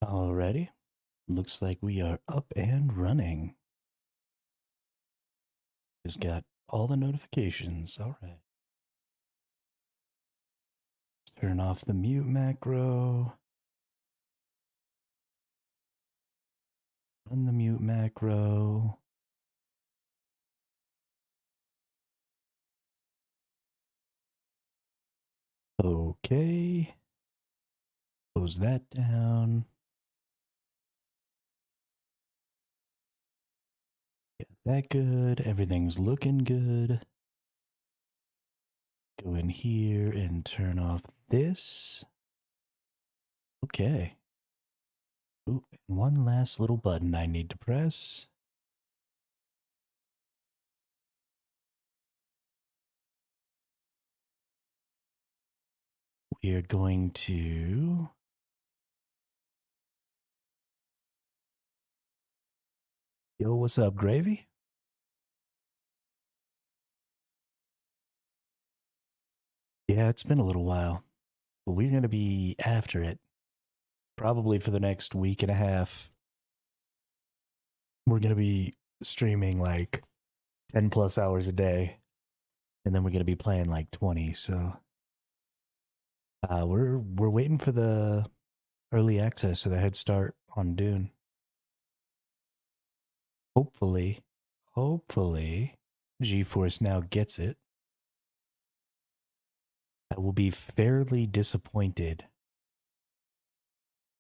Alrighty. Looks like we are up and running. Just got all the notifications. All right. Turn off the mute macro. Run the mute macro. Okay. Close that down. Get that good. Everything's looking good. Go in here and turn off this. Okay. Ooh, one last little button I need to press. We are going to... Yo, what's up, Gravy? Yeah, it's been a little while. But we're going to be after it. Probably for the next week and a half. We're going to be streaming like 10 plus hours a day. And then we're going to be playing like 20. So we're waiting for the early access or the head start on Dune. Hopefully Geforce now gets it. I will be fairly disappointed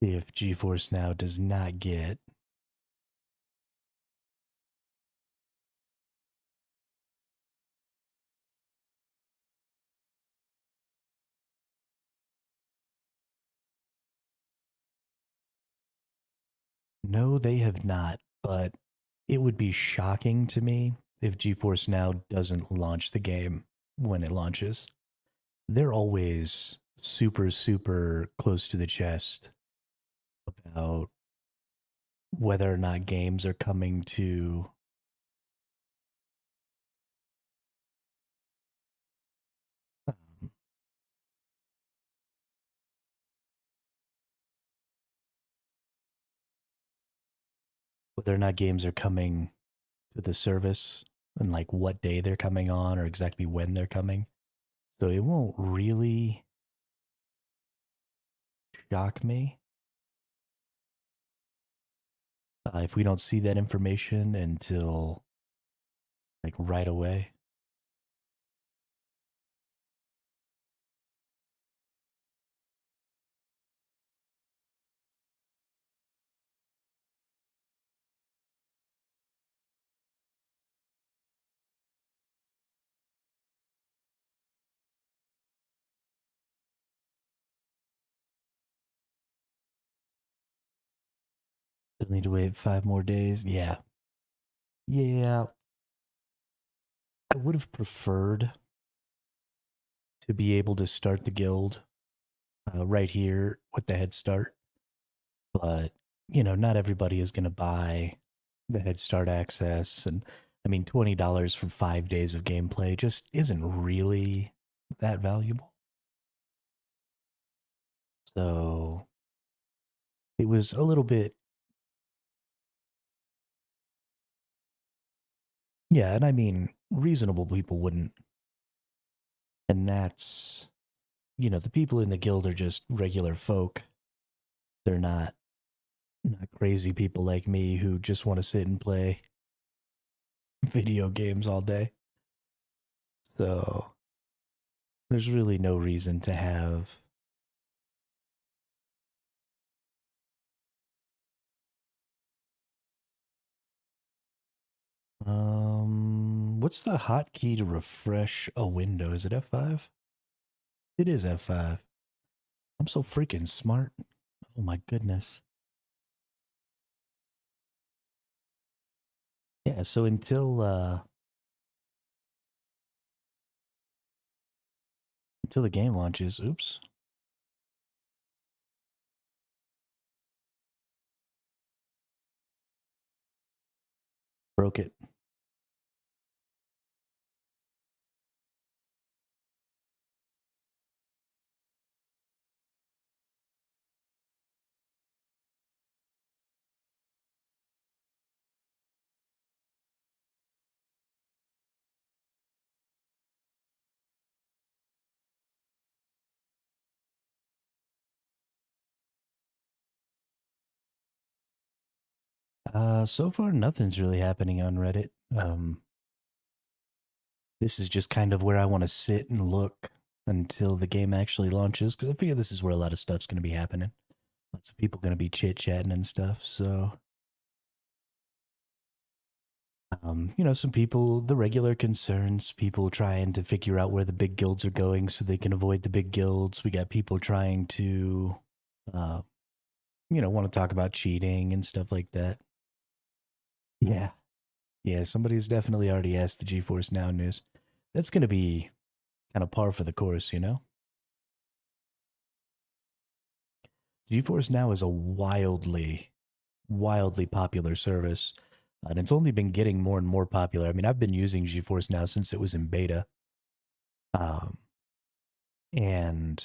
if Geforce now does not get. No, they have not, but it would be shocking to me if GeForce Now doesn't launch the game when it launches. They're always super, super close to the chest about whether or not games are coming to whether or not games are coming to the service and like what day they're coming on or exactly when they're coming. So it won't really shock me if we don't see that information until like right away. Still need to wait 5 more days. Yeah. Yeah. I would have preferred to be able to start the guild right here with the head start. But, you know, not everybody is going to buy the head start access. And I mean, $20 for 5 days of gameplay just isn't really that valuable. So it was a little bit. Yeah. And I mean, reasonable people wouldn't. And that's, you know, the people in the guild are just regular folk. They're not crazy people like me who just want to sit and play video games all day. So there's really no reason to have what's the hotkey to refresh a window? Is it F5? It is F5. I'm so freaking smart. Oh my goodness. Yeah, so until the game launches, oops. Broke it. So far nothing's really happening on Reddit. This is just kind of where I want to sit and look until the game actually launches, because I figure this is where a lot of stuff's going to be happening. Lots of people going to be chit-chatting and stuff, so... some people, the regular concerns, people trying to figure out where the big guilds are going so they can avoid the big guilds. We got people trying to, uh, want to talk about cheating and stuff like that. Yeah. Yeah, somebody's definitely already asked the GeForce Now news. That's going to be kind of par for the course, you know? GeForce Now is a wildly popular service, and it's only been getting more and more popular. I mean, I've been using GeForce Now since it was in beta. Um, and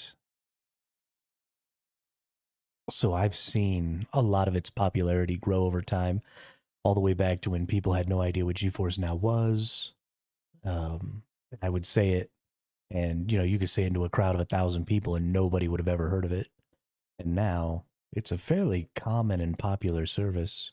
so I've seen a lot of its popularity grow over time, all the way back to when people had no idea what GeForce Now was. I would say it, and you could say it into a crowd of 1,000 people, and nobody would have ever heard of it. And now it's a fairly common and popular service.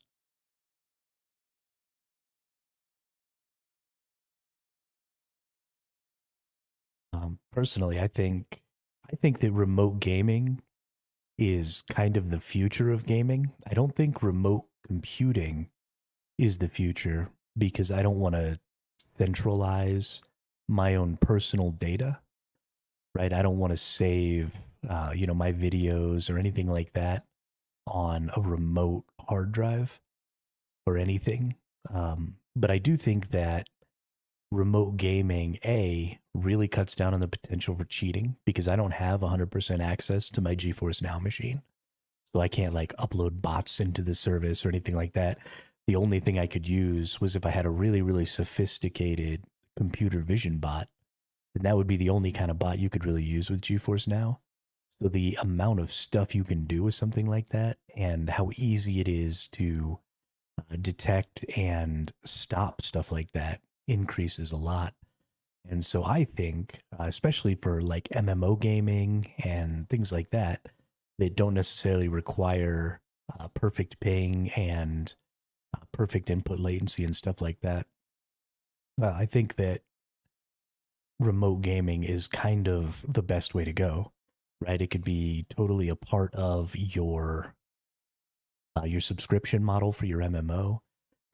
Personally, I think that remote gaming is kind of the future of gaming. I don't think remote computing is the future because I don't want to centralize my own personal data, right? I don't want to save, my videos or anything like that on a remote hard drive or anything. But I do think that remote gaming, really cuts down on the potential for cheating because I don't have 100% access to my GeForce Now machine. So I can't like upload bots into the service or anything like that. The only thing I could use was if I had a really, really sophisticated computer vision bot, then that would be the only kind of bot you could really use with GeForce Now. So the amount of stuff you can do with something like that and how easy it is to detect and stop stuff like that increases a lot. And so I think, especially for like MMO gaming and things like that, that don't necessarily require perfect ping and perfect input latency and stuff like that. I think that remote gaming is kind of the best way to go, right? It could be totally a part of your subscription model for your MMO,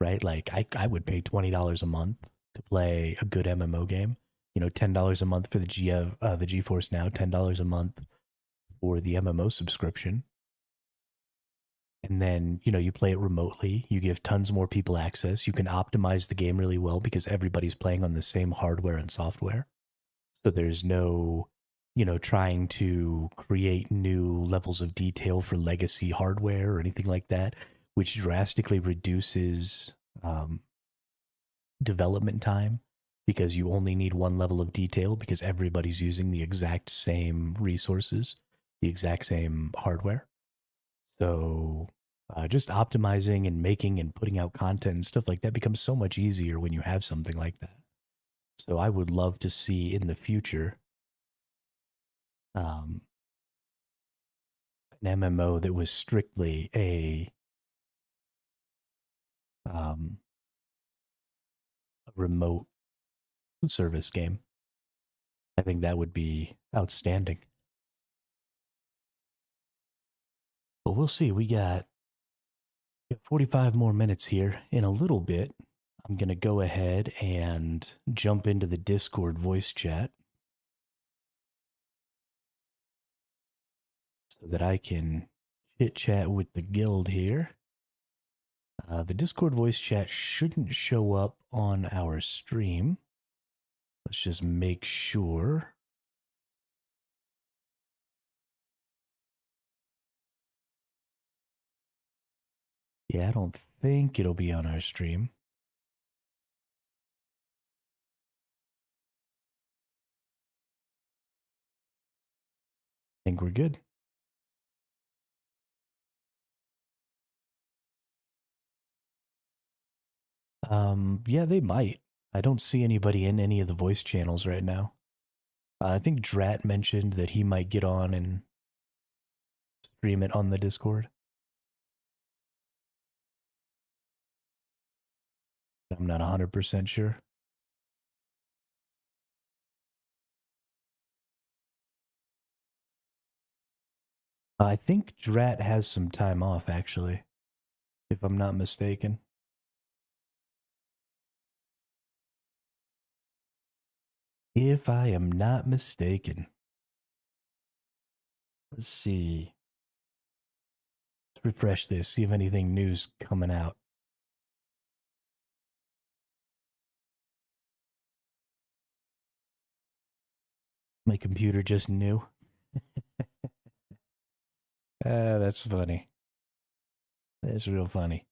right? Like I would pay $20 a month to play a good MMO game. $10 a month for the GeForce Now, $10 a month for the MMO subscription. And then, you play it remotely. You give tons more people access. You can optimize the game really well because everybody's playing on the same hardware and software. So there's no, trying to create new levels of detail for legacy hardware or anything like that, which drastically reduces development time because you only need one level of detail because everybody's using the exact same resources, the exact same hardware. So just optimizing and making and putting out content and stuff like that becomes so much easier when you have something like that. So I would love to see in the future um, an MMO that was strictly um, a remote service game. I think that would be outstanding. But we'll see. We got 45 more minutes here. In a little bit, I'm going to go ahead and jump into the Discord voice chat so that I can chit chat with the guild here. The Discord voice chat shouldn't show up on our stream. Let's just make sure. Yeah, I don't think it'll be on our stream. I think we're good. Yeah, they might. I don't see anybody in any of the voice channels right now. I think Drat mentioned that he might get on and stream it on the Discord. I'm not 100% sure. I think Drat has some time off, actually, if I'm not mistaken. If I am not mistaken. Let's see. Let's refresh this, see if anything new's coming out. My computer just knew. That's funny. That's real funny.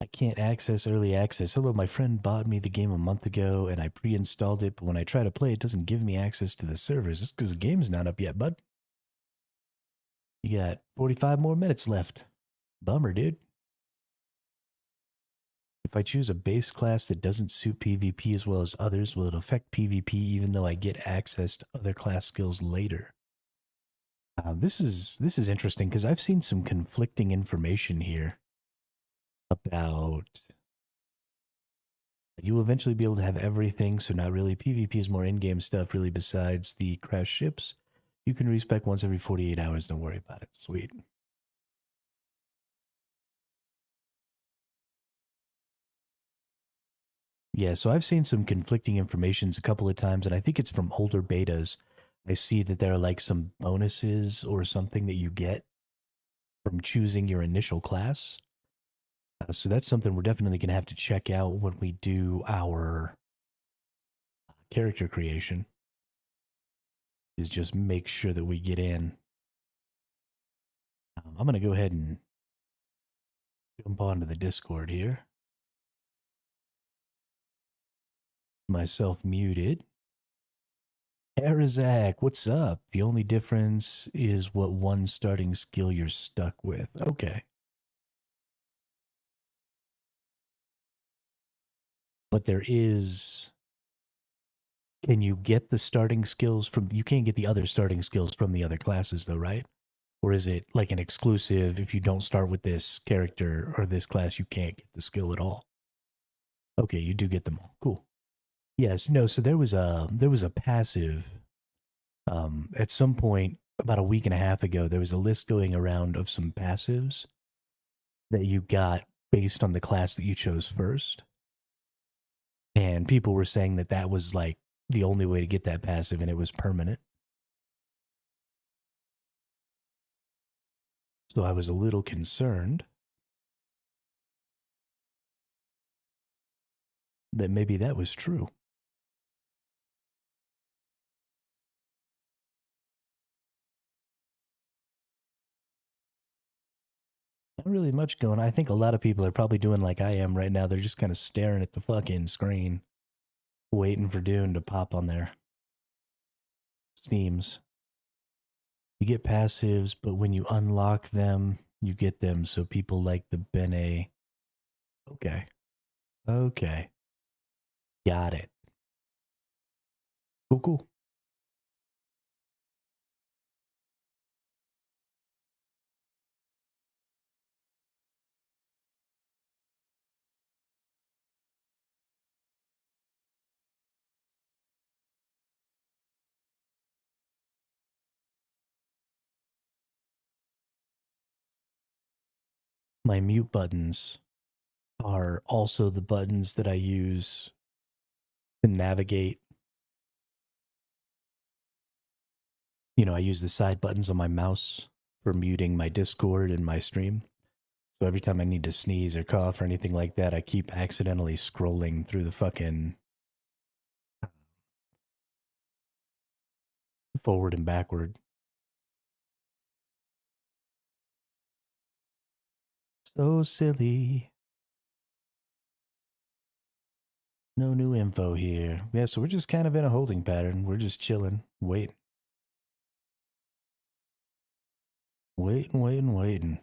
I can't access early access. Hello, my friend bought me the game a month ago and I pre-installed it, but when I try to play, it doesn't give me access to the servers. It's because the game's not up yet, bud. You got 45 more minutes left. Bummer, dude. If I choose a base class that doesn't suit PvP as well as others, will it affect PvP even though I get access to other class skills later? This is interesting because I've seen some conflicting information here about you will eventually be able to have everything, so not really. PvP is more in-game stuff, really, besides the crash ships. You can respec once every 48 hours, don't worry about it. Sweet. Yeah, so I've seen some conflicting informations a couple of times, and I think it's from older betas. I see that there are like some bonuses or something that you get from choosing your initial class. So that's something we're definitely going to have to check out when we do our character creation, is just make sure that we get in. I'm going to go ahead and jump onto the Discord here. Myself muted. Arizak, what's up? The only difference is what one starting skill you're stuck with. Okay. But there is... Can you get the starting skills from... You can't get the other starting skills from the other classes, though, right? Or is it like an exclusive, if you don't start with this character or this class, you can't get the skill at all? Okay, you do get them all. Cool. Yes, no, so there was a passive at some point about a week and a half ago, there was a list going around of some passives that you got based on the class that you chose first. And people were saying that that was like the only way to get that passive and it was permanent. So I was a little concerned that maybe that was true. Not really much going on. I think a lot of people are probably doing like I am right now. They're just kind of staring at the fucking screen, waiting for Dune to pop on their Steams. You get passives, but when you unlock them, you get them. So people like the Bene. Okay. Okay. Got it. Cool, cool. My mute buttons are also the buttons that I use to navigate. You know, I use the side buttons on my mouse for muting my Discord and my stream. So every time I need to sneeze or cough or anything like that, I keep accidentally scrolling through the fucking forward and backward. So silly. No new info here. Yeah, so we're just kind of in a holding pattern. We're just chilling, waiting. Waiting, waiting, waiting.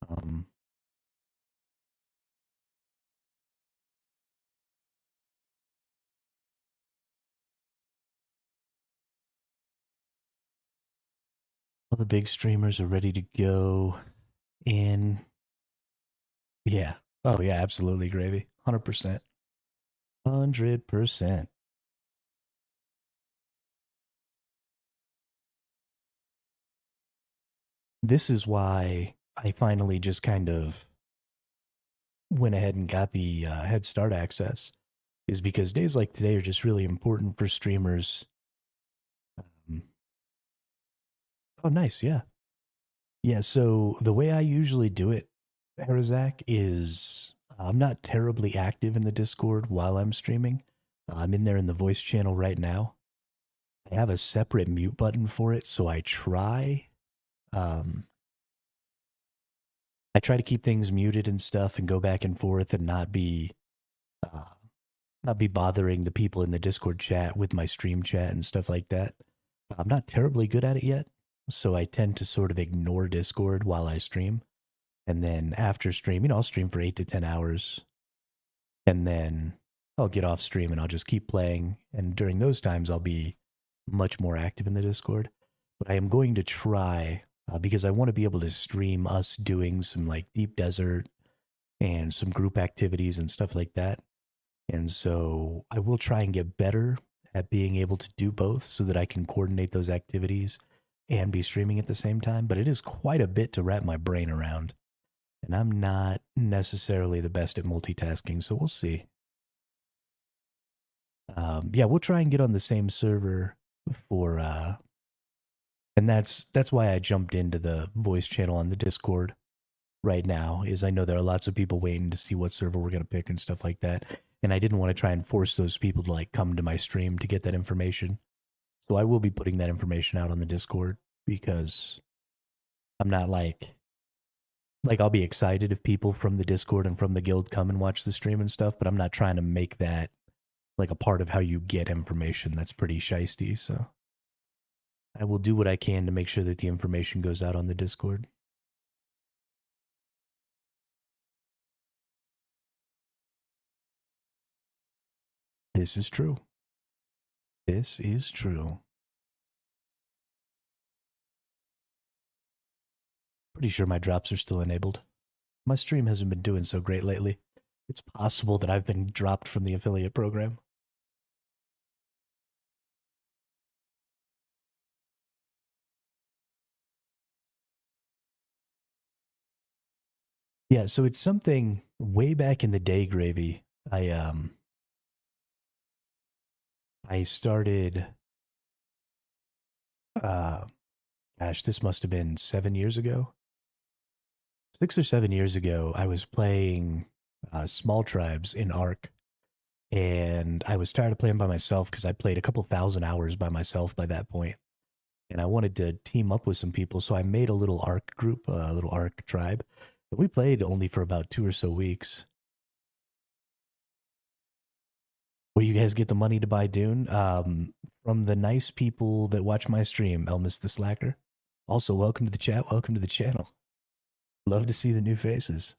Um, All the big streamers are ready to go in. Yeah. Oh, yeah, absolutely, Gravy. 100%. 100%. This is why I finally just kind of went ahead and got the head start access, is because days like today are just really important for streamers. Um, oh, nice. Yeah. Yeah. So the way I usually do it, Harazak, is I'm not terribly active in the Discord while I'm streaming. I'm in there in the voice channel right now. I have a separate mute button for it, so um, I try to keep things muted and stuff and go back and forth and uh, not be bothering the people in the Discord chat with my stream chat and stuff like that. I'm not terribly good at it yet, so I tend to sort of ignore Discord while I stream. And then after stream, I'll stream for 8 to 10 hours, and then I'll get off stream and I'll just keep playing. And during those times, I'll be much more active in the Discord. But I am going to try, because I want to be able to stream us doing some like deep desert and some group activities and stuff like that. And so I will try and get better at being able to do both so that I can coordinate those activities and be streaming at the same time. But it is quite a bit to wrap my brain around. And I'm not necessarily the best at multitasking, so we'll see. Yeah, we'll try and get on the same server for, and that's why I jumped into the voice channel on the Discord right now. Is I know there are lots of people waiting to see what server we're gonna pick and stuff like that, and I didn't want to try and force those people to like come to my stream to get that information. So I will be putting that information out on the Discord, because I'm not like I'll be excited if people from the Discord and from the guild come and watch the stream and stuff, but I'm not trying to make that like a part of how you get information. That's pretty shisty. So I will do what I can to make sure that the information goes out on the Discord. This is true. This is true. Pretty sure my drops are still enabled. My stream hasn't been doing so great lately. It's possible that I've been dropped from the affiliate program. Yeah, so it's something way back in the day, Gravy. I started uh gosh, this must have been 7 years ago. 6 or 7 years ago, I was playing small tribes in Ark, and I was tired of playing by myself because I played a couple thousand hours by myself by that point, and I wanted to team up with some people, so I made a little Ark group, a little Ark tribe. But we played only for about 2 or so weeks. Where you guys get the money to buy Dune? From the nice people that watch my stream, Elmas the Slacker. Also, welcome to the chat. Welcome to the channel. Love to see the new faces.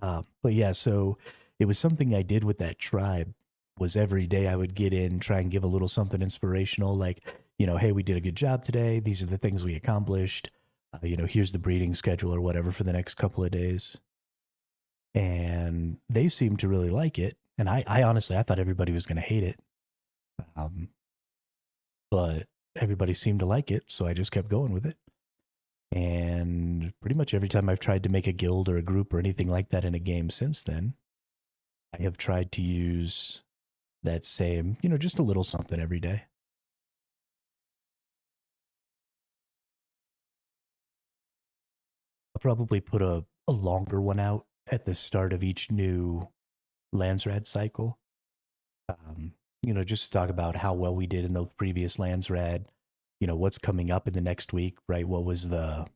But yeah, so it was something I did with that tribe. Was every day I would get in, try and give a little something inspirational, like, hey, we did a good job today. These are the things we accomplished. Here's the breeding schedule or whatever for the next couple of days. And they seemed to really like it. And I honestly, I thought everybody was going to hate it. But everybody seemed to like it, so I just kept going with it. And pretty much every time I've tried to make a guild or a group or anything like that in a game since then, I have tried to use that same, just a little something every day. I'll probably put a longer one out at the start of each new Landsrad cycle. Just to talk about how well we did in the previous Landsrad, what's coming up in the next week, right? What was the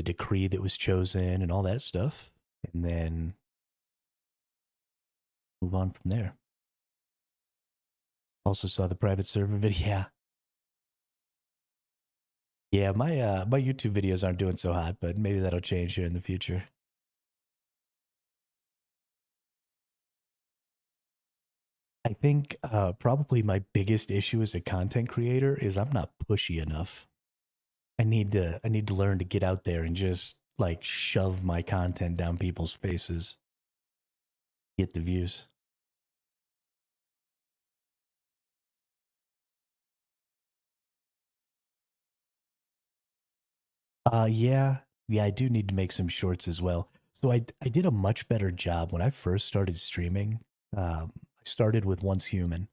decree that was chosen and all that stuff, and then move on from there. Also saw the private server video. Yeah, yeah. My YouTube videos aren't doing so hot, but maybe that'll change here in the future. I think probably my biggest issue as a content creator is I'm not pushy enough. I need to learn to get out there and just like shove my content down people's faces, get the views. Yeah, yeah, I do need to make some shorts as well. So I did a much better job when I first started streaming. I started with Once Human,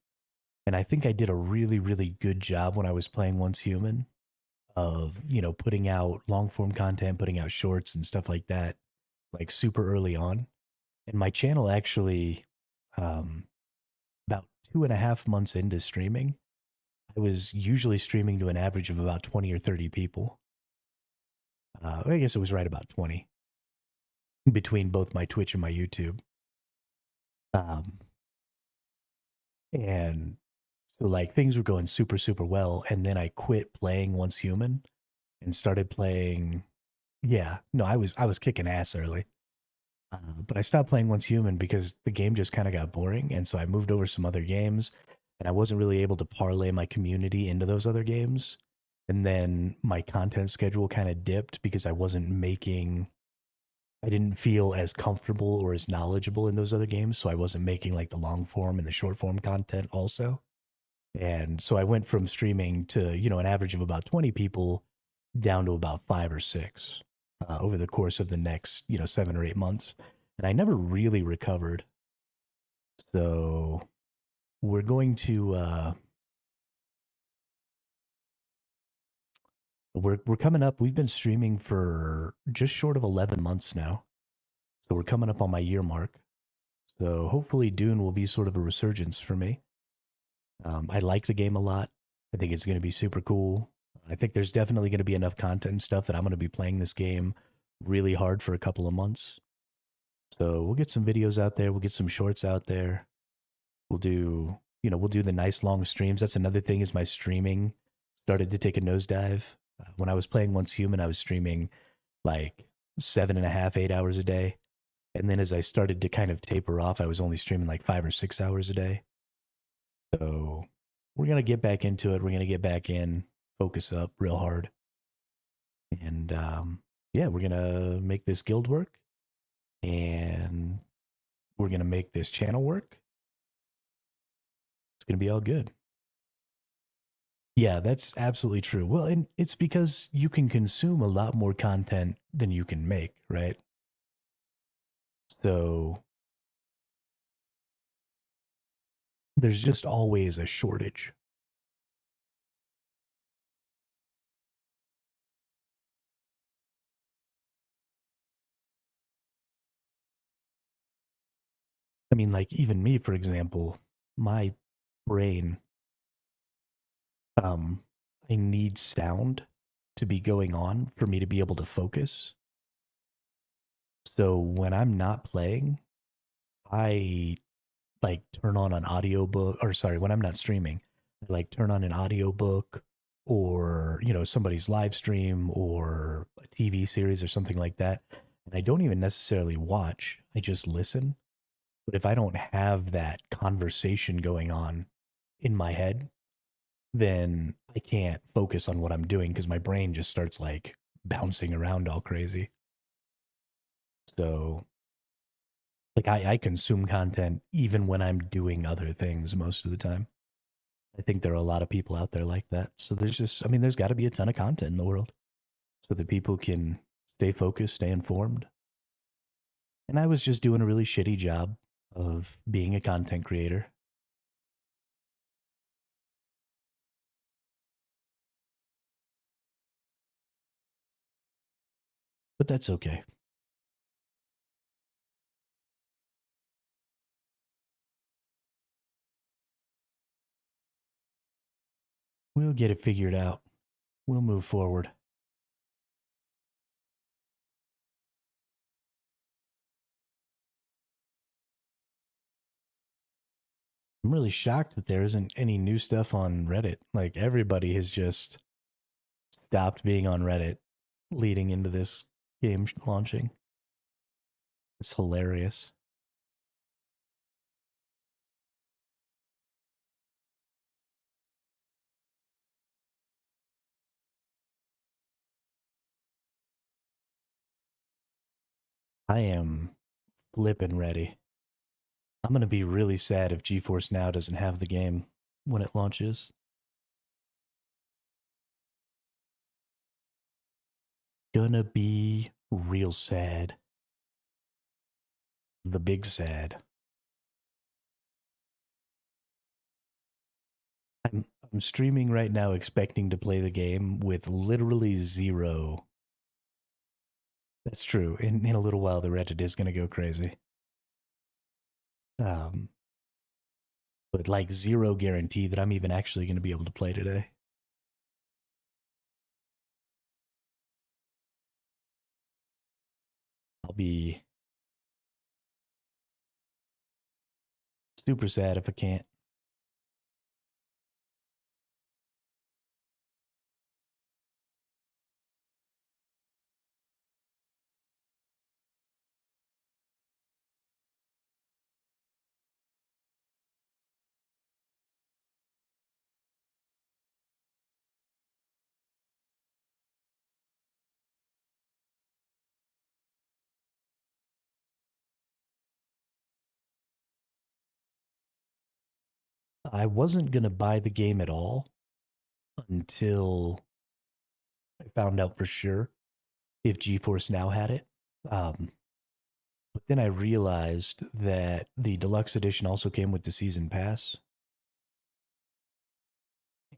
and I think I did a really good job when I was playing Once Human of putting out long form content, putting out shorts and stuff like that, like super early on. And my channel actually, um, about 2.5 months into streaming, I was usually streaming to an average of about 20 or 30 people. I guess it was right about 20 between both my Twitch and my YouTube. Um, and so like things were going super well. And then I quit playing Once Human and started playing. Yeah, no, I was kicking ass early. But I stopped playing Once Human because the game just kind of got boring. And so I moved over some other games and I wasn't really able to parlay my community into those other games. And then my content schedule kind of dipped because I didn't feel as comfortable or as knowledgeable in those other games. So I wasn't making like the long form and the short form content also. And so I went from streaming to, an average of about 20 people down to about five or six over the course of the next, 7 or 8 months. And I never really recovered. So we're going to, we're coming up. We've been streaming for just short of 11 months now. So we're coming up on my year mark. So hopefully Dune will be sort of a resurgence for me. I like the game a lot. I think it's going to be super cool. I think there's definitely going to be enough content and stuff that I'm going to be playing this game really hard for a couple of months. So we'll get some videos out there. We'll get some shorts out there. We'll do the nice long streams. That's another thing is my streaming started to take a nosedive. When I was playing Once Human, I was streaming like 7.5, 8 hours a day. And then as I started to kind of taper off, I was only streaming like 5 or 6 hours a day. So we're gonna get back into it. We're gonna get back in, focus up real hard, and yeah, we're gonna make this guild work, and we're gonna make this channel work. It's gonna be all good. Yeah, that's absolutely true. Well, and it's because you can consume a lot more content than you can make, right? So there's just always a shortage. I mean, like even me, for example, my brain, um, I need sound to be going on for me to be able to focus. So when I'm not playing, I like turn on an audiobook or sorry, when I'm not streaming, I like turn on an audiobook or, somebody's live stream or a TV series or something like that. And I don't even necessarily watch. I just listen. But if I don't have that conversation going on in my head, then I can't focus on what I'm doing because my brain just starts like bouncing around all crazy. So like I consume content even when I'm doing other things most of the time. I think there are a lot of people out there like that. So there's got to be a ton of content in the world so that people can stay focused, stay informed. And I was just doing a really shitty job of being a content creator, but that's okay. We'll get it figured out. We'll move forward. I'm really shocked that there isn't any new stuff on Reddit. Like everybody has just stopped being on Reddit leading into this game launching. It's hilarious. I am flipping ready. I'm going to be really sad if GeForce Now doesn't have the game when it launches. Gonna be real sad. The big sad. I'm streaming right now expecting to play the game with literally zero. That's true. In a little while, the Reddit is going to go crazy. Um, but like zero guarantee that I'm even actually going to be able to play today. I'll be super sad if I can't. I wasn't going to buy the game at all until I found out for sure if GeForce Now had it. Um, but then I realized that the deluxe edition also came with the season pass.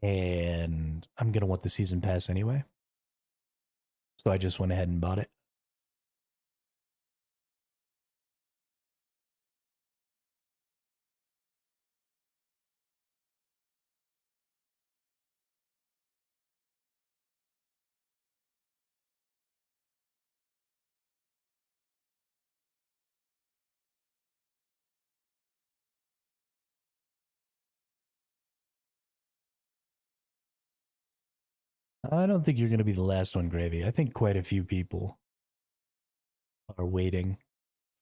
And I'm going to want the season pass anyway. So I just went ahead and bought it. I don't think you're going to be the last one, Gravy. I think quite a few people are waiting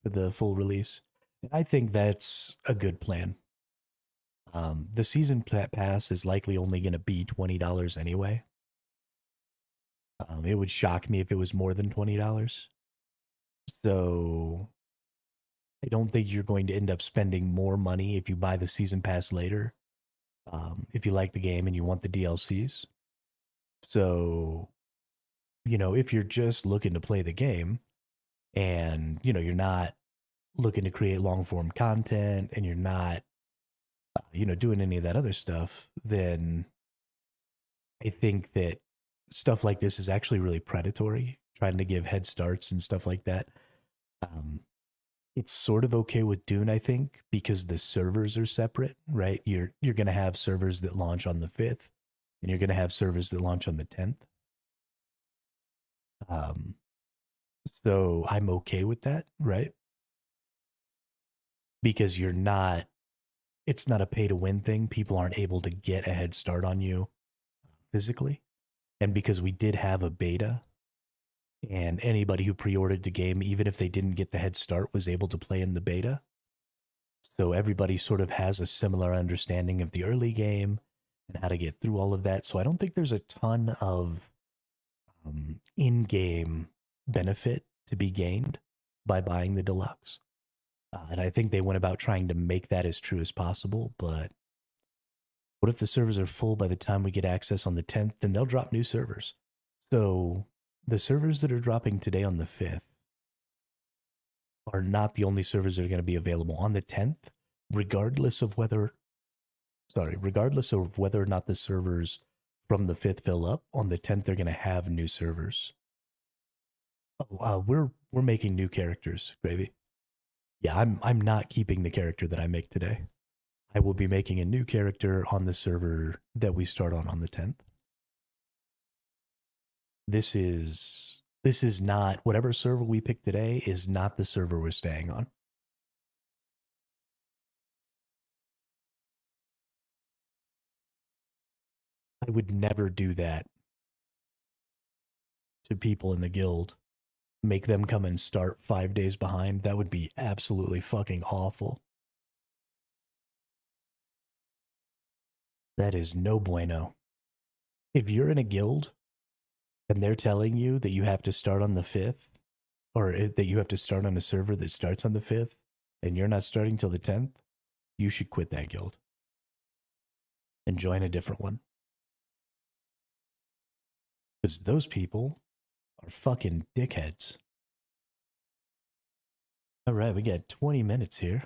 for the full release. And I think that's a good plan. The season pass is likely only going to be $20 anyway. It would shock me if it was more than $20. So I don't think you're going to end up spending more money if you buy the season pass later. If you like the game and you want the DLCs. So, if you're just looking to play the game and, you're not looking to create long form content and you're not, doing any of that other stuff, then I think that stuff like this is actually really predatory, trying to give head starts and stuff like that. Um, it's sort of okay with Dune, I think, because the servers are separate, right? You're going to have servers that launch on the 5th, and you're going to have servers that launch on the 10th. Um, so I'm okay with that, right? Because it's not a pay to win thing. People aren't able to get a head start on you physically. And because we did have a beta, and anybody who pre-ordered the game, even if they didn't get the head start, was able to play in the beta. So everybody sort of has a similar understanding of the early game and how to get through all of that. So I don't think there's a ton of in-game benefit to be gained by buying the deluxe. And I think they went about trying to make that as true as possible. But what if the servers are full by the time we get access on the 10th? Then they'll drop new servers. So the servers that are dropping today on the 5th are not the only servers that are going to be available on the 10th, regardless of whether or not the servers from the 5th fill up. On the 10th, they're going to have new servers. Oh, we're making new characters, Gravy. Yeah, I'm not keeping the character that I make today. I will be making a new character on the server that we start on the 10th. This is not, whatever server we pick today is not the server we're staying on. I would never do that to people in the guild. Make them come and start 5 days behind. That would be absolutely fucking awful. That is no bueno. If you're in a guild and they're telling you that you have to start on the 5th, that you have to start on a server that starts on the 5th and you're not starting till the 10th, you should quit that guild and join a different one. Because those people are fucking dickheads. All right, we got 20 minutes here.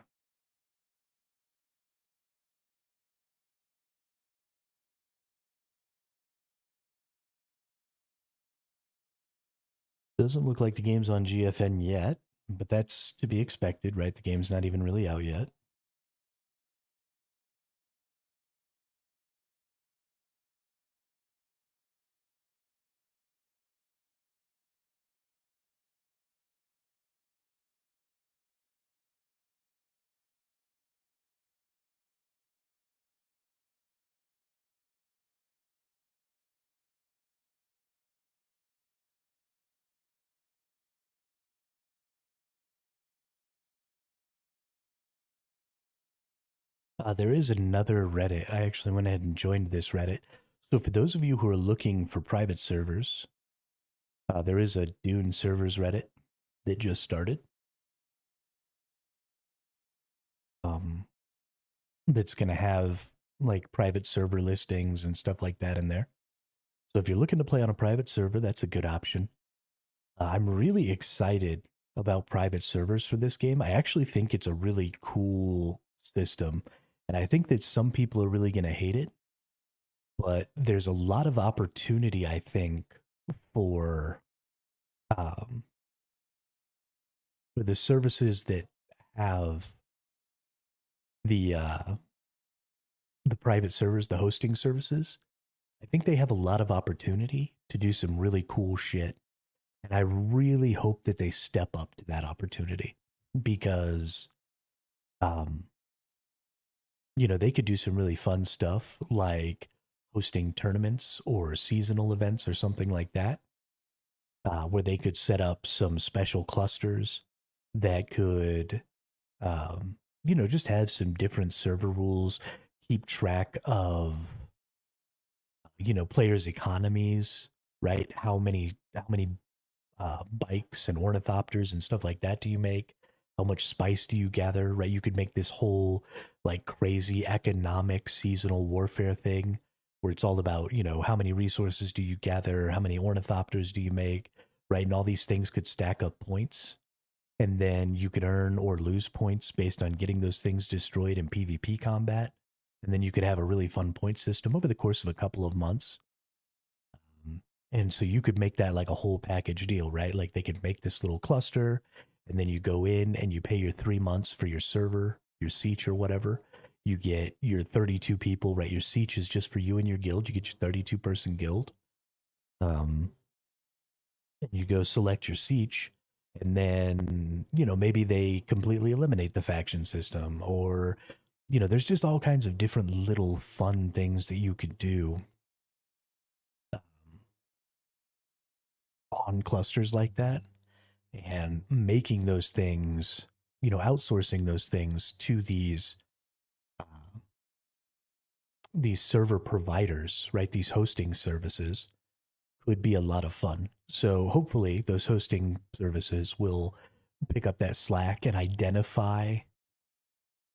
Doesn't look like the game's on GFN yet, but that's to be expected, right? The game's not even really out yet. There is another Reddit. I actually went ahead and joined this Reddit. So for those of you who are looking for private servers, there is a Dune servers Reddit that just started. That's going to have like private server listings and stuff like that in there. So if you're looking to play on a private server, that's a good option. I'm really excited about private servers for this game. I actually think it's a really cool system, and I think that some people are really going to hate it, but there's a lot of opportunity, I think, for um, for the services that have the the private servers, the hosting services. I think they have a lot of opportunity to do some really cool shit. And I really hope that they step up to that opportunity because, um, they could do some really fun stuff like hosting tournaments or seasonal events or something like that, where they could set up some special clusters that could, just have some different server rules, keep track of, players' economies, right? How many bikes and ornithopters and stuff like that do you make? How much spice do you gather, right? You could make this whole like crazy economic seasonal warfare thing where it's all about, how many resources do you gather? How many ornithopters do you make, right? And all these things could stack up points. And then you could earn or lose points based on getting those things destroyed in PvP combat. And then you could have a really fun point system over the course of a couple of months. And so you could make that like a whole package deal, right? Like they could make this little cluster and then you go in and you pay your 3 months for your server, your siege or whatever. You get your 32 people, right? Your siege is just for you and your guild. You get your 32 person guild. And you go select your siege and then, maybe they completely eliminate the faction system or, there's just all kinds of different little fun things that you could do on clusters like that and making those things, outsourcing those things to these server providers, right? These hosting services could be a lot of fun. So hopefully those hosting services will pick up that slack and identify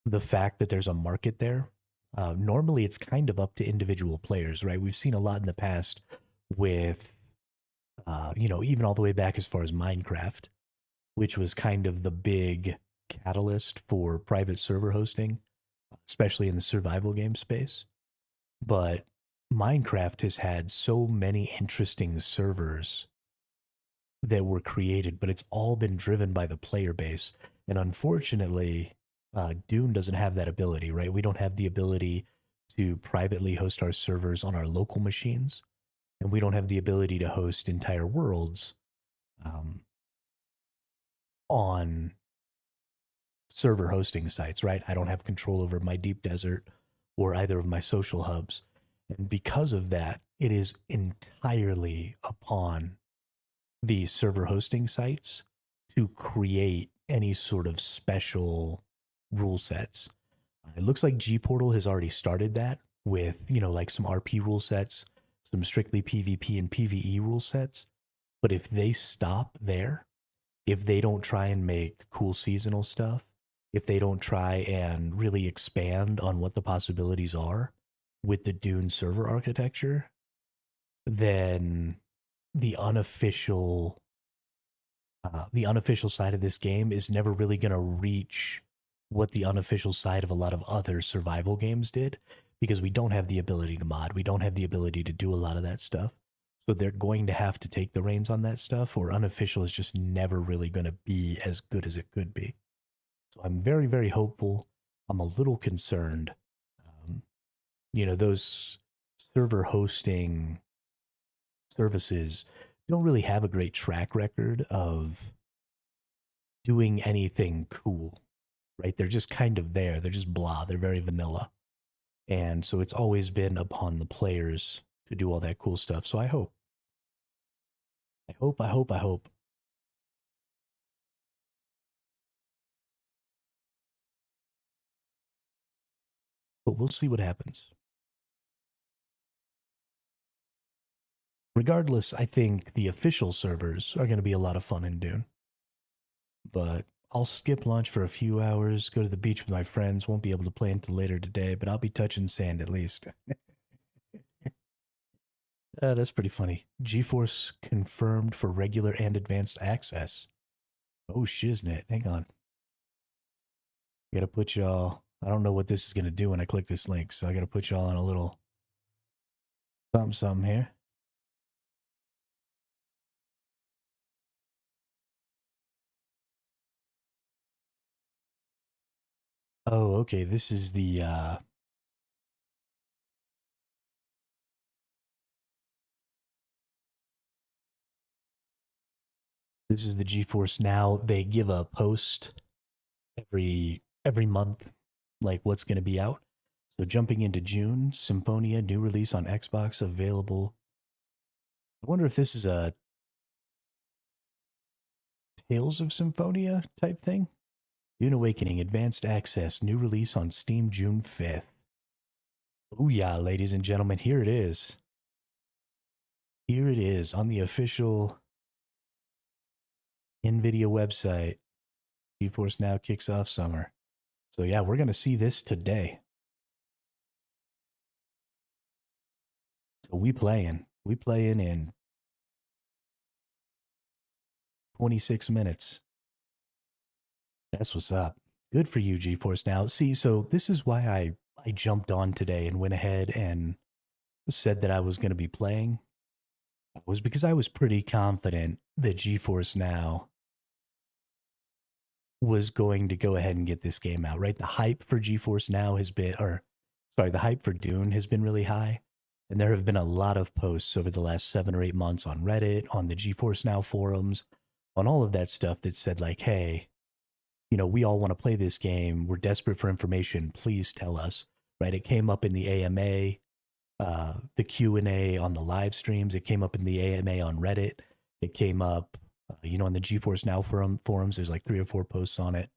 the fact that there's a market there. Normally it's kind of up to individual players, right? We've seen a lot in the past with, even all the way back as far as Minecraft, which was kind of the big catalyst for private server hosting, especially in the survival game space. But Minecraft has had so many interesting servers that were created, but it's all been driven by the player base. And unfortunately, Dune doesn't have that ability, right? We don't have the ability to privately host our servers on our local machines, and we don't have the ability to host entire worlds on server hosting sites, right? I don't have control over my deep desert or either of my social hubs. And because of that, it is entirely upon these server hosting sites to create any sort of special rule sets. It looks like Gportal has already started that with, like some RP rule sets, some strictly PvP and PvE rule sets. But if they stop there if they don't try and make cool seasonal stuff, if they don't try and really expand on what the possibilities are with the Dune server architecture, then the unofficial the unofficial side of this game is never really going to reach what the unofficial side of a lot of other survival games did, because we don't have the ability to mod. We don't have the ability to do a lot of that stuff. So they're going to have to take the reins on that stuff, or unofficial is just never really going to be as good as it could be. So I'm very, very hopeful. I'm a little concerned. Um, those server hosting services don't really have a great track record of doing anything cool, right? They're just kind of there. They're just blah. They're very vanilla. And so it's always been upon the players to do all that cool stuff. So I hope. I hope. But we'll see what happens. Regardless, I think the official servers are going to be a lot of fun in Dune. But I'll skip lunch for a few hours, go to the beach with my friends. Won't be able to play until later today, but I'll be touching sand at least. That's pretty funny. GeForce confirmed for regular and advanced access. Oh, shiznit. Hang on. Gotta put y'all. I don't know what this is gonna do when I click this link, so I gotta put y'all on a little something here. Oh, okay. This is the GeForce Now. They give a post every month, like what's gonna be out. So jumping into June, Symphonia new release on Xbox available. I wonder if this is a Tales of Symphonia type thing. Dune Awakening Advanced Access new release on Steam June 5th. Oh yeah, ladies and gentlemen, here it is. Here it is on the official Nvidia website. GeForce Now kicks off summer. So yeah, we're gonna see this today. So we playing in 26 minutes. That's what's up. Good for you, GeForce Now. See, so this is why I jumped on today and went ahead and said that I was going to be playing. It was because I was pretty confident that GeForce Now was going to go ahead and get this game out, right? The hype for GeForce Now has been, or sorry, the hype for Dune has been really high. And there have been a lot of posts over the last 7 or 8 months on Reddit, on the GeForce Now forums, on all of that stuff that said, like, hey, we all want to play this game. We're desperate for information. Please tell us, right? It came up in the AMA, the Q&A on the live streams. It came up in the AMA on Reddit. It came up, on the GeForce Now forums. There's like 3 or 4 posts on it.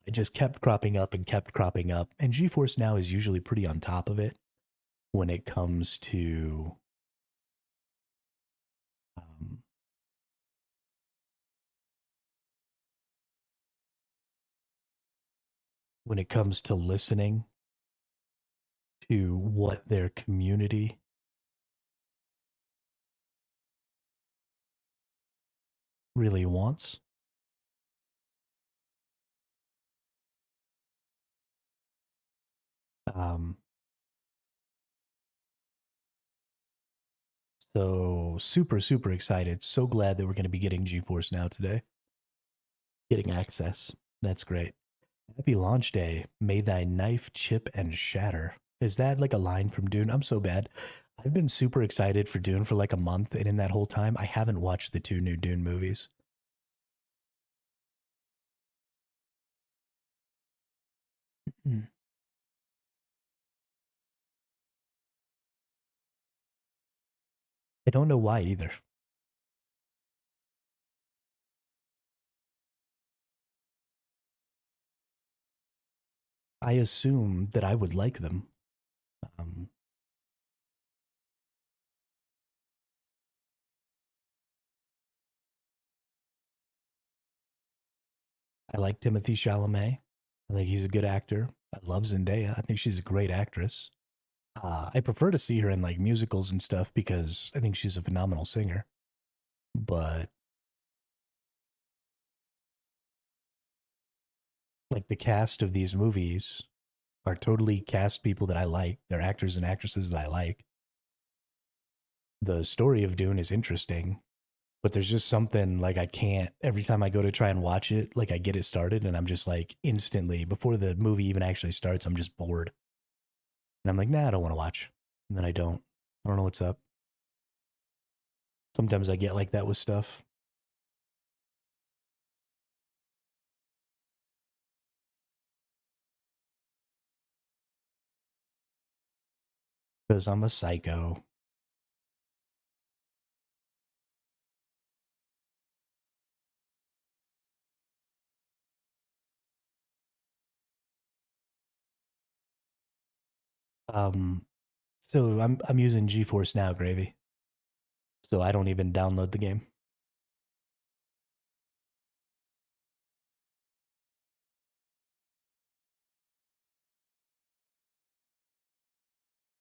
It just kept cropping up and kept cropping up. And GeForce Now is usually pretty on top of it when it comes to um, listening to what their community really wants. Um, so super, super excited. So glad that we're going to be getting GeForce Now today. Getting access. That's great. Happy launch day. May thy knife chip and shatter. Is that like a line from Dune? I'm so bad. I've been super excited for Dune for like a month, and in that whole time, I haven't watched the 2 new Dune movies. I don't know why either. I assume that I would like them. Um, I like Timothy Chalamet. I think he's a good actor. I love Zendaya. I think she's a great actress. I prefer to see her in like musicals and stuff because I think she's a phenomenal singer. But like the cast of these movies are totally cast people that I like. They're actors and actresses that I like. The story of Dune is interesting, but there's just something like I can't, every time I go to try and watch it, like I get it started and I'm just like instantly, before the movie even actually starts, I'm just bored. And I'm like, nah, I don't want to watch. And then I don't. I don't know what's up. Sometimes I get like that with stuff because I'm a psycho. Um, so I'm using GeForce now, Gravy. So I don't even download the game.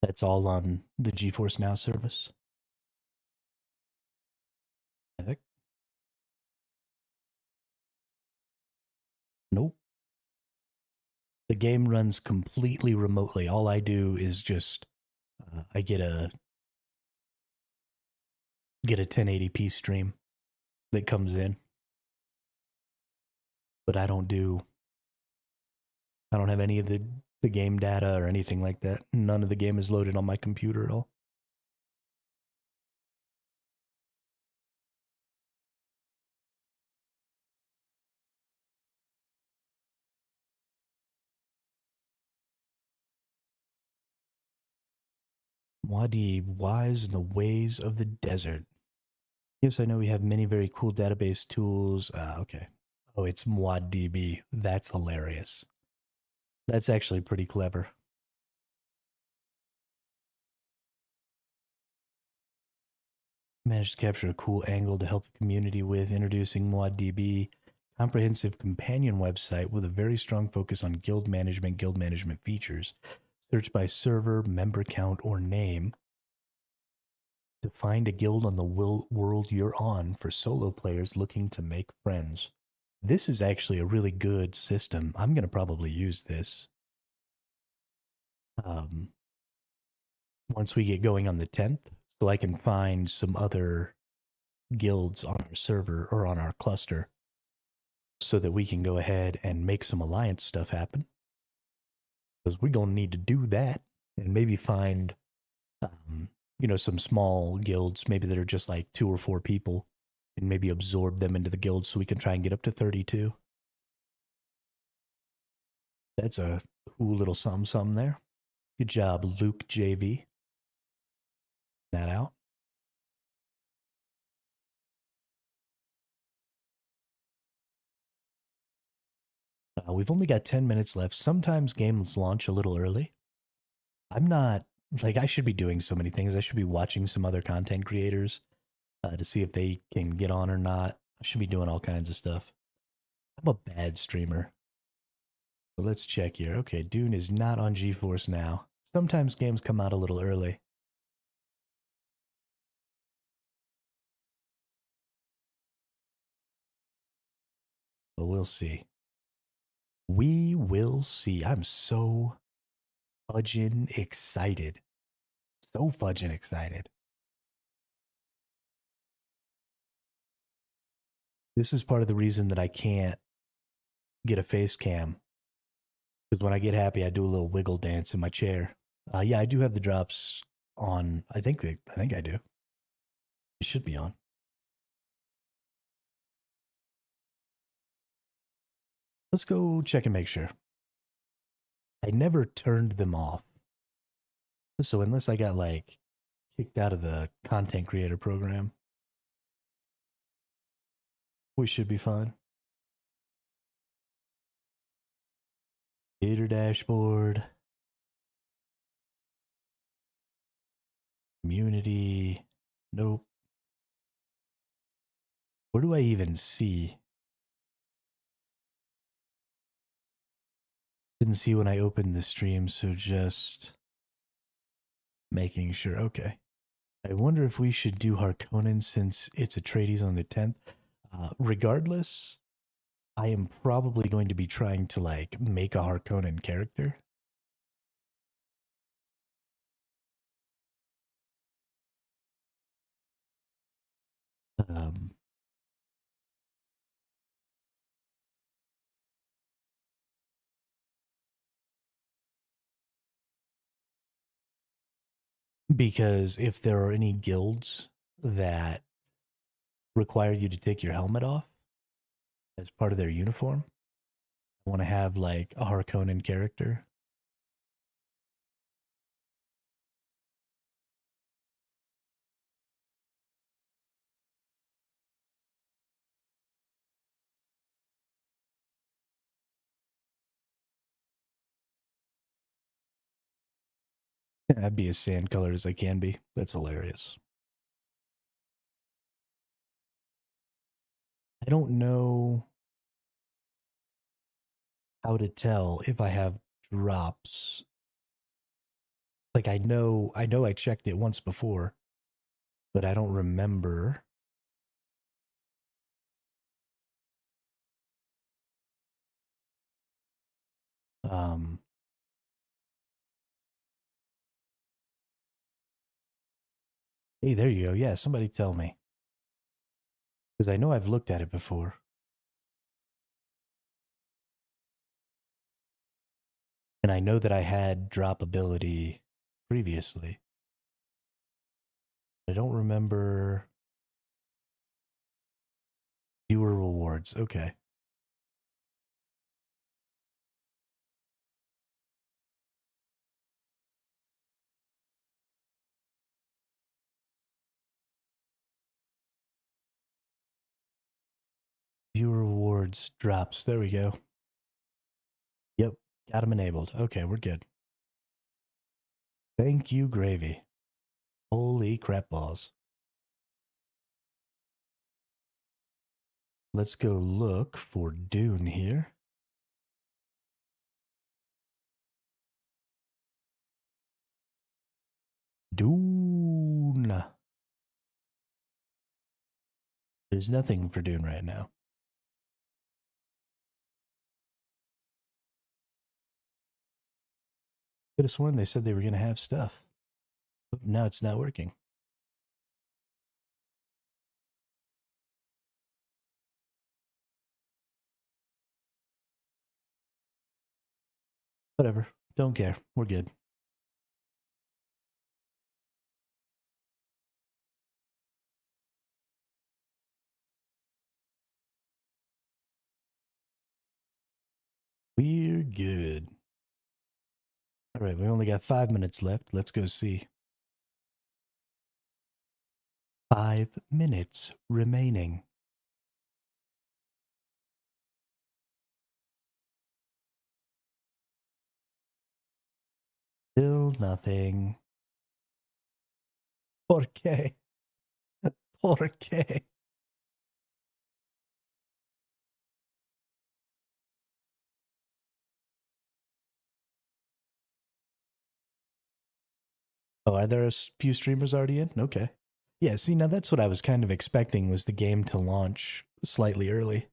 That's all on the GeForce Now service. Heck, nope. The game runs completely remotely. All I do is just I get a 1080p stream that comes in, but I don't have any of the game data or anything like that. None of the game is loaded on my computer at all. Wadi wise in the ways of the desert. Yes, I know we have many very cool database tools. Okay. Oh, it's MwadDB. That's hilarious. That's actually pretty clever. Managed to capture a cool angle to help the community with introducing MwadDB, comprehensive companion website with a very strong focus on guild management features. Search by server, member count, or name to find a guild on the world you're on for solo players looking to make friends. This is actually a really good system. I'm going to probably use this um, once we get going on the 10th, so I can find some other guilds on our server or on our cluster so that we can go ahead and make some alliance stuff happen. Because we're going to need to do that and maybe find, um, some small guilds, maybe that are just like 2 or 4 people, and maybe absorb them into the guild so we can try and get up to 32. That's a cool little something there. Good job, Luke JV. That out. We've only got 10 minutes left. Sometimes games launch a little early. I'm not, like, I should be doing so many things. I should be watching some other content creators to see if they can get on or not. I should be doing all kinds of stuff. I'm a bad streamer. But let's check here. Okay, Dune is not on GeForce now. Sometimes games come out a little early, but we'll see. We will see. I'm so fudging excited. So fudging excited. This is part of the reason that I can't get a face cam. Because when I get happy, I do a little wiggle dance in my chair. Yeah, I do have the drops on. I think I do. It should be on. Let's go check and make sure. I never turned them off. So unless I got like kicked out of the content creator program, we should be fine. Theater dashboard, community. Nope. Where do I even see? Didn't see when I opened the stream, so just making sure. Okay. I wonder if we should do Harkonnen since it's Atreides on the 10th. Regardless, I am probably going to be trying to like make a Harkonnen character. Um, because if there are any guilds that require you to take your helmet off as part of their uniform, I want to have like a Harkonnen character. I'd be as sand colored as I can be. That's hilarious. I don't know how to tell if I have drops. Like I checked it once before, but I don't remember. Um, hey, there you go. Yeah, somebody tell me. Because I know I've looked at it before. And I know that I had drop ability previously. I don't remember viewer rewards. Okay. Viewer rewards drops. There we go. Yep. Got them enabled. Okay, we're good. Thank you, gravy. Holy crap balls. Let's go look for Dune here. Dune. There's nothing for Dune right now. Could have sworn they said they were going to have stuff. But now it's not working. Whatever. Don't care. We're good. We're good. All right, we only got 5 minutes left. Let's go see. 5 minutes remaining. Still nothing. ¿Por qué? ¿Por qué? Oh, are there a few streamers already in? Okay. Yeah, see, now that's what I was kind of expecting was the game to launch slightly early.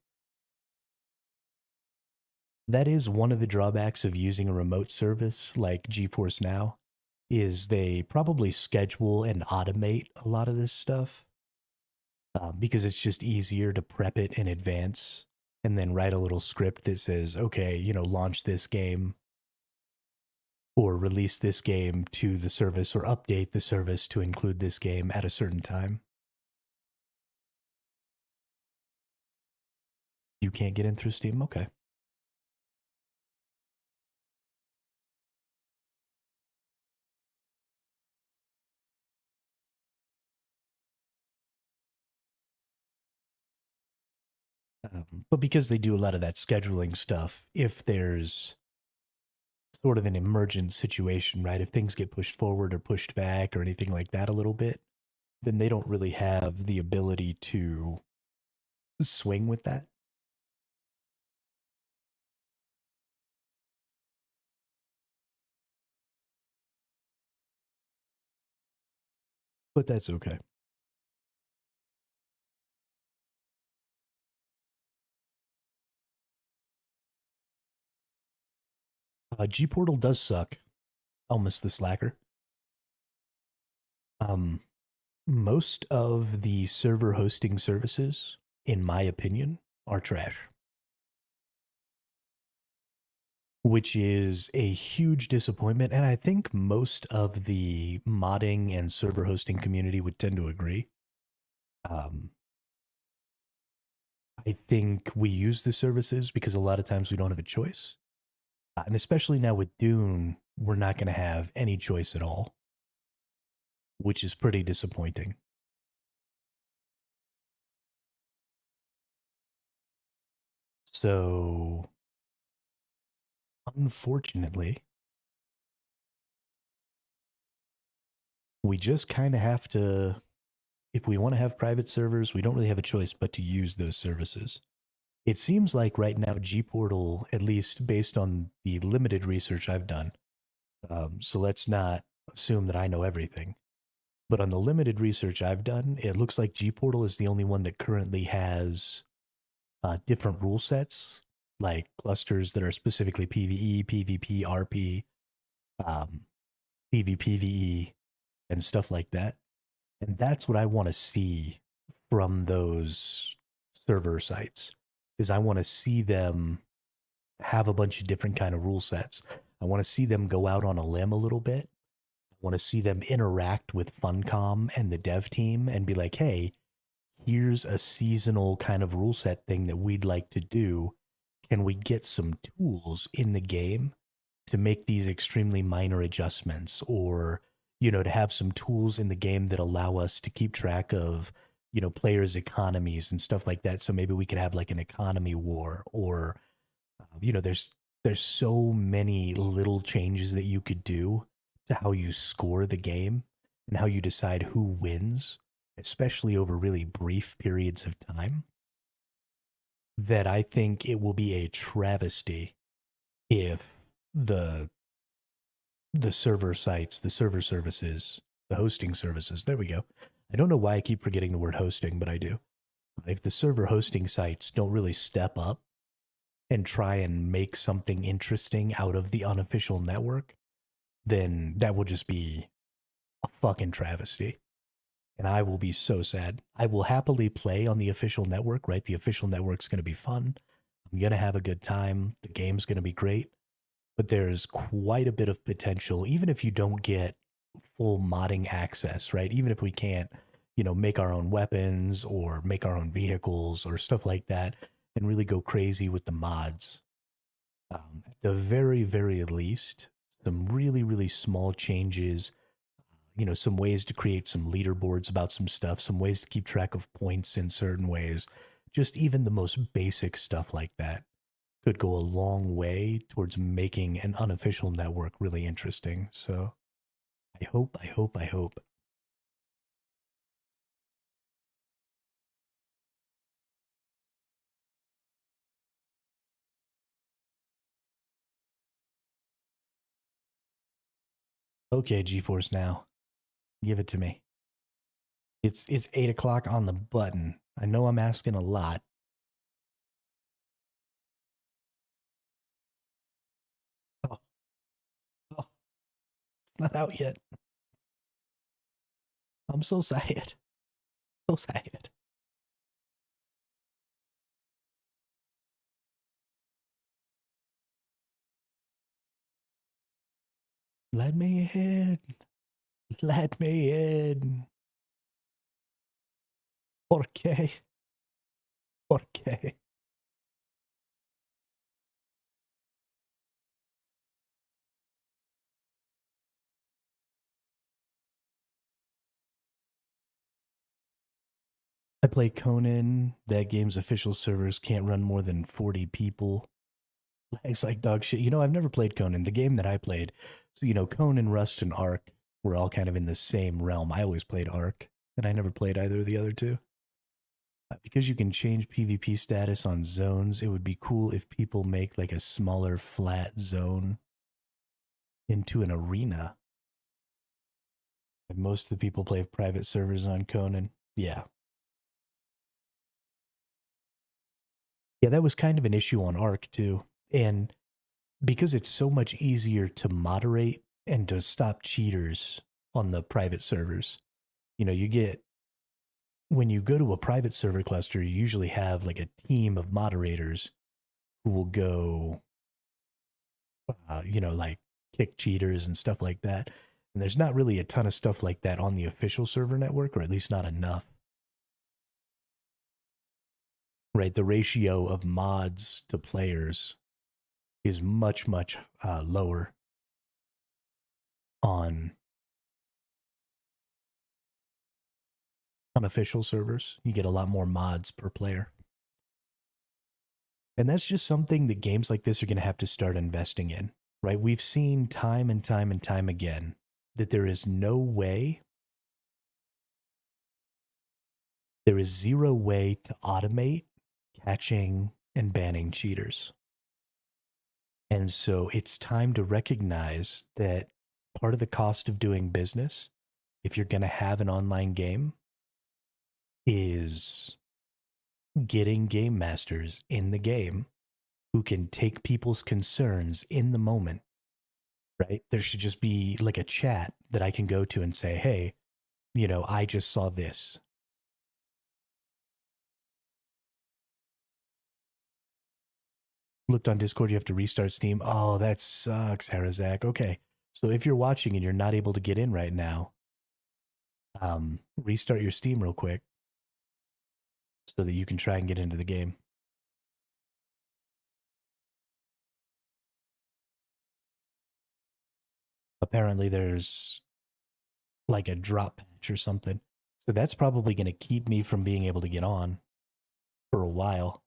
That is one of the drawbacks of using a remote service like GeForce Now, is they probably schedule and automate a lot of this stuff because it's just easier to prep it in advance and then write a little script that says, okay, launch this game or release this game to the service or update the service to include this game at a certain time. You can't get in through Steam? Okay. But because they do a lot of that scheduling stuff, if there's sort of an emergent situation, right? If things get pushed forward or pushed back or anything like that a little bit, then they don't really have the ability to swing with that. but that's okay. G Portal does suck. I'll miss the slacker. Um, most of the server hosting services, in my opinion, are trash, which is a huge disappointment. And I think most of the modding and server hosting community would tend to agree. Um, I think we use the services because a lot of times we don't have a choice. And especially now with Dune, we're not going to have any choice at all, which is pretty disappointing. So, unfortunately, we just kind of have to, if we want to have private servers, we don't really have a choice but to use those services. It seems like right now, Gportal, at least based on the limited research I've done, so let's not assume that I know everything. But on the limited research I've done, it looks like Gportal is the only one that currently has different rule sets, like clusters that are specifically PvE, PvP, RP, um, PvPvE, and stuff like that. And that's what I want to see from those server sites. Is I want to see them have a bunch of different kind of rule sets. I want to see them go out on a limb a little bit. I want to see them interact with Funcom and the dev team and be like, hey, here's a seasonal kind of rule set thing that we'd like to do. Can we get some tools in the game to make these extremely minor adjustments, or, you know, to have some tools in the game that allow us to keep track of, you know, players' economies and stuff like that. So maybe we could have like an economy war, or, you know, there's so many little changes that you could do to how you score the game and how you decide who wins, especially over really brief periods of time, that I think it will be a travesty if the server sites, the server services, the hosting services, there we go. I don't know why I keep forgetting the word hosting, but I do. If the server hosting sites don't really step up and try and make something interesting out of the unofficial network, then that will just be a fucking travesty. And I will be so sad. I will happily play on the official network, right? The official network's going to be fun. I'm going to have a good time. The game's going to be great. But there's quite a bit of potential, even if you don't get full modding access, right? Even if we can't, you know, make our own weapons or make our own vehicles or stuff like that and really go crazy with the mods. At the very, very least, some really, really small changes, you know, some ways to create some leaderboards about some stuff, some ways to keep track of points in certain ways, just even the most basic stuff like that could go a long way towards making an unofficial network really interesting. So I hope. Okay, GeForce now. Give it to me. It's 8 o'clock on the button. I know I'm asking a lot. Oh, oh, it's not out yet. I'm so sad. So sad. Let me in. Let me in. ¿Por qué? ¿Por qué? I play Conan. That game's official servers can't run more than 40 people. It's like dog shit. You know, I've never played Conan, the game that I played. So, you know, Conan, Rust, and Ark were all kind of in the same realm. I always played Ark, and I never played either of the other two. Because you can change PvP status on zones, it would be cool if people make like a smaller flat zone into an arena. Most of the people play private servers on Conan. Yeah. Yeah, that was kind of an issue on Arc too. And because it's so much easier to moderate and to stop cheaters on the private servers, you get when you go to a private server cluster, you usually have like a team of moderators who will go, like kick cheaters and stuff like that. And there's not really a ton of stuff like that on the official server network, or at least not enough. Right? The ratio of mods to players is much, much lower on unofficial servers. You get a lot more mods per player. And that's just something that games like this are going to have to start investing in, right? We've seen time and time and time again that there is zero way to automate catching and banning cheaters. And so it's time to recognize that part of the cost of doing business, if you're going to have an online game, is getting game masters in the game who can take people's concerns in the moment, right? There should just be like a chat that I can go to and say, hey, I just saw this. Looked on Discord, you have to restart Steam. Oh, that sucks, Harazak. Okay. So if you're watching and you're not able to get in right now, restart your Steam real quick so that you can try and get into the game. Apparently there's like a drop patch or something. So that's probably going to keep me from being able to get on for a while.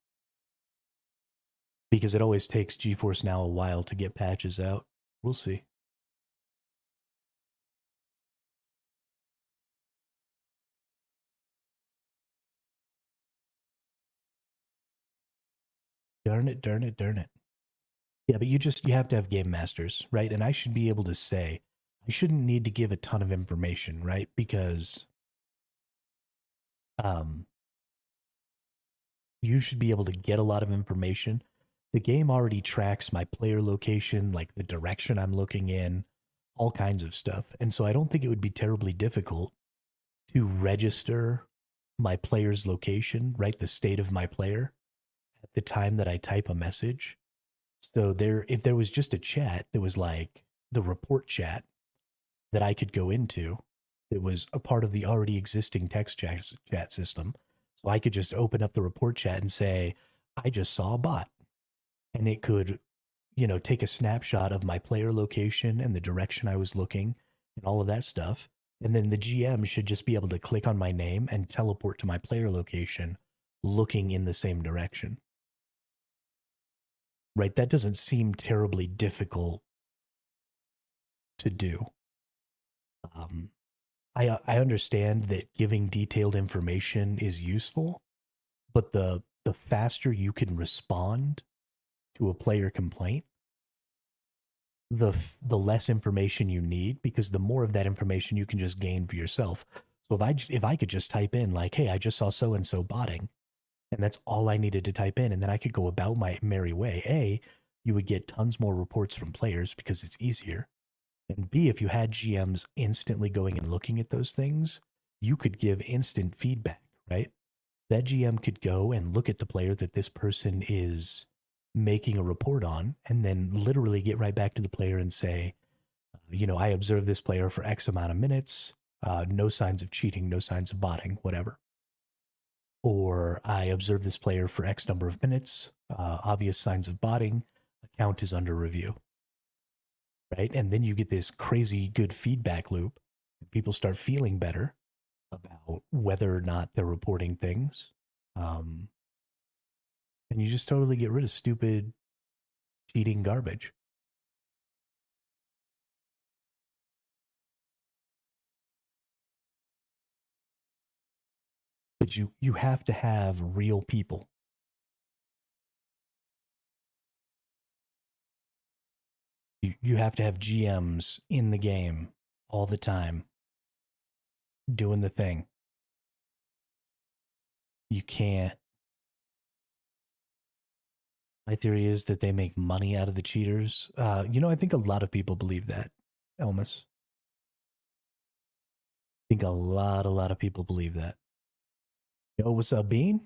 Because it always takes GeForce Now a while to get patches out. We'll see. Darn it, darn it, darn it. Yeah, but you have to have game masters, right? And I should be able to say, I shouldn't need to give a ton of information, right? Because you should be able to get a lot of information. The game already tracks my player location, like the direction I'm looking in, all kinds of stuff. And so I don't think it would be terribly difficult to register my player's location, right? The state of my player at the time that I type a message. So if there was just a chat that was like the report chat that I could go into, that was a part of the already existing text chat system. So I could just open up the report chat and say, I just saw a bot. And it could, take a snapshot of my player location and the direction I was looking and all of that stuff. And then the GM should just be able to click on my name and teleport to my player location looking in the same direction. Right? That doesn't seem terribly difficult to do. I understand that giving detailed information is useful, but the faster you can respond to a player complaint, the less information you need, because the more of that information you can just gain for yourself. So if I could just type in like, hey, I just saw so and so botting, and that's all I needed to type in, and then I could go about my merry way. You would get tons more reports from players because it's easier. And B, if you had GMs instantly going and looking at those things, you could give instant feedback, right? That GM could go and look at the player that this person is making a report on, and then literally get right back to the player and say, I observed this player for X amount of minutes, no signs of cheating, no signs of botting, whatever. Or I observed this player for X number of minutes, obvious signs of botting, account is under review. Right? And then you get this crazy good feedback loop. People start feeling better about whether or not they're reporting things. And you just totally get rid of stupid cheating garbage. But you have to have real people. You have to have GMs in the game all the time doing the thing. You can't. My theory is that they make money out of the cheaters. I think a lot of people believe that, Elmas. I think a lot of people believe that. Yo, what's up, Bean?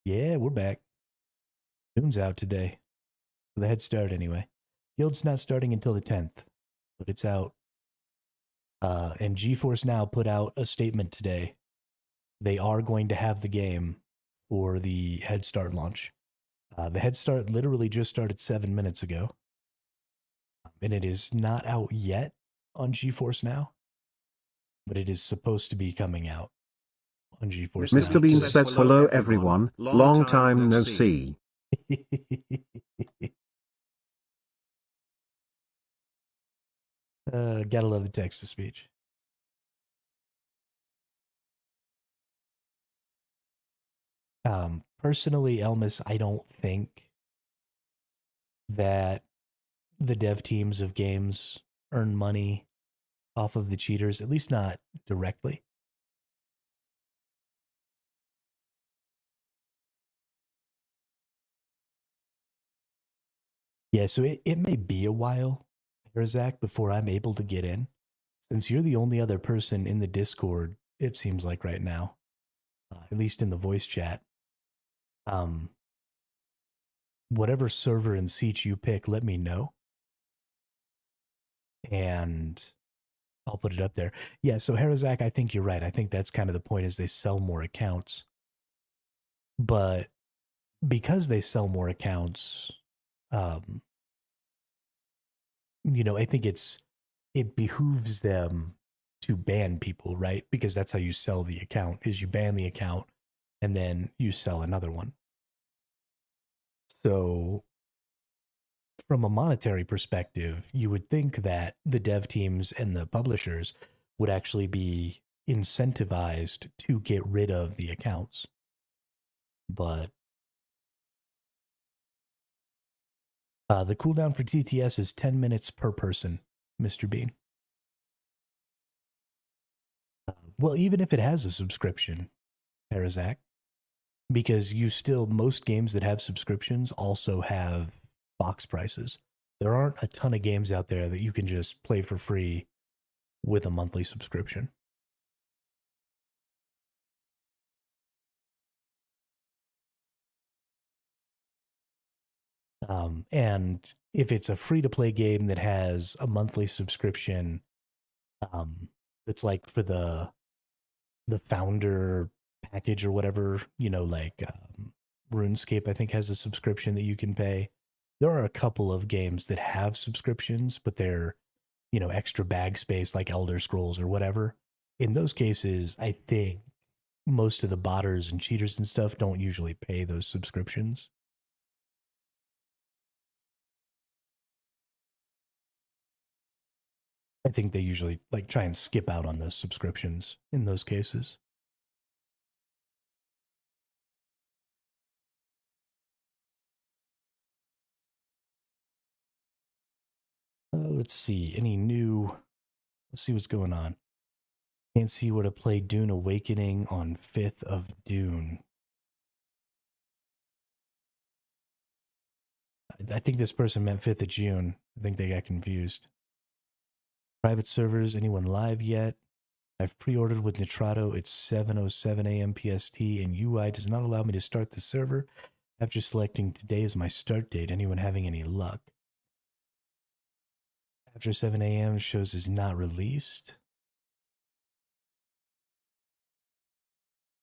Yeah, we're back. Dune's out today. The head start, anyway. Guild's not starting until the 10th, but it's out. And Geforce Now put out a statement today. They are going to have the game for the head start launch. The head start literally just started 7 minutes ago. And it is not out yet on GeForce Now, but it is supposed to be coming out on GeForce Now. Mr. Bean says hello everyone, long time no see. Gotta love the text to speech. Personally, Elmas, I don't think that the dev teams of games earn money off of the cheaters, at least not directly. Yeah, so it may be a while, Zach, before I'm able to get in. Since you're the only other person in the Discord, it seems like right now, at least in the voice chat. Whatever server and seat you pick, let me know. And I'll put it up there. Yeah, so Harazak, I think you're right. I think that's kind of the point is they sell more accounts. But because they sell more accounts, I think it behooves them to ban people, right? Because that's how you sell the account, is you ban the account and then you sell another one. So from a monetary perspective, you would think that the dev teams and the publishers would actually be incentivized to get rid of the accounts. But the cooldown for TTS is 10 minutes per person, Mr. Bean. Well, even if it has a subscription, Parazak, because most games that have subscriptions also have box prices. There aren't a ton of games out there that you can just play for free with a monthly subscription. And if it's a free-to-play game that has a monthly subscription, it's like for the founder package or whatever, RuneScape, I think, has a subscription that you can pay. There are a couple of games that have subscriptions, but they're, extra bag space like Elder Scrolls or whatever. In those cases, I think most of the botters and cheaters and stuff don't usually pay those subscriptions. I think they usually try and skip out on those subscriptions in those cases. Let's see. Let's see what's going on. Can't see where to play Dune Awakening on 5th of Dune. I think this person meant 5th of June. I think they got confused. Private servers, anyone live yet? I've pre-ordered with Nitrato. It's 7:07 a.m. PST, and UI does not allow me to start the server after selecting today as my start date. Anyone having any luck? After 7 a.m. shows is not released.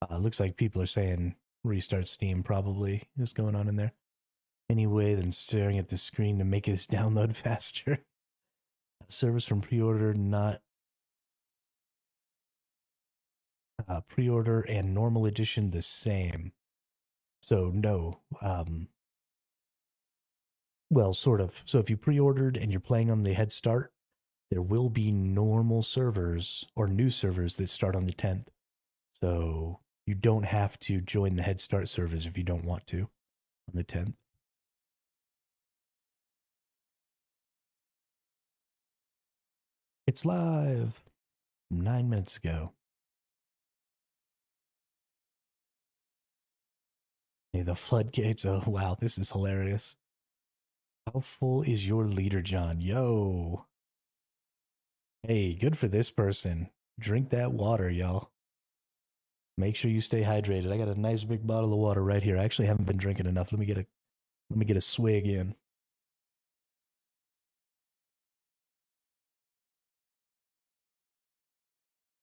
Looks like people are saying restart Steam probably is going on in there. Anyway, than staring at the screen to make this download faster. Service from pre-order, not pre-order and normal edition the same. So no. Well, sort of. So if you pre-ordered and you're playing on the head start, there will be normal servers or new servers that start on the 10th. So you don't have to join the head start servers if you don't want to on the 10th. It's live 9 minutes ago. Hey, the floodgates. Oh, wow. This is hilarious. How full is your leader, John? Yo. Hey, good for this person. Drink that water, y'all. Make sure you stay hydrated. I got a nice big bottle of water right here. I actually haven't been drinking enough. Let me get a swig in.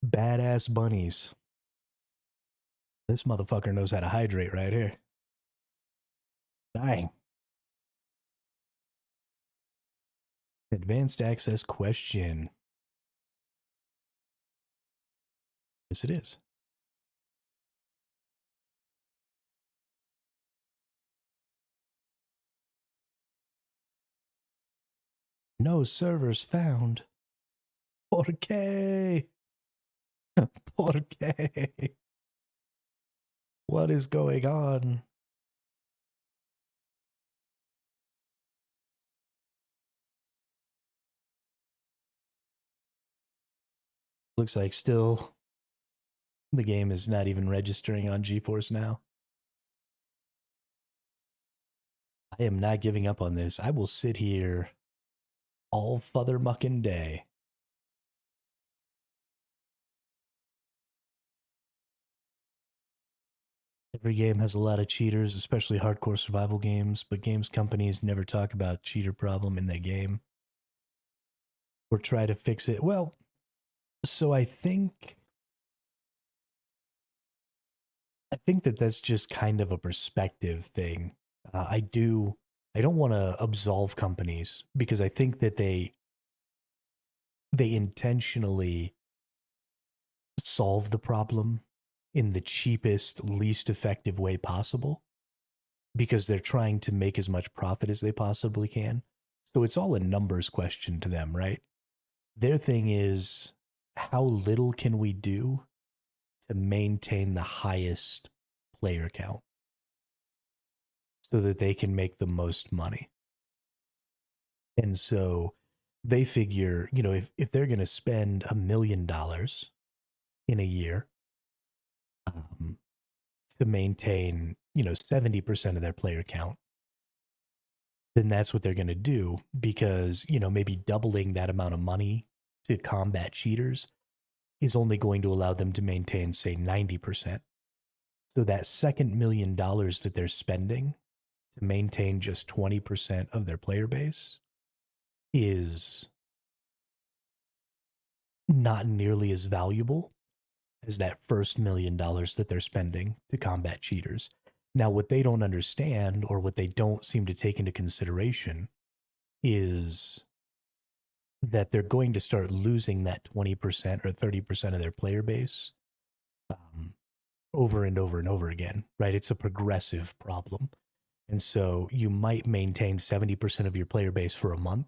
Badass bunnies. This motherfucker knows how to hydrate right here. Dang. Advanced access question. Yes, it is. No servers found. ¿Por qué? ¿Por qué? What is going on? Looks like still the game is not even registering on Geforce now. I am not giving up on this. I will sit here all fother mucking day. Every game has a lot of cheaters, especially hardcore survival games, but games companies never talk about cheater problem in their game or try to fix it. Well, so I think that that's just kind of a perspective thing. I don't want to absolve companies because I think that they intentionally solve the problem in the cheapest, least effective way possible because they're trying to make as much profit as they possibly can. So it's all a numbers question to them, right? Their thing is how little can we do to maintain the highest player count so that they can make the most money. And so they figure, if they're going to spend $1 million in a year um, to maintain, 70% of their player count, then that's what they're going to do because, maybe doubling that amount of money to combat cheaters is only going to allow them to maintain, say, 90%. So that second $1 million that they're spending to maintain just 20% of their player base is not nearly as valuable as that first $1 million that they're spending to combat cheaters. Now, what they don't understand or what they don't seem to take into consideration is that they're going to start losing that 20% or 30% of their player base over and over and over again, right? It's a progressive problem. And so you might maintain 70% of your player base for a month,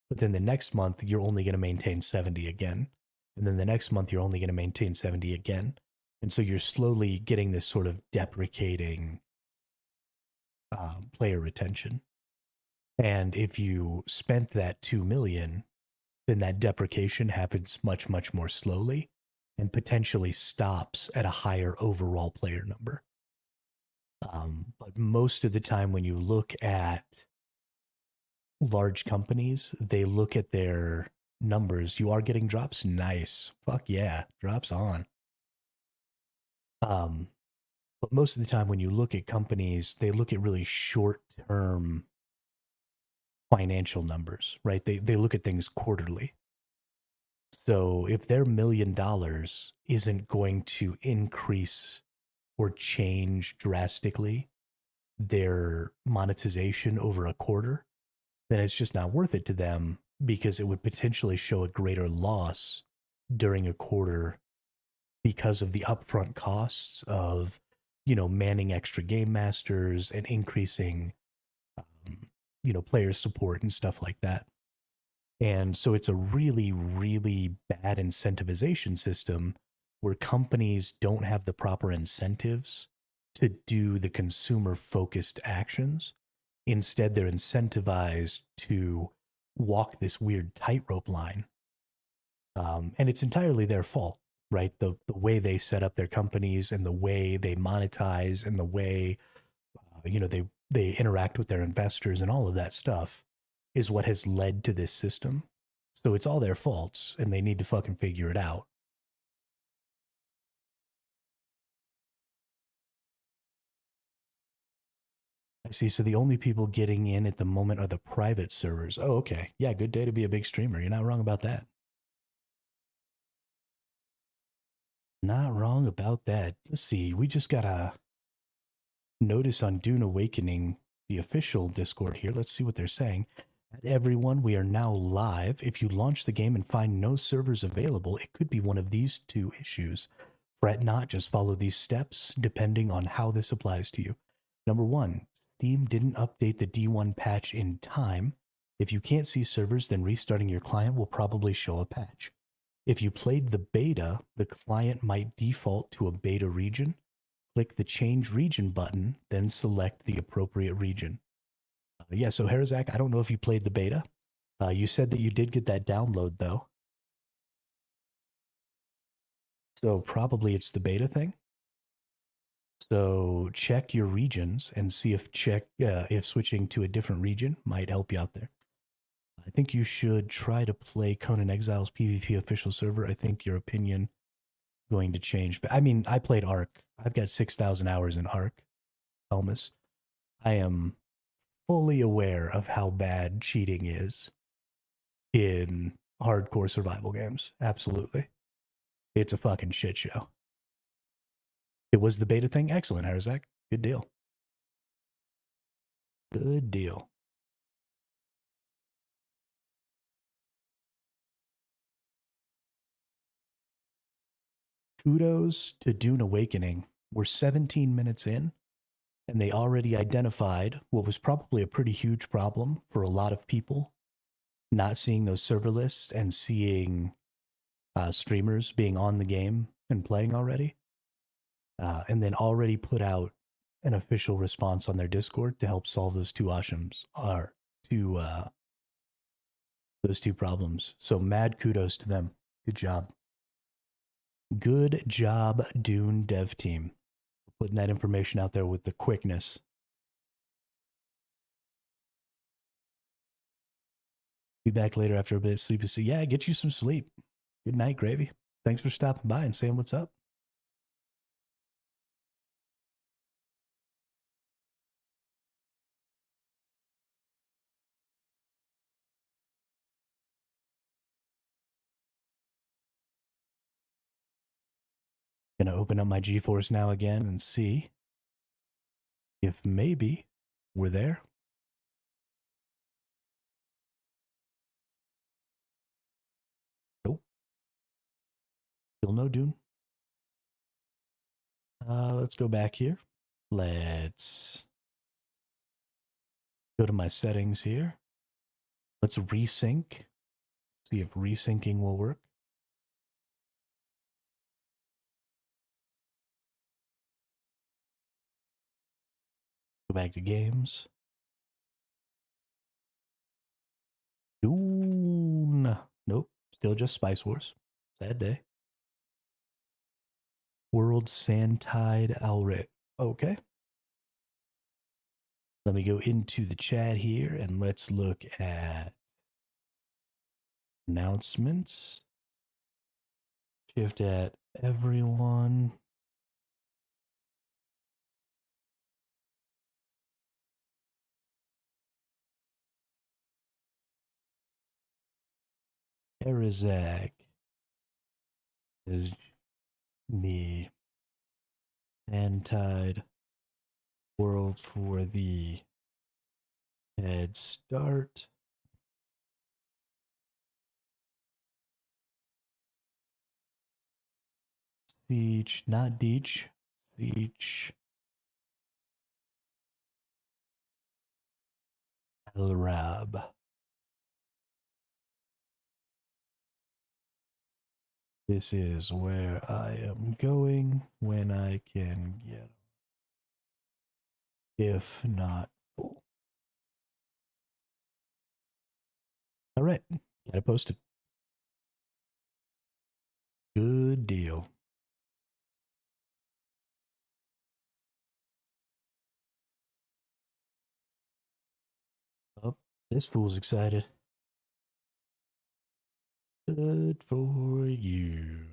but then the next month you're only going to maintain 70 again. And then the next month you're only going to maintain 70 again. And so you're slowly getting this sort of deprecating player retention. And if you spent that 2 million, then that deprecation happens much, much more slowly and potentially stops at a higher overall player number. But most of the time when you look at large companies, they look at their numbers. You are getting drops. Nice. Fuck yeah. Drops on. But most of the time when you look at companies, they look at really short-term financial numbers, right? They look at things quarterly. So if their $1 million isn't going to increase or change drastically their monetization over a quarter, then it's just not worth it to them because it would potentially show a greater loss during a quarter because of the upfront costs of, manning extra game masters and increasing, player support and stuff like that. And so it's a really, really bad incentivization system where companies don't have the proper incentives to do the consumer focused actions. Instead, they're incentivized to walk this weird tightrope line. And it's entirely their fault, right? The way they set up their companies and the way they monetize and the way they interact with their investors and all of that stuff is what has led to this system. So it's all their faults, and they need to fucking figure it out. I see. So the only people getting in at the moment are the private servers. Oh, okay. Yeah, good day to be a big streamer. You're not wrong about that. Not wrong about that. Let's see. We just got a notice on Dune Awakening, the official Discord here. Let's see what they're saying. Everyone, we are now live. If you launch the game and find no servers available, it could be one of these two issues. Fret not, just follow these steps depending on how this applies to you. Number one, Steam didn't update the D1 patch in time. If you can't see servers, then restarting your client will probably show a patch. If you played the beta, the client might default to a beta region. Click the change region button, then select the appropriate region. Yeah, so Harazak, I don't know if you played the beta. You said that you did get that download, though. So probably it's the beta thing. So check your regions and see if switching to a different region might help you out there. I think you should try to play Conan Exiles PvP official server. I think your opinion going to change. But I mean, I played Ark. I've got 6,000 hours in Ark. Elmas. I am fully aware of how bad cheating is in hardcore survival games. Absolutely. It's a fucking shit show. It was the beta thing. Excellent, Harazak. Good deal. Good deal. Kudos to Dune Awakening. We're 17 minutes in, and they already identified what was probably a pretty huge problem for a lot of people, not seeing those server lists and seeing streamers being on the game and playing already, and then already put out an official response on their Discord to help solve those two those two problems. So mad kudos to them. Good job. Good job, Dune dev team. Putting that information out there with the quickness. Be back later after a bit of sleep. So yeah, get you some sleep. Good night, Gravy. Thanks for stopping by and saying what's up. Gonna open up my Geforce now again and see if maybe we're there. Nope. Still no Dune. Let's go back here. Let's go to my settings here. Let's resync. See if resyncing will work. Go back to games. Dune. Nope. Still just Spice Wars. Sad day. World Sandtide Alric. Okay. Let me go into the chat here and let's look at announcements. Shift at everyone. Erizak is the Sandtide world for the head start. Siege, not Deech. Siege. Elrab. This is where I am going when I can get. If not full. All right. Got it posted. Good deal. This fool's excited. Good for you.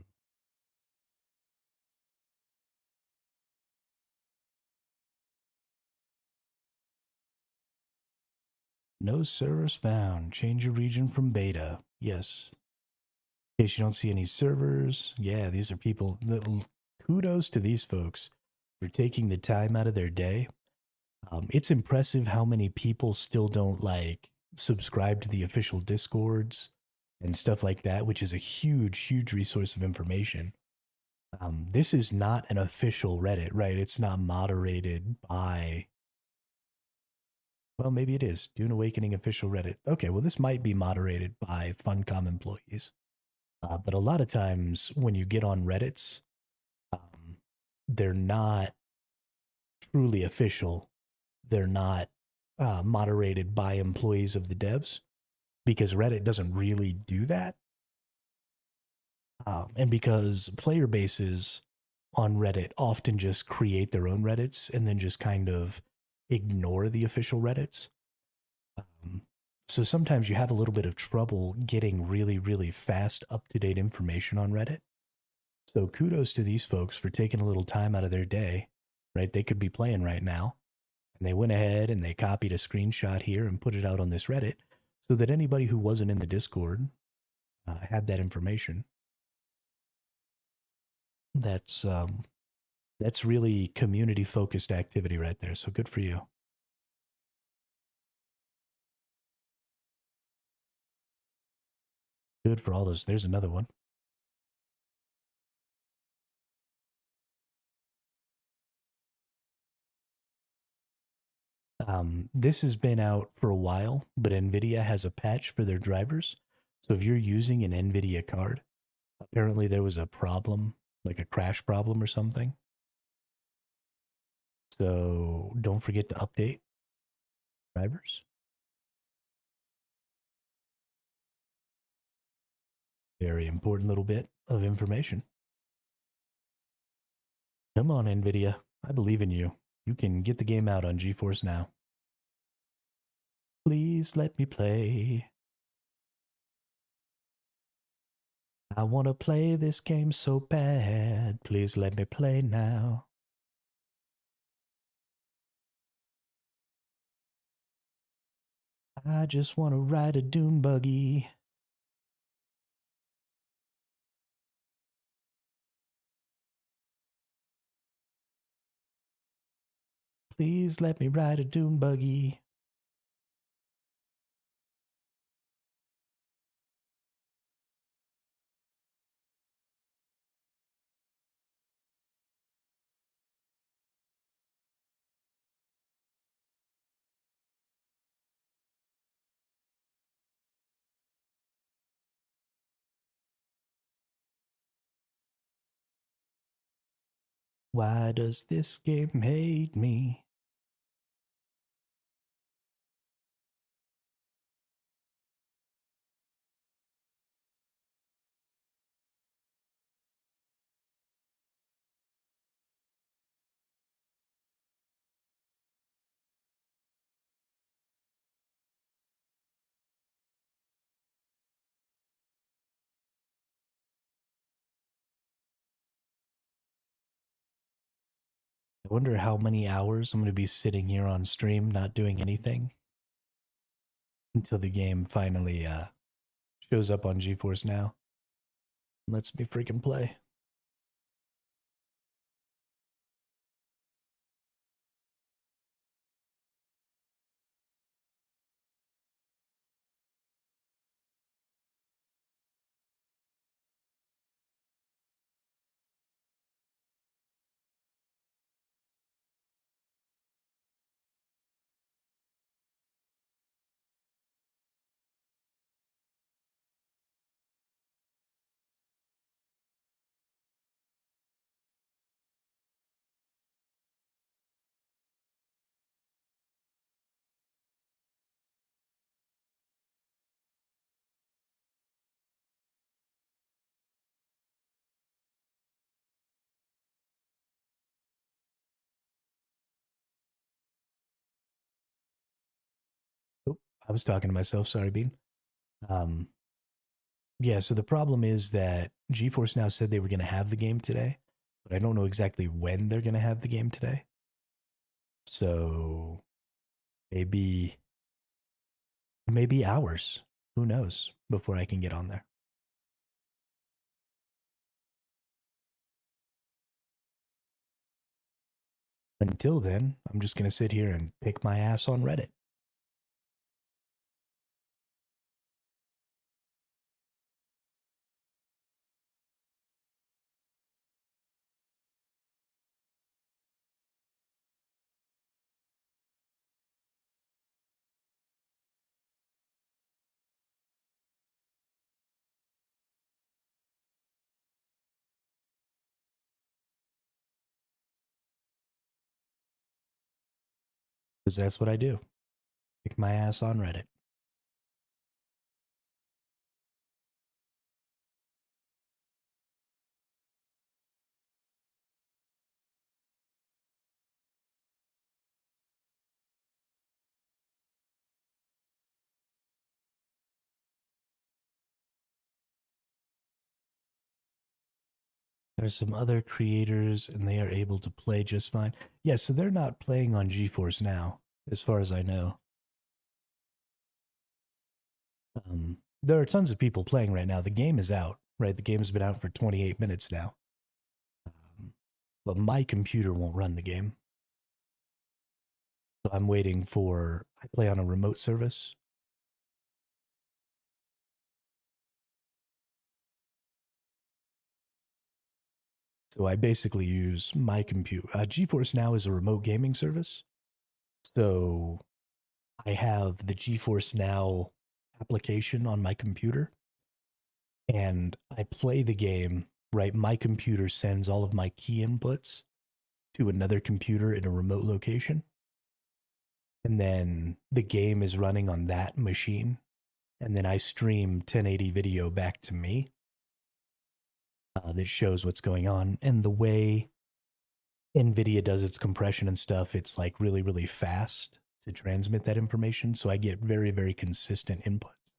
No servers found. Change your region from beta. Yes. In case you don't see any servers. Yeah, these are people. Kudos to these folks for taking the time out of their day. It's impressive how many people still don't like subscribe to the official Discords and stuff like that, which is a huge, huge resource of information. This is not an official Reddit, right? It's not moderated by. Well, maybe it is. Dune Awakening official Reddit. Okay, well, this might be moderated by Funcom employees. But a lot of times when you get on Reddits, um, they're not truly official. They're not moderated by employees of the devs because Reddit doesn't really do that. And because player bases on Reddit often just create their own Reddits and then just kind of ignore the official Reddits. So sometimes you have a little bit of trouble getting really, really fast, up-to-date information on Reddit. So kudos to these folks for taking a little time out of their day, right? They could be playing right now. And they went ahead and they copied a screenshot here and put it out on this Reddit so that anybody who wasn't in the Discord had that information. That's really community focused activity right there. So good for you. Good for all those. There's another one. This has been out for a while, but Nvidia has a patch for their drivers. So if you're using an Nvidia card, apparently there was a problem, like a crash problem or something. So don't forget to update drivers. Very important little bit of information. Come on, Nvidia. I believe in you. You can get the game out on GeForce now. Please let me play. I want to play this game so bad. Please let me play now. I just want to ride a dune buggy. Please let me ride a dune buggy. Why does this game hate me? I wonder how many hours I'm going to be sitting here on stream not doing anything until the game finally shows up on GeForce Now. Lets me freaking play. I was talking to myself. Sorry, Bean. Um, yeah. So the problem is that GeForce Now said they were going to have the game today, but I don't know exactly when they're going to have the game today. So maybe hours. Who knows before I can get on there. Until then, I'm just going to sit here and pick my ass on Reddit. Because that's what I do. Pick my ass on Reddit. There's some other creators and they are able to play just fine. Yeah, so they're not playing on GeForce Now, as far as I know. There are tons of people playing right now. The game is out, right? The game has been out for 28 minutes now. But my computer won't run the game. So I'm waiting for, I play on a remote service. So I basically use my computer. GeForce Now is a remote gaming service. So I have the GeForce Now application on my computer and I play the game, right? My computer sends all of my key inputs to another computer in a remote location. And then the game is running on that machine. And then I stream 1080 video back to me that shows what's going on. And the way Nvidia does its compression and stuff, it's like really, really fast to transmit that information. So I get very, very consistent inputs.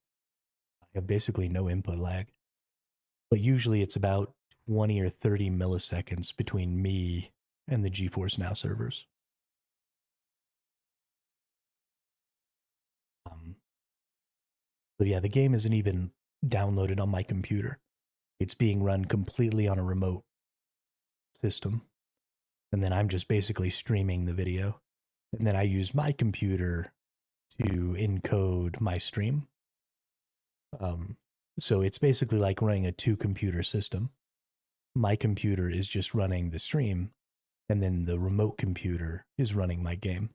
I have basically no input lag. But usually it's about 20 or 30 milliseconds between me and the GeForce Now servers. But yeah, the game isn't even downloaded on my computer. It's being run completely on a remote system. And then I'm just basically streaming the video. And then I use my computer to encode my stream. So it's basically like running a two-computer system. My computer is just running the stream, and then the remote computer is running my game.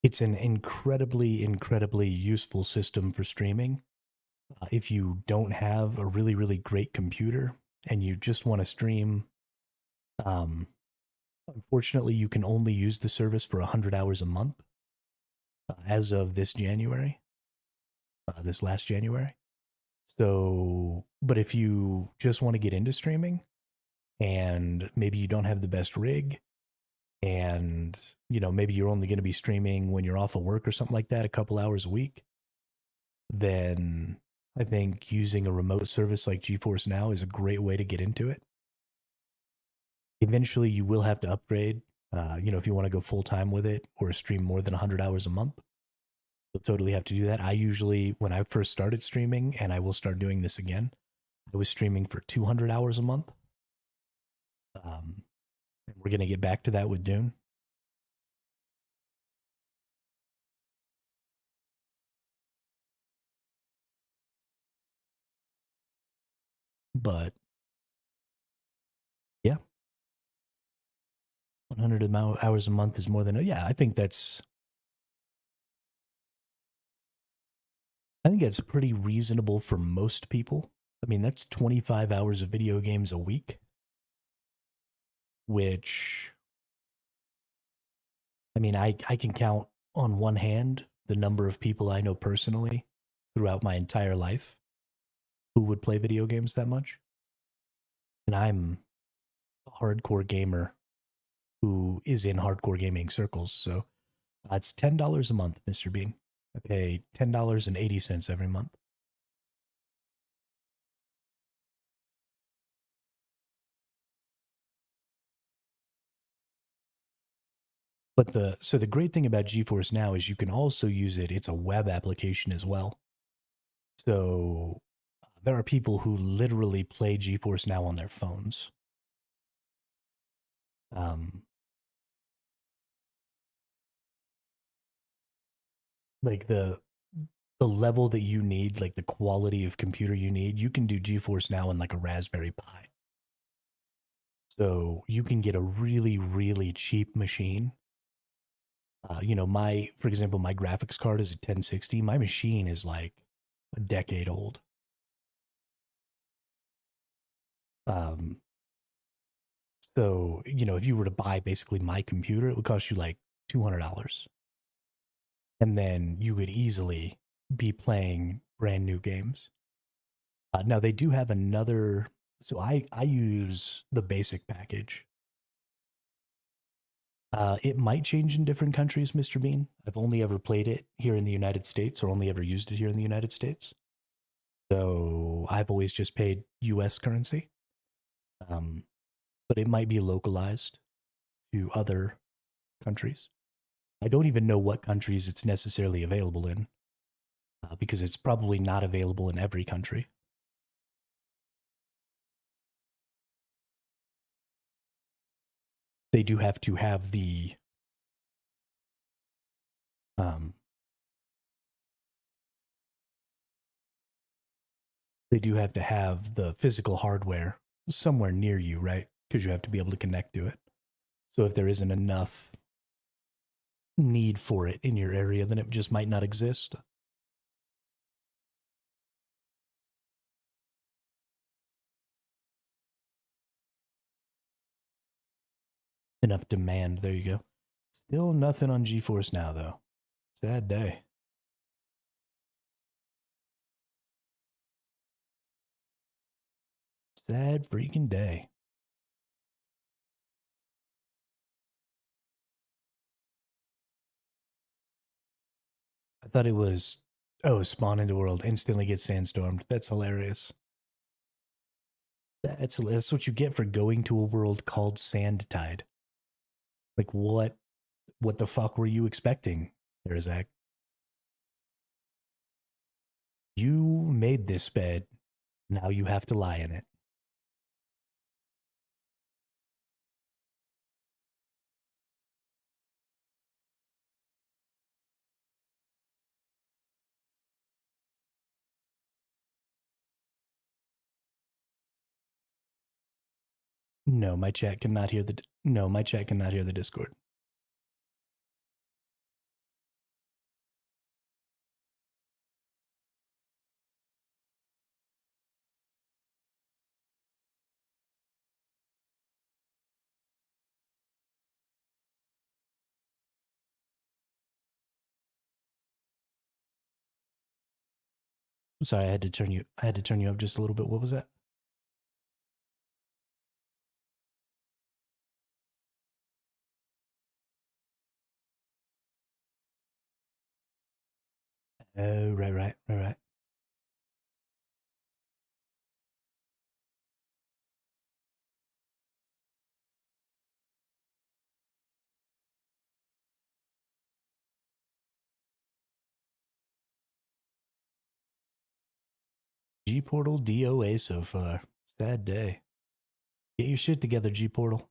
It's an incredibly, incredibly useful system for streaming. If you don't have a really, really great computer and you just want to stream, unfortunately, you can only use the service for 100 hours a month as of this January, this last January. So, but if you just want to get into streaming and maybe you don't have the best rig and, you know, maybe you're only going to be streaming when you're off of work or something like that, a couple hours a week, then I think using a remote service like GeForce Now is a great way to get into it. Eventually, you will have to upgrade, if you want to go full time with it or stream more than 100 hours a month. You'll totally have to do that. I usually, when I first started streaming, and I will start doing this again, I was streaming for 200 hours a month. And we're going to get back to that with Dune. But yeah, 100 hours a month is more than, yeah, I think that's pretty reasonable for most people. I mean, that's 25 hours of video games a week, which, I mean, I can count on one hand the number of people I know personally throughout my entire life who would play video games that much. and I'm a hardcore gamer who is in hardcore gaming circles. So it's $10 a month, Mr. Bean. I pay $10.80 every month. But the great thing about GeForce Now is you can also use it. It's a web application as well. So there are people who literally play GeForce Now on their phones. Um, like the level that you need, like the quality of computer you need, you can do GeForce Now on like a Raspberry Pi. So you can get a really, really cheap machine. For example, my graphics card is a 1060. My machine is like a decade old. Um, so, if you were to buy basically my computer, it would cost you like $200. And then you could easily be playing brand new games. Now they do have another. So I use the basic package. It might change in different countries, Mr. Bean. I've only ever played it here in the United States, or only ever used it here in the United States. So I've always just paid U.S. currency. Um, but it might be localized to other countries. I don't even know what countries it's necessarily available in, because it's probably not available in every country. They do have to have um, they do have to have the physical hardware somewhere near you, right? Because you have to be able to connect to it. So if there isn't enough need for it in your area, then it just might not exist. Enough demand. There you go. Still nothing on GeForce Now, though. Sad day. Sad freaking day. I thought it was, spawn into world, instantly get sandstormed. That's hilarious. That's what you get for going to a world called Sand Tide. Like, what the fuck were you expecting there, Zach? You made this bed. Now you have to lie in it. No, my chat cannot hear my chat cannot hear the Discord. Sorry, I had to turn you up just a little bit. What was that? Oh, right. G Portal DOA so far. Sad day. Get your shit together, G Portal.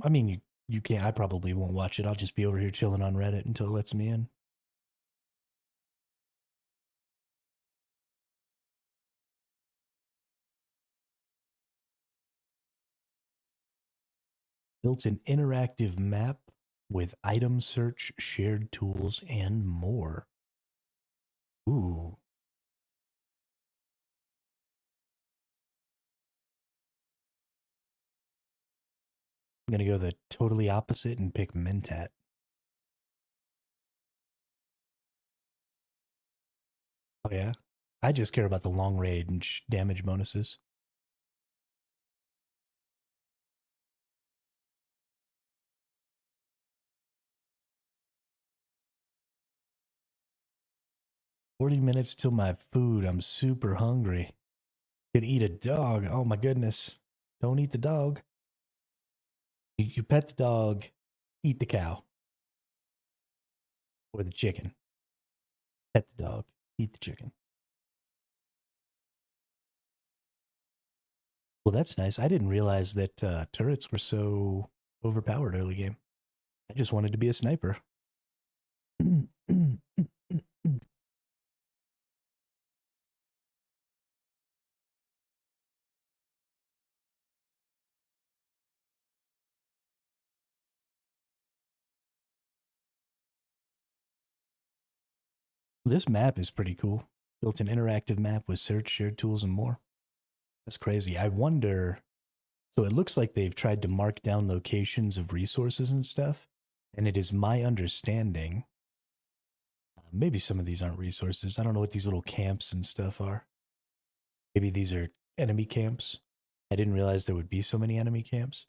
I mean, you can't. I probably won't watch it. I'll just be over here chilling on Reddit until it lets me in. Built an interactive map. with item search, shared tools, and more. Ooh. I'm going to go the totally opposite and pick Mentat. Oh, yeah? I just care about the long range damage bonuses. $40 till my food. I'm super hungry. Could eat a dog. Oh my goodness. Don't eat the dog. You pet the dog, eat the cow. Or the chicken. Pet the dog, eat the chicken. Well, that's nice. I didn't realize that turrets were so overpowered early game. I just wanted to be a sniper. This map is pretty cool. Built an interactive map with search, shared tools, and more. That's crazy. I wonder. So it looks like they've tried to mark down locations of resources and stuff. And it is my understanding. Maybe some of these aren't resources. I don't know what these little camps and stuff are. Maybe these are enemy camps. I didn't realize there would be so many enemy camps.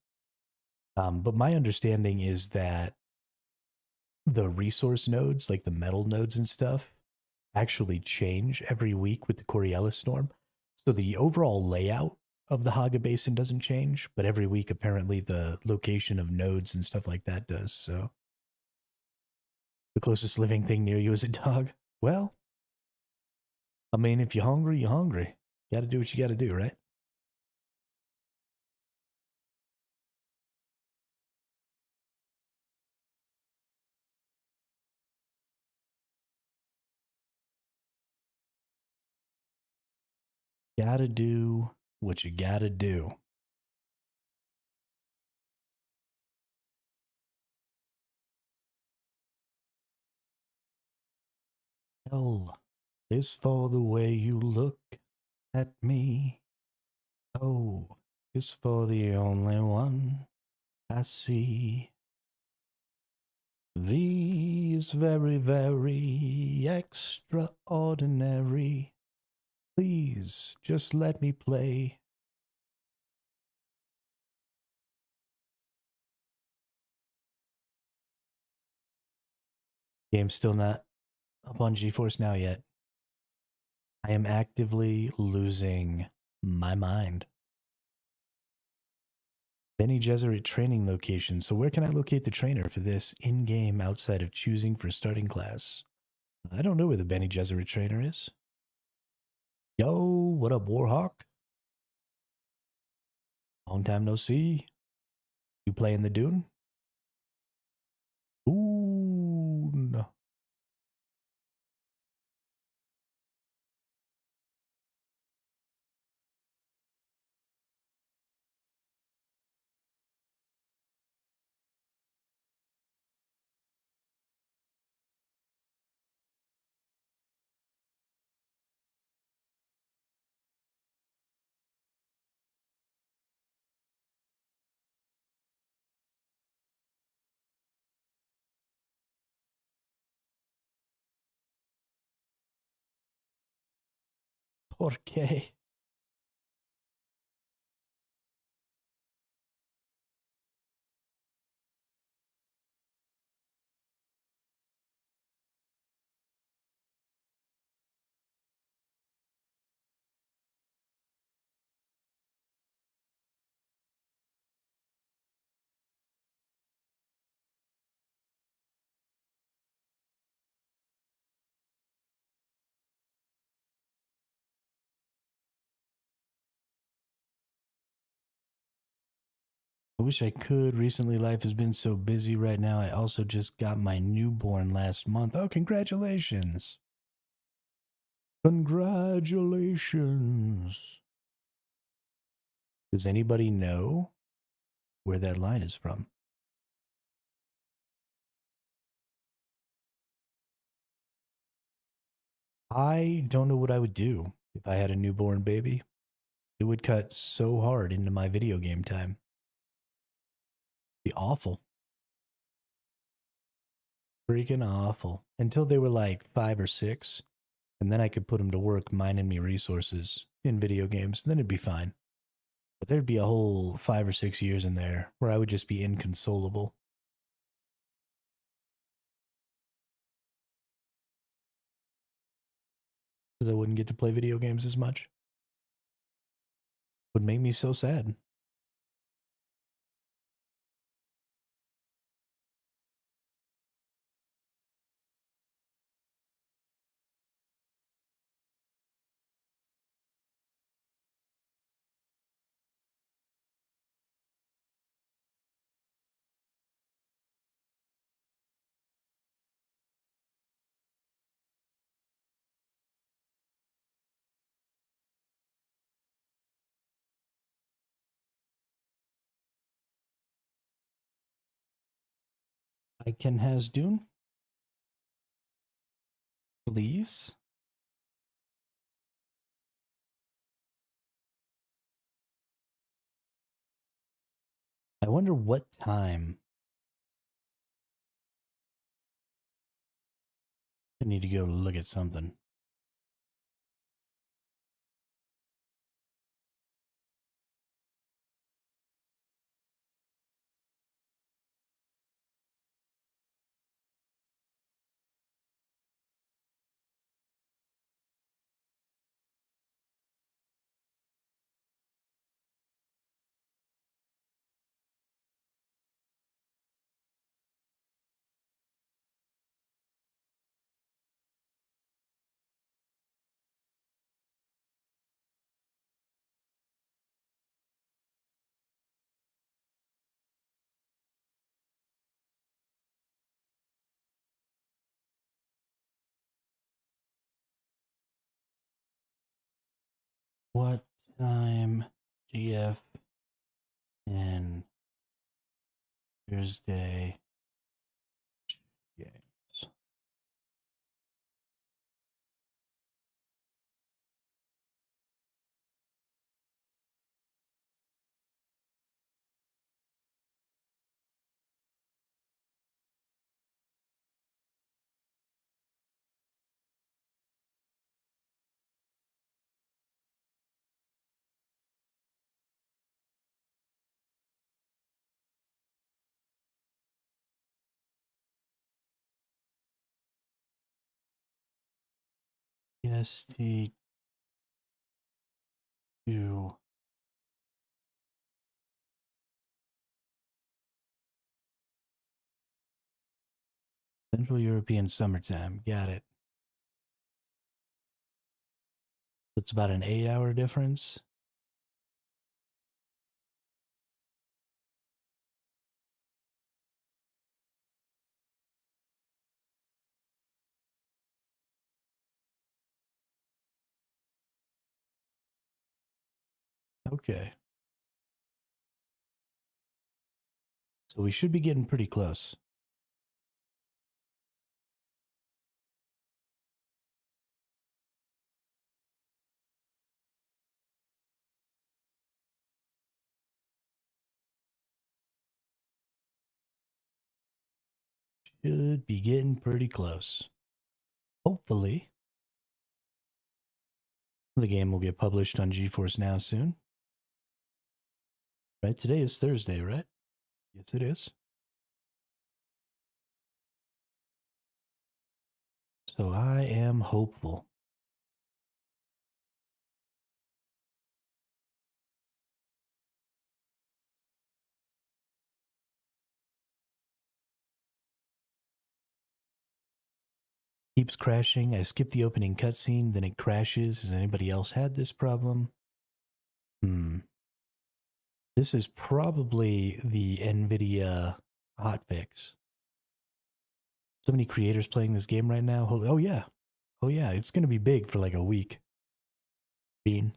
But my understanding is that the resource nodes, like the metal nodes and stuff, actually change every week with the Coriolis storm. So the overall layout of the Haga Basin doesn't change, but every week apparently the location of nodes and stuff like that does. So the closest living thing near you is a dog. Well, I mean, if you're hungry, you're hungry. Got to do what you got to do, right? Gotta do what you gotta do. L is for the way you look at me. O is for the only one I see. V is very, very extraordinary. Please just let me play. Game's still not up on GeForce Now yet. I am actively losing my mind. Bene Gesserit training location. So where can I locate the trainer for this in-game outside of choosing for starting class? I don't know where the Bene Gesserit trainer is. Yo, what up, Warhawk? Long time no see. You playing the Dune? Ooh, no. ¿Por qué? I wish I could. Recently, life has been so busy right now. I also just got my newborn last month. Oh, congratulations. Congratulations. Does anybody know where that line is from? I don't know what I would do if I had a newborn baby. It would cut so hard into my video game time. Be awful. Freaking awful. Until they were like 5 or 6. And then I could put them to work mining me resources in video games. Then it'd be fine. But there'd be a whole 5 or 6 years in there where I would just be inconsolable. Because I wouldn't get to play video games as much. Would make me so sad. I can has Dune, please. I wonder what time. I need to go look at something. What time GF and Thursday games? EST2 Central European summertime. Got it. It's about an 8-hour difference. Okay. So we should be getting pretty close. Should be getting pretty close. Hopefully, the game will get published on GeForce Now soon. Right? Today is Thursday, right? Yes, it is. So I am hopeful. Keeps crashing. I skip the opening cutscene, then it crashes. Has anybody else had this problem? This is probably the Nvidia hotfix. So many creators playing this game right now. Oh yeah. Oh yeah, it's going to be big for like a week. Bean.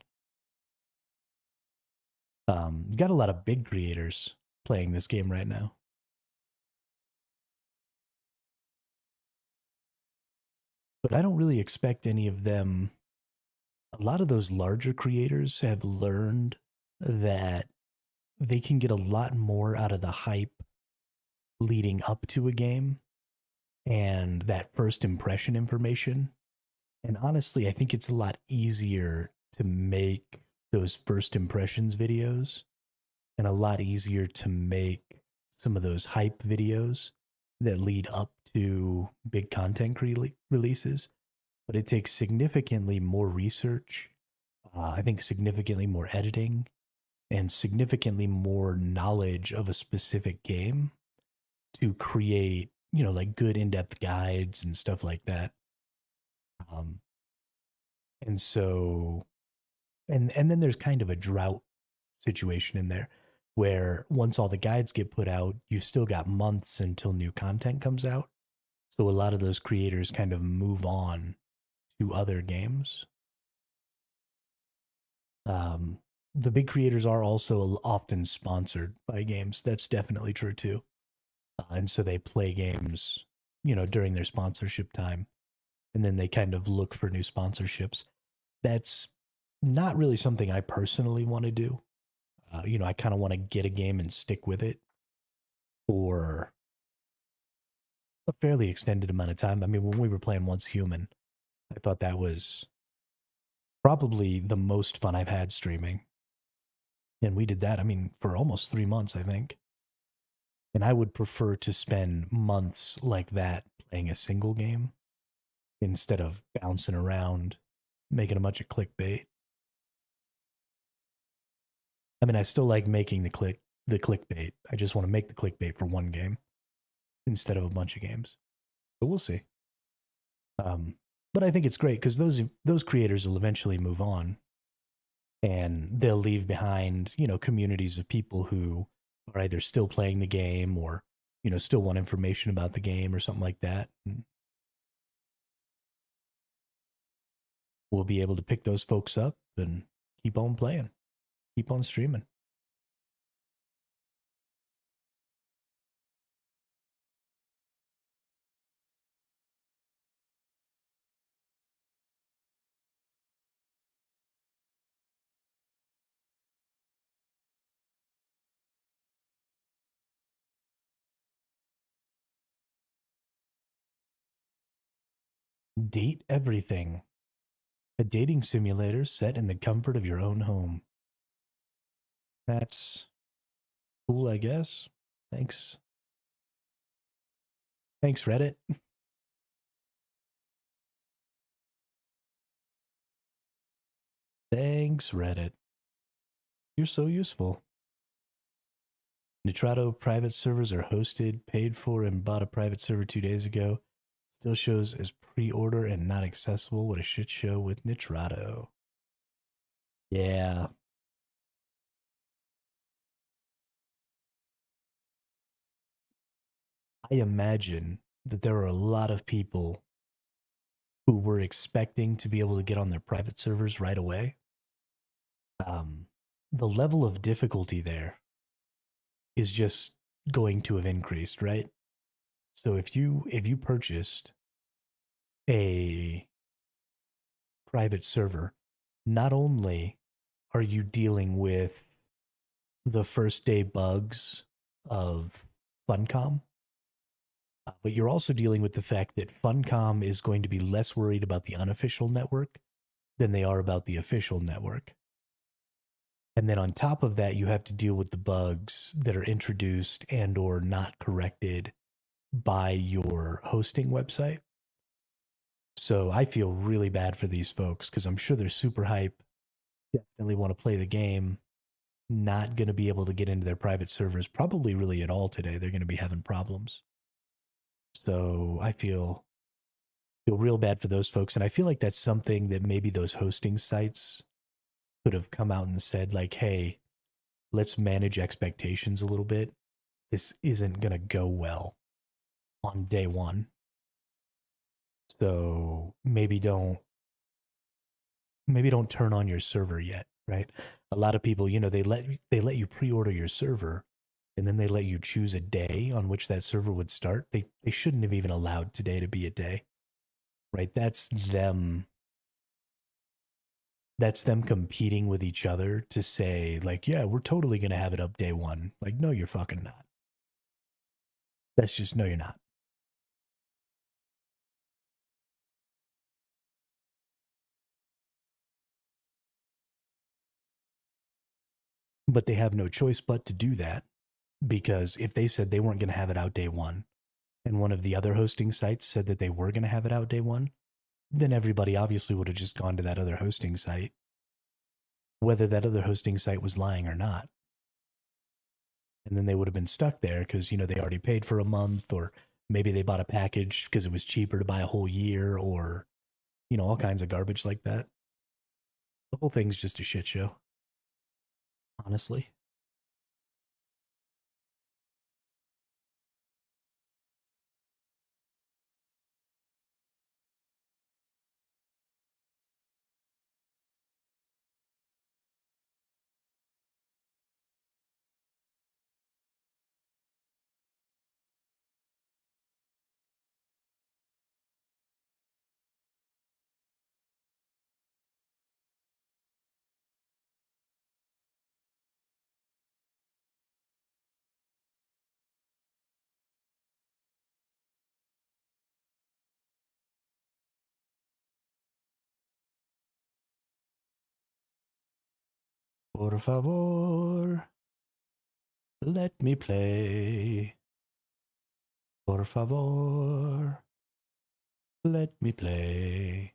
Got a lot of big creators playing this game right now. but I don't really expect any of them. A lot of those larger creators have learned that they can get a lot more out of the hype leading up to a game and that first impression information. And honestly, I think it's a lot easier to make those first impressions videos and a lot easier to make some of those hype videos that lead up to big content releases. But it takes significantly more research, I think significantly more editing, and significantly more knowledge of a specific game to create, like good in-depth guides and stuff like that. Um, and so, and then there's kind of a drought situation in there where once all the guides get put out, you've still got months until new content comes out. So a lot of those creators kind of move on to other games. Um, the big creators are also often sponsored by games. That's definitely true too. And so they play games, during their sponsorship time, and then they kind of look for new sponsorships. That's not really something I personally want to do. I kind of want to get a game and stick with it for a fairly extended amount of time. I mean, when we were playing Once Human, I thought that was probably the most fun I've had streaming. And we did that, I mean, for almost 3 months, I think. And I would prefer to spend months like that playing a single game instead of bouncing around, making a bunch of clickbait. I mean, I still like making the clickbait. I just want to make the clickbait for one game instead of a bunch of games. But we'll see. But I think it's great because those creators will eventually move on, and they'll leave behind, communities of people who are either still playing the game or, still want information about the game or something like that. And we'll be able to pick those folks up and keep on playing, keep on streaming. Date everything. A dating simulator set in the comfort of your own home. That's cool, I guess. Thanks. Thanks, Reddit. Thanks, Reddit. You're so useful. Nitrado private servers are hosted, paid for, and bought a private server 2 days ago. Still shows as pre-order and not accessible. What a shit show with Nitrado. Yeah. I imagine that there are a lot of people who were expecting to be able to get on their private servers right away. The level of difficulty there is just going to have increased, right? So if you purchased a private server, not only are you dealing with the first day bugs of Funcom, but you're also dealing with the fact that Funcom is going to be less worried about the unofficial network than they are about the official network. And then on top of that, you have to deal with the bugs that are introduced and or not corrected by your hosting website. So I feel really bad for these folks because I'm sure they're super hype, definitely want to play the game, not going to be able to get into their private servers probably really at all today. They're going to be having problems. So I feel real bad for those folks. And I feel like that's something that maybe those hosting sites could have come out and said, like, hey, let's manage expectations a little bit. This isn't going to go well on day one. So maybe don't turn on your server yet, right? A lot of people, they let you pre-order your server, and then they let you choose a day on which that server would start. They shouldn't have even allowed today to be a day. right? That's them competing with each other to say, like, yeah, we're totally going to have it up day one. Like, no, you're fucking not. That's just, no, you're not. But they have no choice but to do that, because if they said they weren't going to have it out day one, and one of the other hosting sites said that they were going to have it out day one, then everybody obviously would have just gone to that other hosting site, whether that other hosting site was lying or not. And then they would have been stuck there because, they already paid for a month, or maybe they bought a package because it was cheaper to buy a whole year, or, all kinds of garbage like that. The whole thing's just a shit show, honestly. Por favor, let me play. Por favor, let me play.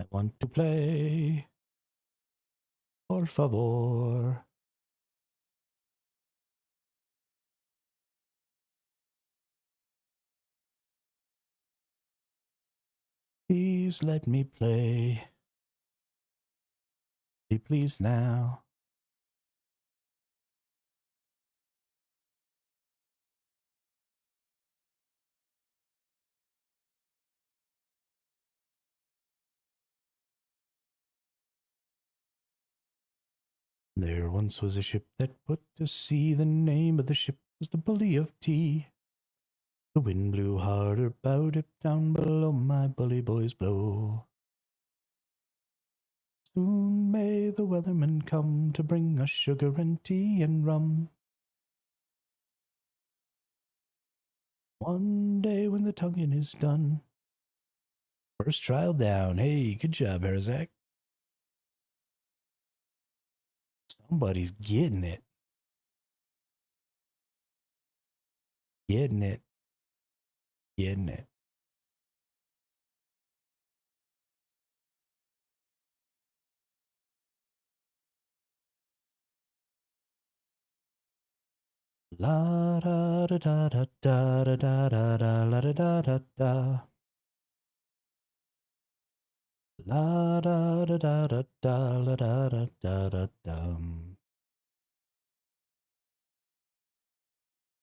I want to play. Por favor. Please let me play. Please now. There once was a ship that put to sea. The name of the ship was the Bully of Tea. The wind blew hard about it, down below my bully boys blow. Soon may the weatherman come to bring us sugar and tea and rum. One day when the tonguing is done. First trial down. Hey, good job, Herzak. Somebody's getting it. Getting it. Getting it. La da da da da da da da da la da da da da. La da da da da da la da da da da da.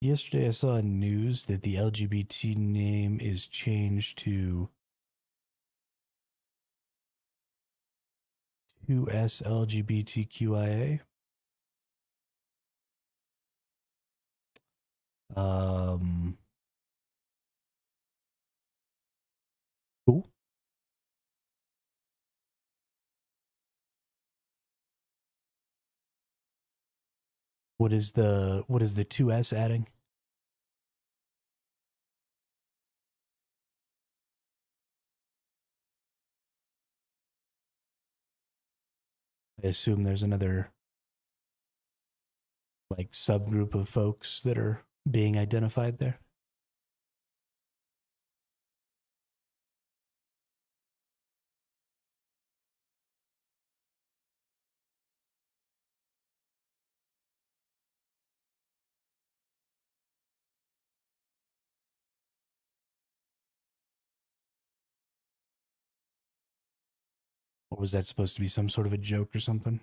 Yesterday I saw news that the LGBT name is changed to 2S LGBTQIA. Cool. What is the 2S adding? I assume there's another like subgroup of folks that are being identified there. Or was that supposed to be some sort of a joke or something?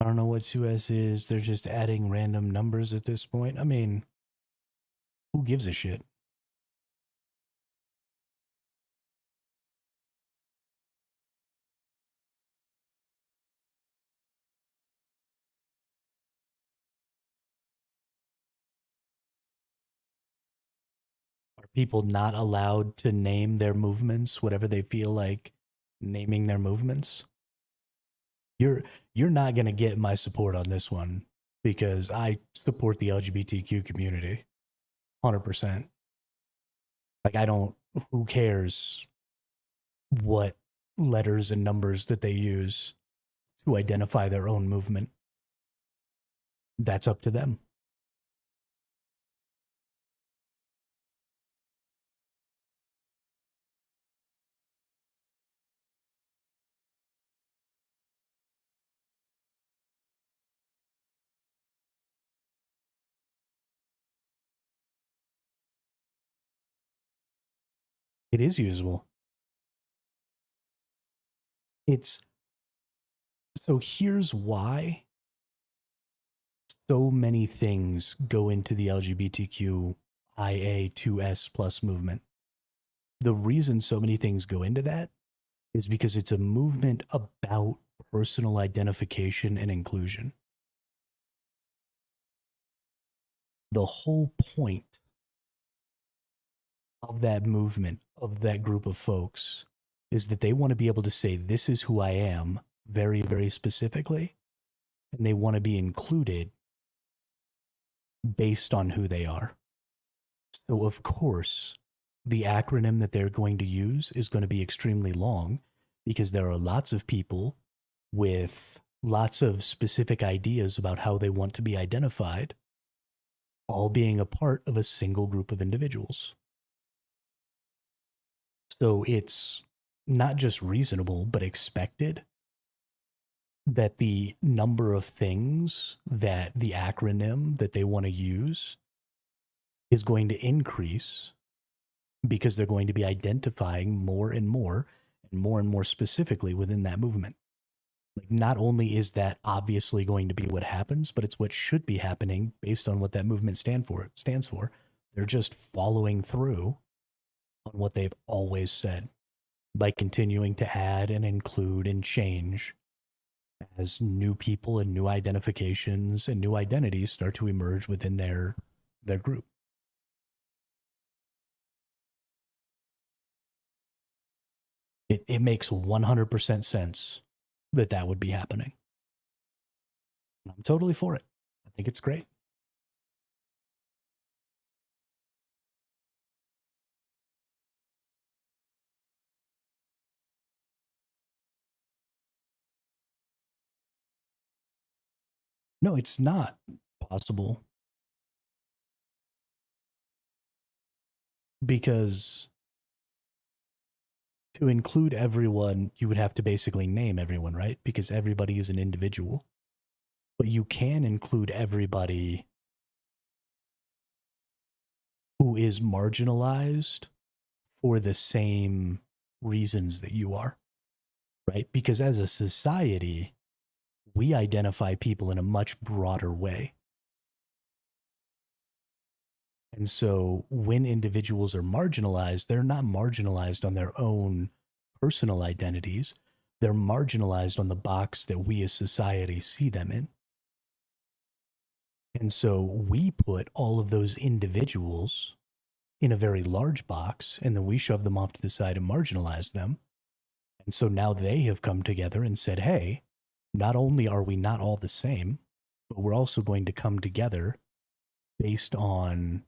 I don't know what 2S is. They're just adding random numbers at this point. I mean, who gives a shit? Are people not allowed to name their movements whatever they feel like naming their movements? You're you're not going to get my support on this one because I support the LGBTQ community 100%. Like I don't, who cares what letters and numbers that they use to identify their own movement? That's up to them. It is usable. It's so here's why so many things go into the LGBTQIA2S plus movement. The reason so many things go into that is because it's a movement about personal identification and inclusion. The whole point of that movement, of that group of folks, is that they want to be able to say, this is who I am, very, very specifically, and they want to be included based on who they are. So, of course, the acronym that they're going to use is going to be extremely long because there are lots of people with lots of specific ideas about how they want to be identified, all being a part of a single group of individuals. So it's not just reasonable, but expected that the number of things that the acronym that they want to use is going to increase because they're going to be identifying more and more specifically within that movement. Like, not only is that obviously going to be what happens, but it's what should be happening based on what that movement stands for. They're just following through on what they've always said by continuing to add and include and change as new people and new identifications and new identities start to emerge within their group. It makes 100% sense that would be happening. I'm totally for it. I think it's great. No, it's not possible because to include everyone, you would have to basically name everyone, right? Because everybody is an individual. But you can include everybody who is marginalized for the same reasons that you are, right? Because as a society, we identify people in a much broader way. And so when individuals are marginalized, they're not marginalized on their own personal identities. They're marginalized on the box that we as society see them in. And so we put all of those individuals in a very large box, and then we shove them off to the side and marginalize them. And so now they have come together and said, hey, not only are we not all the same, but we're also going to come together based on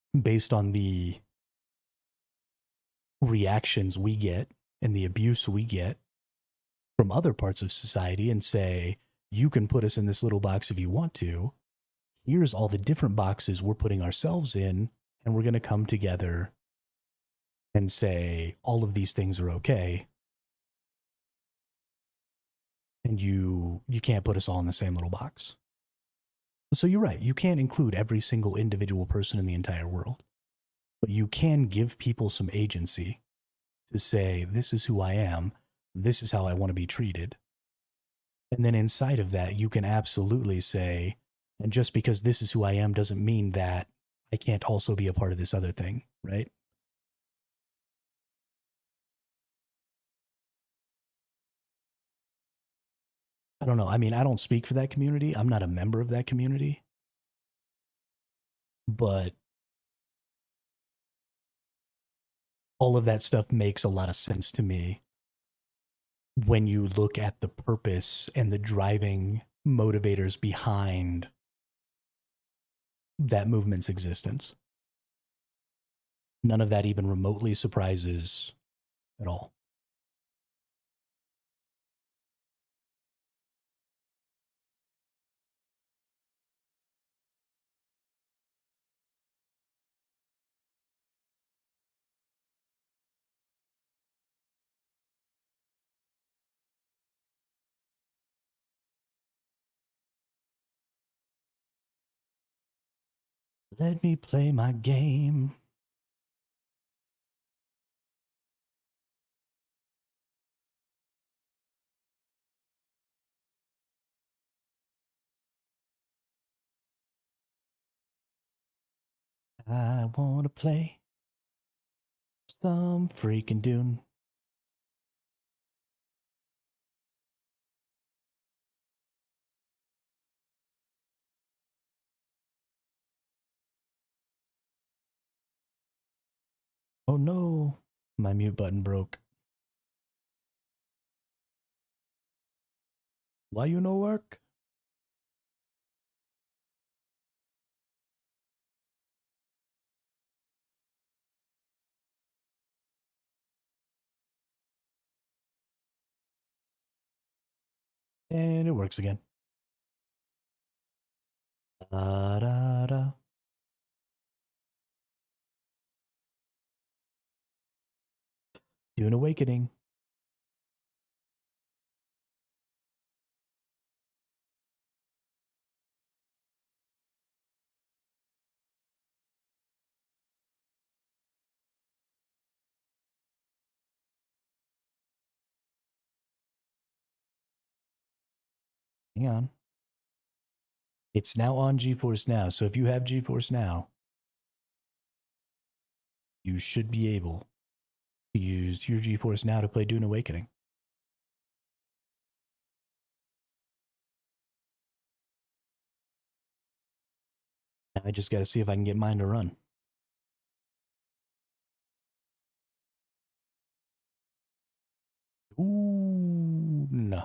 the reactions we get and the abuse we get from other parts of society and say, you can put us in this little box if you want to. Here's all the different boxes we're putting ourselves in, and we're going to come together and say all of these things are okay. And you can't put us all in the same little box. So you're right. You can't include every single individual person in the entire world, but you can give people some agency to say, this is who I am. this is how I want to be treated. And then inside of that, you can absolutely say, and just because this is who I am doesn't mean that I can't also be a part of this other thing, right? I don't know. I mean, I don't speak for that community. I'm not a member of that community. But all of that stuff makes a lot of sense to me when you look at the purpose and the driving motivators behind that movement's existence. None of that even remotely surprises at all. Let me play my game. I want to play some freaking Dune. Oh no, my mute button broke. Why you no work? And it works again. Da da da. Dune Awakening. Hang on. It's now on GeForce Now. So if you have GeForce Now, you should be able to use your GeForce Now to play Dune Awakening. I just got to see if I can get mine to run. Dune.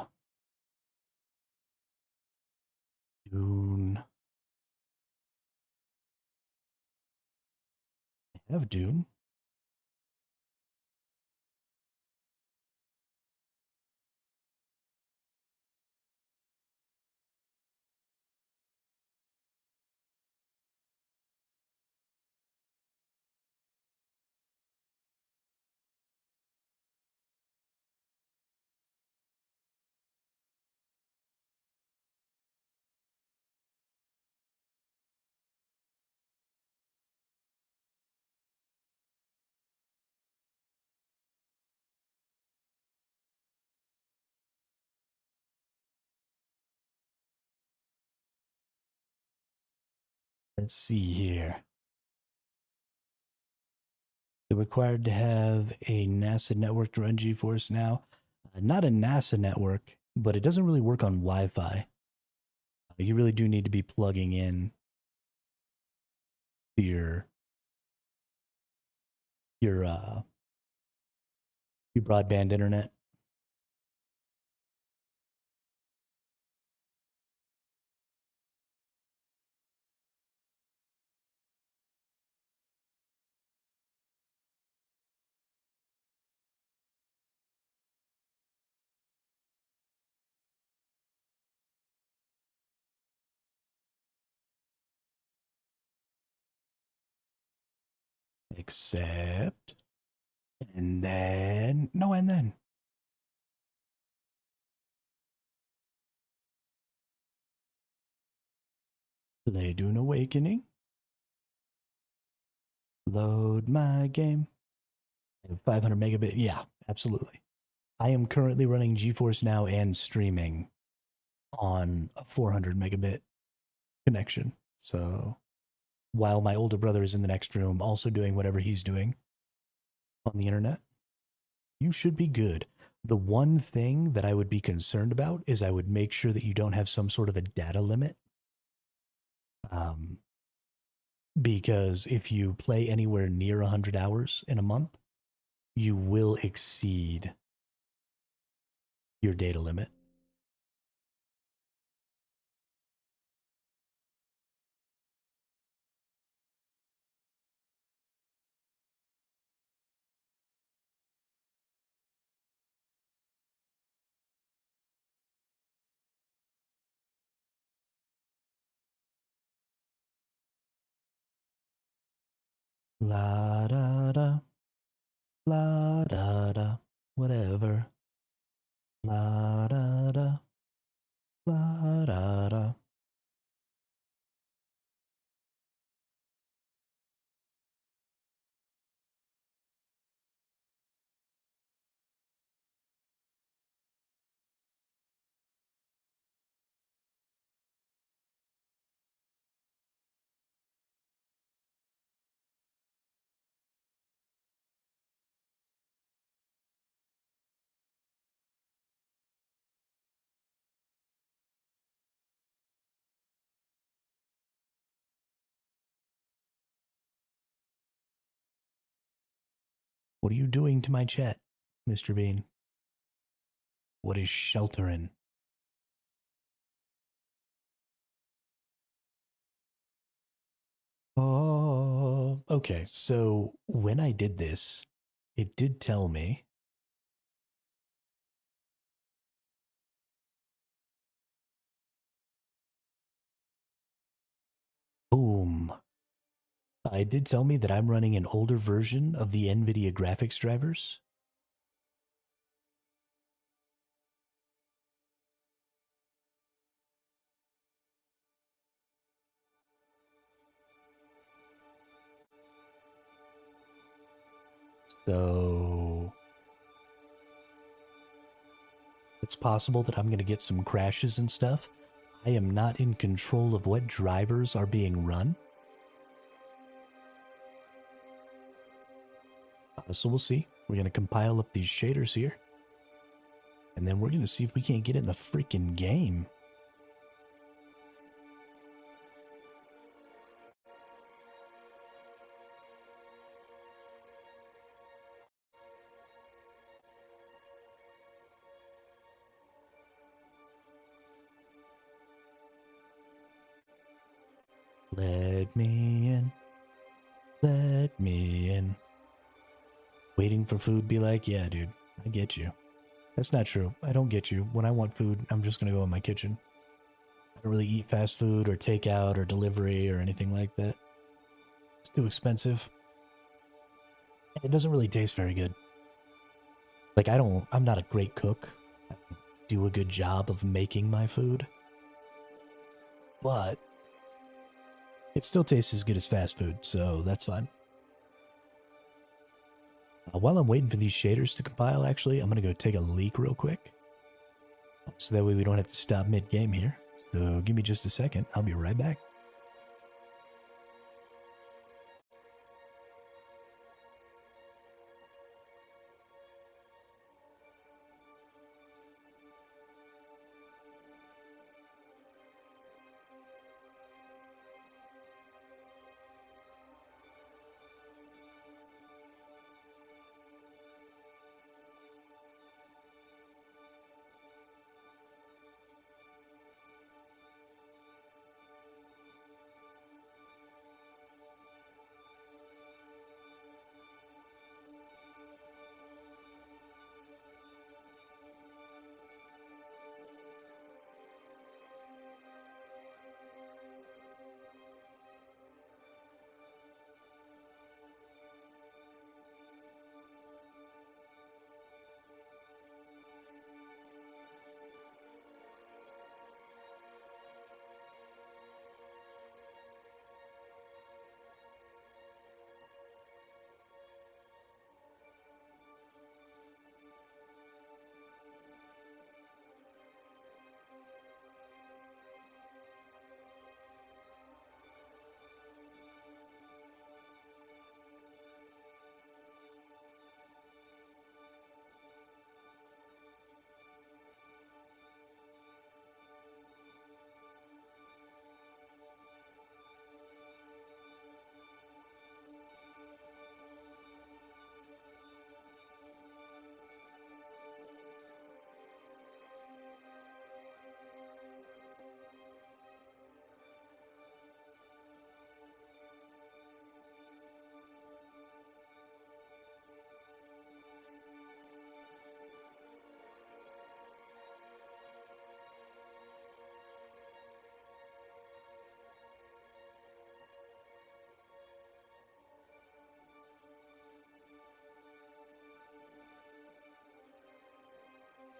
Dune. I have Dune. Let's see here. They're required to have a NASA network to run GeForce Now. Not a NASA network, but it doesn't really work on Wi-Fi. You really do need to be plugging in to your your broadband internet. Except, and then no, and then play Dune Awakening. Load my game. 500 megabit. Yeah, absolutely. I am currently running GeForce Now and streaming on a 400 megabit connection. So while my older brother is in the next room also doing whatever he's doing on the internet, you should be good. The one thing that I would be concerned about is I would make sure that you don't have some sort of a data limit. Because if you play anywhere near 100 hours in a month, you will exceed your data limit. La da da, la da da, whatever. La da da, la da da. What are you doing to my chat, Mr. Bean? What is sheltering? Oh, okay. So when I did this, it did tell me. Boom. It did tell me that I'm running an older version of the Nvidia graphics drivers. So it's possible that I'm going to get some crashes and stuff. I am not in control of what drivers are being run. So we'll see. We're going to compile up these shaders here. And then we're going to see if we can't get it in the freaking game. Let me in. Let me in. Waiting for food, be like, yeah, dude, I get you. That's not true. I don't get you. When I want food, I'm just going to go in my kitchen. I don't really eat fast food or takeout or delivery or anything like that. It's too expensive. And it doesn't really taste very good. Like, I'm not a great cook. I don't do a good job of making my food. But it still tastes as good as fast food, so that's fine. While I'm waiting for these shaders to compile, actually, I'm going to go take a leak real quick. So that way we don't have to stop mid-game here. So give me just a second. I'll be right back.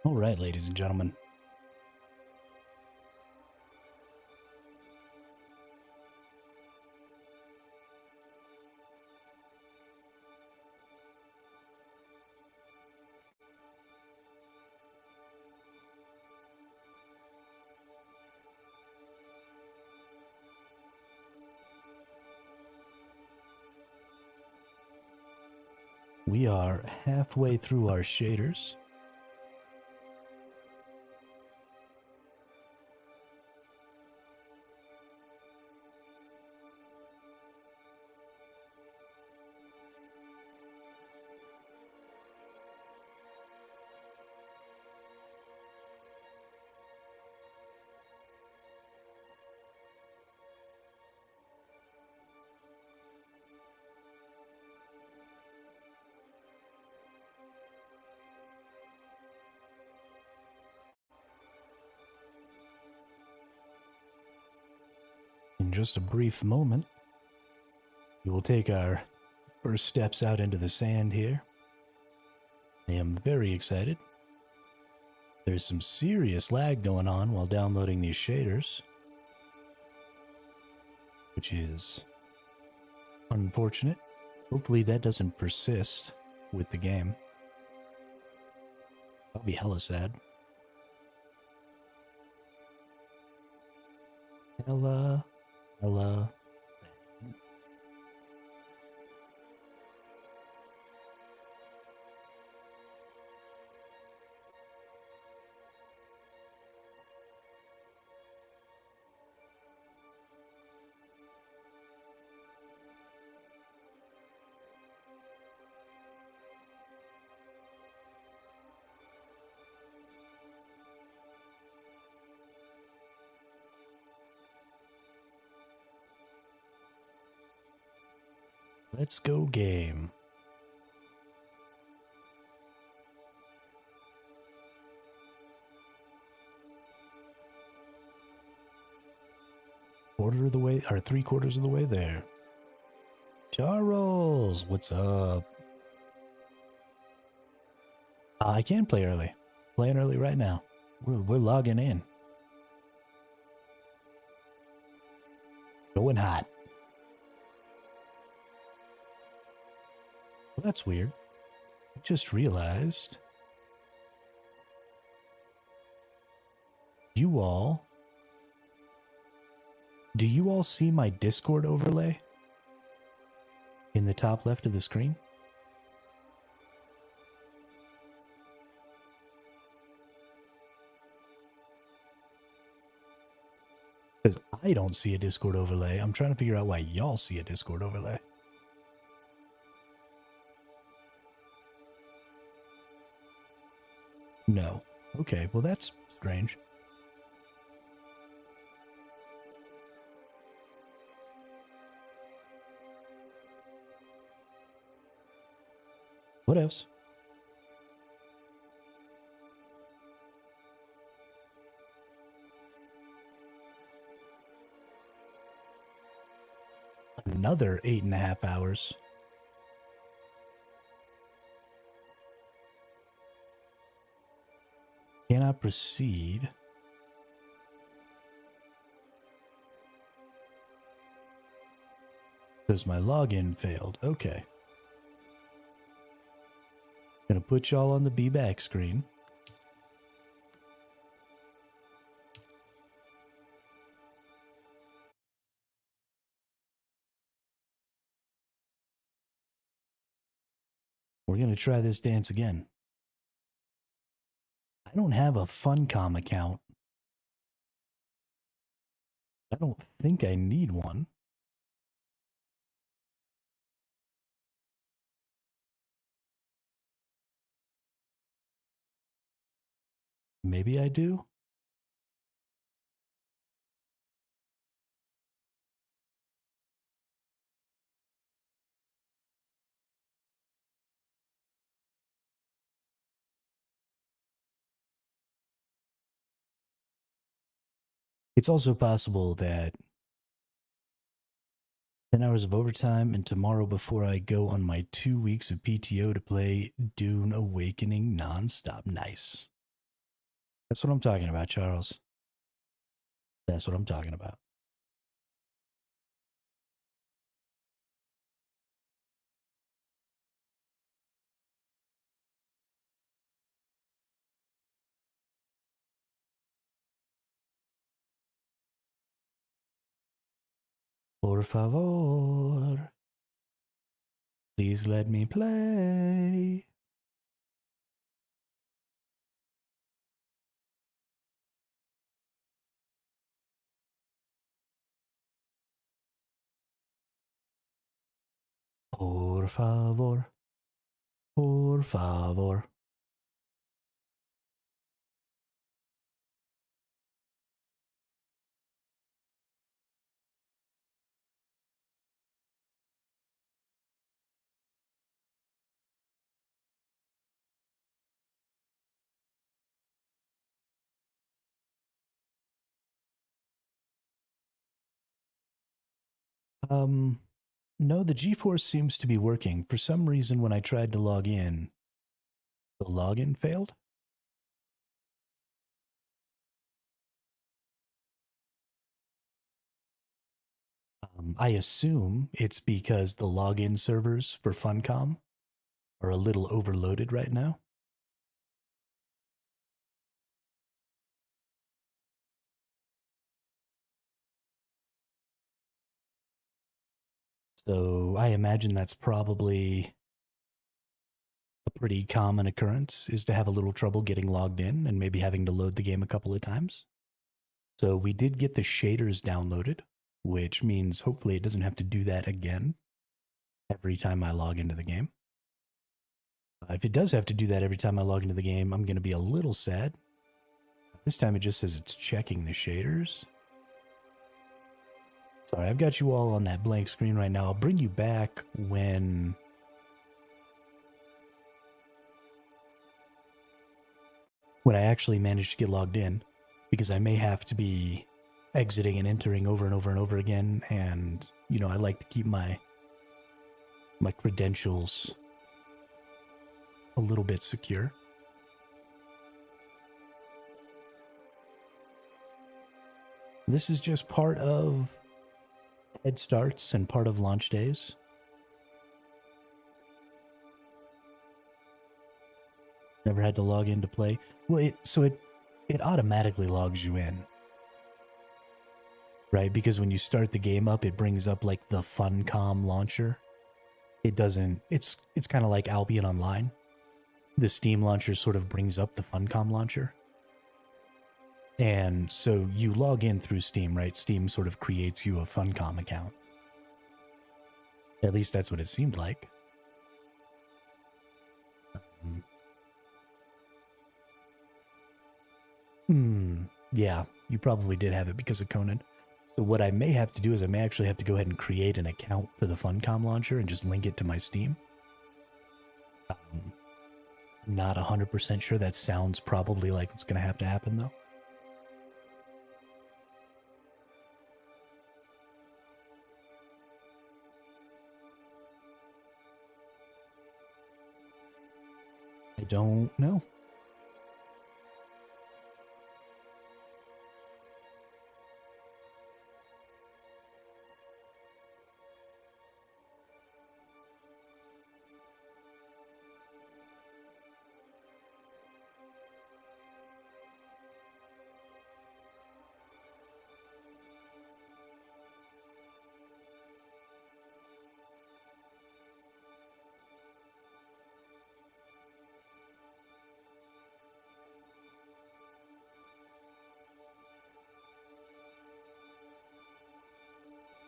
All right, ladies and gentlemen. We are halfway through our shaders. In just a brief moment, we will take our first steps out into the sand here. I am very excited. There's some serious lag going on while downloading these shaders, which is unfortunate. Hopefully that doesn't persist with the game. That'll be hella sad. Hella sad. Let's go game. Quarter of the way, or 3/4 of the way there. Charles, what's up? I can play early. Playing early right now. We're logging in. Going hot. Well, that's weird. I just realized do you all see my Discord overlay in the top left of the screen? Because I don't see a Discord overlay. I'm trying to figure out why y'all see a Discord overlay. No. Okay, well that's strange. What else? Another 8.5 hours. Cannot proceed. Because my login failed. Okay. Gonna put y'all on the be back screen. We're gonna try this dance again. I don't have a Funcom account. I don't think I need one. Maybe I do. It's also possible that 10 hours of overtime and tomorrow before I go on my 2 weeks of PTO to play Dune Awakening nonstop. Nice. That's what I'm talking about, Charles. That's what I'm talking about. Por favor. Please let me play. Por favor. Por favor. No, the Geforce seems to be working. For some reason, when I tried to log in, the login failed. I assume it's because the login servers for Funcom are a little overloaded right now. So I imagine that's probably a pretty common occurrence, is to have a little trouble getting logged in and maybe having to load the game a couple of times. So we did get the shaders downloaded, which means hopefully it doesn't have to do that again every time I log into the game. If it does have to do that every time I log into the game, I'm going to be a little sad. This time it just says it's checking the shaders. Sorry, I've got you all on that blank screen right now. I'll bring you back when I actually manage to get logged in, because I may have to be exiting and entering over and over and over again, and you know, I like to keep my credentials a little bit secure. This is just part of head starts and part of launch days. Never had to log in to play. Well, it automatically logs you in, right? Because when you start the game up, it brings up like the Funcom launcher. It doesn't. It's kind of like Albion Online. The Steam launcher sort of brings up the Funcom launcher. And so you log in through Steam, right? Steam sort of creates you a Funcom account. At least that's what it seemed like. Yeah, you probably did have it because of Conan. So what I may have to do is I may actually have to go ahead and create an account for the Funcom launcher and just link it to my Steam. Not 100% sure. That sounds probably like what's going to have to happen, though. I don't know.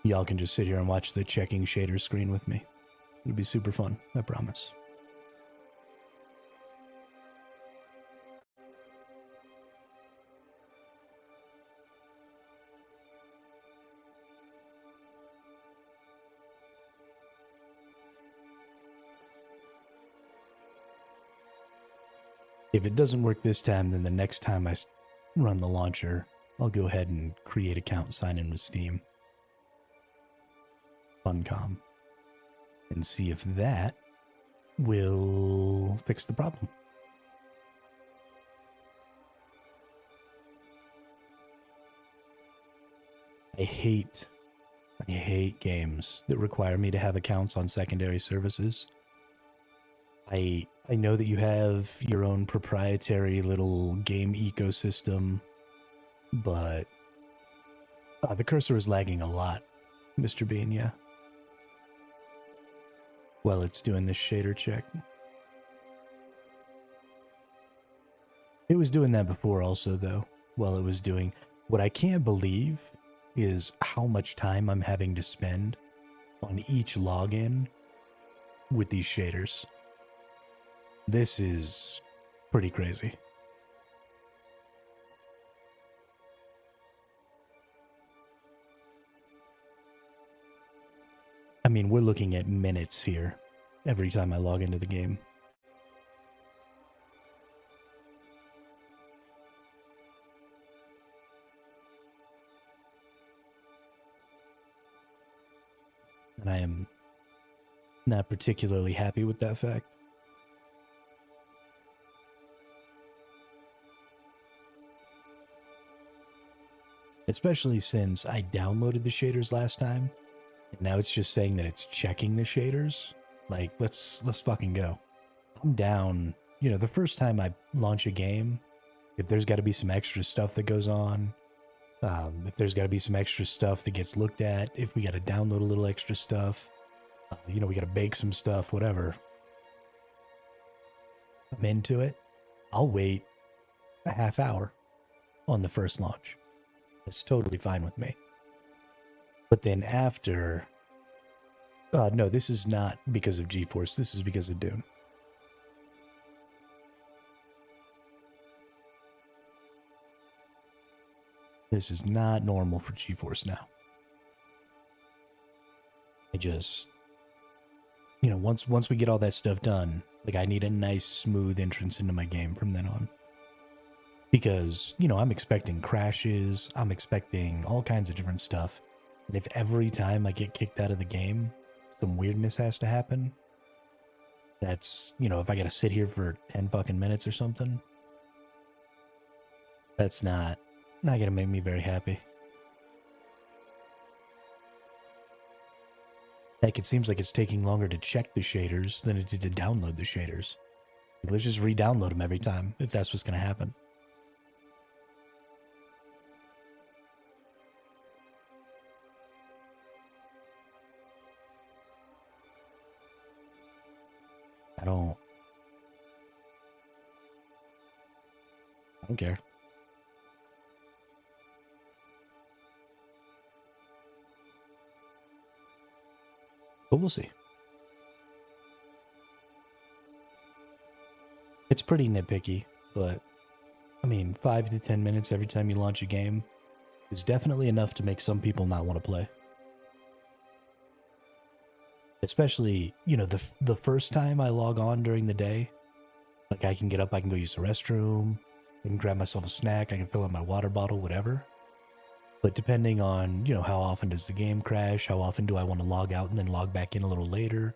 Y'all can just sit here and watch the checking shader screen with me. It'll be super fun, I promise. If it doesn't work this time, then the next time I run the launcher, I'll go ahead and create account, sign in with Steam, Funcom, and see if that will fix the problem. I hate games that require me to have accounts on secondary services. I know that you have your own proprietary little game ecosystem, but the cursor is lagging a lot, Mr. Bean, yeah. Well, it's doing this shader check. It was doing that before also, though, while it was doing... What I can't believe is how much time I'm having to spend on each login with these shaders. This is pretty crazy. I mean, we're looking at minutes here every time I log into the game. And I am not particularly happy with that fact. Especially since I downloaded the shaders last time, and now it's just saying that it's checking the shaders. Like, let's fucking go. I'm down. You know, the first time I launch a game, if there's got to be some extra stuff that goes on, if there's got to be some extra stuff that gets looked at, if we got to download a little extra stuff, you know, we got to bake some stuff, whatever. I'm into it. I'll wait a half hour on the first launch. It's totally fine with me. But then after... no, this is not because of Geforce. This is because of Dune. This is not normal for Geforce now. I just... You know, once we get all that stuff done, like, I need a nice, smooth entrance into my game from then on. Because, you know, I'm expecting crashes, I'm expecting all kinds of different stuff. And if every time I get kicked out of the game, some weirdness has to happen, that's, you know, if I gotta sit here for 10 fucking minutes or something, that's not gonna make me very happy. Heck, it seems like it's taking longer to check the shaders than it did to download the shaders. Let's just re-download them every time, if that's what's gonna happen. I don't care. But we'll see. It's pretty nitpicky, but I mean, 5 to 10 minutes every time you launch a game is definitely enough to make some people not want to play. Especially, you know, the first time I log on during the day, like, I can get up, I can go use the restroom, I can grab myself a snack, I can fill up my water bottle, whatever. But depending on, you know, how often does the game crash, how often do I want to log out and then log back in a little later.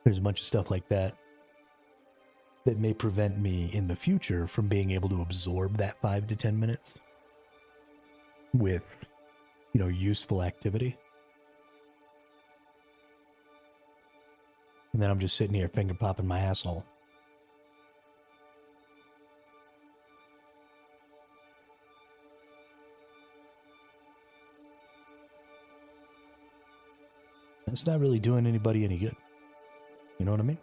There's a bunch of stuff like that that may prevent me in the future from being able to absorb that 5 to 10 minutes with, you know, useful activity. And then I'm just sitting here finger popping my asshole. It's not really doing anybody any good. You know what I mean?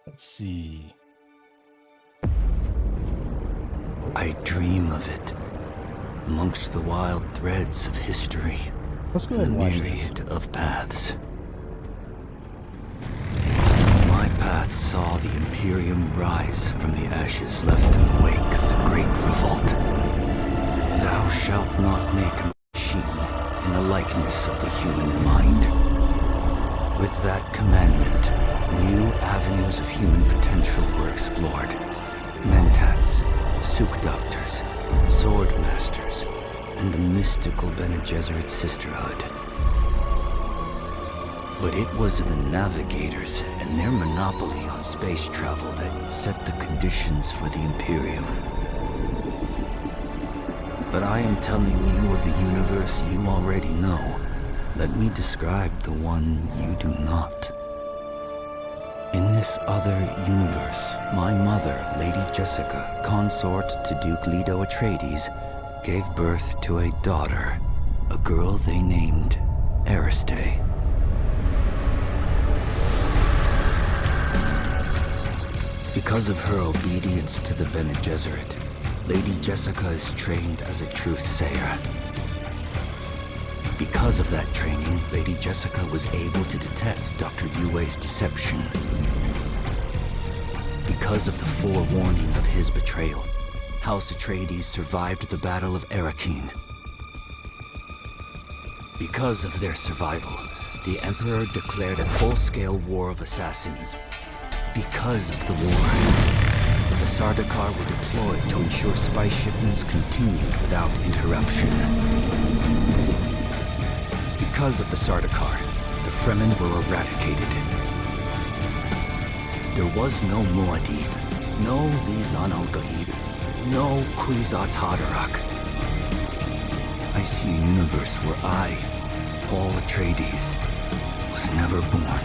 Let's see. I dream of it, amongst the wild threads of history. Let's go ahead and watch this. Myriad of paths. My path saw the Imperium rise from the ashes left in the wake of the Great Revolt. Thou shalt not make a machine in the likeness of the human mind. With that commandment, new avenues of human potential were explored. Mentats, Suk Doctors, Sword Masters, and the mystical Bene Gesserit Sisterhood. But it was the navigators and their monopoly on space travel that set the conditions for the Imperium. But I am telling you of the universe you already know. Let me describe the one you do not. In this other universe, my mother, Lady Jessica, consort to Duke Leto Atreides, gave birth to a daughter, a girl they named Ariste. Because of her obedience to the Bene Gesserit, Lady Jessica is trained as a truth-sayer. Because of that training, Lady Jessica was able to detect Dr. Yue's deception. Because of the forewarning of his betrayal, House Atreides survived the Battle of Arrakeen. Because of their survival, the Emperor declared a full-scale war of assassins. Because of the war, the Sardaukar were deployed to ensure spice shipments continued without interruption. Because of the Sardaukar, the Fremen were eradicated. There was no Muad'Dib, no Lisan al-Gaib, no Kwisatz Haderach. I see a universe where I, Paul Atreides, was never born.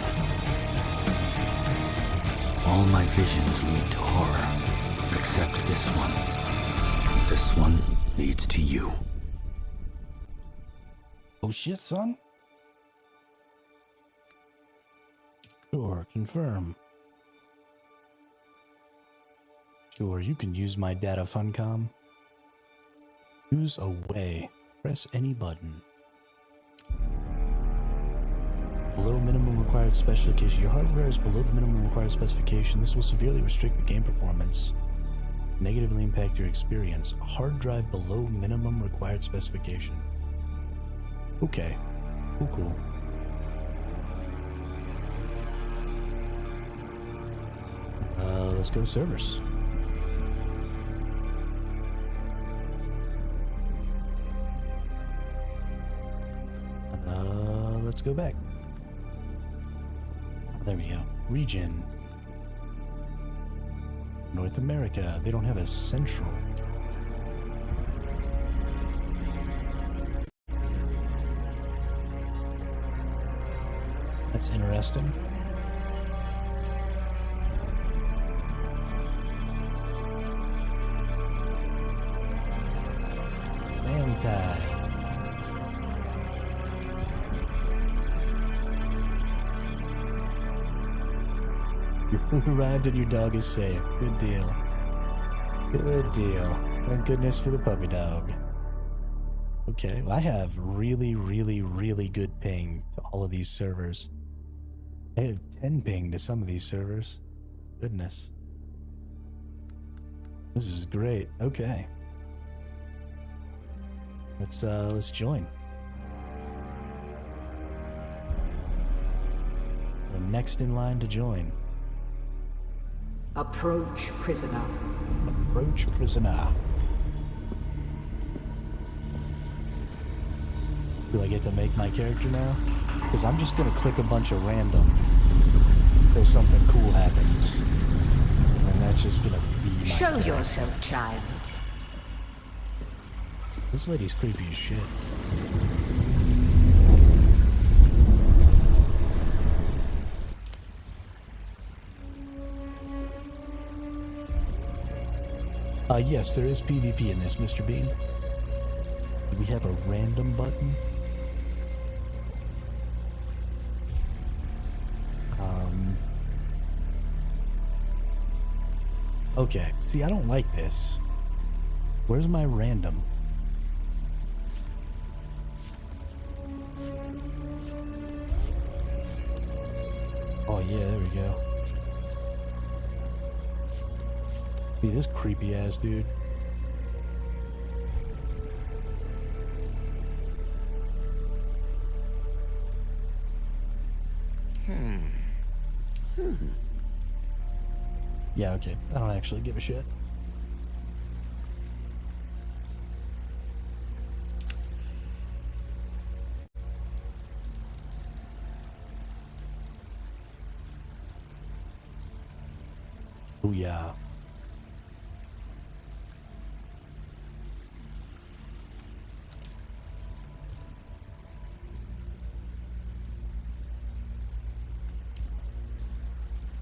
All my visions lead to horror, except this one. This one leads to you. Oh shit, son. Sure, confirm. Sure, you can use my data funcom. Use away. Press any button. Below minimum required specification. Your hardware is below the minimum required specification. This will severely restrict the game performance. Negatively impact your experience. Hard drive below minimum required specification. Okay. Cool. Let's go to servers. Let's go back. There we go. Region. North America. They don't have a central. That's interesting. Anti. Your food arrived and your dog is safe. Good deal. Good deal. Thank goodness for the puppy dog. Okay, well, I have really good ping to all of these servers. I have 10 ping to some of these servers. Goodness. This is great. Okay. Let's join. We're next in line to join. Approach, prisoner. Approach, prisoner. Do I get to make my character now? Because I'm just gonna click a bunch of random until something cool happens. And that's just gonna be my Show character. yourself, child. This lady's creepy as shit. Yes, there is PvP in this, Mr. Bean. Do we have a random button? Okay, see, I don't like this. Where's my random? Oh yeah, there we go. See this creepy ass dude. Yeah, okay. I don't actually give a shit. Oh, yeah.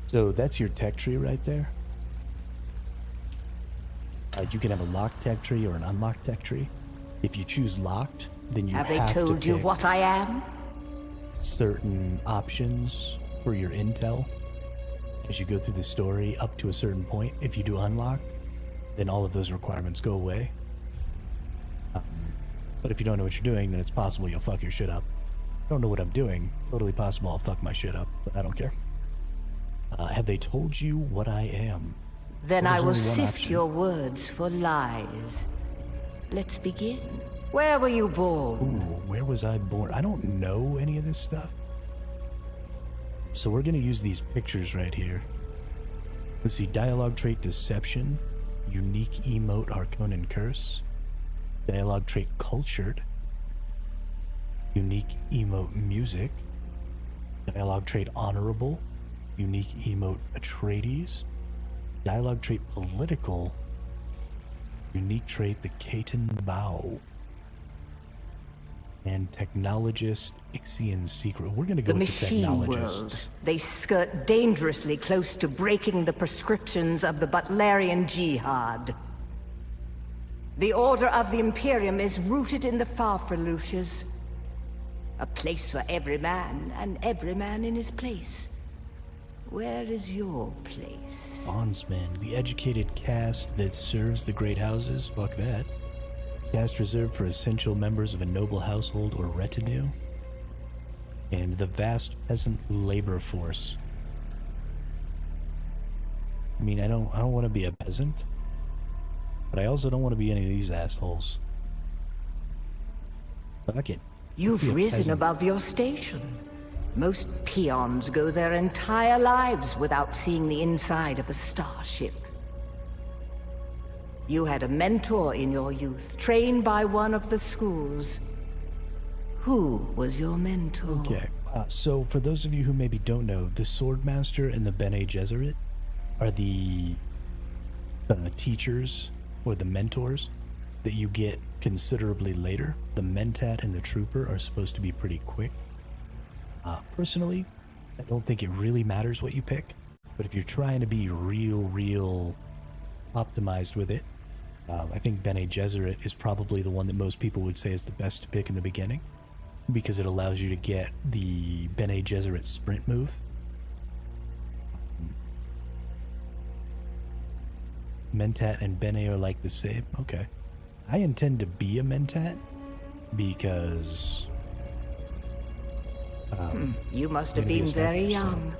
So that's your tech tree right there. You can have a locked tech tree or an unlocked tech tree. If you choose locked, then you Have have they told to you pick what I am? certain options for your intel as you go through the story up to a certain point. If you do unlocked, then all of those requirements go away. But if you don't know what you're doing, then it's possible you'll fuck your shit up. I don't know what I'm doing. Totally possible I'll fuck my shit up, but I don't care. Have they told you what I am? Then Well, I will there's only one sift option. your words for lies. Let's begin. Where were you born? Ooh, where was I born? I don't know any of this stuff. So we're going to use these pictures right here. Let's see. Dialogue trait deception. Unique emote Harkonnen curse. Dialogue trait cultured. Unique emote music. Dialogue trait honorable. Unique emote Atreides. Dialogue trait political. Unique trait the Caton Bow. And technologist Ixian secret. We're gonna go The with the machine world. technologist. They skirt dangerously close to breaking the prescriptions of the Butlerian Jihad. The Order of the Imperium is rooted in the Farfreluches. A place for every man, and every man in his place. Where is your place? Bondsman, the educated caste that serves the great houses. Fuck that. Caste reserved for essential members of a noble household or retinue. And the vast peasant labor force. I mean, I don't want to be a peasant, but I also don't want to be any of these assholes. Fuck it. You've Be a risen peasant. above your station. Most peons go their entire lives without seeing the inside of a starship. You had a mentor in your youth, trained by one of the schools. Who was your mentor? Okay, so for those of you who maybe don't know, the Swordmaster and the Bene Gesserit are the teachers or the mentors that you get considerably later. The Mentat and the Trooper are supposed to be pretty quick. Personally, I don't think it really matters what you pick, but if you're trying to be real optimized with it, I think Bene Gesserit is probably the one that most people would say is the best to pick in the beginning, because it allows you to get the Bene Gesserit sprint move. Mentat and Bene are like the same. Okay. I intend to be a Mentat because You must have Maybe been it's not very so. young.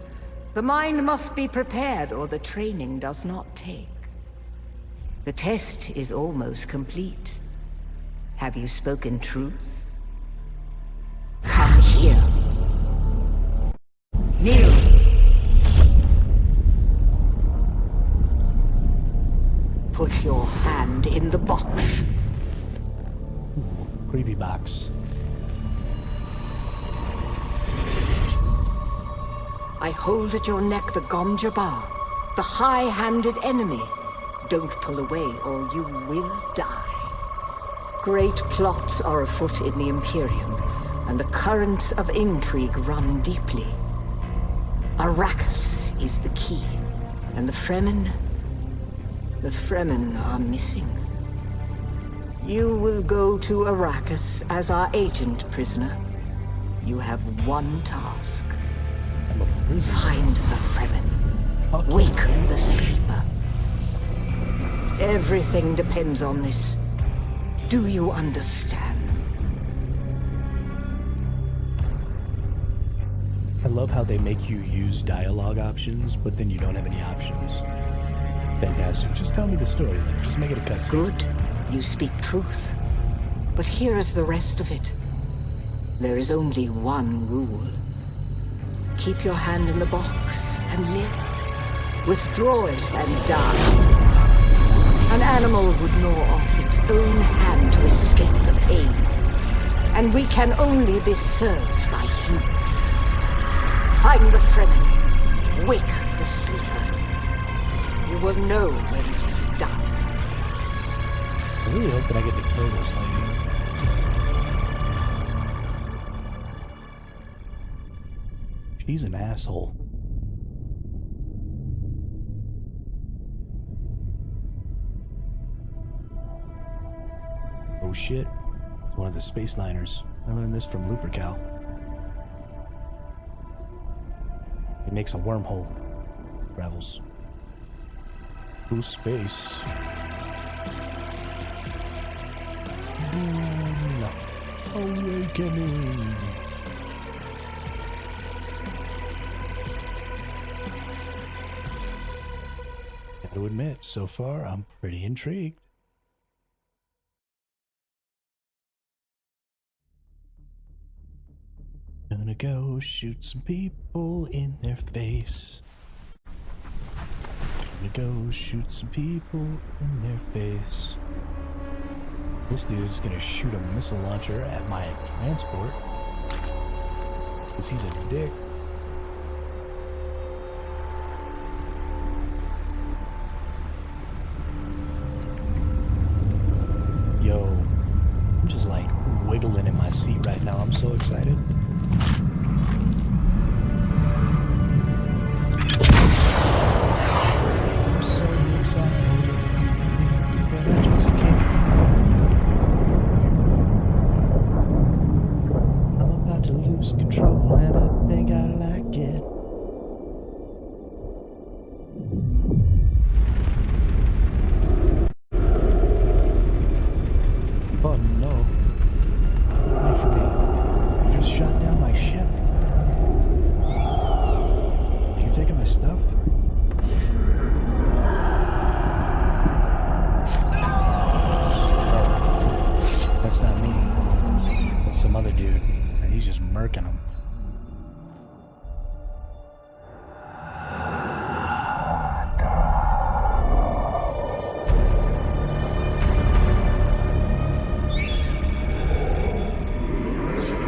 The mind must be prepared or the training does not take. The test is almost complete. Have you spoken truth? Come here. Kneel. Put your hand in the box. creepy box. I hold at your neck the Gom Jabbar, the high-handed enemy. Don't pull away or you will die. Great plots are afoot in the Imperium, and the currents of intrigue run deeply. Arrakis is the key, and the Fremen are missing. You will go to Arrakis as our agent, prisoner. You have one task. I'm a prisoner. Find the Fremen. Fucking Wake hell. the sleeper. Everything depends on this. Do you understand? I love how they make you use dialogue options, but then you don't have any options. Fantastic. Just tell me the story then. Just make it a cutscene. Good. You speak truth. But here is the rest of it. There is only one rule. Keep your hand in the box and live. Withdraw it and die. An animal would gnaw off its own hand to escape the pain. And we can only be served by humans. Find the Fremen. Wake the sleeper. You will know when it is done. I really hope that I get to kill this lady. She's an asshole. Oh shit. It's one of the space liners. I learned this from Lupercal. It makes a wormhole. Travels through space. Dune Awakening. Gotta admit, so far I'm pretty intrigued. Gonna go shoot some people in their face. Gonna go shoot some people in their face. This dude's gonna shoot a missile launcher at my transport. Because he's a dick. Yo, I'm just like wiggling in my seat right now. I'm so excited. I'm so excited that I just can't. I'm about to lose control and I think I like it. Oh no. Wait for me. You just shot down my ship. Are you taking my stuff? Oh, that's not me. That's some other dude. And he's just murking him.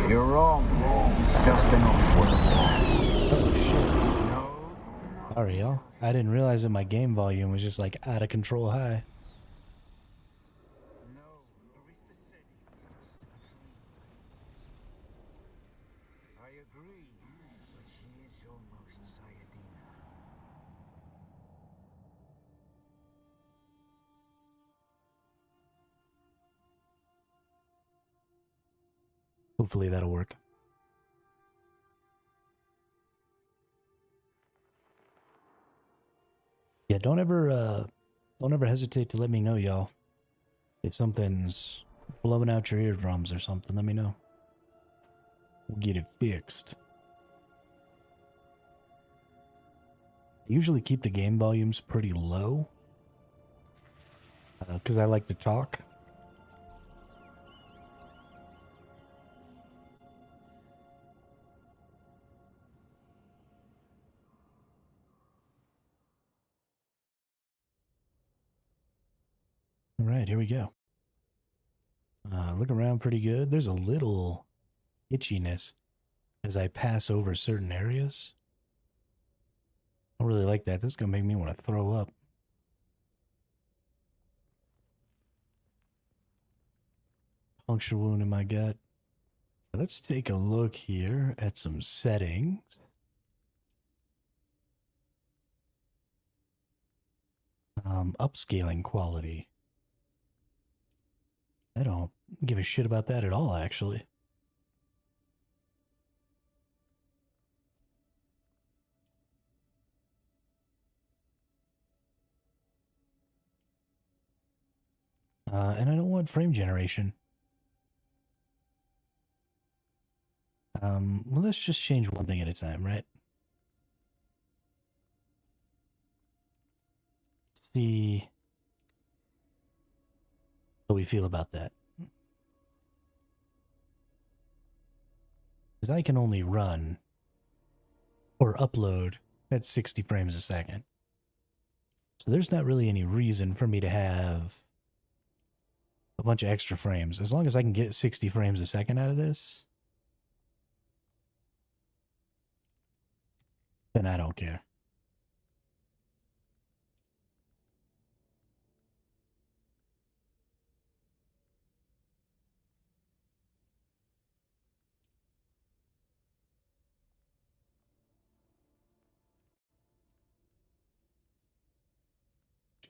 You're wrong. It's just enough for the Oh shit. Sorry, y'all. I didn't realize that my game volume was just like out of control high. I agree, but she is almost Sayadina. Hopefully that'll work. Yeah, don't ever hesitate to let me know, y'all. If something's blowing out your eardrums or something, let me know. We'll get it fixed. I usually keep the game volumes pretty low. Because I like to talk. All right, here we go. Look around pretty good. There's a little itchiness as I pass over certain areas. I don't really like that. This is going to make me want to throw up. Puncture wound in my gut. Let's take a look here at some settings. Upscaling quality. I don't give a shit about that at all, actually. And I don't want frame generation. Well, let's just change one thing at a time, right? Let's see how we feel about that. Because I can only run or upload at 60 frames a second. So there's not really any reason for me to have a bunch of extra frames. As long as I can get 60 frames a second out of this, then I don't care.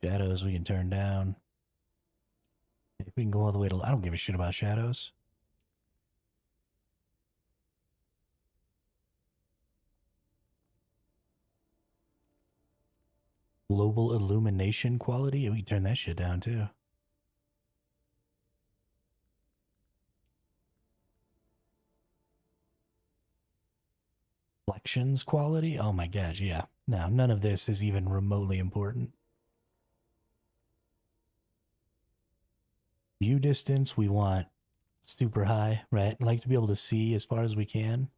Shadows we can turn down. We can go all the way to... I don't give a shit about shadows. Global illumination quality? We can turn that shit down too. Reflections quality? Oh my gosh, yeah. No, none of this is even remotely important. View distance, we want super high, right? Like to be able to see as far as we can.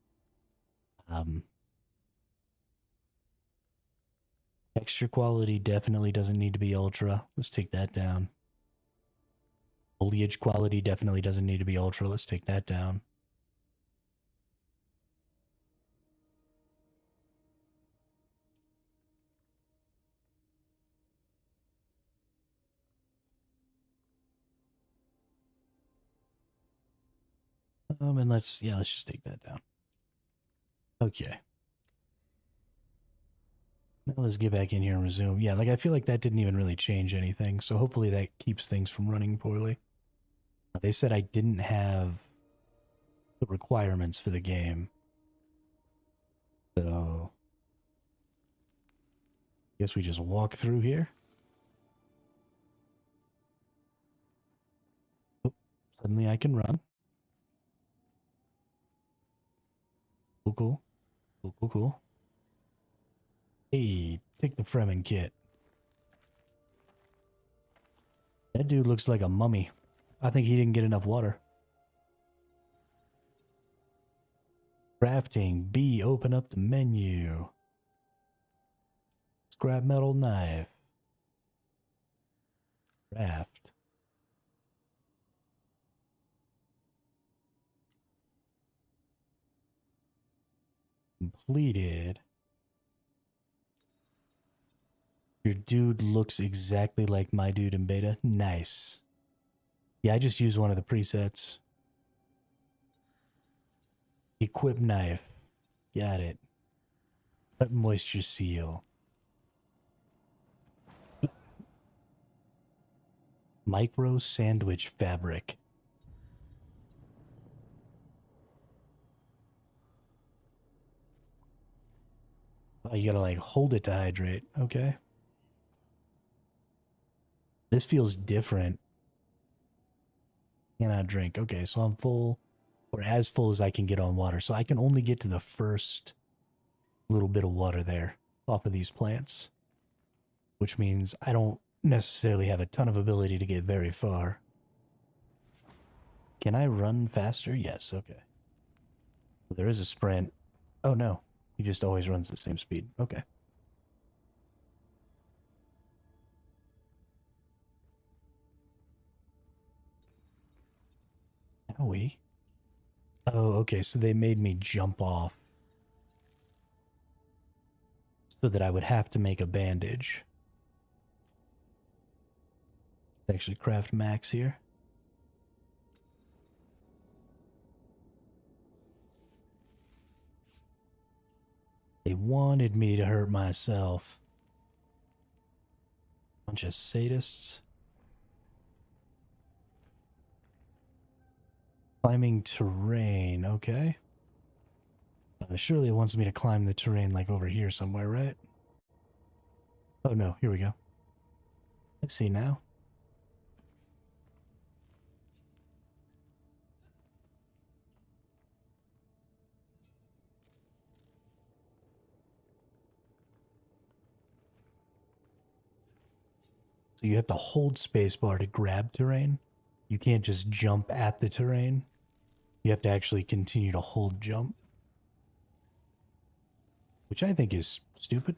Texture quality definitely doesn't need to be ultra. Let's take that down. Foliage quality definitely doesn't need to be ultra. Let's take that down. And let's just take that down. Okay. Now let's get back in here and resume. Yeah, like I feel like that didn't even really change anything. So hopefully that keeps things from running poorly. They said I didn't have the requirements for the game. So guess we just walk through here. Oh, suddenly I can run. Cool, cool. Cool, cool, cool. Hey, take the Fremen kit. That dude looks like a mummy. I think he didn't get enough water. Crafting. B, open up the menu. Scrap metal knife. Craft. Completed. Your dude looks exactly like my dude in beta. Nice. Yeah, I just used one of the presets. Equip knife. Got it. Cut moisture seal. Micro sandwich fabric. Oh, you gotta like hold it to hydrate. Okay. This feels different. Cannot drink. Okay, so I'm full, or as full as I can get on water. So I can only get to the first little bit of water there off of these plants, which means I don't necessarily have a ton of ability to get very far. Can I run faster? Yes, okay. Well, there is a sprint. Oh no, he just always runs the same speed. Okay. Owie. Oh, okay, so they made me jump off so that I would have to make a bandage. Actually, craft max here. They wanted me to hurt myself. Bunch of sadists. Climbing terrain, okay. Surely it wants me to climb the terrain like over here somewhere, right? Oh no, here we go. Let's see now. So you have to hold spacebar to grab terrain. You can't just jump at the terrain. You have to actually continue to hold jump. Which I think is stupid.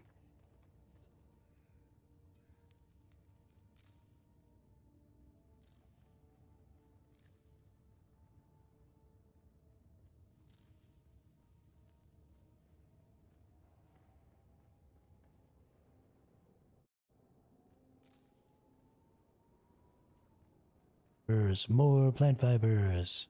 Fibers, more plant fibers.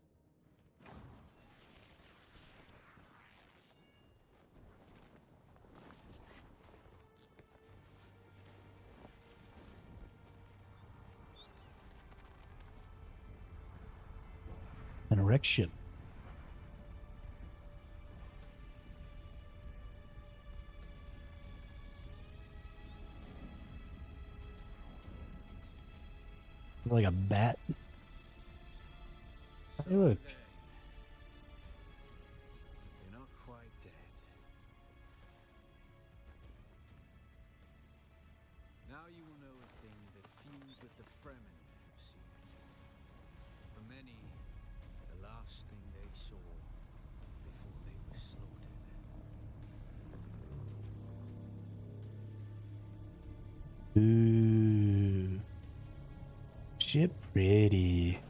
An wrecked ship. Like a bat. Hey, look. You're not quite dead. Now you will know a thing that few but the Fremen have seen. For many, the last thing they saw before they were slaughtered. Ooh. Ship pretty.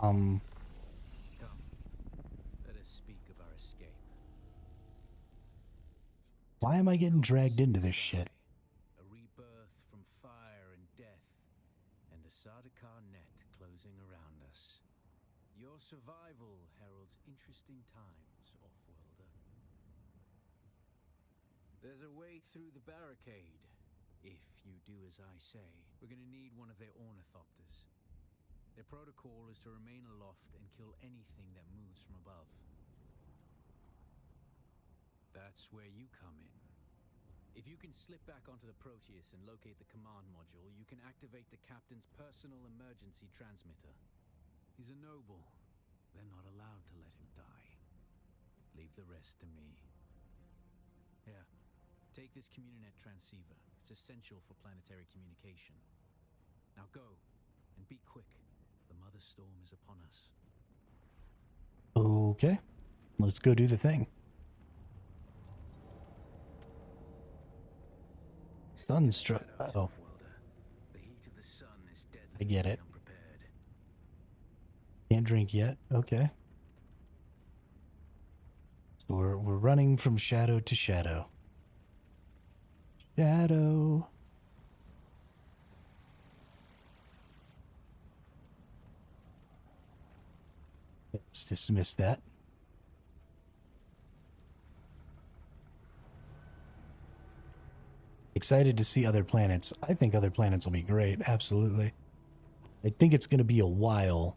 Come, let us speak of our escape. Why am I getting dragged into this shit? A rebirth from fire and death, and a Sardaukar net closing around us. Your survival heralds interesting times, Offworlder. There's a way through the barricade. If you do as I say, we're gonna need one of their ornithopters. Their protocol is to remain aloft and kill anything that moves from above. That's where you come in. If you can slip back onto the Proteus and locate the command module, you can activate the captain's personal emergency transmitter. He's a noble. They're not allowed to let him die. Leave the rest to me. Here, take this Communinet transceiver. It's essential for planetary communication. Now go, and be quick. The Mother Storm is upon us. Okay. Let's go do the thing. Sunstruck. Oh. The heat of the sun is deadly. I get it. Unprepared. Can't drink yet. Okay. So we're running from shadow to shadow. Shadow. Let's dismiss that. Excited to see other planets. I think other planets will be great. Absolutely. I think it's going to be a while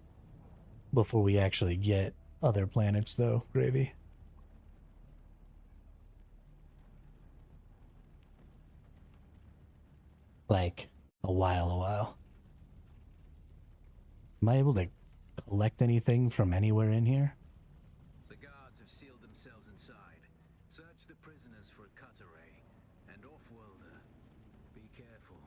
before we actually get other planets, though, Gravy. Like, a while. Am I able to collect anything from anywhere in here? The guards have sealed themselves inside. Search the prisoners for a cut array. And Offworlder, be careful.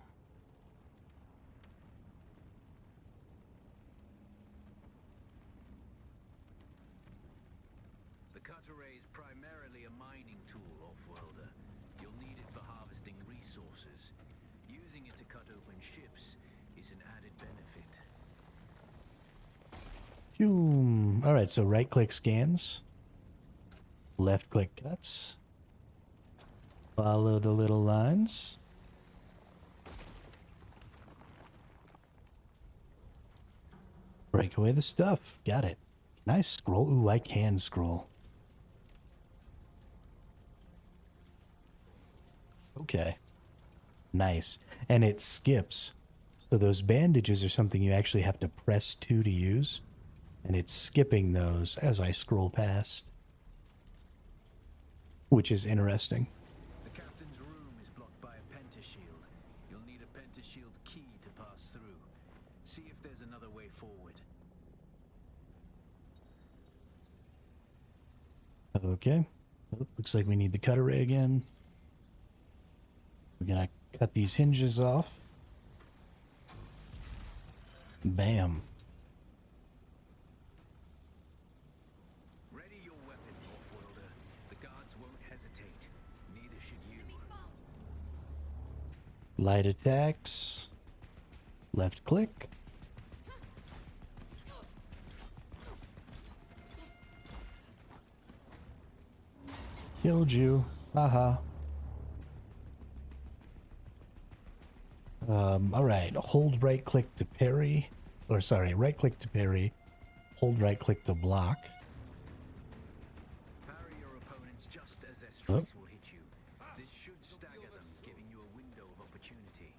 The cut array is primarily a mining tool, Offworlder. You'll need it for harvesting resources. Using it to cut open ships is an added benefit. Boom. All right, so right-click scans. Left-click cuts. Follow the little lines. Break away the stuff. Got it. Can I scroll? Ooh, I can scroll. Okay. Nice. And it skips. So those bandages are something you actually have to press to use. And it's skipping those as I scroll past. Which is interesting. The captain's room is blocked by a pentashield. You'll need a pentashield key to pass through. See if there's another way forward. Okay. Oh, looks like we need the cut array again. We're gonna cut these hinges off. Bam. Ready your weapon, Offworlder. The guards won't hesitate. Neither should you. Light attacks. Left click. Killed you. Haha. Alright. Hold right click to parry. Or sorry, right click to parry. Hold right click to block. Parry your opponents just as they're Oh, will hit you. This should stagger them, giving you a window of opportunity.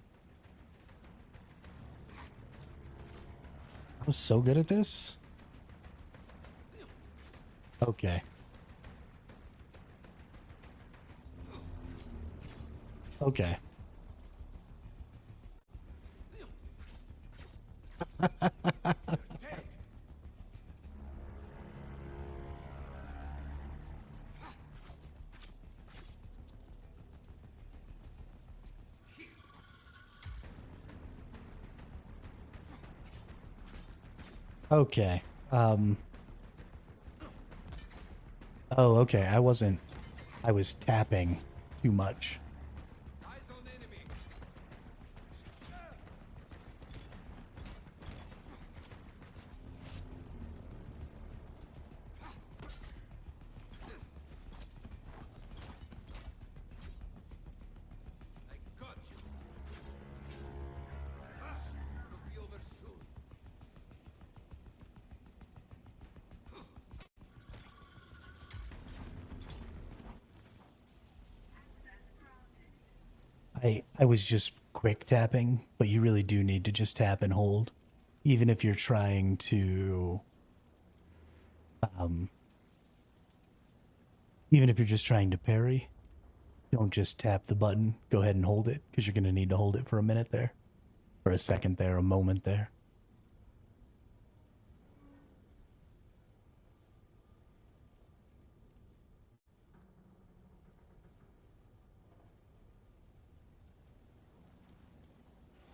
I'm so good at this. Okay. Okay. Okay. Oh, okay. I was tapping too much. I was just quick tapping, but you really do need to just tap and hold, even if you're trying to, even if you're just trying to parry. Don't just tap the button. Go ahead and hold it, because you're going to need to hold it for a minute there, or a second there, a moment there.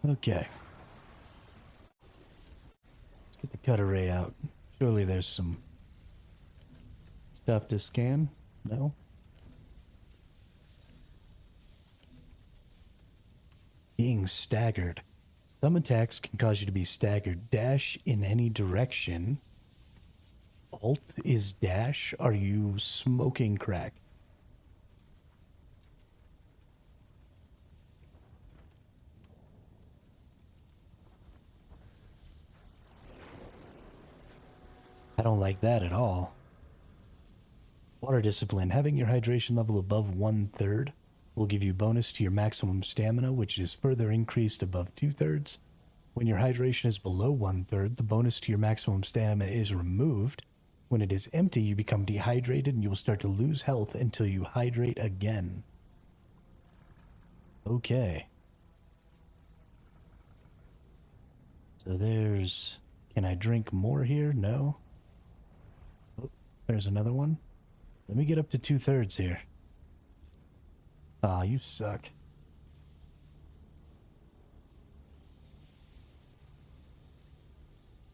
Okay. Let's get the cut array out. Surely there's some stuff to scan? No? Being staggered. Some attacks can cause you to be staggered. Dash in any direction. Alt is dash? Are you smoking crack? I don't like that at all. Water discipline. Having your hydration level above 1/3 will give you bonus to your maximum stamina, which is further increased above 2/3. When your hydration is below 1/3, the bonus to your maximum stamina is removed. When it is empty, you become dehydrated and you will start to lose health until you hydrate again. Okay. So there's... Can I drink more here? No. Oh, there's another one. Let me get up to 2/3 here. Aw, you suck.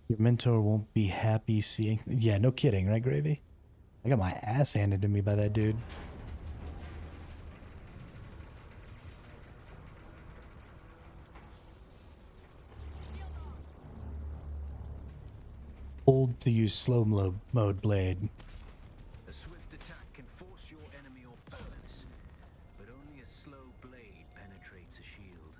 Your mentor won't be happy seeing... Yeah, no kidding, right, Gravy? I got my ass handed to me by that dude. Hold to use slow mode blade. A swift attack can force your enemy off balance, but only a slow blade penetrates a shield.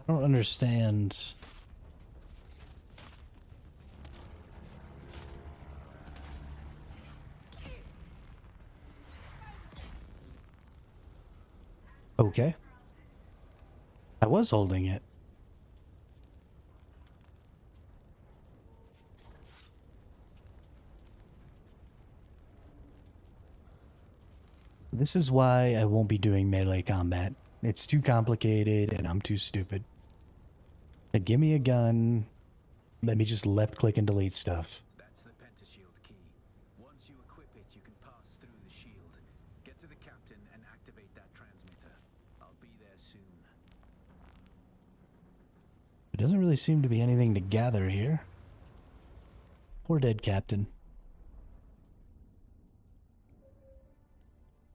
I don't understand. Okay. I was holding it. This is why I won't be doing melee combat. It's too complicated and I'm too stupid. Now give me a gun. Let me just left click and delete stuff. That's the pentashield key. Once you equip it, you can pass through the shield. Get to the captain and activate that transmitter. I'll be there soon. There doesn't really seem to be anything to gather here. Poor dead captain.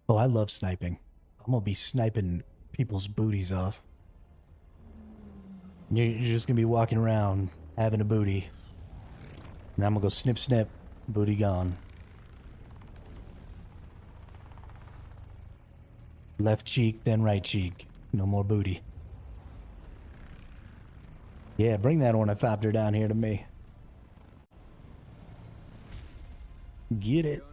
Oh, I love sniping. I'm gonna be sniping people's booties off. You're just gonna be walking around having a booty. And I'm gonna go snip snip, booty gone. Left cheek, then right cheek. No more booty. Yeah, bring that ornithopter down here to me. Get it.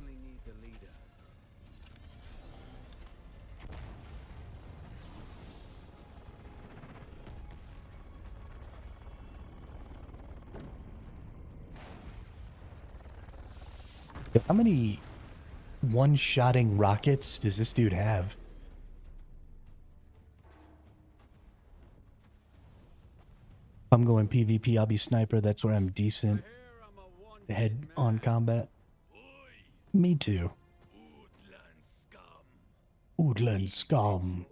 How many one-shotting rockets does this dude have? I'm going PvP, I'll be sniper. That's where I'm decent. Head-on combat. Me too. Woodland scum.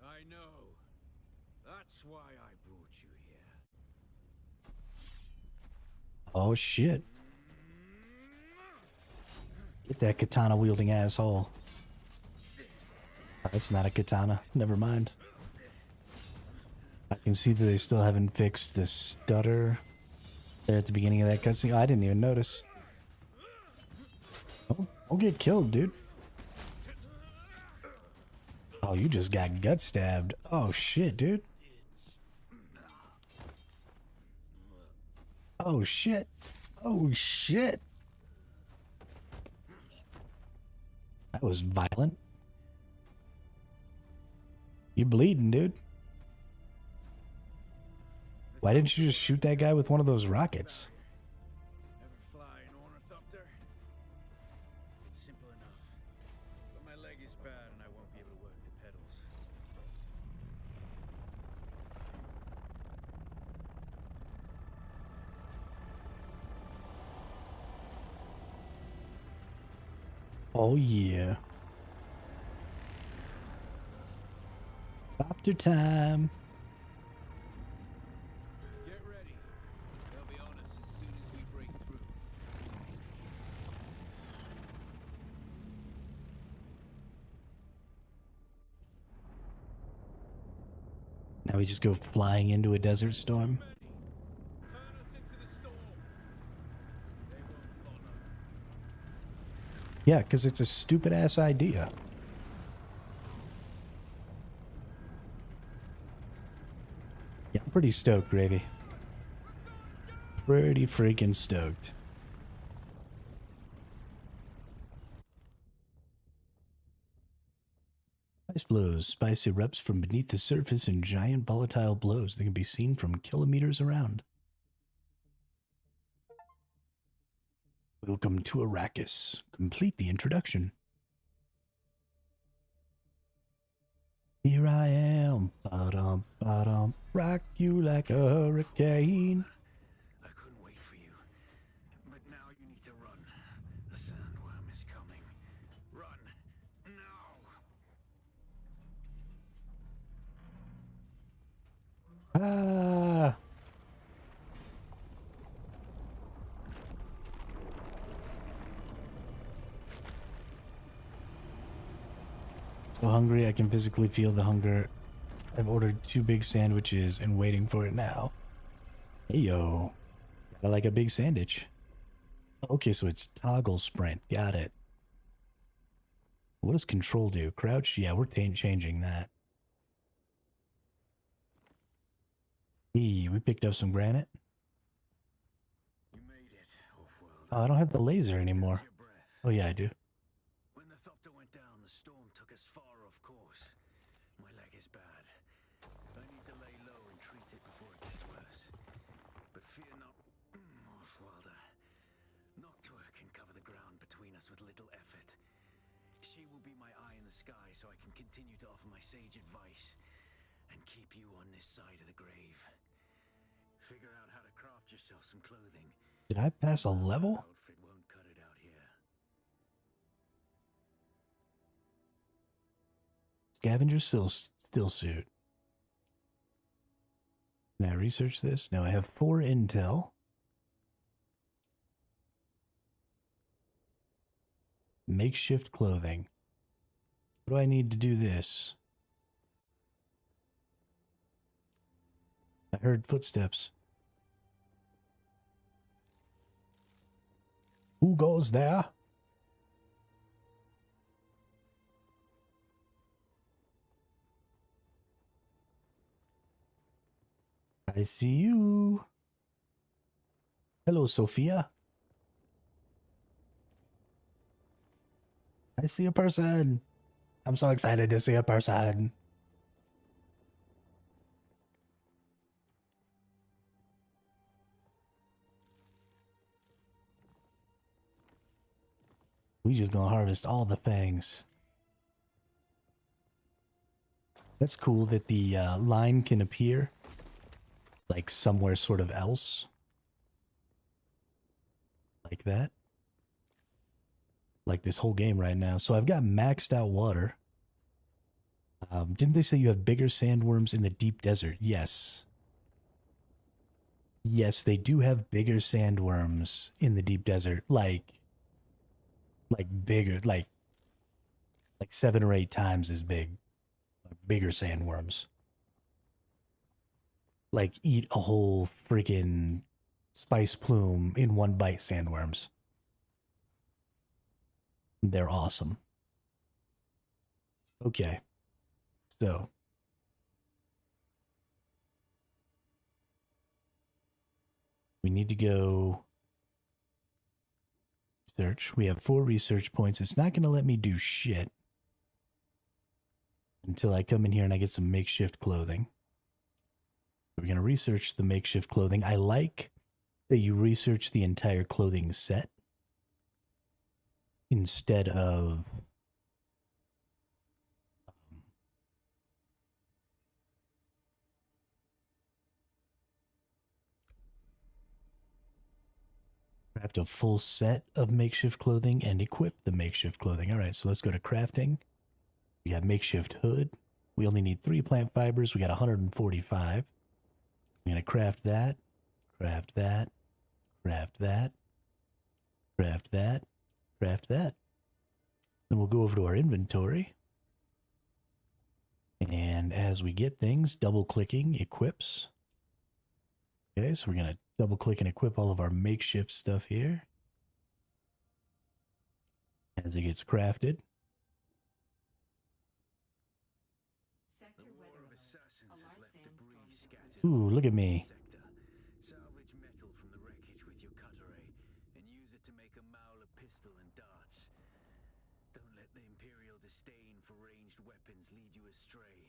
I know. That's why I brought you here. Oh shit. Get that katana wielding asshole. That's not a katana. Never mind. I can see that they still haven't fixed the stutter there at the beginning of that cutscene. Oh, I didn't even notice. Oh, don't get killed, dude. Oh, you just got gut stabbed. Oh shit, dude. Oh shit. Oh shit. That was violent. You bleeding, dude. Why didn't you just shoot that guy with one of those rockets? Ever fly an ornithopter? It's simple enough. But my leg is bad and I won't be able to work the pedals. Oh yeah. Copter time. Get ready. They'll be on us as soon as we break through. Now we just go flying into a desert storm. Turn us into the storm. They won't follow. Yeah, because it's a stupid ass idea. Yeah, I'm pretty stoked, Gravy. Pretty freaking stoked. Spice blows. Spice erupts from beneath the surface in giant volatile blows that can be seen from kilometers around. Welcome to Arrakis. Complete the introduction. Here I am, ba-dum, ba-dum, rock you like a hurricane. I couldn't wait for you. But now you need to run. The sandworm is coming. Run. Now. Ah. So hungry, I can physically feel the hunger. I've ordered 2 big sandwiches and waiting for it now. Hey yo, I like a big sandwich. Okay, so it's toggle sprint. Got it. What does control do? Crouch? Yeah, we're changing that. Hey, we picked up some granite. You made it, Off-World. Oh, I don't have the laser anymore. Your breath. Oh yeah, I do. When the Thopter went down, the storm took us far off course. My leg is bad. I need to lay low and treat it before it gets worse. But fear not, Off-Worlder. Noctua can cover the ground between us with little effort. She will be my eye in the sky so I can continue to offer my sage advice and keep you on this side of the grave. Figure out how to craft yourself some clothing. Did I pass a level? Outfit won't cut it out here. Scavenger still suit. Can I research this? No, I have 4 intel. Makeshift clothing. What do I need to do this? I heard footsteps. Who goes there? I see you. Hello, Sophia. I see a person. I'm so excited to see a person. We just gonna harvest all the things. That's cool that the line can appear like somewhere sort of else. Like that. Like this whole game right now. So I've got maxed out water. Didn't they say you have bigger sandworms in the deep desert? Yes. Yes, they do have bigger sandworms in the deep desert. Like bigger, like 7 or 8 times as big. Like bigger sandworms. Like eat a whole freaking spice plume in one bite sandworms. They're awesome. Okay. So. We need to go search. We have 4 research points. It's not going to let me do shit until I come in here and I get some makeshift clothing. We're going to research the makeshift clothing. I like that you research the entire clothing set instead of craft a full set of makeshift clothing and equip the makeshift clothing. All right, so let's go to crafting. We got makeshift hood. We only need 3 plant fibers. We got 145. I'm going to craft that, craft that, craft that, craft that, craft that. Then we'll go over to our inventory. And as we get things, double clicking equips. Okay, so we're going to double click and equip all of our makeshift stuff here. As it gets crafted. Ooh, look at me. Salvage metal from the wreckage with your cutter ray and use it to make a Mauler pistol and darts. Don't let the Imperial disdain for ranged weapons lead you astray.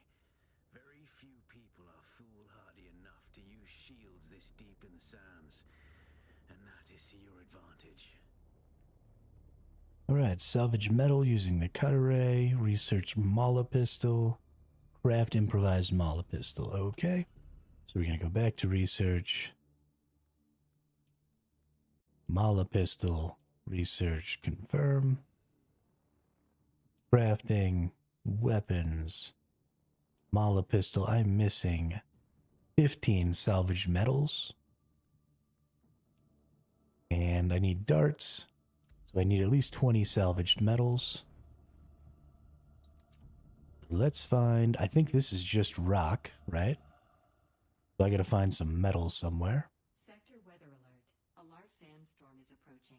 Very few people are foolhardy enough to use shields this deep in the sands, and that is to your advantage. Alright, salvage metal using the cutter ray, research Mauler pistol, craft improvised Mauler pistol. Okay. So we're going to go back to research. Mauler pistol, research, confirm. Crafting, weapons. Mauler pistol, I'm missing 15 salvaged metals. And I need darts. So I need at least 20 salvaged metals. Let's find, I think this is just rock, right? So I gotta find some metal somewhere. Sector weather alert. A large sandstorm is approaching.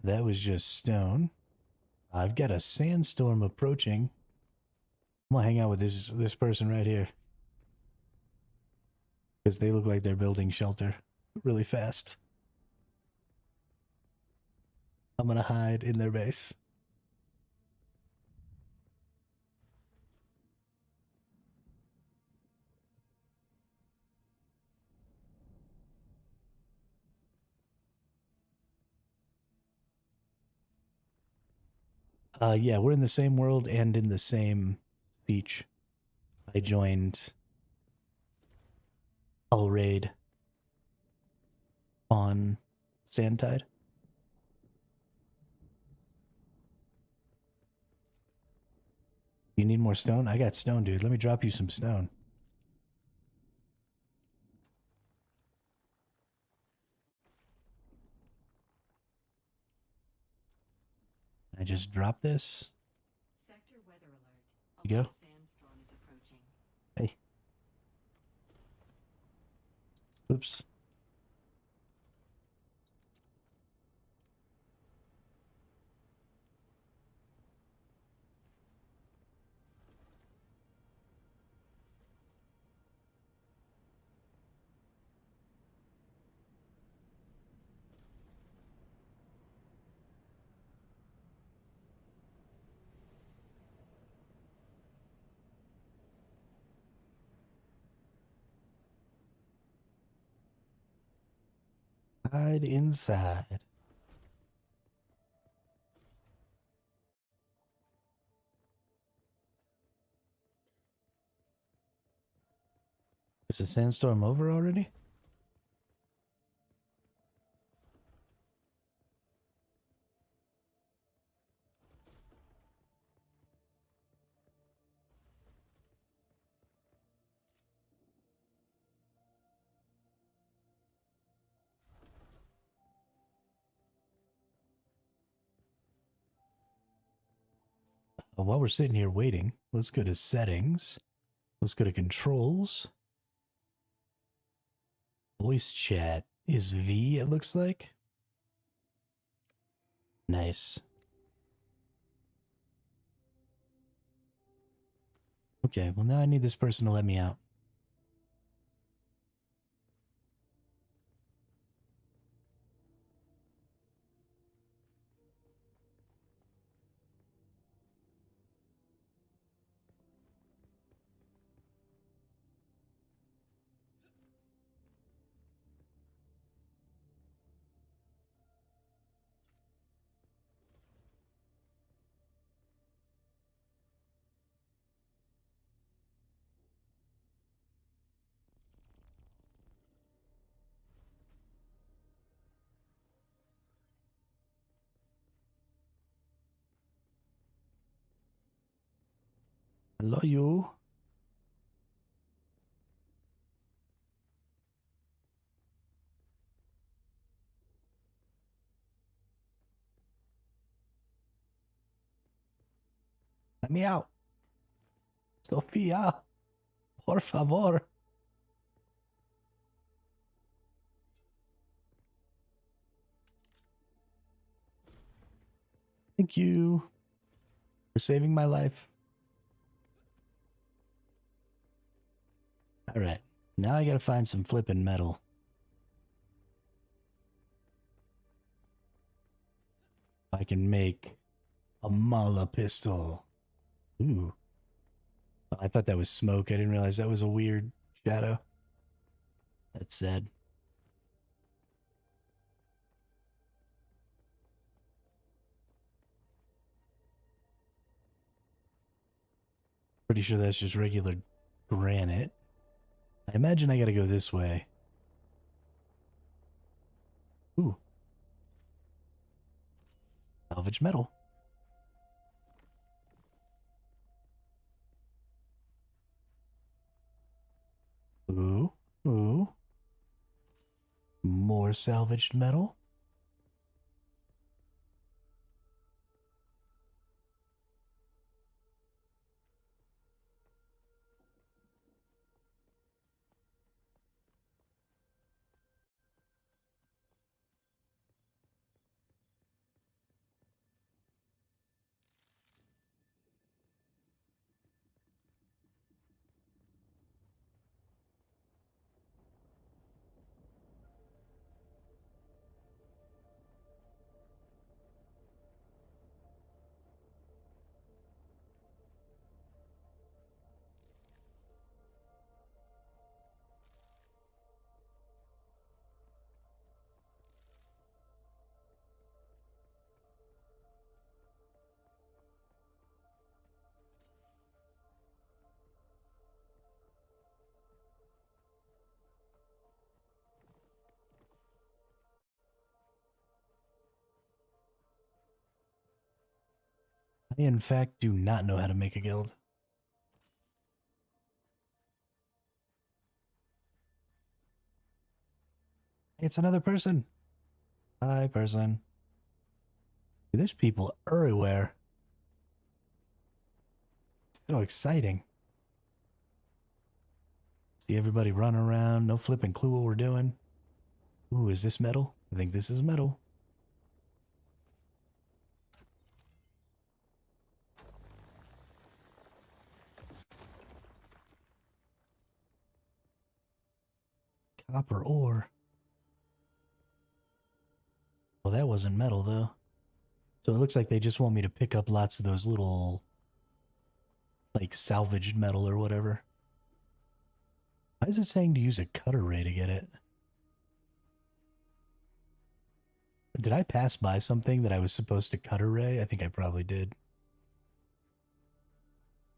That was just stone. I've got a sandstorm approaching. I'm gonna hang out with this person right here. Because they look like they're building shelter really fast. I'm gonna hide in their base. Yeah, we're in the same world and in the same speech. I joined All Raid on Sandtide. You need more stone? I got stone, dude. Let me drop you some stone. I just drop this. Sector weather alert. You go. A large sandstorm is approaching. Hey. Oops. Hide inside. Is the sandstorm over already? While we're sitting here waiting, let's go to settings. Let's go to controls. Voice chat is V, it looks like. Nice. Okay, well now I need this person to let me out. Hello, you. Let me out. Sofía, por favor. Thank you for saving my life. All right, now I gotta find some flippin' metal. I can make a mala pistol. Ooh. I thought that was smoke. I didn't realize that was a weird shadow. That's sad. Pretty sure that's just regular granite. I imagine I gotta go this way. Ooh. Salvage metal. Ooh. Ooh. More salvaged metal. I, in fact, do not know how to make a guild. It's another person. Hi, person. There's people everywhere. So exciting. See everybody running around, no flipping clue what we're doing. Ooh, is this metal? I think this is metal. Copper ore. Well, that wasn't metal, though. So it looks like they just want me to pick up lots of those little, like, salvaged metal or whatever. Why is it saying to use a cutter ray to get it? Did I pass by something that I was supposed to cutter ray? I think I probably did.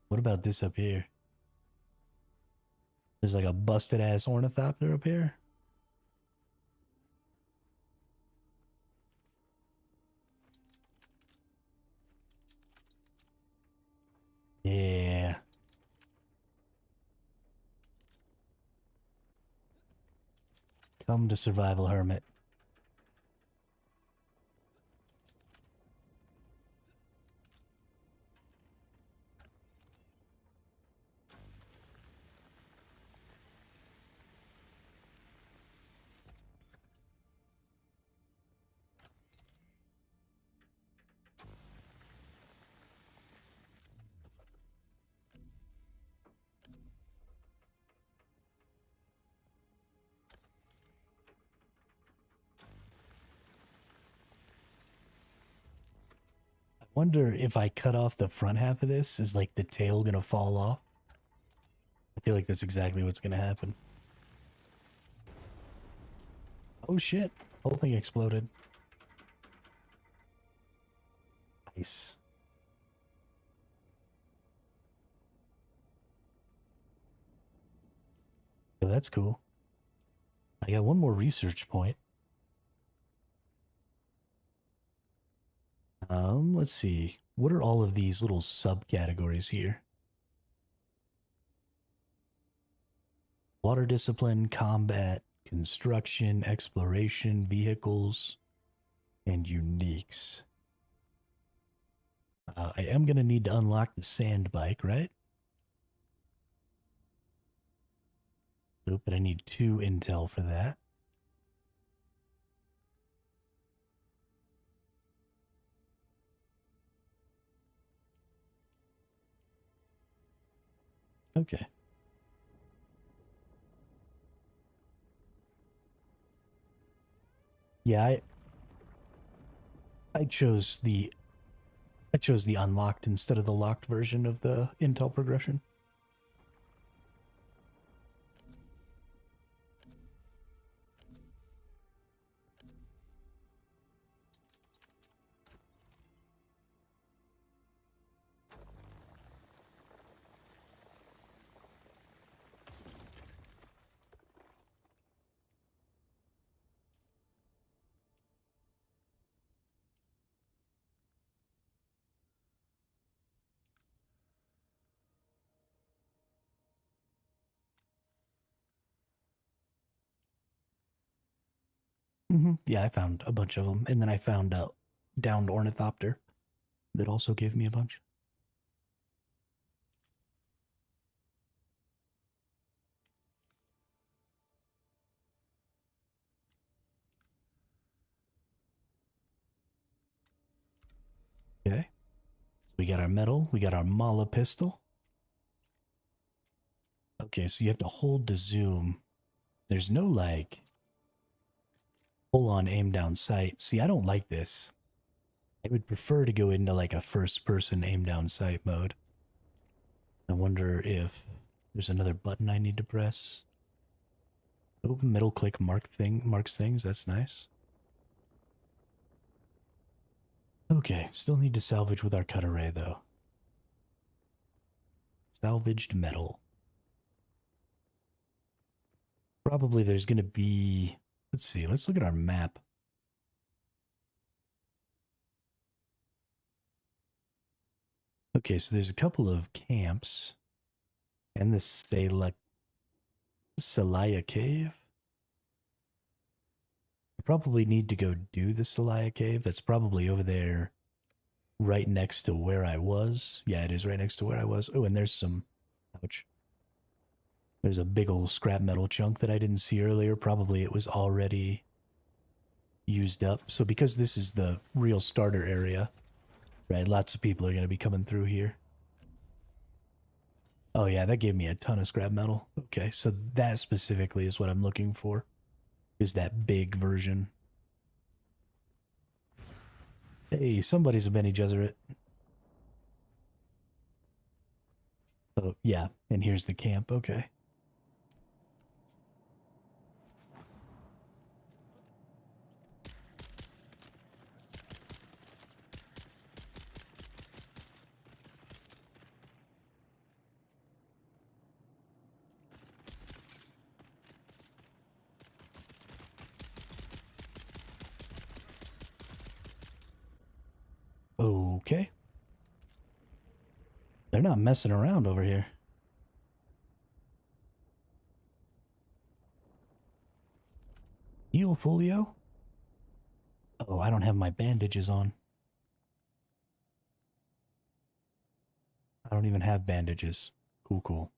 What about this up here? There's like a busted ass ornithopter up here. Yeah. Come to Survival Hermit. Wonder if I cut off the front half of this, is like the tail gonna fall off? I feel like that's exactly what's gonna happen. Oh shit, whole thing exploded. Nice. Oh, that's cool. I got one more research point. Let's see. What are all of these little subcategories here? Water discipline, combat, construction, exploration, vehicles, and uniques. I am going to need to unlock the sand bike, right? Nope, but I need 2 intel for that. Okay. Yeah, I chose the unlocked instead of the locked version of the intel progression. Yeah, I found a bunch of them, and then I found a downed ornithopter that also gave me a bunch. Okay. We got our metal. We got our Mala pistol. Okay, so you have to hold to zoom. There's no, like, full-on aim-down sight. See, I don't like this. I would prefer to go into, like, a first-person aim-down sight mode. I wonder if there's another button I need to press. Oh, middle click marks things. That's nice. Okay, still need to salvage with our cutter ray, though. Salvaged metal. Probably there's going to be... Let's see, let's look at our map. Okay, so there's a couple of camps. And the Salaya Cave. probably need to go do the Stalaya Cave. That's probably over there right next to where I was. Yeah, it is right next to where I was. Oh, and there's some... Ouch. There's a big old scrap metal chunk that I didn't see earlier. Probably it was already used up. So because this is the real starter area, right, lots of people are going to be coming through here. Oh yeah, that gave me a ton of scrap metal. Okay, so that specifically is what I'm looking for. Is that big version. Hey, somebody's a Bene Gesserit. Oh, yeah, and here's the camp. Okay. Okay. They're not messing around over here. Heal Folio? Oh, I don't have my bandages on. I don't even have bandages. Cool, cool.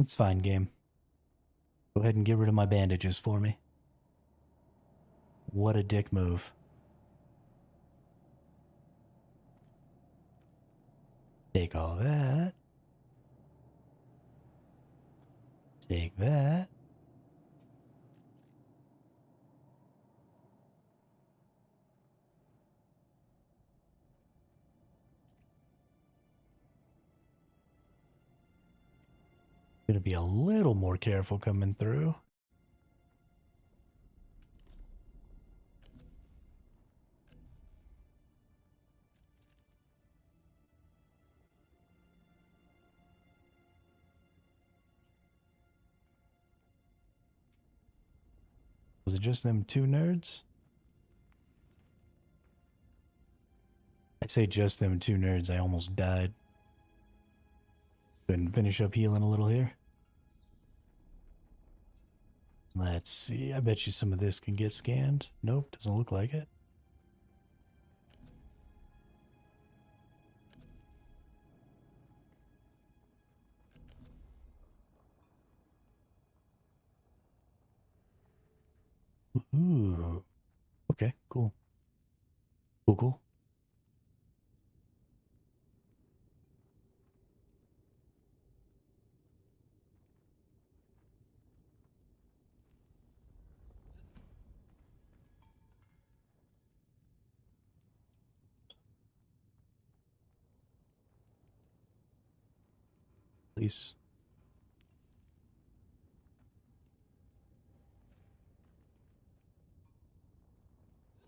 It's fine, game. Go ahead and get rid of my bandages for me. What a dick move. Take all that. Take that. Gonna be a little more careful coming through. Was it just them two nerds? I say just them two nerds. I almost died. Go ahead and finish up healing a little here. Let's see. I bet you some of this can get scanned. Nope, doesn't look like it. Ooh. Okay, cool. Cool, cool. Please.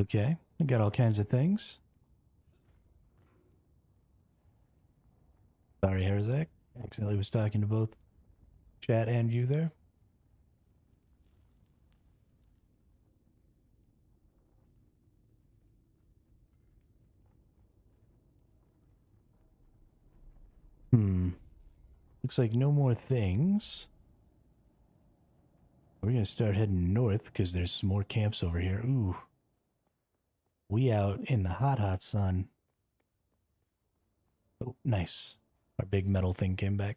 Okay, I got all kinds of things. Sorry, Herzak. Accidentally was talking to both chat and you there. Looks like no more things. We're gonna start heading north because there's some more camps over here. Ooh. We out in the hot, hot sun. Oh, nice. Our big metal thing came back.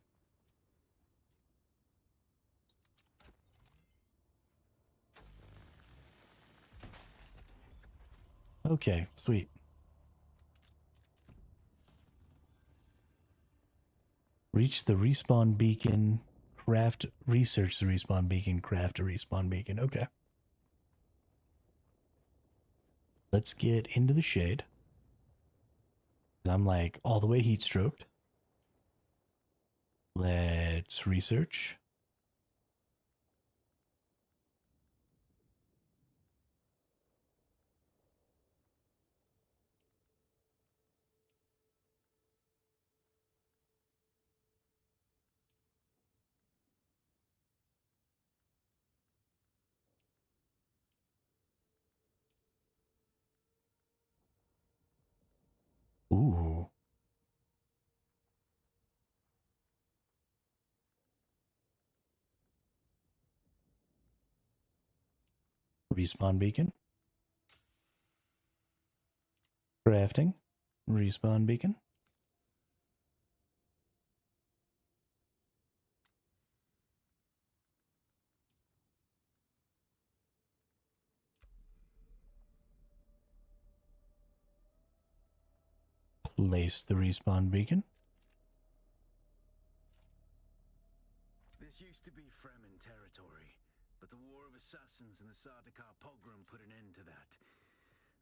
Okay, sweet. Reach the respawn beacon, research the respawn beacon, craft a respawn beacon. Okay. Let's get into the shade. I'm like all the way heat stroked. Let's research. Ooh. Respawn beacon. Crafting. Respawn beacon. Place the respawn beacon. This used to be Fremen territory, but the War of Assassins and the Sardaukar pogrom put an end to that.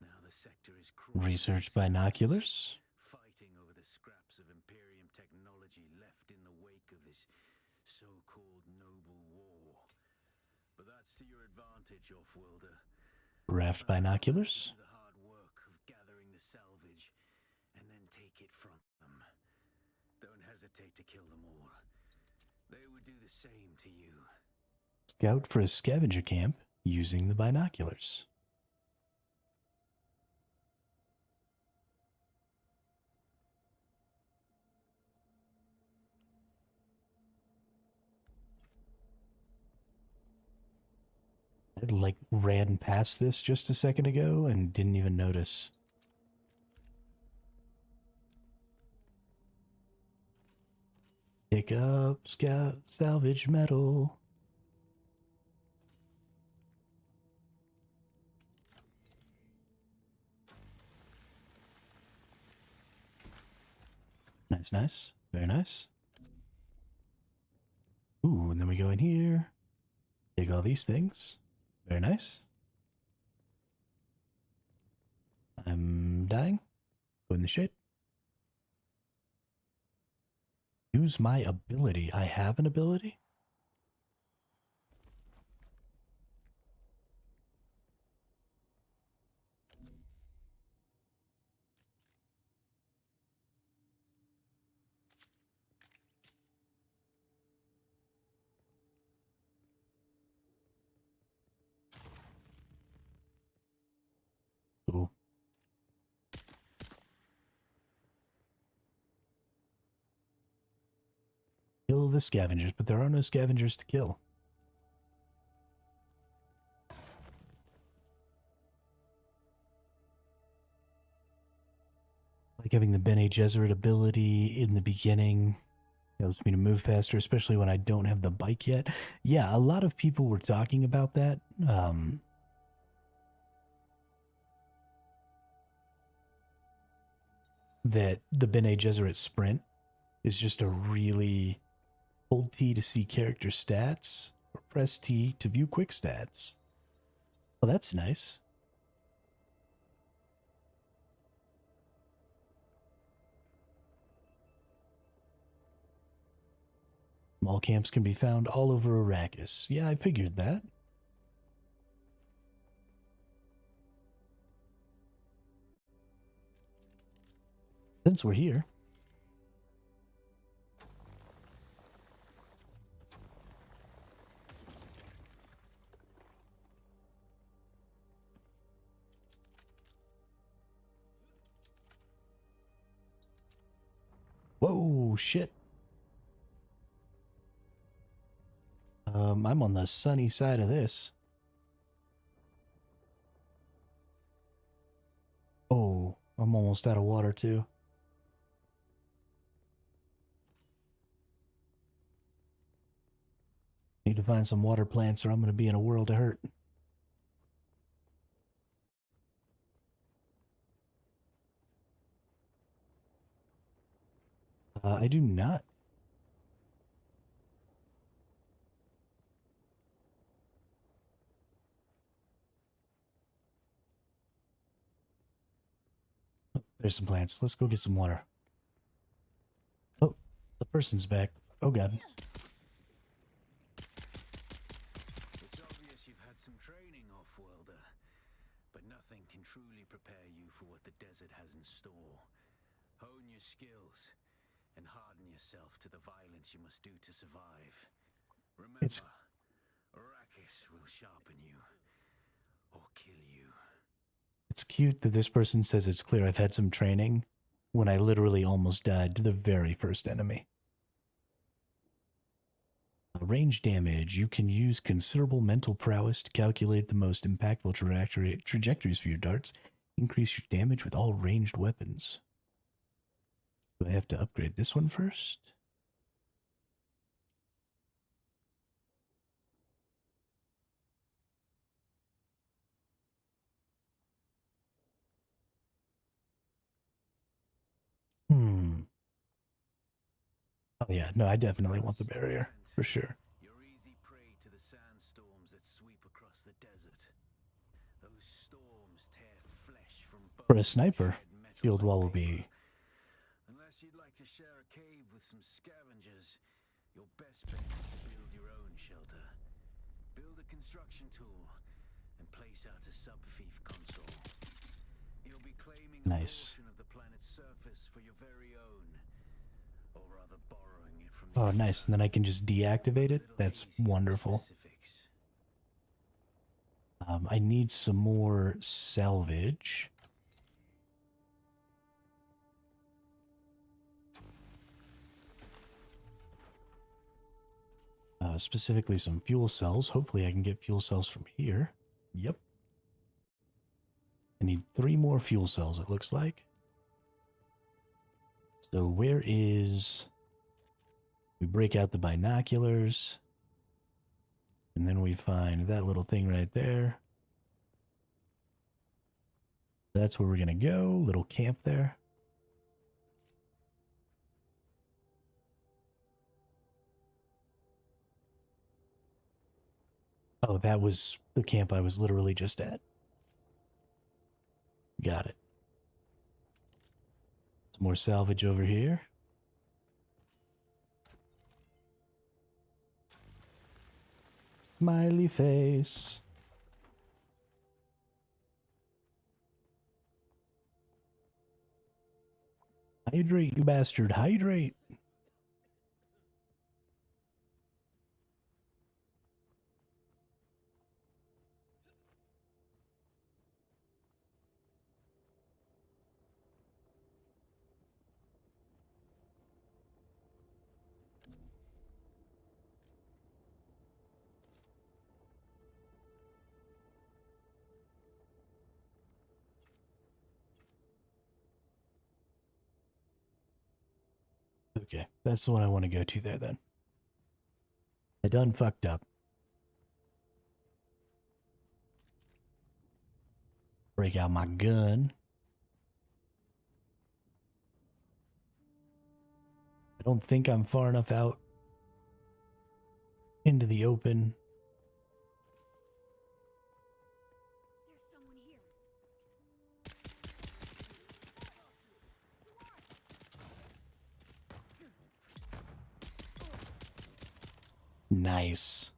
Now the sector is crawling Research inside binoculars. fighting over the scraps of Imperium technology left in the wake of this so-called noble war. But that's to your advantage, off-worlder. Raft binoculars. Do the hard work of gathering the salvage and then take it from them. Don't hesitate to kill them all. They would do the same to you. Scout for a scavenger camp using the binoculars. I like ran past this just a second ago and didn't even notice. Pick up scout salvage metal. Nice, nice. Very nice. Ooh, and then we go in here. Take all these things. Very nice. I'm dying. Go in the shade. Use my ability. I have an ability? Ooh. Kill the scavengers, but there are no scavengers to kill. Like having the Bene Gesserit ability in the beginning helps me to move faster, especially when I don't have the bike yet. Yeah, a lot of people were talking about that. That the Bene Gesserit sprint is just a really hold T to see character stats or press T to view quick stats. Well, that's nice. Mall camps can be found all over Arrakis. Yeah, I figured that. Since we're here. Whoa, shit. I'm on the sunny side of this. Oh, I'm almost out of water too. Need to find some water plants or I'm going to be in a world of hurt. I do not. Oh, there's some plants. Let's go get some water. Oh, the person's back. Oh, God. It's obvious you've had some training, off-worlder, but nothing can truly prepare you for what the desert has in store. Hone your skills and harden yourself to the violence you must do to survive. Remember, Arrakis will sharpen you or kill you. It's cute that this person says it's clear I've had some training when I literally almost died to the very first enemy. Range damage. You can use considerable mental prowess to calculate the most impactful trajectories for your darts. Increase your damage with all ranged weapons. Do I have to upgrade this one first? Oh yeah, no, I definitely want the barrier, for sure. You're easy prey to the sandstorms that sweep across the desert. Those storms tear flesh from bones. For a sniper, shed metal field like wall will paper. be... Unless you'd like to share a cave with some scavengers, your best bet is to build your own shelter. Build a construction tool and place out a sub-thief console. You'll be claiming a Nice. portion of the planet's surface for your very own, or rather borrowing it from Oh, nice. And then I can just deactivate it? That's wonderful. I need some more salvage. Specifically some fuel cells. Hopefully I can get fuel cells from here. Yep. I need 3 more fuel cells, it looks like. So where is... We break out the binoculars. And then we find that little thing right there. That's where we're going to go. Little camp there. Oh, that was the camp I was literally just at. Got it. Some more salvage over here. Smiley face. Hydrate, you bastard. Hydrate. Okay, that's the one I want to go to there then. I done fucked up. Break out my gun. I don't think I'm far enough out into the open. There's someone here. Nice.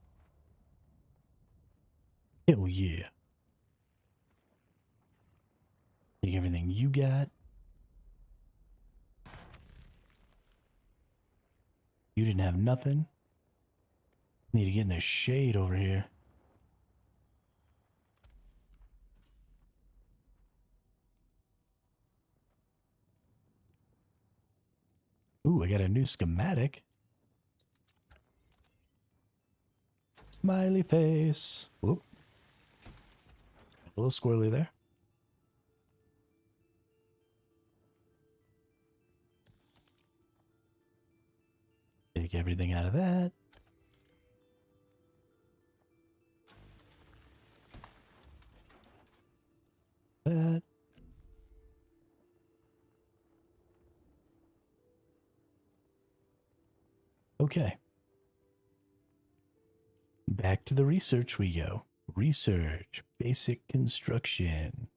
Hell yeah. Take everything you got. You didn't have nothing. Need to get in the shade over here. Ooh, I got a new schematic. Smiley face. Whoop. A little squirrely there. Take everything out of that. That. Okay. Back to the research we go. Research. Basic construction.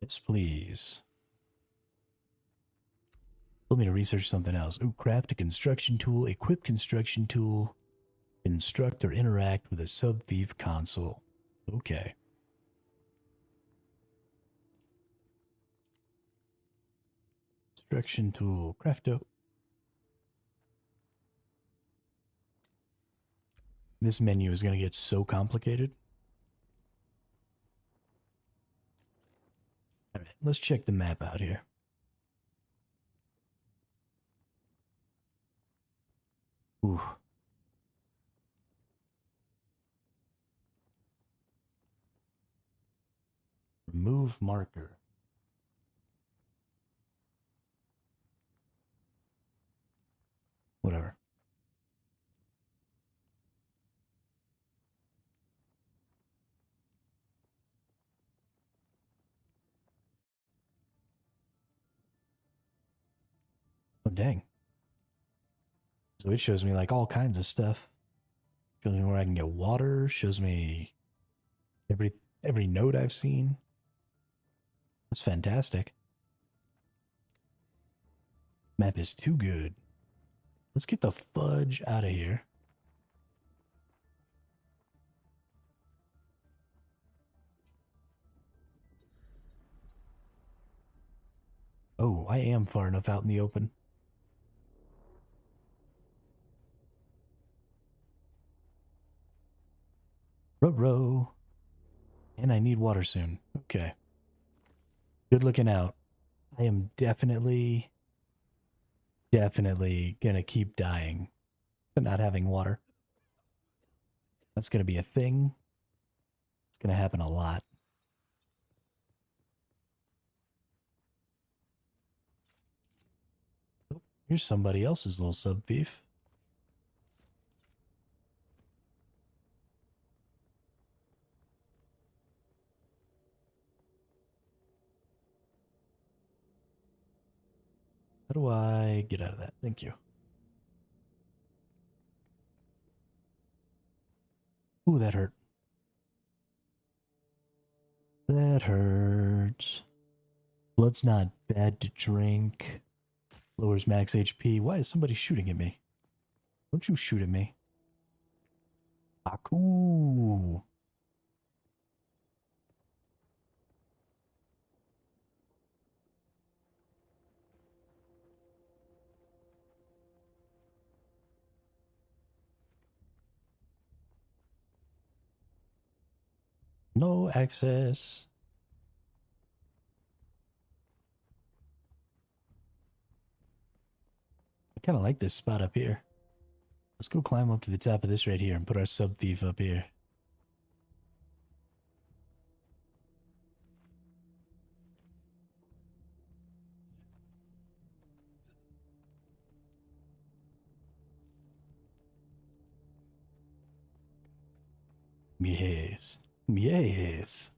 Yes, please. Told me to research something else. Ooh, craft a construction tool, equip construction tool, construct or interact with a sub-thief console. Okay. Construction tool, crafto. This menu is going to get so complicated. All right. let's check the map out here. Ooh. Remove marker. Whatever. Oh, dang. So it shows me like all kinds of stuff. Shows me where I can get water. Shows me every node I've seen. That's fantastic. Map is too good. Let's get the fudge out of here. Oh, I am far enough out in the open. Row. And I need water soon. Okay. Good looking out. I am definitely gonna keep dying for not having water. That's gonna be a thing. It's gonna happen a lot. Oh, here's somebody else's little sub beef. How do I get out of that? Thank you. Ooh, that hurt. That hurts. Blood's not bad to drink. Lowers max HP. Why is somebody shooting at me? Don't you shoot at me. Aku. No access. I kind of like this spot up here. Let's go climb up to the top of this right here and put our sub thief up here. Yes. Yes.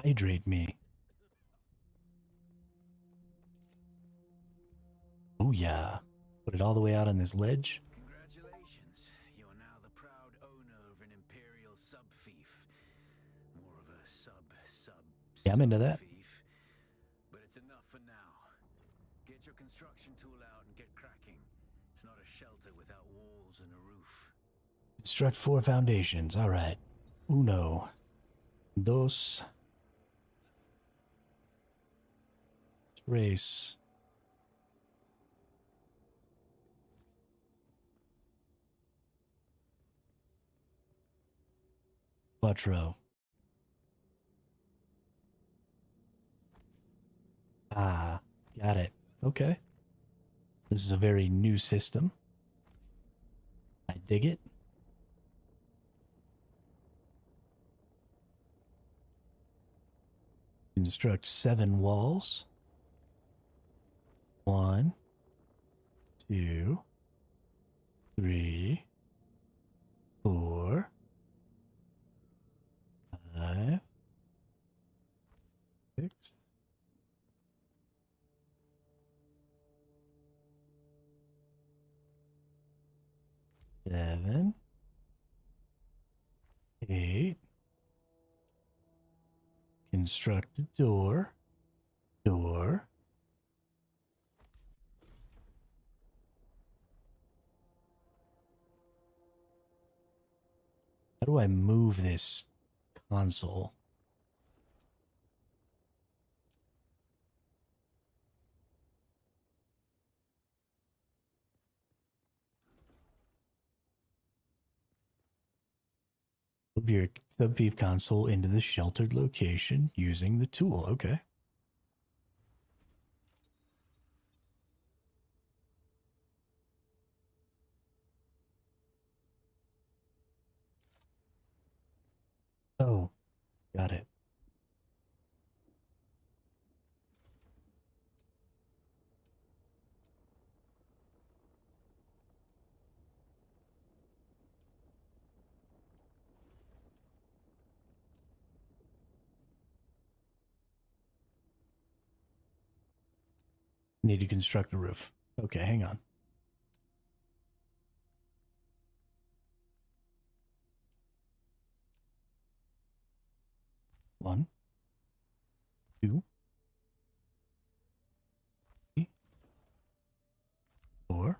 Hydrate me. Oh yeah. Put it all the way out on this ledge. Congratulations. You are now the proud owner of an Imperial sub-thief. More of a Yeah, I'm into that. thief. But it's enough for now. Get your construction tool out and get cracking. It's not a shelter without walls and a roof. Construct 4 foundations. All right. Uno. Dos. Tres. Cuatro. Ah, got it. Okay. This is a very new system. I dig it. Construct 7 walls. 1, 2, 3, 4, 5, 6, 7, 8. Construct a door. Door. How do I move this console? Move your sub-thief console into the sheltered location using the tool. Okay. Oh, got it. Need to construct a roof. Okay, hang on. One, two, three, four.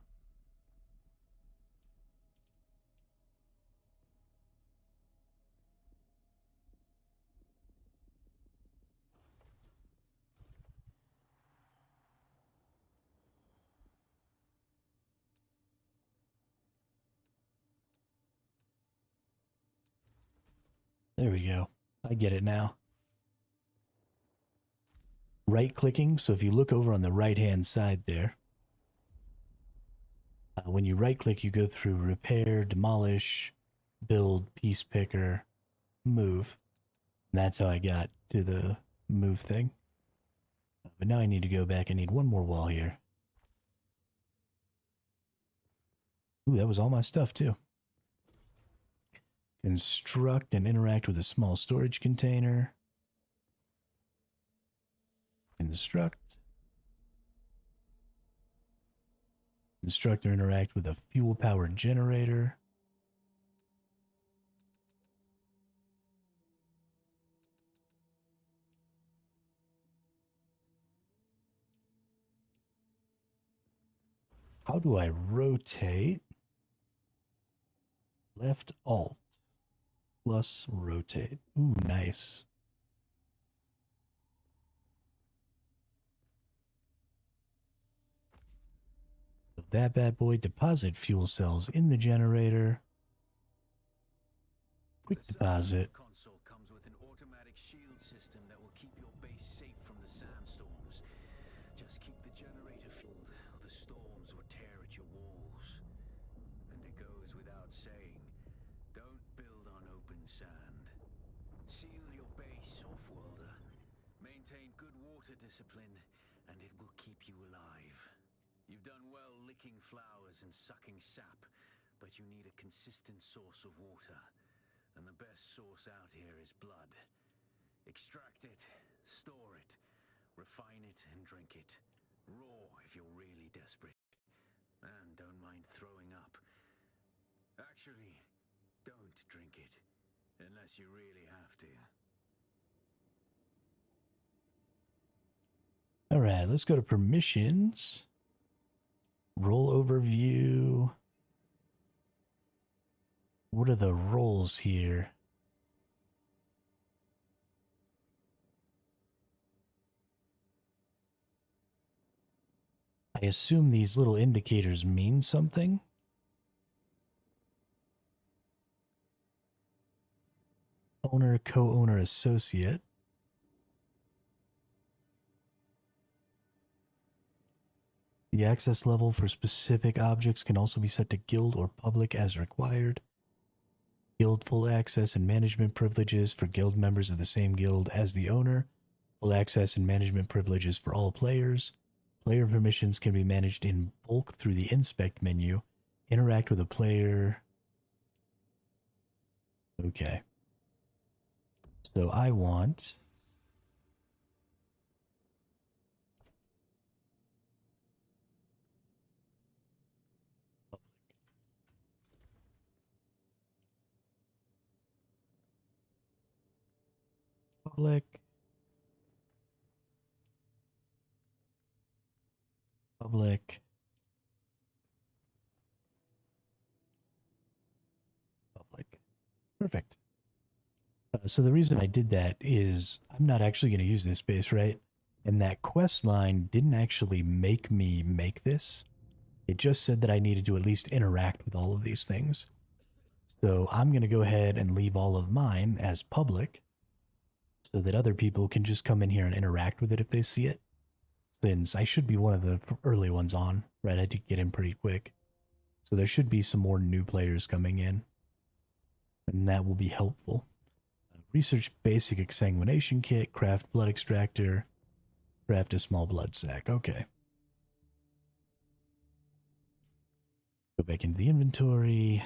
There we go. I get it now. Right clicking. So if you look over on the right hand side there, when you right click, you go through repair, demolish, build, piece picker, move. And that's how I got to the move thing. But now I need to go back. I need one more wall here. Ooh, that was all my stuff too. Construct and interact with a small storage container. Construct. Construct or interact with a fuel-powered generator. How do I rotate? Left Alt plus rotate. Ooh, nice. That bad boy, deposit fuel cells in the generator. Quick deposit. Console comes with an automatic shield system that will keep your base safe from the sandstorms. Just keep the generator fueled, or the storms will tear at your walls. And it goes without saying, don't build on open sand. Seal your base, off-worlder. Maintain good water discipline, and it will keep you alive. You've done well licking flowers and sucking sap, but you need a consistent source of water. And the best source out here is blood. Extract it, store it, refine it, and drink it. Raw if you're really desperate. And don't mind throwing up. Actually, don't drink it, unless you really have to. All right, let's go to permissions. Role overview. What are the roles here? I assume these little indicators mean something. Owner, co-owner, associate. The access level for specific objects can also be set to guild or public as required. Guild full access and management privileges for guild members of the same guild as the owner. Full access and management privileges for all players. Player permissions can be managed in bulk through the inspect menu. Interact with a player. Okay. So I want... Public. Public. Public. Perfect. So the reason I did that is I'm not actually going to use this base, right? And that quest line didn't actually make me make this. It just said that I needed to at least interact with all of these things. So I'm going to go ahead and leave all of mine as public so that other people can just come in here and interact with it if they see it. Since I should be one of the early ones on, right? I did get in pretty quick. So there should be some more new players coming in. And that will be helpful. Research basic exsanguination kit, craft blood extractor, craft a small blood sac. Okay. Go back into the inventory.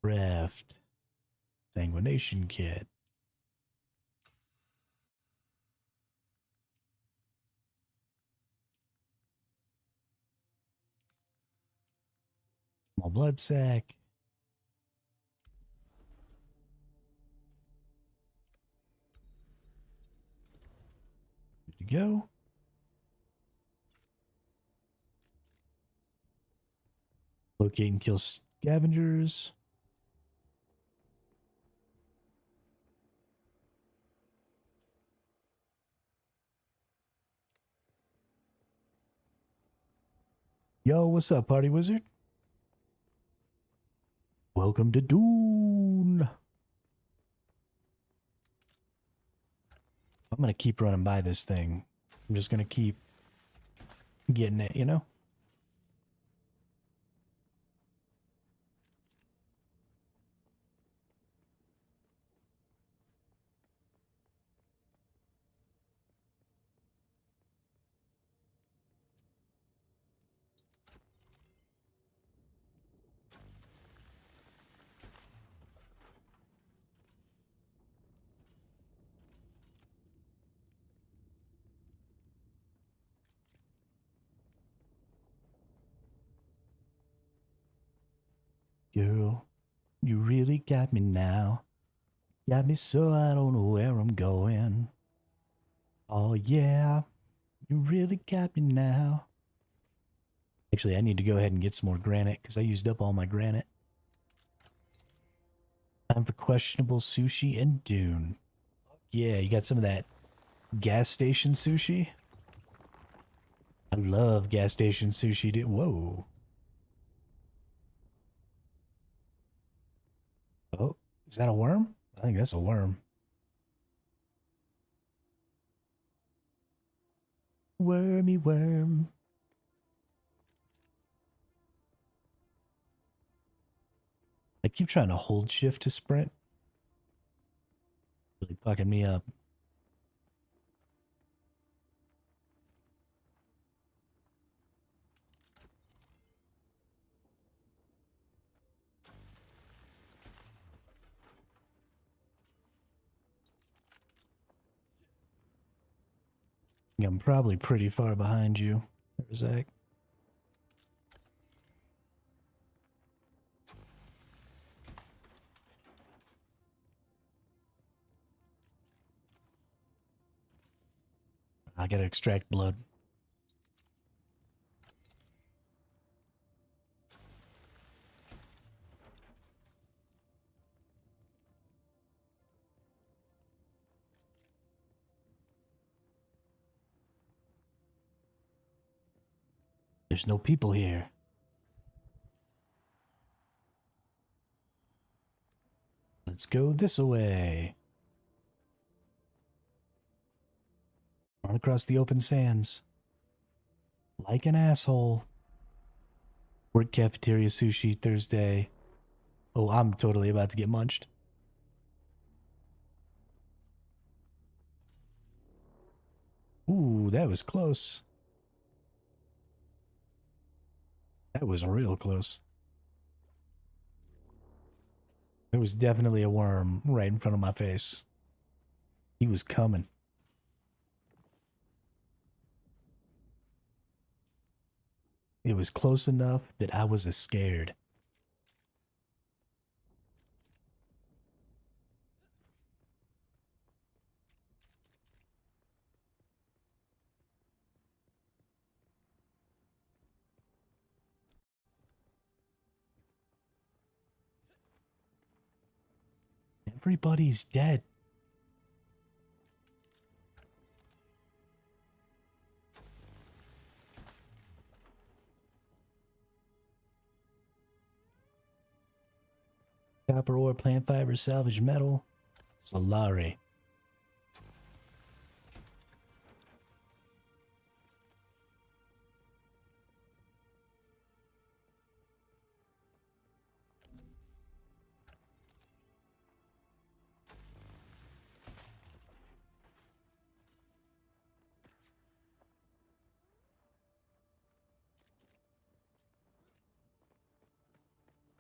Craft exsanguination kit. Small blood sac. Good to go. Locate and kill scavengers. Yo, what's up, party wizard? Welcome to Dune. I'm gonna keep running by this thing. I'm just gonna keep getting it, you know? Girl, you really got me now. Got me so I don't know where I'm going. Oh yeah, you really got me now. Actually, I need to go ahead and get some more granite because I used up all my granite. Time for questionable sushi and Dune. Yeah, you got some of that gas station sushi? I love gas station sushi, dude. Whoa. Oh, is that a worm? I think that's a worm. Wormy worm. I keep trying to hold shift to sprint. Really fucking me up. I'm probably pretty far behind you, Zach. I gotta extract blood. There's no people here. Let's go this way. Run across the open sands. Like an asshole. Work cafeteria sushi Thursday. Oh, I'm totally about to get munched. Ooh, that was close. That was real close. There was definitely a worm right in front of my face. He was coming. It was close enough that I was scared. Everybody's dead. Copper ore, plant fiber, salvage metal, Solari.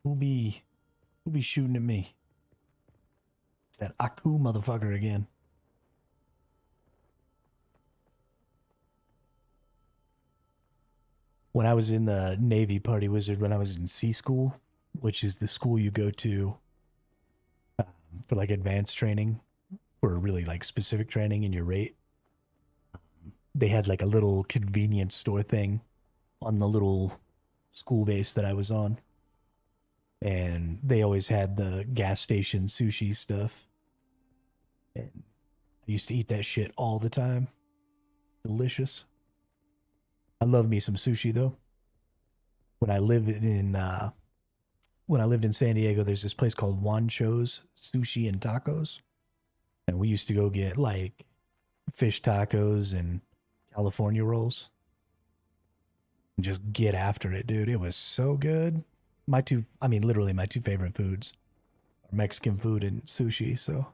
Who be shooting at me? It's that Aku motherfucker again. When I was in the Navy Party Wizard, when I was in C school, which is the school you go to for like advanced training, or really like specific training in your rate, they had like a little convenience store thing on the little school base that I was on. And they always had the gas station sushi stuff. And I used to eat that shit all the time. Delicious. I love me some sushi though. When I lived in San Diego, there's this place called Wancho's Sushi and Tacos. And we used to go get like fish tacos and California rolls. And just get after it, dude. It was so good. Literally my two favorite foods are Mexican food and sushi, so.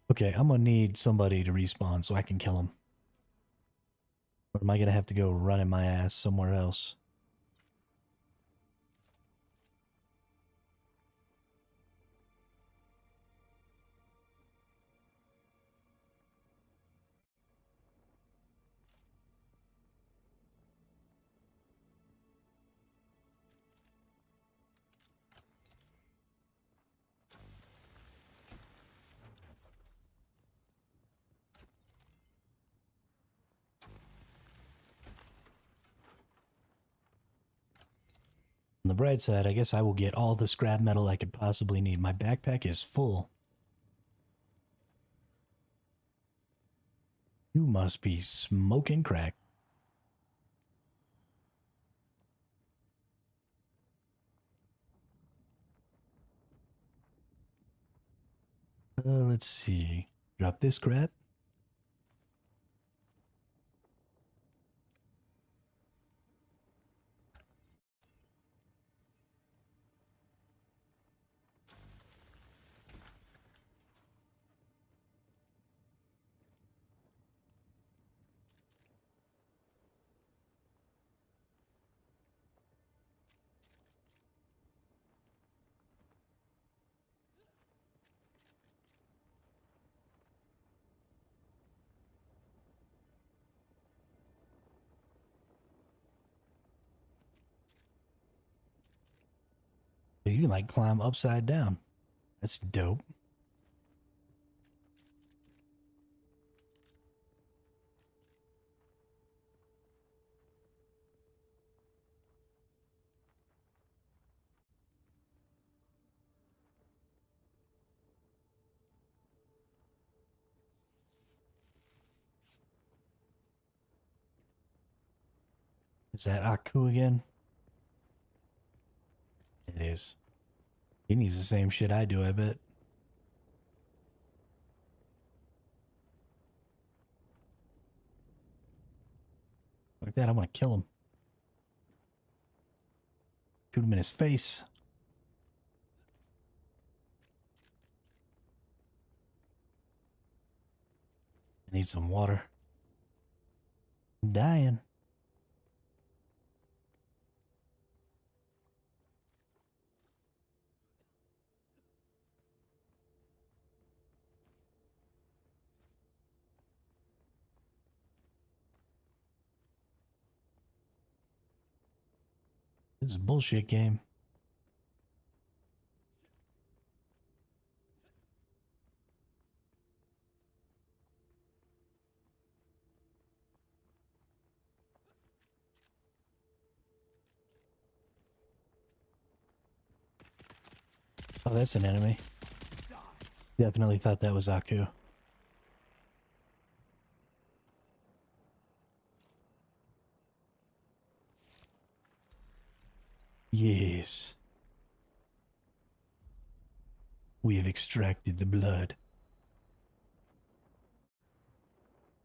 Okay, I'm gonna need somebody to respawn so I can kill him. Or am I gonna have to go running my ass somewhere else? On the bright side, I guess I will get all the scrap metal I could possibly need. My backpack is full. You must be smoking crack. Let's see. Drop this crap. You can like climb upside down. That's dope. Is that Aku again? It is. He needs the same shit I do, I bet. Like that, I want to kill him. Shoot him in his face. I need some water. I'm dying. This is a bullshit game. Oh, that's an enemy. Definitely thought that was Aku. Yes. We have extracted the blood.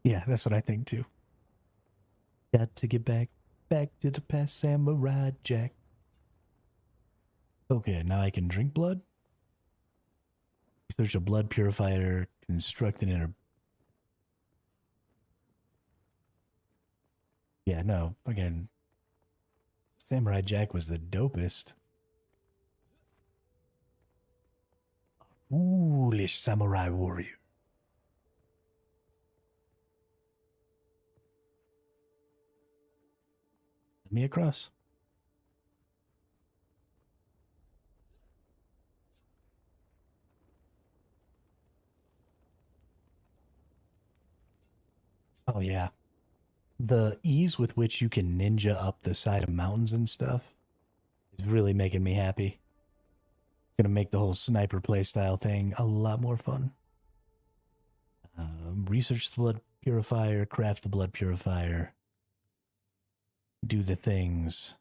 Yeah, that's what I think too. Got to get back to the past, Samurai Jack. Okay, now I can drink blood. Search a blood purifier, construct an inner. Yeah, no, again, Samurai Jack was the dopest. Foolish samurai warrior. Let me across. Oh yeah. The ease with which you can ninja up the side of mountains and stuff is really making me happy. Gonna make the whole sniper playstyle thing a lot more fun. Research the blood purifier, craft the blood purifier, do the things.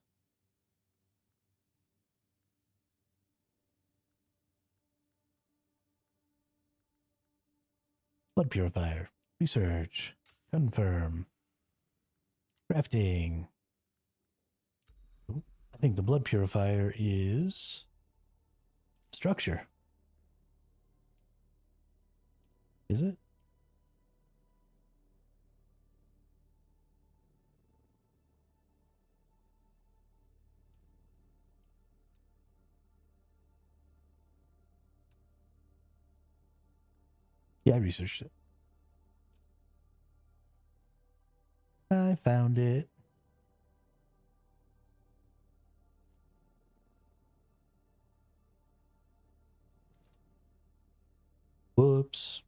Blood purifier, research, confirm, crafting. I think the blood purifier is structure. Is it? Yeah, I researched it. I found it. Whoops.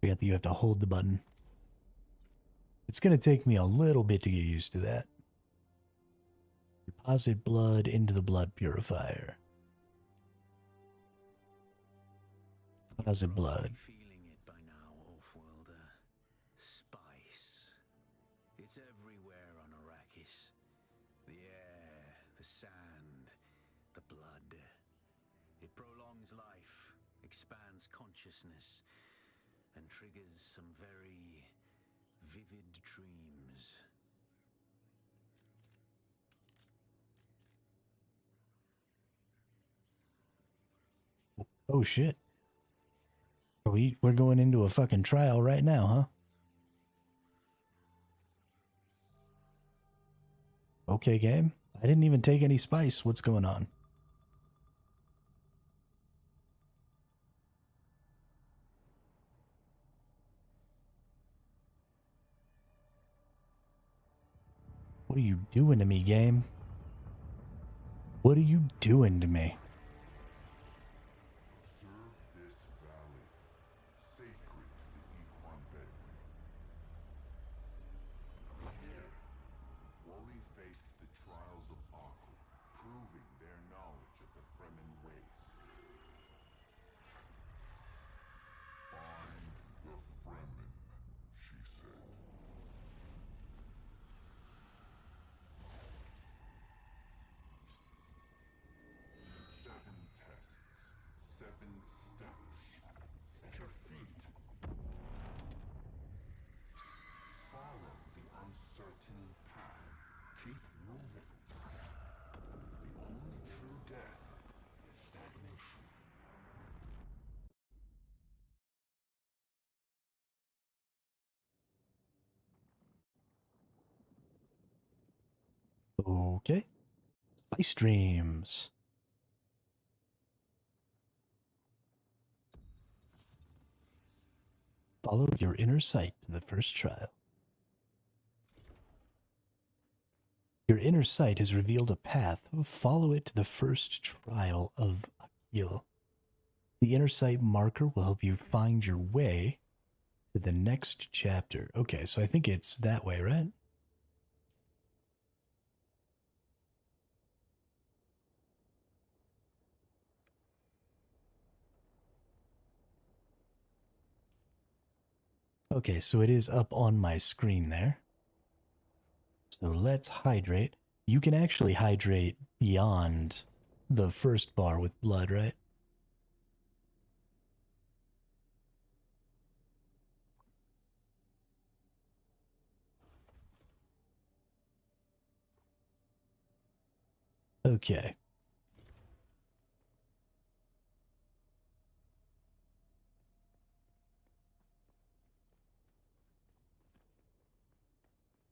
Forgot that you have to hold the button. It's going to take me a little bit to get used to that. Deposit blood into the blood purifier. Deposit blood. Feeling it by now, Off-worlder. Spice. It's everywhere on Arrakis. The air, the sand, the blood. It prolongs life, expands consciousness, and triggers some very vivid dreams. Oh shit. We're going into a fucking trial right now, huh? Okay, game. I didn't even take any spice. What's going on? What are you doing to me, game? What are you doing to me? Observe this valley, sacred to the Equan Bedouin. Here, Wooly faced the trials of Aku, proving their knowledge of the Fremen ways. Find the Fremen, she said. Seven tests, seven steps. At your feet. Follow the uncertain path. Keep moving. The only true death is stagnation. Okay. Spice streams. Follow your inner sight to the first trial. Your inner sight has revealed a path. Follow it to the first trial of Akil. The inner sight marker will help you find your way to the next chapter. Okay, so I think it's that way, right? Okay, so it is up on my screen there. So let's hydrate. You can actually hydrate beyond the first bar with blood, right? Okay.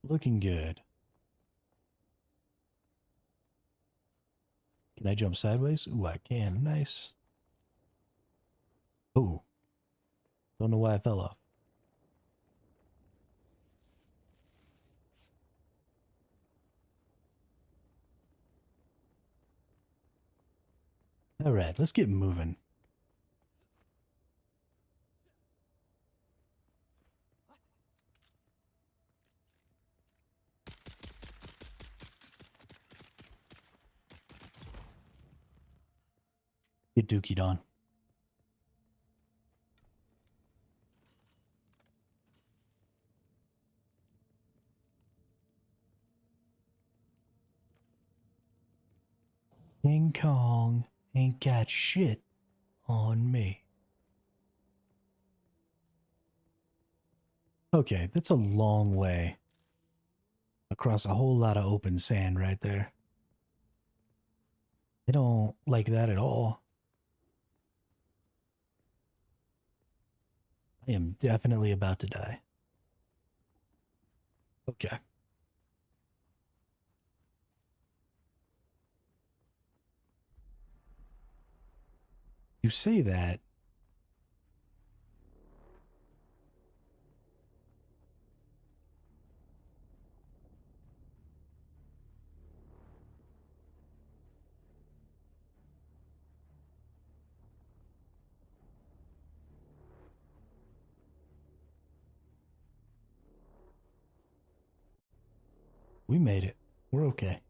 Looking good. Can I jump sideways? Ooh, I can. Nice. Oh, don't know why I fell off. All right, let's get moving. Get dookied on. King Kong ain't got shit on me. Okay, that's a long way across a whole lot of open sand right there. I don't like that at all. I am definitely about to die. Okay. You say that. We made it. We're okay.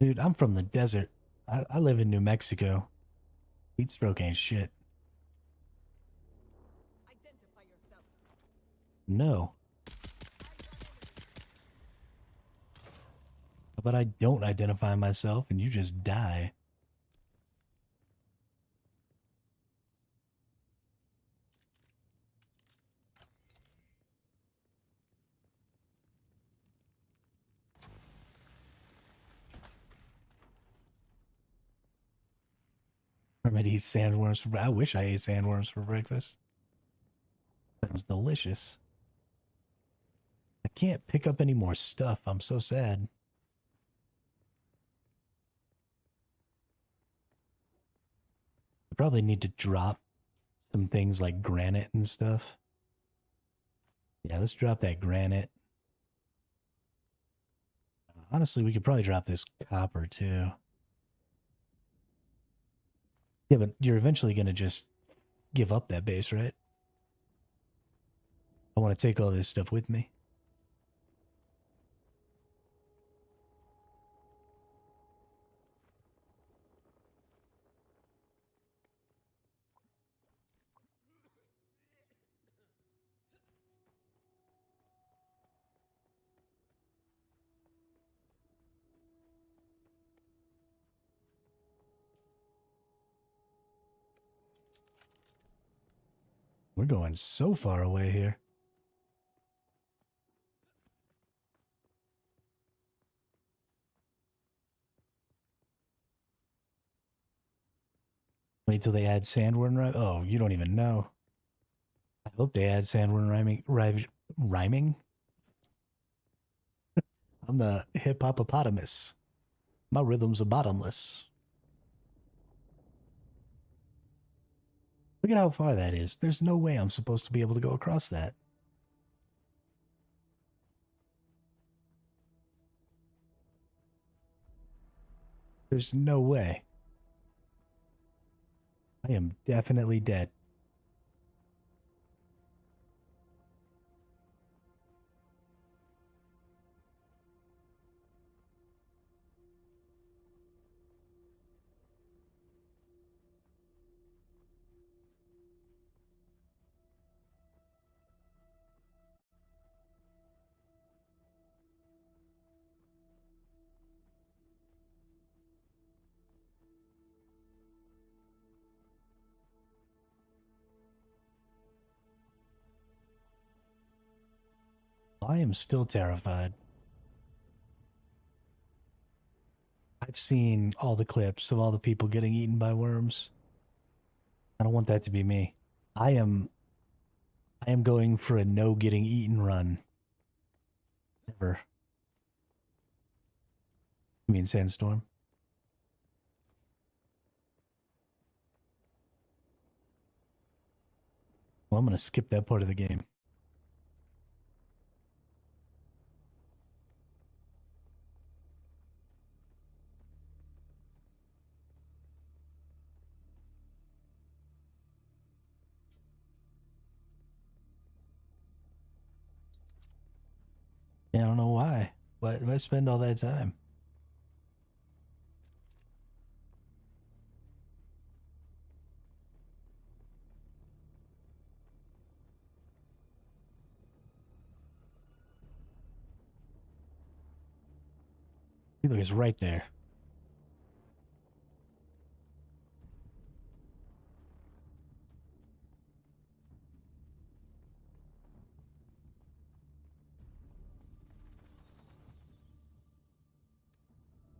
Dude, I'm from the desert. I live in New Mexico. Heat stroke ain't shit. No. But I don't identify myself and you just die. I'm gonna eat sandworms for I wish I ate sandworms for breakfast. Sounds delicious. I can't pick up any more stuff. I'm so sad. I probably need to drop some things like granite and stuff. Yeah, let's drop that granite. Honestly, we could probably drop this copper too. Yeah, but you're eventually going to just give up that base, right? I want to take all this stuff with me. We're going so far away here. Wait till they add sandworm rhyming. Oh, you don't even know. I hope they add sandworm rhyming. I'm the hip hopopotamus. My rhythms are bottomless. Look at how far that is. There's no way I'm supposed to be able to go across that. There's no way. I am definitely dead. I am still terrified. I've seen all the clips of all the people getting eaten by worms. I don't want that to be me. I am going for a no getting eaten run. Never. You mean Sandstorm? Well, I'm gonna skip that part of the game. Yeah, I don't know why. Why do I spend all that time? Look, it's right there.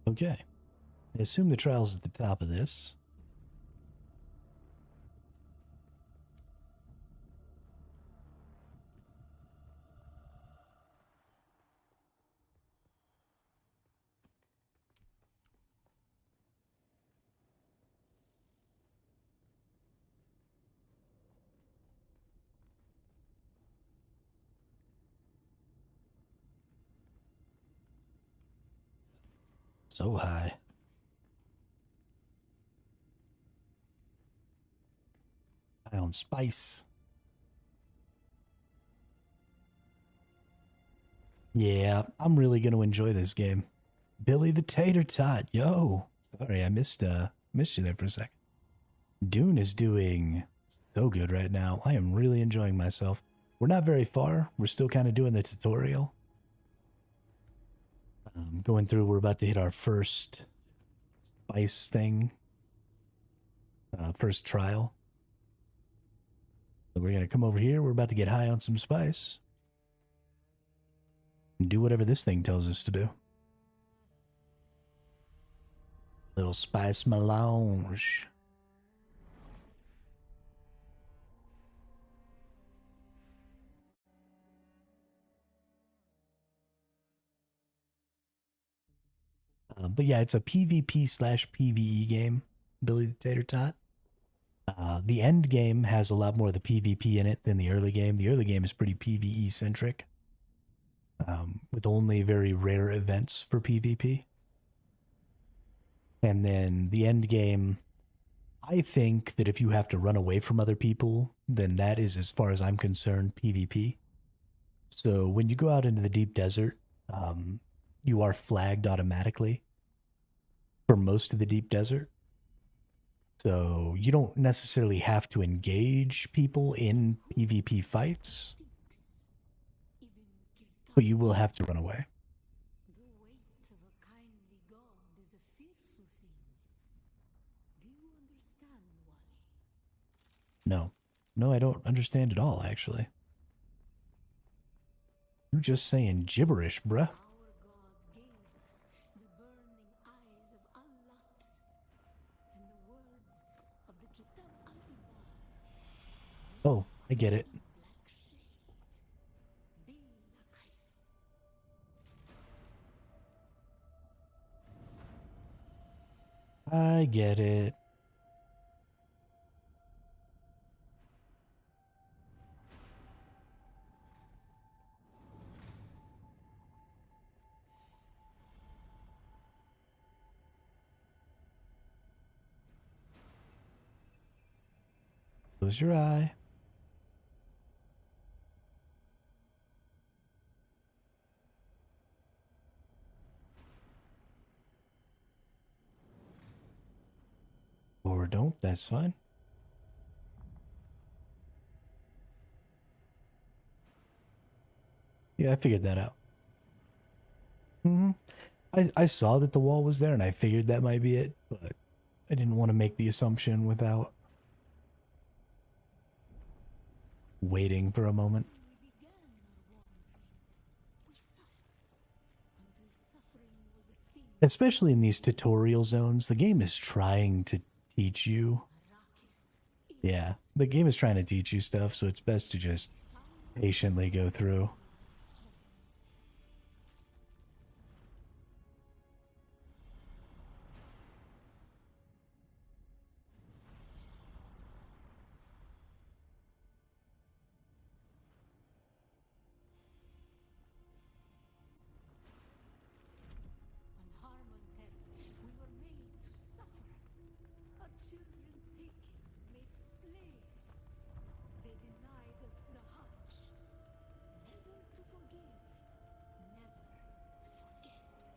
Okay. I assume the trial's at the top of this. So high. High on spice. Yeah, I'm really gonna enjoy this game. Billy the Tater Tot, yo. Sorry, I missed you there for a second. Dune is doing so good right now. I am really enjoying myself. We're not very far. We're still kind of doing the tutorial. Going through, we're about to hit our first spice thing. First trial. So we're gonna come over here. We're about to get high on some spice. And do whatever this thing tells us to do. Little spice melange. But yeah, it's a PvP slash PvE game, Billy the Tater Tot. The end game has a lot more of the PvP in it than the early game. The early game is pretty PvE centric, with only very rare events for PvP. And then the end game, I think that if you have to run away from other people, then that is, as far as I'm concerned, PvP. So when you go out into the deep desert, you are flagged automatically for most of the deep desert. So you don't necessarily have to engage people in PvP fights, but you will have to run away. The weight of a kindly god is a fearful thing. Do you understand, Wally? No. No, I don't understand at all, actually. You just saying gibberish, bruh. Our god gave us the burning eyes of Allah and the words of the Kitab al-Ibar. Oh, I get it. Black shade. Be la kayf. I get it. Close your eye. Or don't, that's fine. Yeah, I figured that out. I saw that the wall was there and I figured that might be it, but I didn't want to make the assumption without waiting for a moment. We began our wandering. Especially in these tutorial zones, the game is trying to teach you. Yeah, the game is trying to teach you stuff, so it's best to just patiently go through. On Harmontep, we were made to suffer. Our children taken, made slaves. They denied us the Hajj. Never to forgive, never to forget.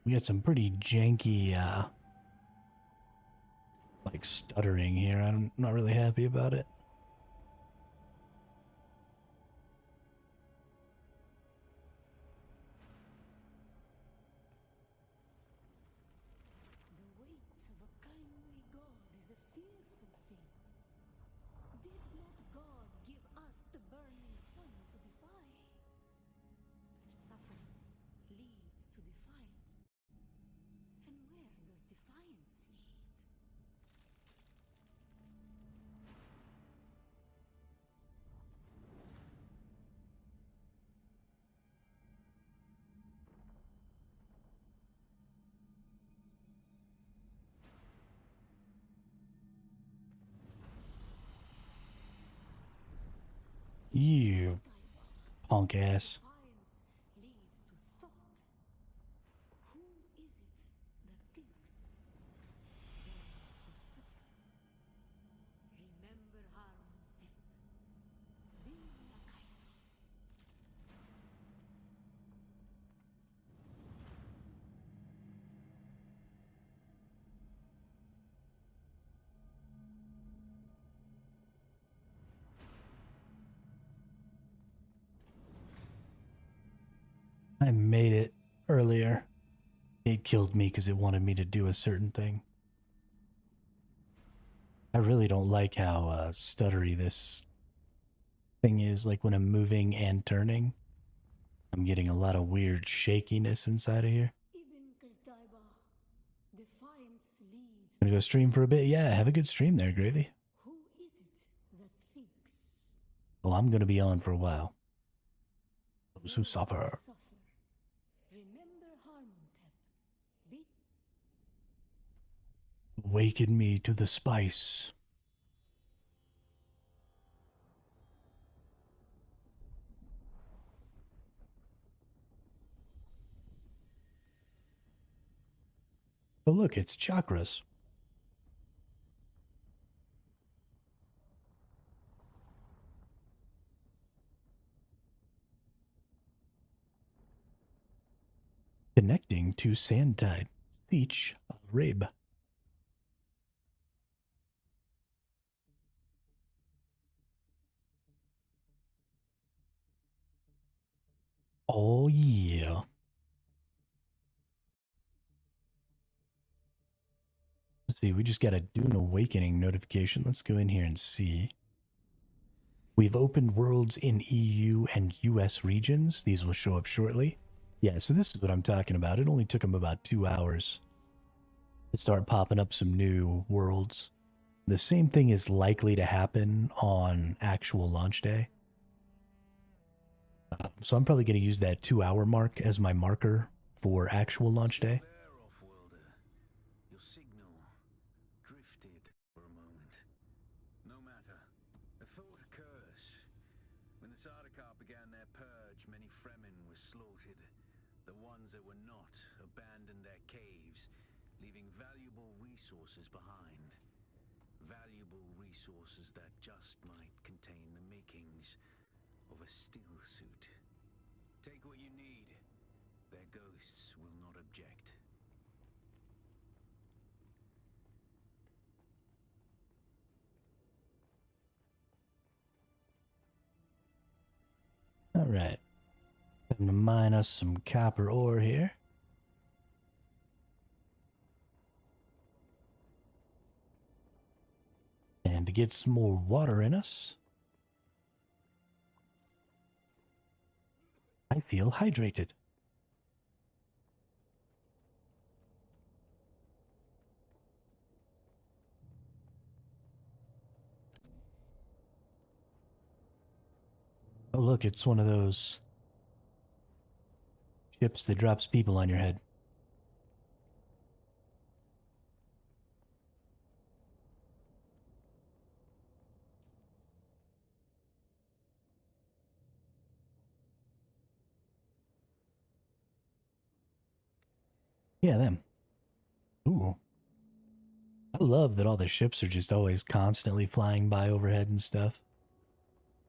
We got some pretty janky, like stuttering here. I'm not really happy about it. The weight of a kindly God is a fearful thing. Did not God give us the burning sun to defy? The suffering leads to defiance. And where does defiance lead? You punk ass. Defiance leads to thought. Who is it that thinks? Those who suffer. Remember Harmontep. Be a kaifa. I made it earlier. It killed me because it wanted me to do a certain thing. I really don't like how stuttery this thing is. Like when I'm moving and turning, I'm getting a lot of weird shakiness inside of here. Ibn Qutayba. Defiance leads. Gonna go stream for a bit. Yeah, have a good stream there, Gravy. Who is it that thinks? Well, I'm gonna be on for a while. Those who Those suffer. Remember Harmontep. Be Awaken me to the spice. Oh, look, it's chakras. Connecting to Sandtide, Beach of Rib. Oh, yeah. Let's see, we just got a Dune Awakening notification. Let's go in here and see. We've opened worlds in EU and US regions. These will show up shortly. Yeah, so this is what I'm talking about. It only took them about 2 hours to start popping up some new worlds. The same thing is likely to happen on actual launch day. So I'm probably going to use that 2-hour mark as my marker for actual launch day. There, off-worlder. Your signal drifted for a moment. No matter. A thought occurs. When the Sardaukar began their purge, many Fremen were slaughtered. The ones that were not abandoned their caves, leaving valuable resources behind. Valuable resources that just might contain the makings of a still suit. Take what you need. Their ghosts will not object. All right. gonna mine us some copper ore here. And to get some more water in us, I feel hydrated. Oh, look, it's one of those ships that drops people on your head. Yeah, them. Ooh. I love that all the ships are just always constantly flying by overhead and stuff.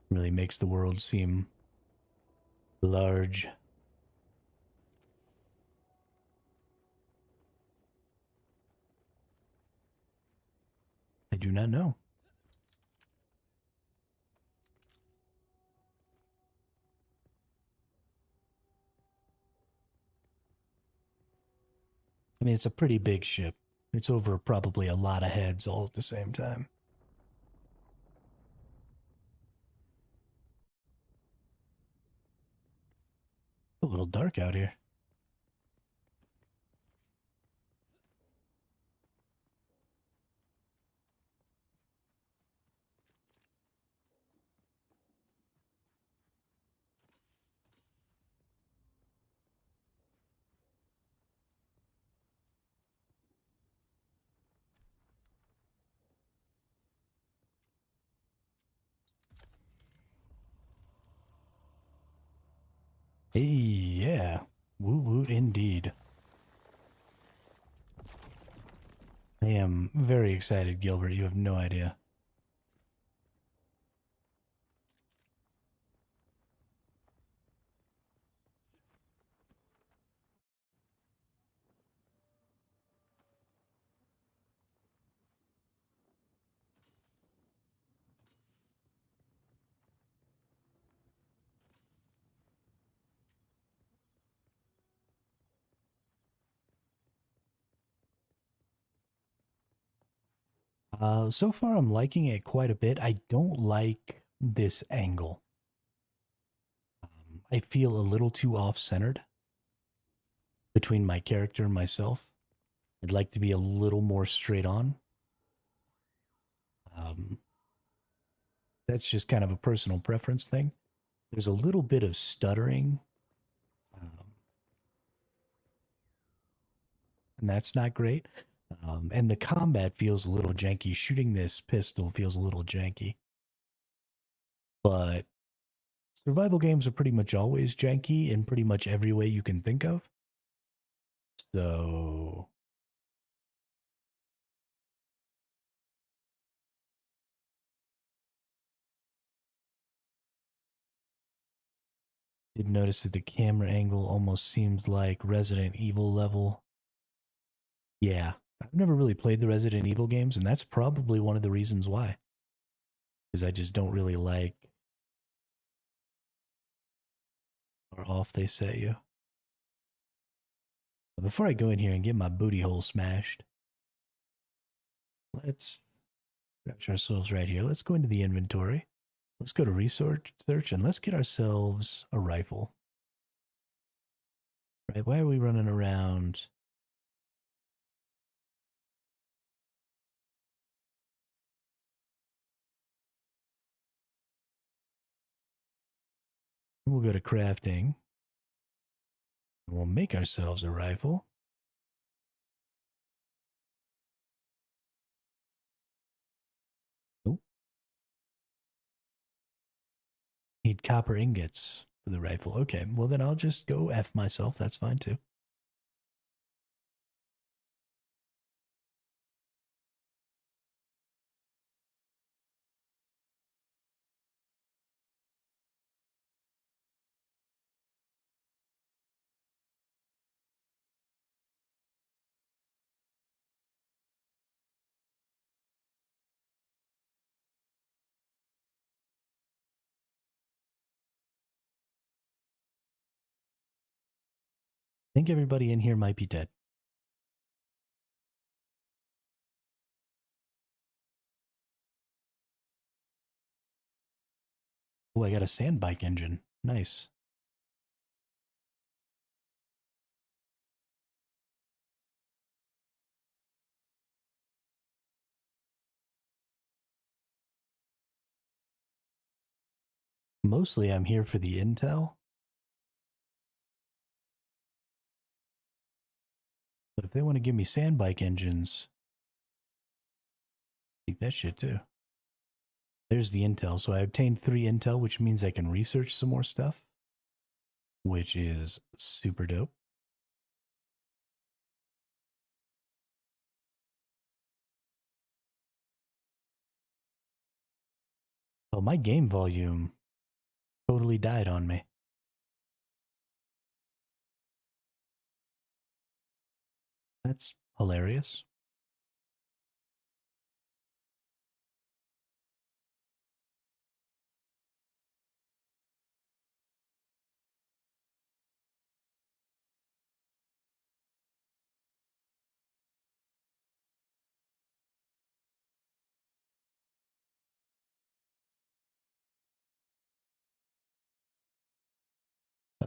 Really makes the world seem large. I do not know. I mean, it's a pretty big ship. It's over probably a lot of heads all at the same time. A little dark out here. Hey, yeah. Woo woo indeed. I am very excited, Gilbert. You have no idea. So far I'm liking it quite a bit. I don't like this angle. I feel a little too off-centered between my character and myself. I'd like to be a little more straight on. Um, that's just kind of a personal preference thing. There's a little bit of stuttering, and that's not great. And the combat feels a little janky. Shooting this pistol feels a little janky. But survival games are pretty much always janky in pretty much every way you can think of. So did notice that the camera angle almost seems like Resident Evil level. Yeah, I've never really played the Resident Evil games, and that's probably one of the reasons why. Because I just don't really like how off they set you. But before I go in here and get my booty hole smashed, let's scratch ourselves right here. Let's go into the inventory. Let's go to research search and let's get ourselves a rifle. Right? Why are we running around? We'll go to crafting. And we'll make ourselves a rifle. Oh. Need copper ingots for the rifle. Okay, well then I'll just go F myself. That's fine too. think everybody in here might be dead. Oh, I got a sand bike engine. Nice. Mostly I'm here for the intel. But if they want to give me sand bike engines, take that shit too. There's the intel. So I obtained 3 intel, which means I can research some more stuff, which is super dope. Oh, my game volume totally died on me. That's hilarious.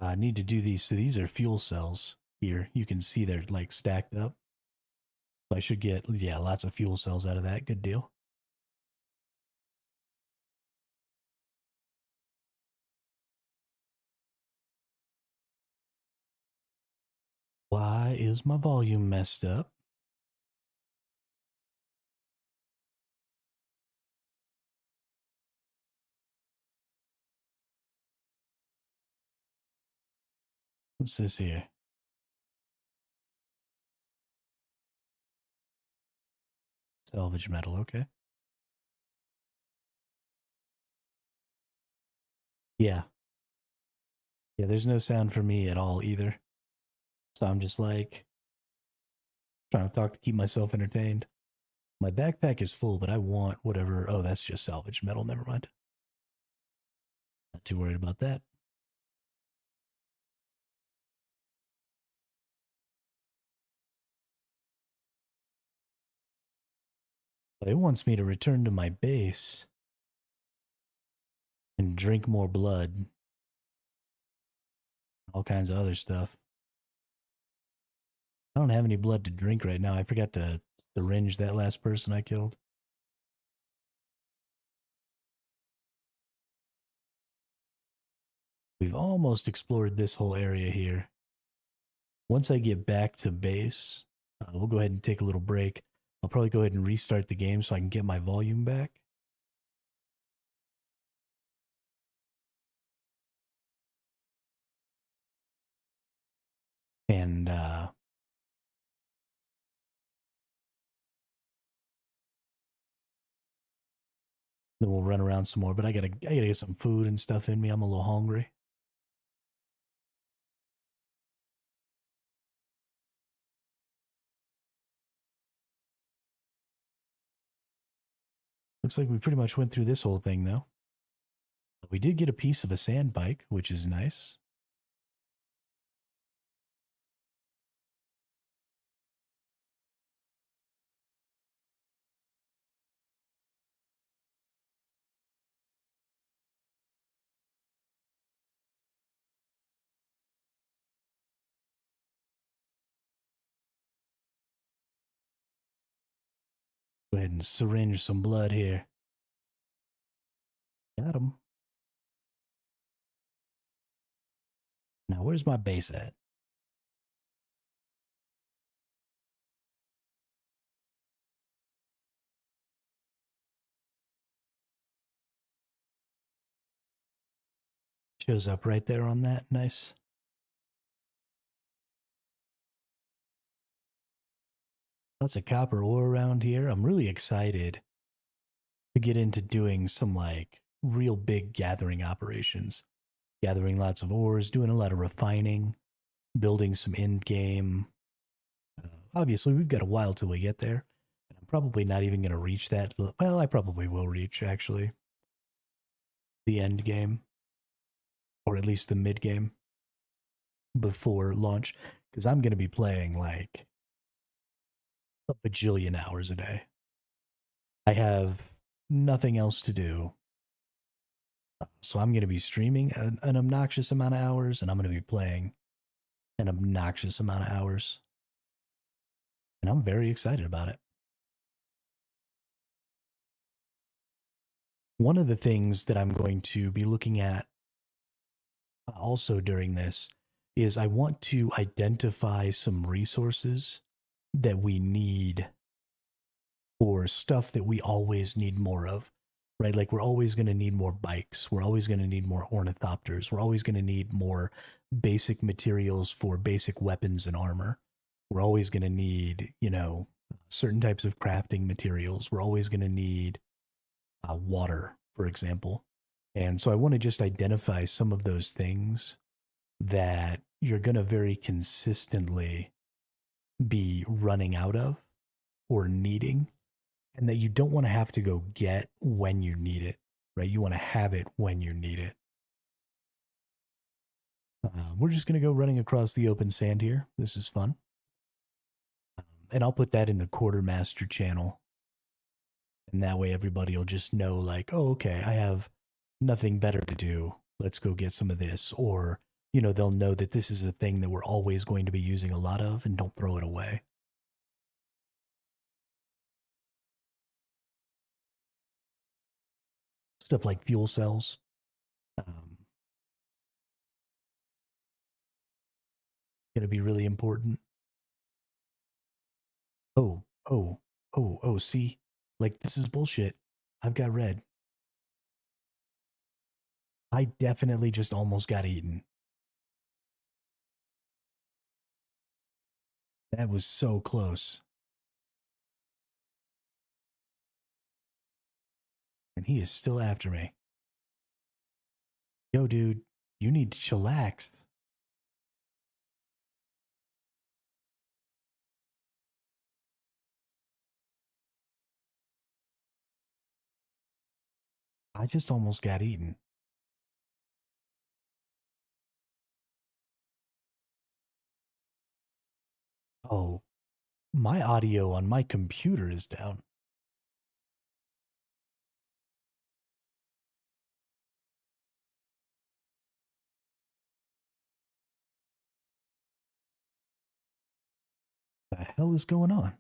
I need to do these. So these are fuel cells here. You can see they're like stacked up. I should get, yeah, lots of fuel cells out of that. Good deal. Why is my volume messed up? What's this here? Salvage metal, okay. Yeah. Yeah, there's no sound for me at all either. So I'm just like trying to talk to keep myself entertained. My backpack is full, but I want whatever. Oh, that's just salvage metal. Never mind. Not too worried about that. But it wants me to return to my base and drink more blood. All kinds of other stuff. I don't have any blood to drink right now. I forgot to syringe that last person I killed. We've almost explored this whole area here. Once I get back to base, we'll go ahead and take a little break. I'll probably go ahead and restart the game so I can get my volume back. And then we'll run around some more. But I gotta get some food and stuff in me. I'm a little hungry. Looks like we pretty much went through this whole thing though. We did get a piece of a sand bike, which is nice. Go ahead and syringe some blood here. Got him. Now, where's my base at? Shows up right there on that. Nice. Lots of copper ore around here. I'm really excited to get into doing some like real big gathering operations. Gathering lots of ores, doing a lot of refining, building some end game. Obviously, we've got a while till we get there. And I'm probably not even going to reach that. Well, I probably will reach, actually, the end game. Or at least the mid game before launch. because I'm going to be playing like a bajillion hours a day. I have nothing else to do. So I'm going to be streaming an obnoxious amount of hours, and I'm going to be playing an obnoxious amount of hours. And I'm very excited about it. One of the things that I'm going to be looking at also during this is I want to identify some resources that we need for stuff that we always need more of, right? Like we're always going to need more bikes. We're always going to need more ornithopters. We're always going to need more basic materials for basic weapons and armor. We're always going to need, you know, certain types of crafting materials. We're always going to need water, for example. And so I want to just identify some of those things that you're going to very consistently be running out of or needing, and that you don't want to have to go get when you need it, right? You want to have it when you need it. We're just going to go running across the open sand here. This is fun. And I'll put that in the quartermaster channel. And that way everybody will just know, like, oh, okay, I have nothing better to do. Let's go get some of this. Or, you know, they'll know that this is a thing that we're always going to be using a lot of, and don't throw it away. Stuff like fuel cells. Going to be really important. Oh, see? Like, this is bullshit. I've got red. I definitely just almost got eaten. That was so close. And he is still after me. Yo, dude, you need to chillax. I just almost got eaten. Oh, my audio on my computer is down. The hell is going on?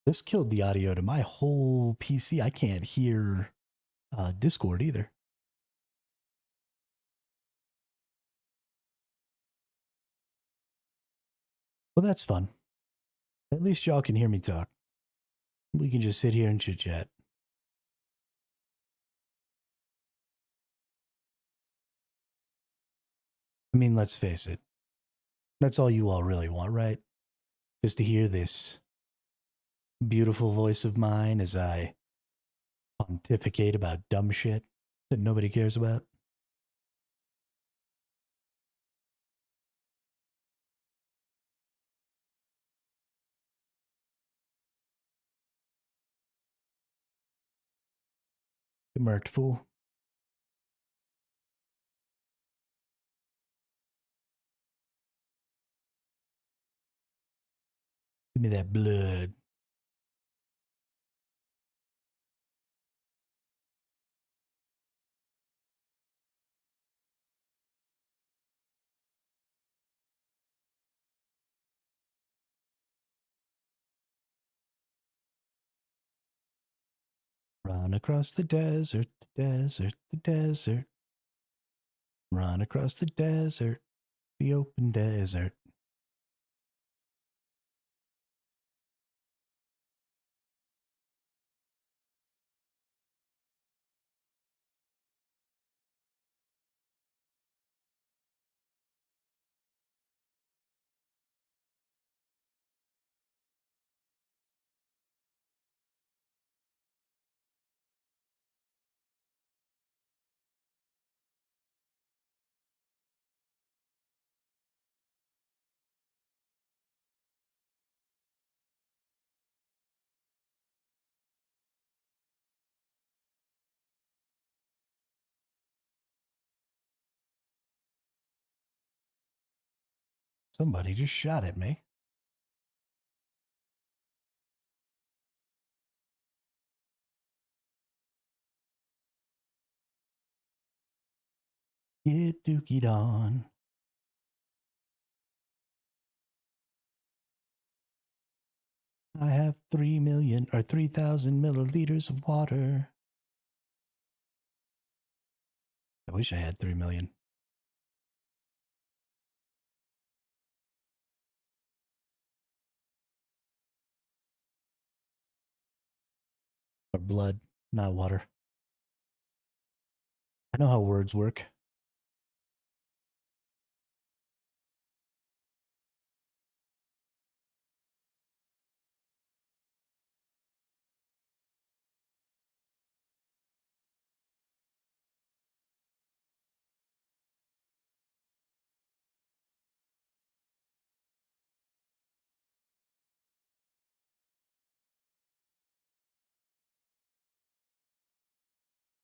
This killed the audio to my whole PC. I can't hear Discord either. Well, that's fun. At least y'all can hear me talk. We can just sit here and chit chat. I mean, let's face it. That's all you all really want, right? Just to hear this beautiful voice of mine as I pontificate about dumb shit that nobody cares about. You murked fool. Give me that blood. Run across the desert, the desert, the desert. Run across the desert, the open desert. Somebody just shot at me. Get dookied on. I have 3,000,000 or 3,000 milliliters of water. I wish I had 3,000,000. Or blood, not water. I know how words work.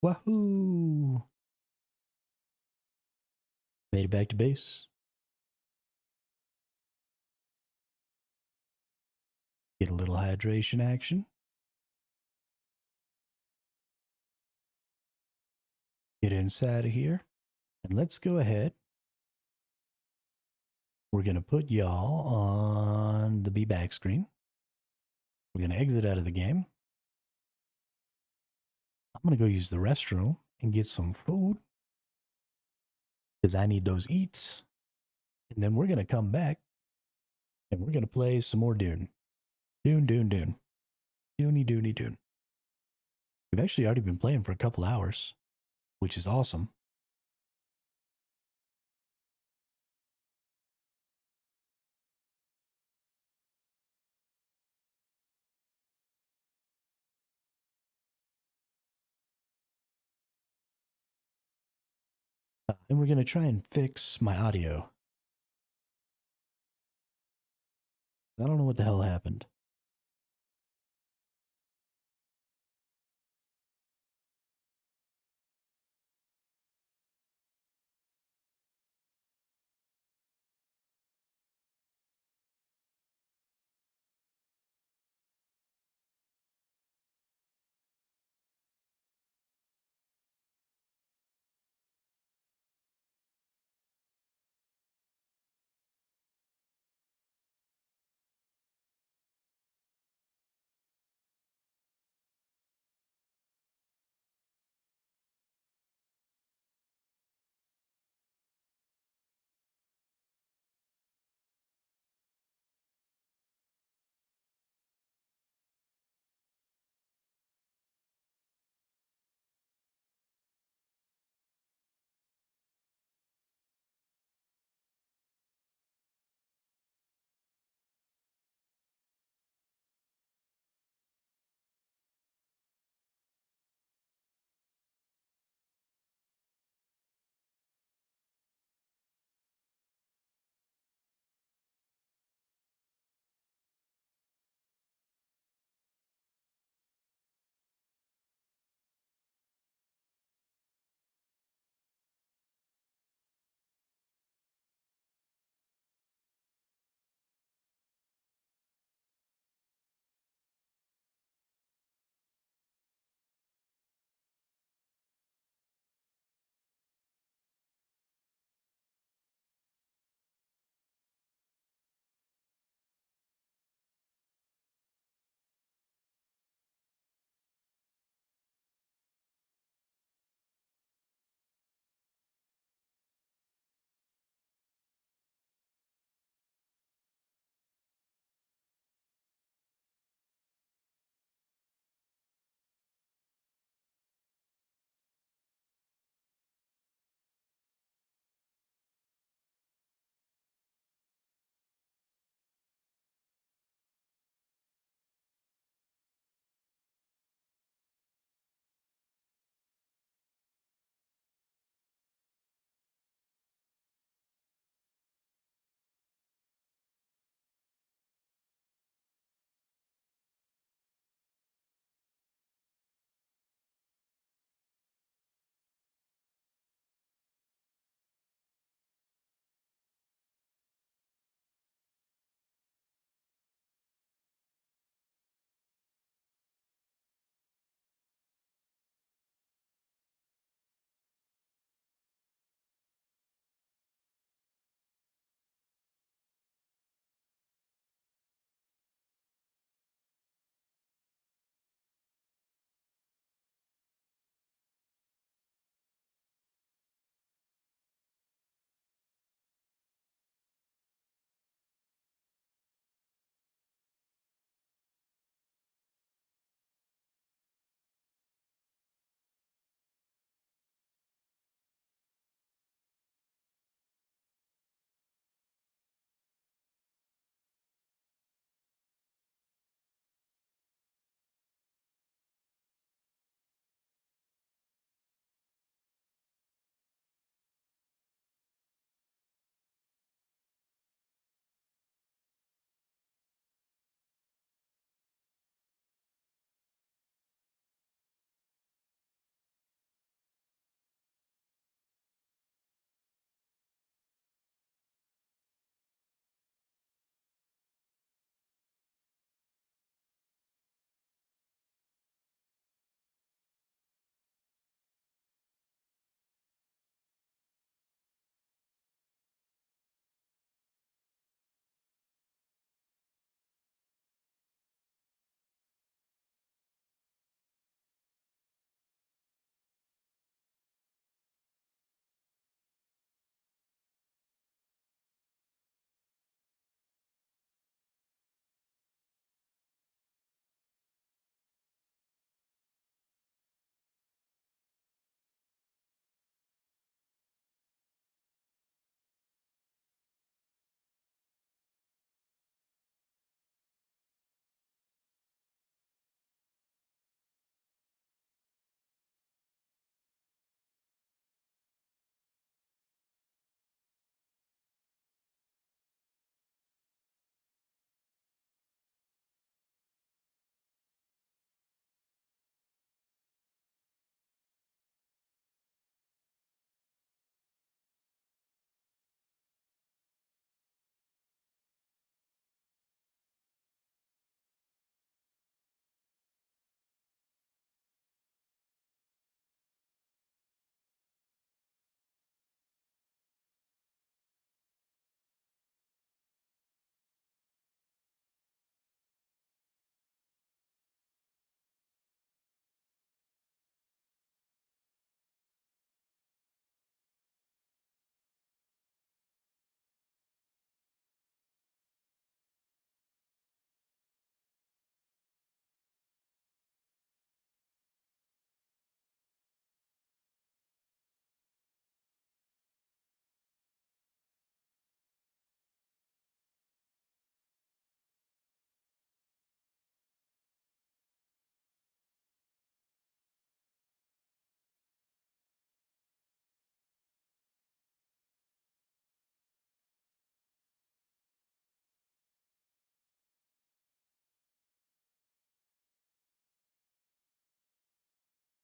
Wahoo! Made it back to base. Get a little hydration action. Get inside of here. And let's go ahead. We're going to put y'all on the be back screen. We're going to exit out of the game. I'm going to go use the restroom and get some food because I need those eats. And then we're going to come back and we're going to play some more Dune. Dune. Dune. We've actually already been playing for a couple hours, which is awesome. And we're going to try and fix my audio. I don't know what the hell happened.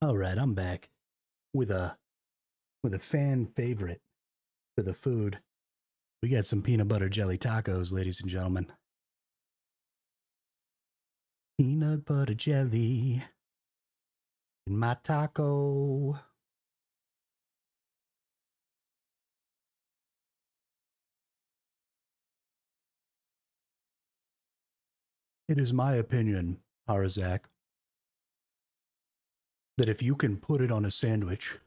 All right, I'm back with a fan favorite for the food. We got some peanut butter jelly tacos, ladies and gentlemen. Peanut butter jelly in my taco. It is my opinion, Harazak, that if you can put it on a sandwich,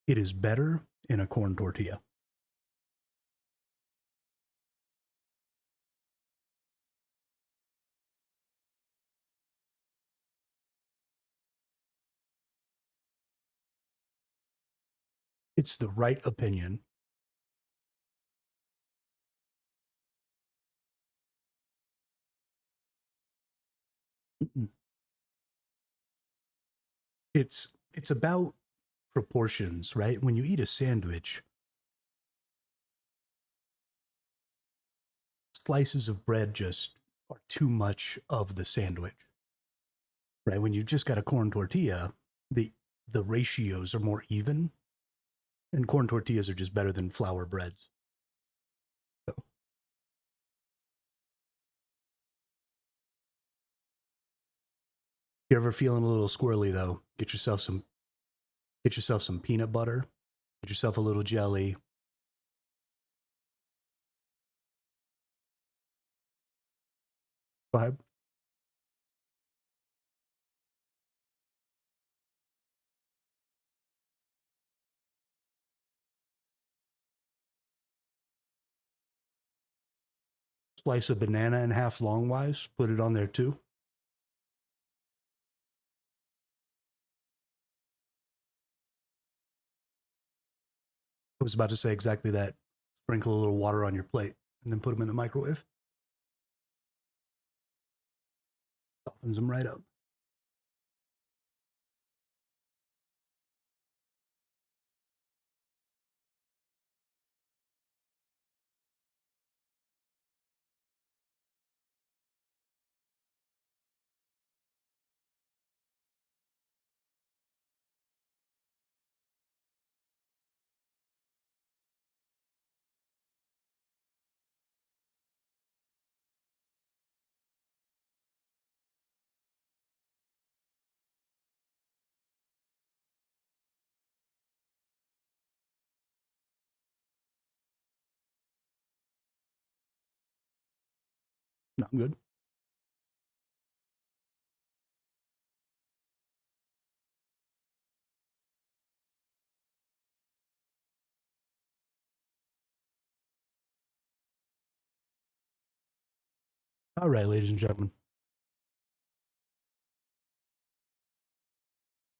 it is better in a corn tortilla. It's the right opinion. Mm-mm. It's about proportions, right? When you eat a sandwich, slices of bread just are too much of the sandwich. Right? When you just got a corn tortilla, the ratios are more even, and corn tortillas are just better than flour breads. So, if you're ever feeling a little squirrely though, get yourself some peanut butter, get yourself a little jelly. Go ahead. Slice a banana in half longwise, put it on there too. I was about to say exactly that. Sprinkle a little water on your plate and then put them in the microwave. Softens them right up. No, I'm good. All right, ladies and gentlemen.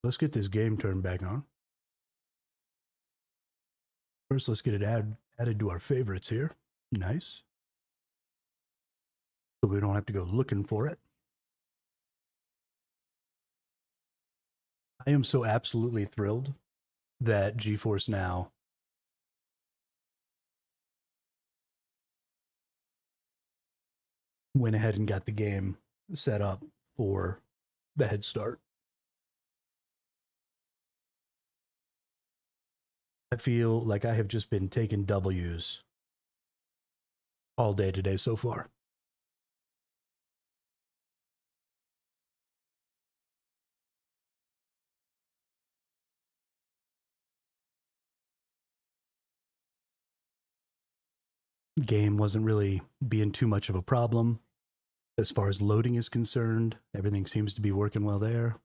Let's get this game turned back on. First, let's get it added to our favorites here. Nice. So we don't have to go looking for it. I am so absolutely thrilled that Geforce Now went ahead and got the game set up for the head start. I feel like I have just been taking W's all day today so far. Game wasn't really being too much of a problem as far as loading is concerned. Everything seems to be working well there.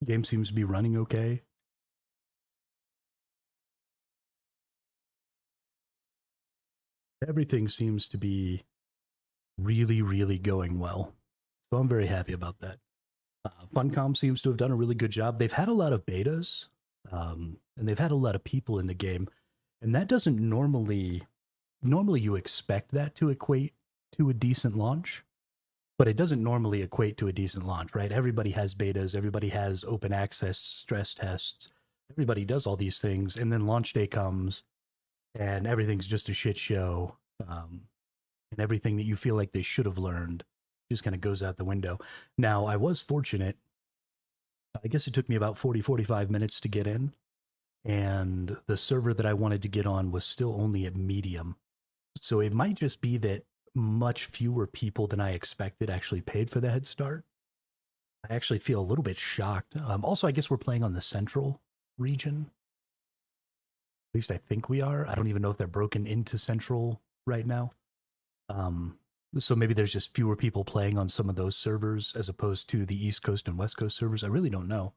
Game seems to be running okay. Everything seems to be really, really going well. So I'm very happy about that. Funcom seems to have done a really good job. They've had a lot of betas, and they've had a lot of people in the game, and that doesn't normally you expect that to equate to a decent launch, but it doesn't normally equate to a decent launch, right? Everybody has betas, everybody has open access stress tests, everybody does all these things, and then launch day comes, and everything's just a shit show. And everything that you feel like they should have learned just kind of goes out the window. Now, I was fortunate. I guess it took me about 45 minutes to get in, and the server that I wanted to get on was still only at medium. So it might just be that much fewer people than I expected actually paid for the head start. I actually feel a little bit shocked. Also, I guess we're playing on the central region. At least I think we are. I don't even know if they're broken into central right now. So maybe there's just fewer people playing on some of those servers as opposed to the East Coast and West Coast servers. I really don't know.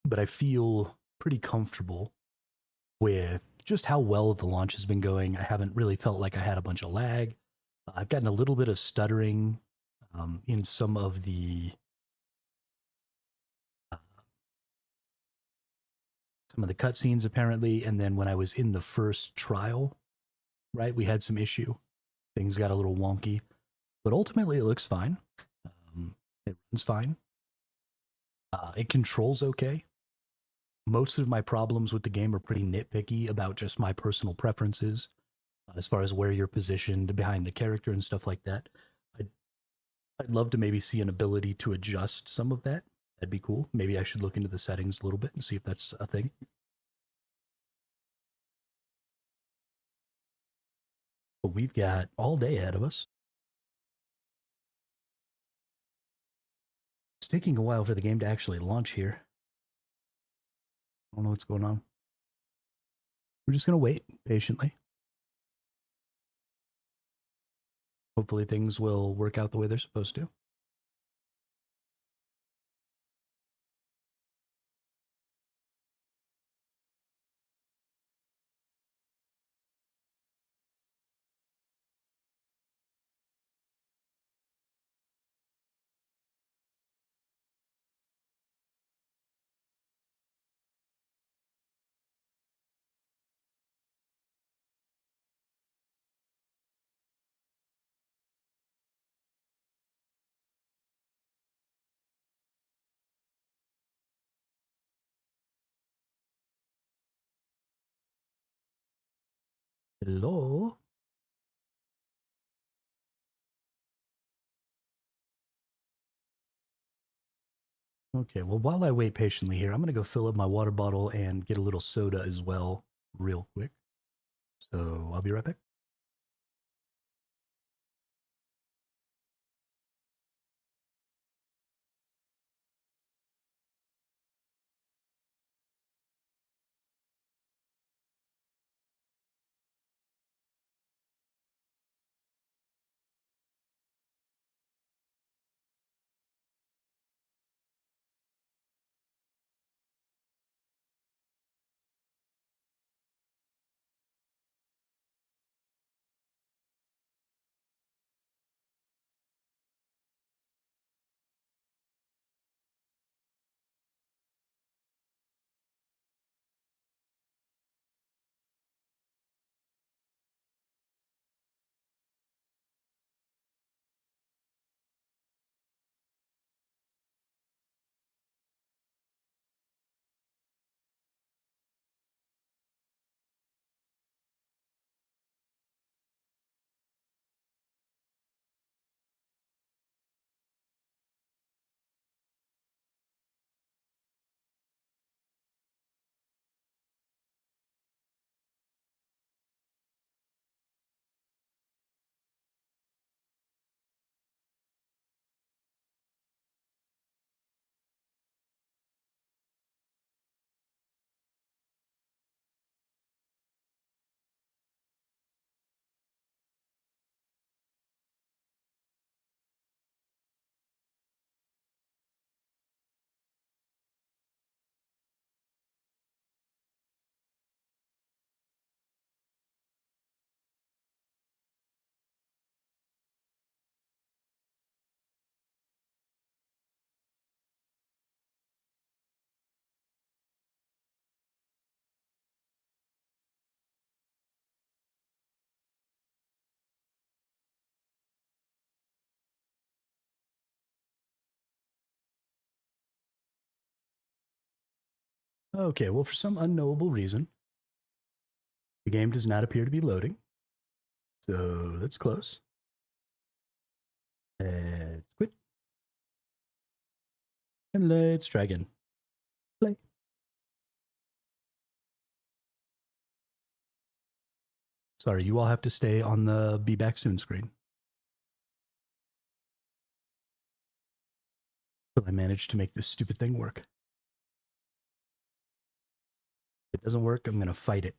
But I feel pretty comfortable with just how well the launch has been going. I haven't really felt like I had a bunch of lag. I've gotten a little bit of stuttering in some of the cutscenes apparently, and then when I was in the first trial, right, we had some issue. Things got a little wonky, but ultimately it looks fine. It runs fine. It controls okay. Most of my problems with the game are pretty nitpicky about just my personal preferences, as far as where you're positioned behind the character and stuff like that. I'd love to maybe see an ability to adjust some of that. That'd be cool. Maybe I should look into the settings a little bit and see if that's a thing. But we've got all day ahead of us. It's taking a while for the game to actually launch here. I don't know what's going on. We're just going to wait patiently. Hopefully things will work out the way they're supposed to. Hello? Okay, well, while I wait patiently here, I'm going to go fill up my water bottle and get a little soda as well, real quick. So I'll be right back. Okay, well, for some unknowable reason, The game does not appear to be loading. So let's close. Let's quit. And let's try again. Play. Sorry, you all have to stay on the be back soon screen. Till I manage to make this stupid thing work. If it doesn't work, I'm going to fight it.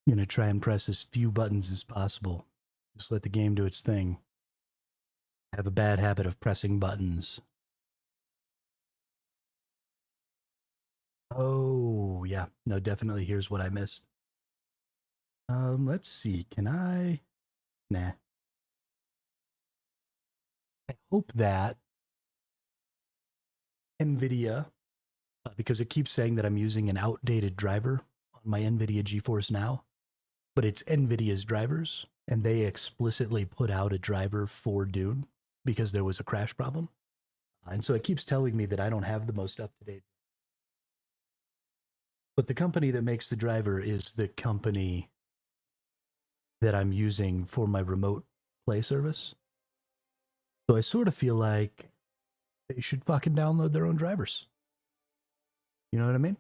I'm going to try and press as few buttons as possible. Just let the game do its thing. I have a bad habit of pressing buttons. Oh, yeah. No, definitely here's what I missed. Let's see. Can I? Nah. I hope that Nvidia, because it keeps saying that I'm using an outdated driver on my Nvidia Geforce now, but it's Nvidia's drivers, and they explicitly put out a driver for Dune because there was a crash problem. And so it keeps telling me that I don't have the most up-to-date. But the company that makes the driver is the company that I'm using for my remote play service. So I sort of feel like they should fucking download their own drivers. You know what I mean?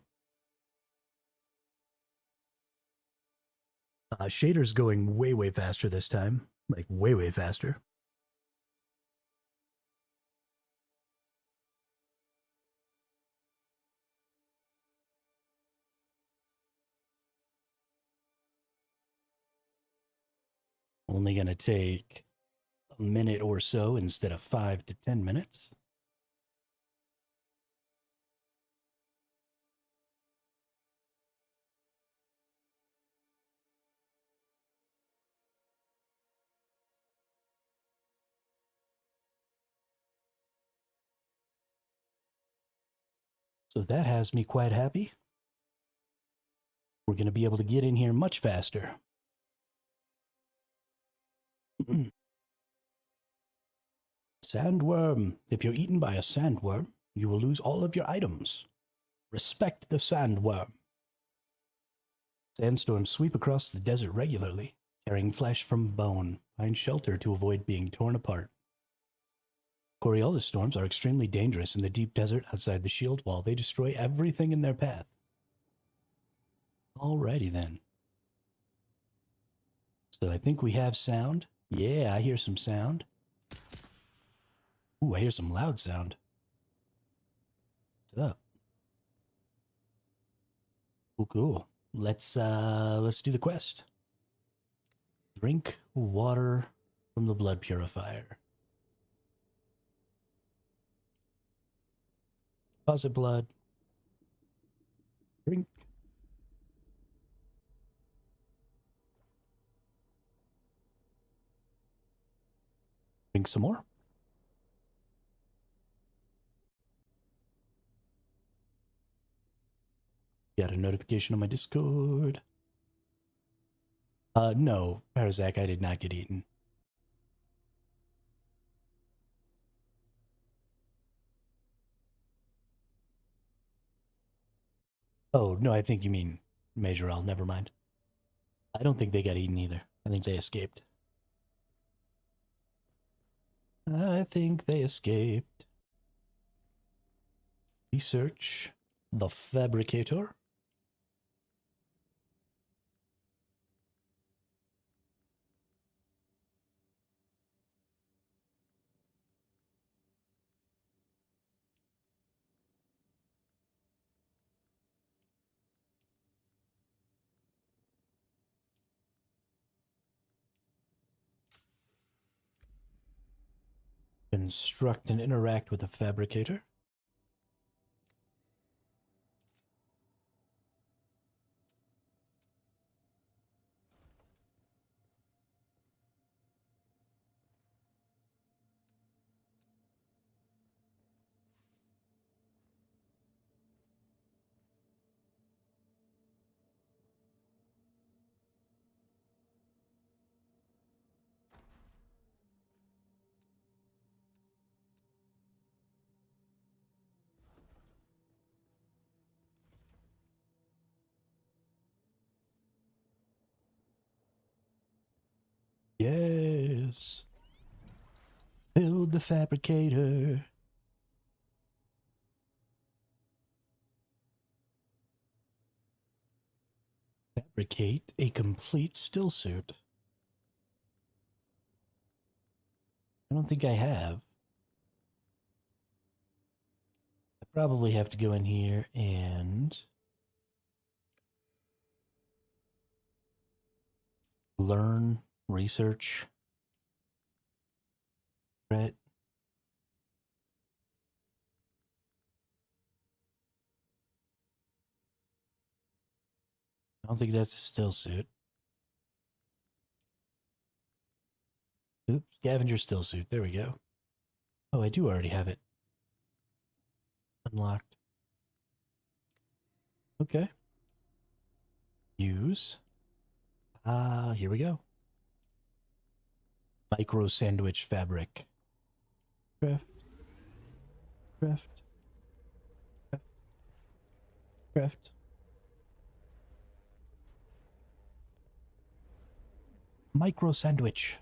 Shader's going way, way faster this time. Like, way, way faster. Only going to take a minute or so instead of 5 to 10 minutes. So that has me quite happy. We're going to be able to get in here much faster. Sandworm. If you're eaten by a sandworm, you will lose all of your items. Respect the sandworm. Sandstorms sweep across the desert regularly, tearing flesh from bone. Find shelter to avoid being torn apart. Coriolis storms are extremely dangerous in the deep desert outside the shield wall. They destroy everything in their path. Alrighty then. So I think we have sound. Yeah, I hear some sound. Ooh, I hear some loud sound. What's up? Cool, cool. Let's do the quest. Drink water from the blood purifier. Deposit blood. Drink. Drink some more. Got a notification on my Discord. No, Parazak, I did not get eaten. Oh, no, I think you mean Major L. Never mind. I don't think they got eaten either. I think they escaped. I think they escaped. Research the fabricator. Construct and interact with a fabricator. Yes. Build the fabricator. Fabricate a complete still suit. I don't think I have. I probably have to go in here and learn, research. Right. I don't think that's a still suit. Oops, scavenger still suit. There we go. Oh, I do already have it. Unlocked. Okay. Use. Here we go. Micro sandwich fabric. Craft. Craft. Craft. Craft. Micro sandwich.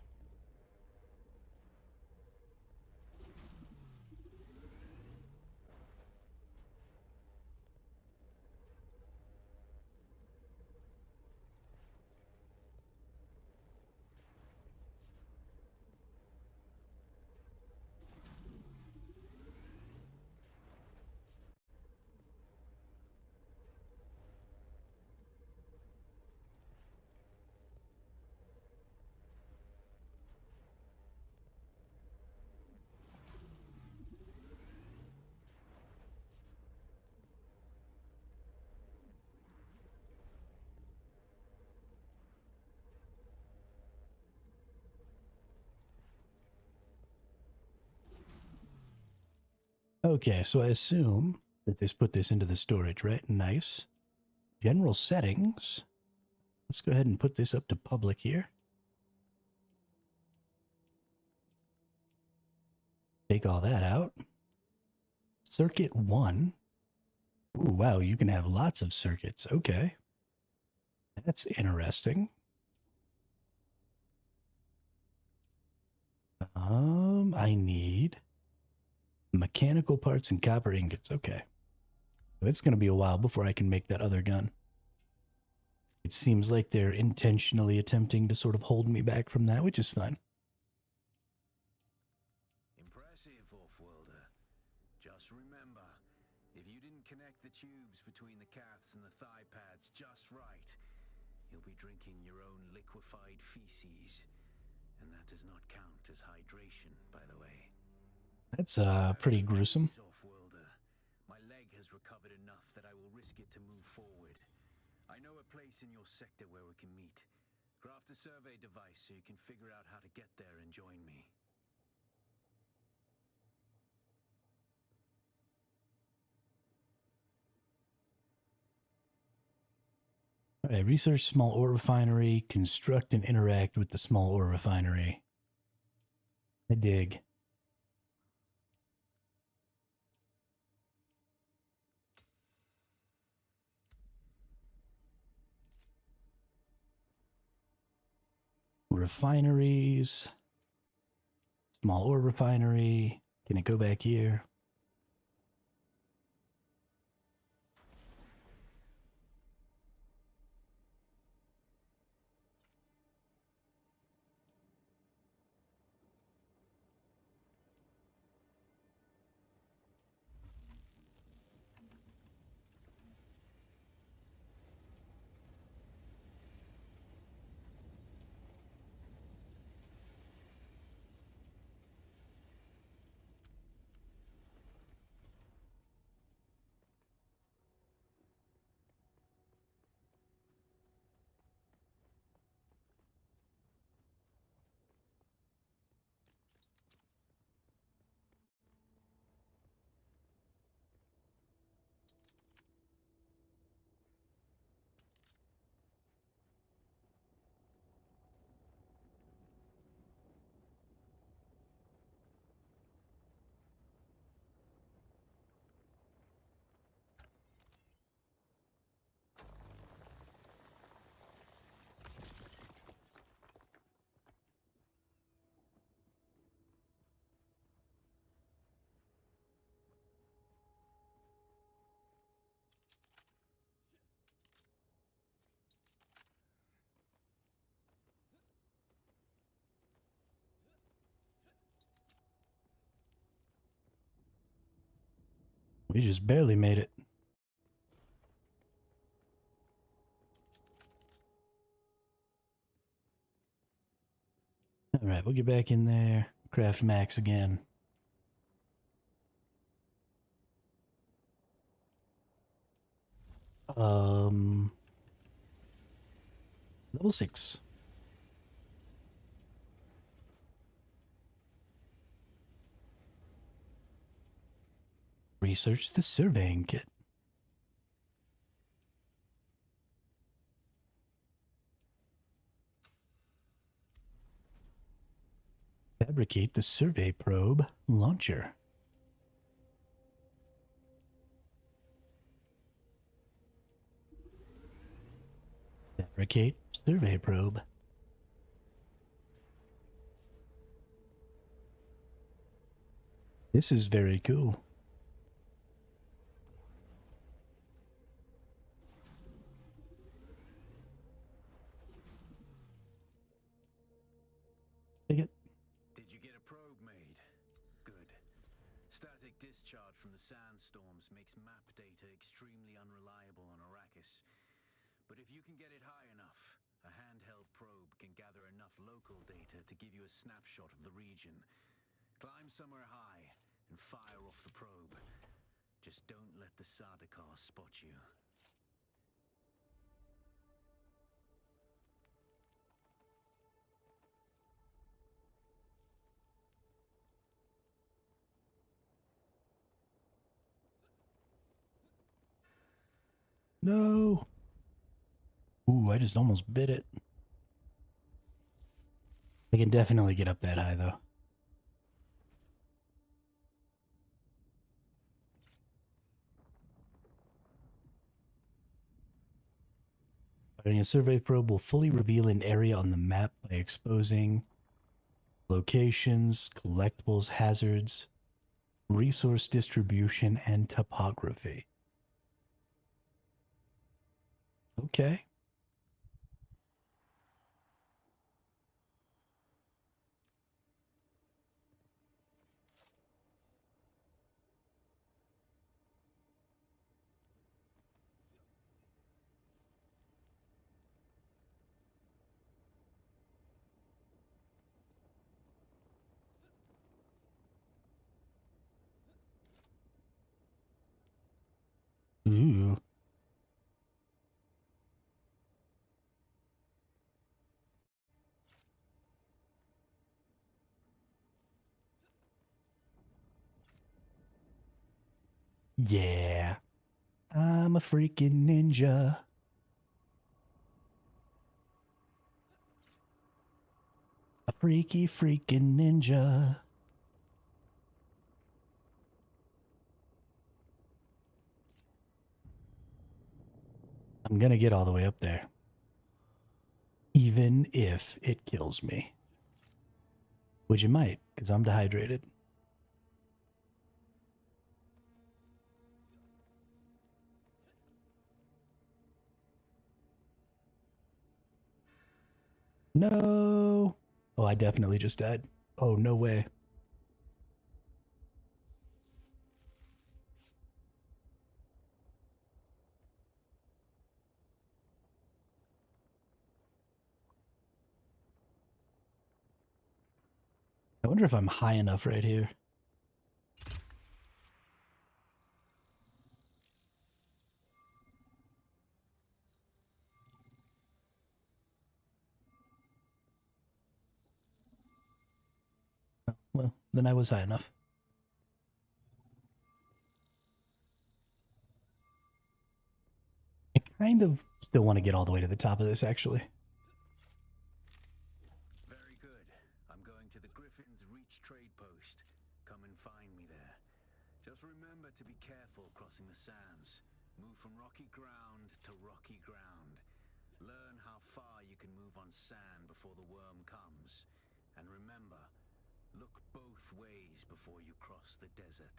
Okay, so I assume that this put this into the storage, right? Nice. General settings. Let's go ahead and put this up to public here. Take all that out. Circuit 1. Ooh, wow, you can have lots of circuits. Okay. That's interesting. I need mechanical parts and copper ingots. Okay. So it's going to be a while before I can make that other gun. It seems like they're intentionally attempting to sort of hold me back from that, which is fine. Impressive, Off-worlder. Just remember, if you didn't connect the tubes between the caths and the thigh pads just right, you'll be drinking your own liquefied feces. And that does not count as hydration, by the way. That's pretty gruesome. Off-worlder. My leg has recovered enough that I will risk it to move forward. I know a place in your sector where we can meet. Craft a survey device so you can figure out how to get there and join me. All right, research small ore refinery, construct and interact with the small ore refinery. I dig. Refineries. Small ore refinery. Can it go back here? We just barely made it. All right, we'll get back in there. Craft max again. Level 6. Research the surveying kit. Fabricate the survey probe launcher. Fabricate survey probe. This is very cool. Take it. Did you get a probe made? Good. Static discharge from the sandstorms makes map data extremely unreliable on Arrakis. But if you can get it high enough, a handheld probe can gather enough local data to give you a snapshot of the region. Climb somewhere high and fire off the probe. Just don't let the Sardaukar spot you. No. Ooh, I just almost bit it. I can definitely get up that high, though. Firing a survey probe will fully reveal an area on the map by exposing locations, collectibles, hazards, resource distribution, and topography. Okay. Ooh. Yeah. I'm a freaking ninja. A freaky freaking ninja. I'm gonna get all the way up there. Even if it kills me. Which it might, because I'm dehydrated. No. Oh, I definitely just died. Oh, no way. I wonder if I'm high enough right here. Oh, well, then I was high enough. I kind of still want to get all the way to the top of this, actually. Very good. I'm going to the Griffin's Reach trade post. Come and find me there. Just remember to be careful crossing the sands. Move from rocky ground to rocky ground. Learn how far you can move on sand before the worm comes. And remember, look both ways before you cross the desert.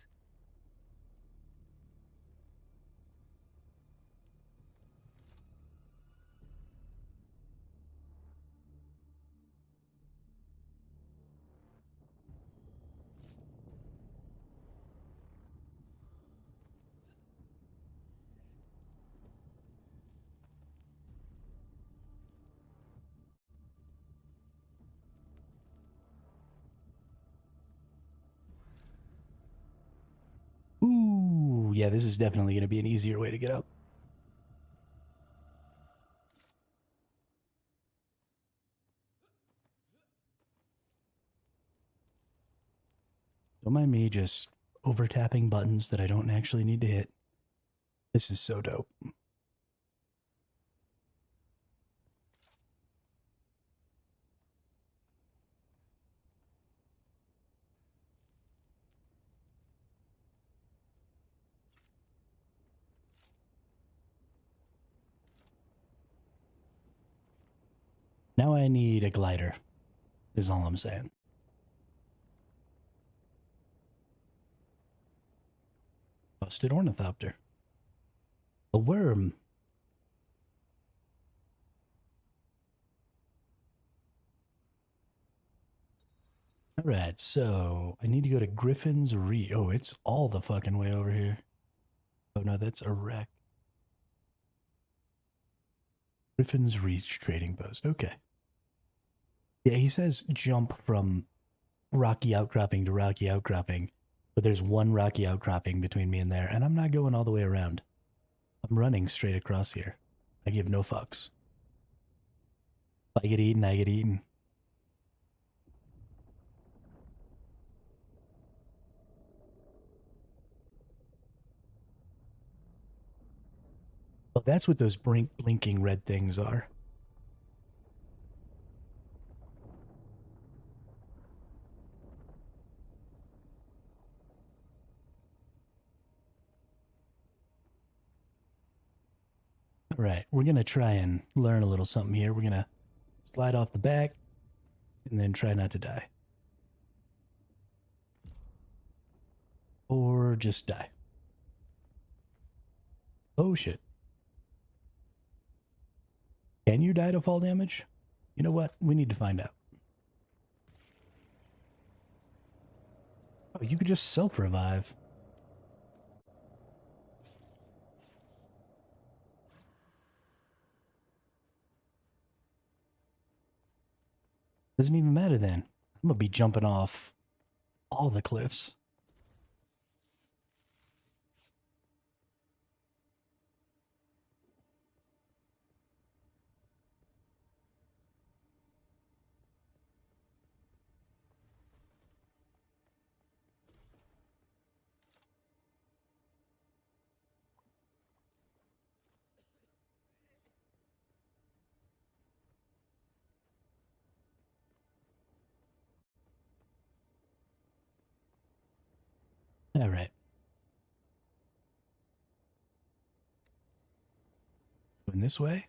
yeah, this is definitely going to be an easier way to get up. Don't mind me just over tapping buttons that I don't actually need to hit. This is so dope. Now I need a glider, is all I'm saying. Busted ornithopter. A worm. Alright, so I need to go to Griffin's Reach. Oh, it's all the fucking way over here. Oh no, that's a wreck. Griffin's Reach trading post. Okay. Yeah, he says jump from rocky outcropping to rocky outcropping, but there's one rocky outcropping between me and there, and I'm not going all the way around. I'm running straight across here. I give no fucks. If I get eaten, I get eaten. Oh, that's what those blinking red things are. All right, we're going to try and learn a little something here. We're going to slide off the back and then try not to die. Or just die. Oh, shit. Can you die to fall damage? You know what? We need to find out. Oh, you could just self-revive. Doesn't even matter then. I'm gonna be jumping off all the cliffs. All right. Going this way.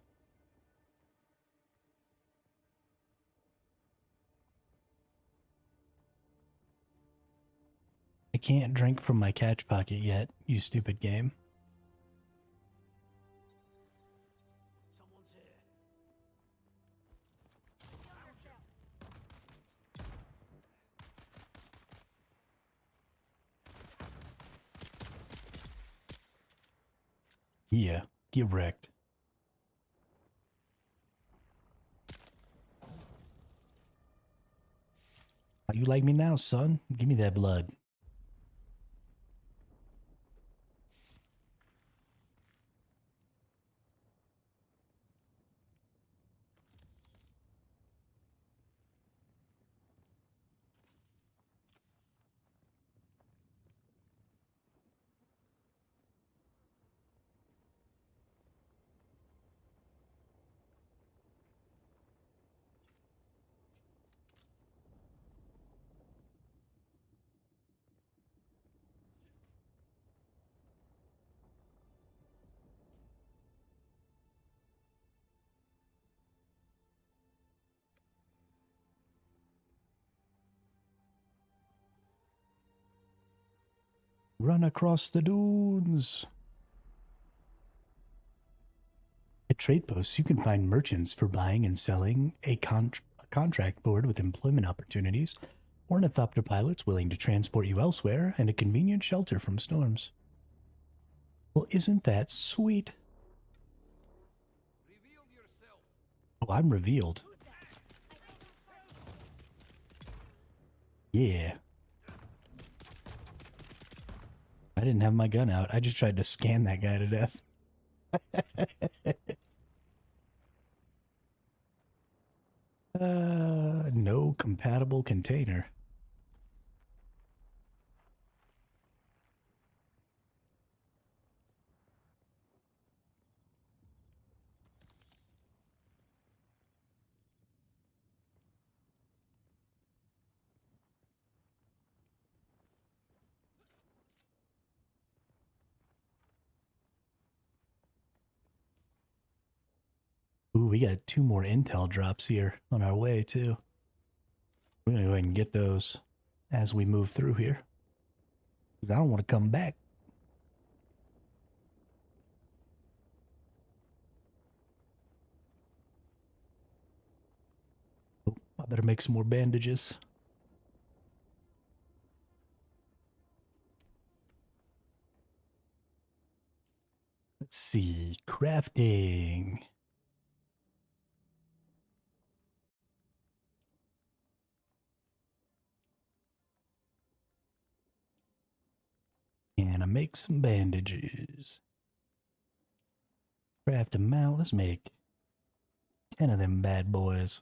I can't drink from my catch pocket yet, you stupid game. Yeah, get wrecked. How you like me now, son? Give me that blood. Run across the dunes. At trade posts, you can find merchants for buying and selling a contract board with employment opportunities, ornithopter pilots willing to transport you elsewhere, and a convenient shelter from storms. Well, isn't that sweet? Oh, I'm revealed. Yeah. I didn't have my gun out. I just tried to scan that guy to death. No compatible container. Ooh, we got 2 more intel drops here on our way, too. We're going to go ahead and get those as we move through here. Because I don't want to come back. Oh, I better make some more bandages. Let's see. Crafting. And I make some bandages. Craft them out. Let's make 10 of them bad boys.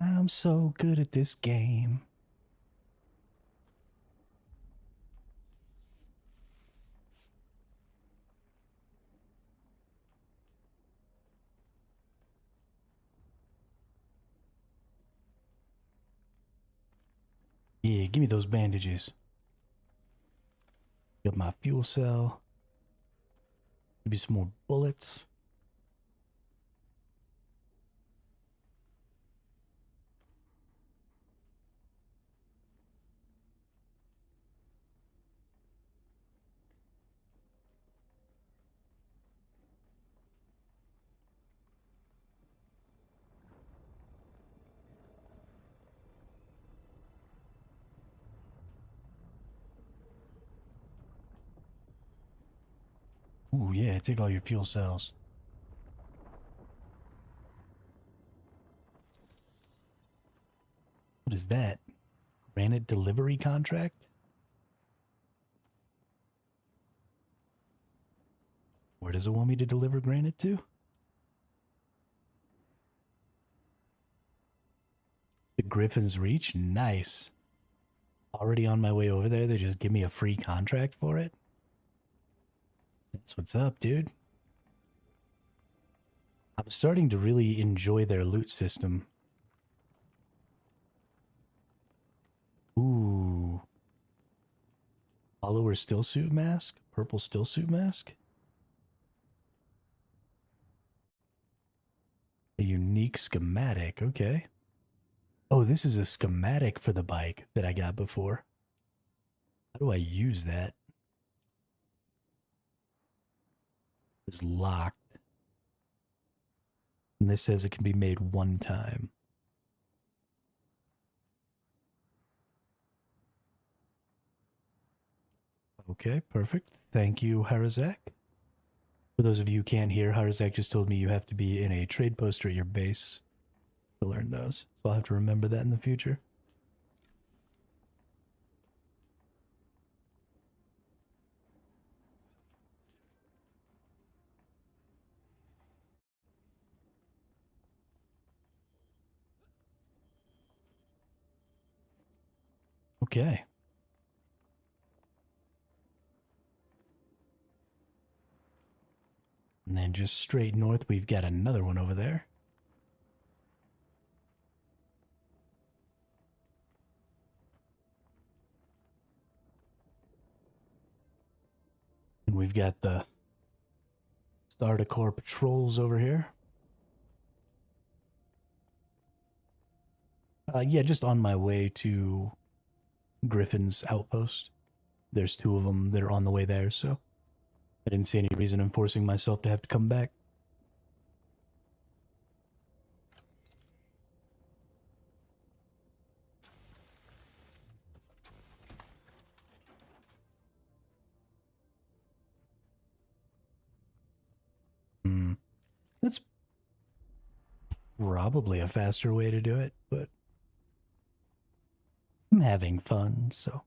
I'm so good at this game. Yeah, give me those bandages. Got my fuel cell. Maybe some more bullets. Ooh, yeah, take all your fuel cells. What is that? Granite delivery contract? Where does it want me to deliver granite to? The Griffin's Reach? Nice. Already on my way over there, they just give me a free contract for it? That's what's up, dude. I'm starting to really enjoy their loot system. Ooh. Follower stillsuit mask? Purple stillsuit mask? A unique schematic, okay. Oh, this is a schematic for the bike that I got before. How do I use that? It's locked. And this says it can be made 1 time. Okay, perfect. Thank you, Harazak. For those of you who can't hear, Harazak just told me you have to be in a trade poster at your base to learn those. So I'll have to remember that in the future. Okay. And then just straight north, we've got another one over there. And we've got the Star-Decor patrols over here. Yeah, just on my way to Griffin's outpost. There's 2 of them that are on the way there, so I didn't see any reason in forcing myself to have to come back. That's probably a faster way to do it, but I'm having fun, so.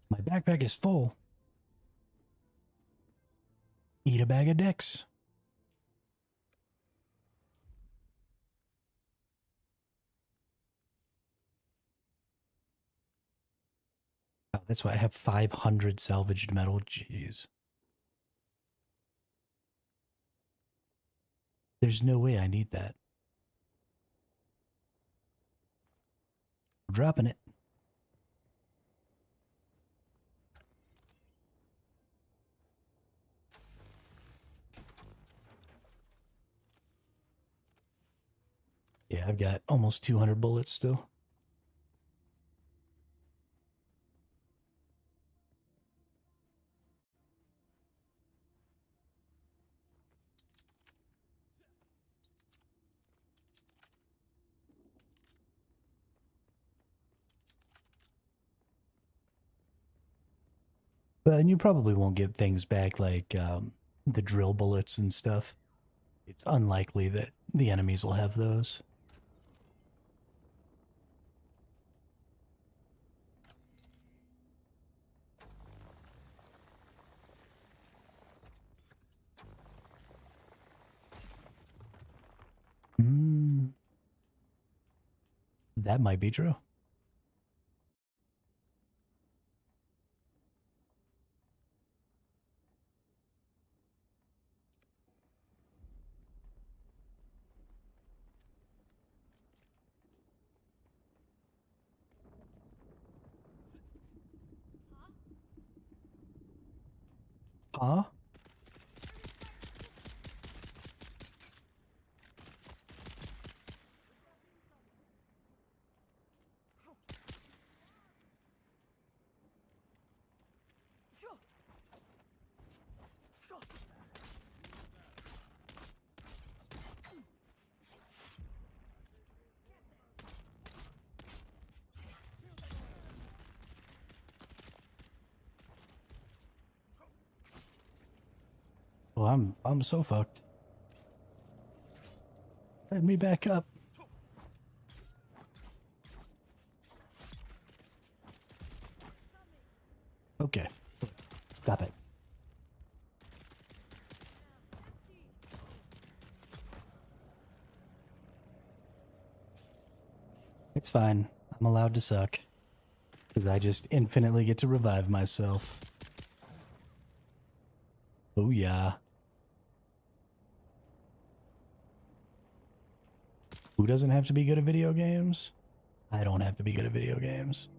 My backpack is full. Eat a bag of dicks. Oh, that's why I have 500 salvaged metal. Jeez. There's no way I need that. I'm dropping it. Yeah, I've got almost 200 bullets still. But and you probably won't get things back like the drill bullets and stuff. It's unlikely that the enemies will have those. That might be true. Huh? Well, I'm so fucked. Let me back up. Okay. Stop it. It's fine. I'm allowed to suck. Because I just infinitely get to revive myself. Oh yeah. Who doesn't have to be good at video games? I don't have to be good at video games.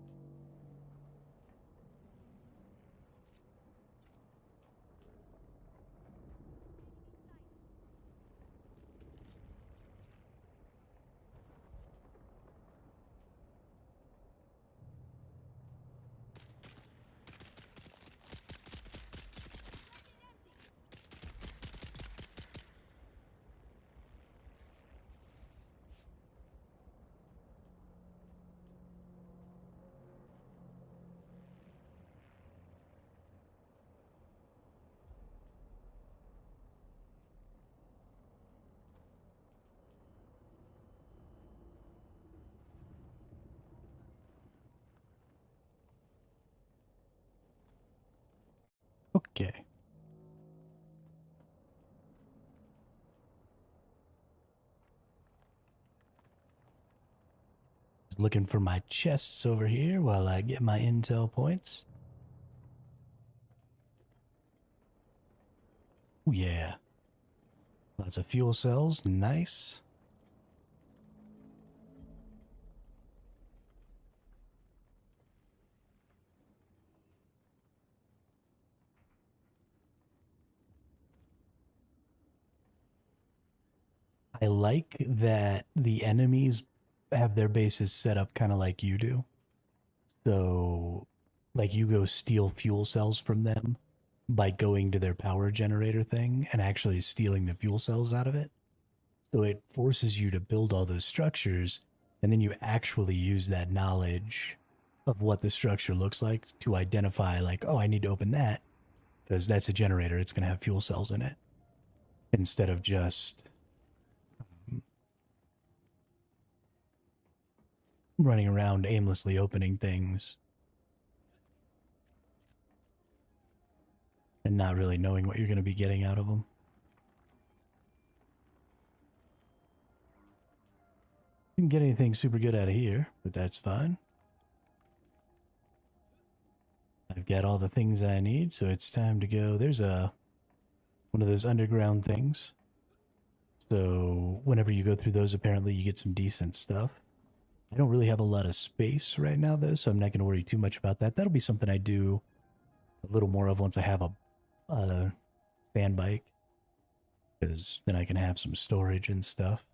Okay. Looking for my chests over here while I get my intel points. Oh yeah. Lots of fuel cells. Nice. I like that the enemies have their bases set up kind of like you do. So, like, you go steal fuel cells from them by going to their power generator thing and actually stealing the fuel cells out of it. So it forces you to build all those structures, and then you actually use that knowledge of what the structure looks like to identify, like, oh, I need to open that because that's a generator. It's going to have fuel cells in it, instead of just running around aimlessly opening things and not really knowing what you're going to be getting out of them. Didn't get anything super good out of here, but that's fine. I've got all the things I need, so it's time to go. There's one of those underground things. So whenever you go through those, apparently you get some decent stuff. I don't really have a lot of space right now, though, so I'm not going to worry too much about that. That'll be something I do a little more of once I have a sand bike, because then I can have some storage and stuff.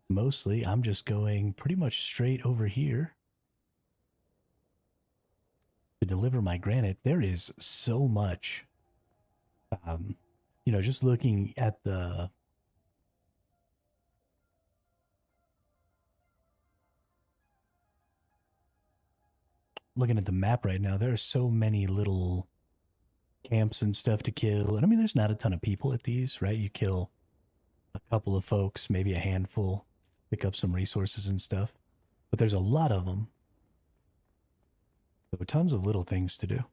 Mostly, I'm just going pretty much straight over here to deliver my granite. There is so much. You know, just looking at the map right now, there are so many little camps and stuff to kill. And I mean, there's not a ton of people at these, right? You kill a couple of folks, maybe a handful, pick up some resources and stuff. But there's a lot of them. So tons of little things to do.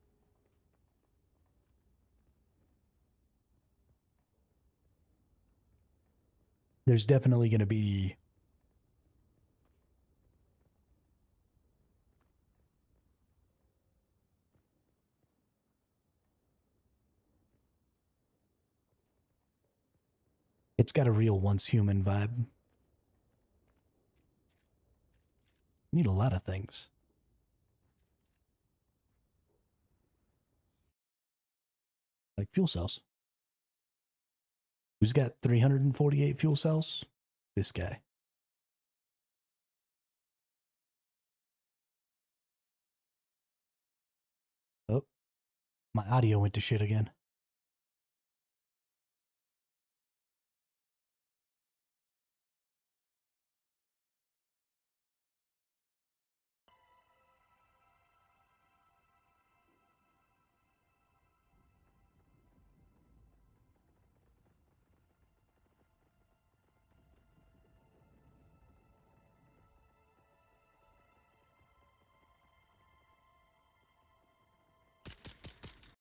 There's definitely going to be it's got a real once human vibe. Need a lot of things. Like fuel cells. Who's got 348 fuel cells? This guy. Oh, my audio went to shit again.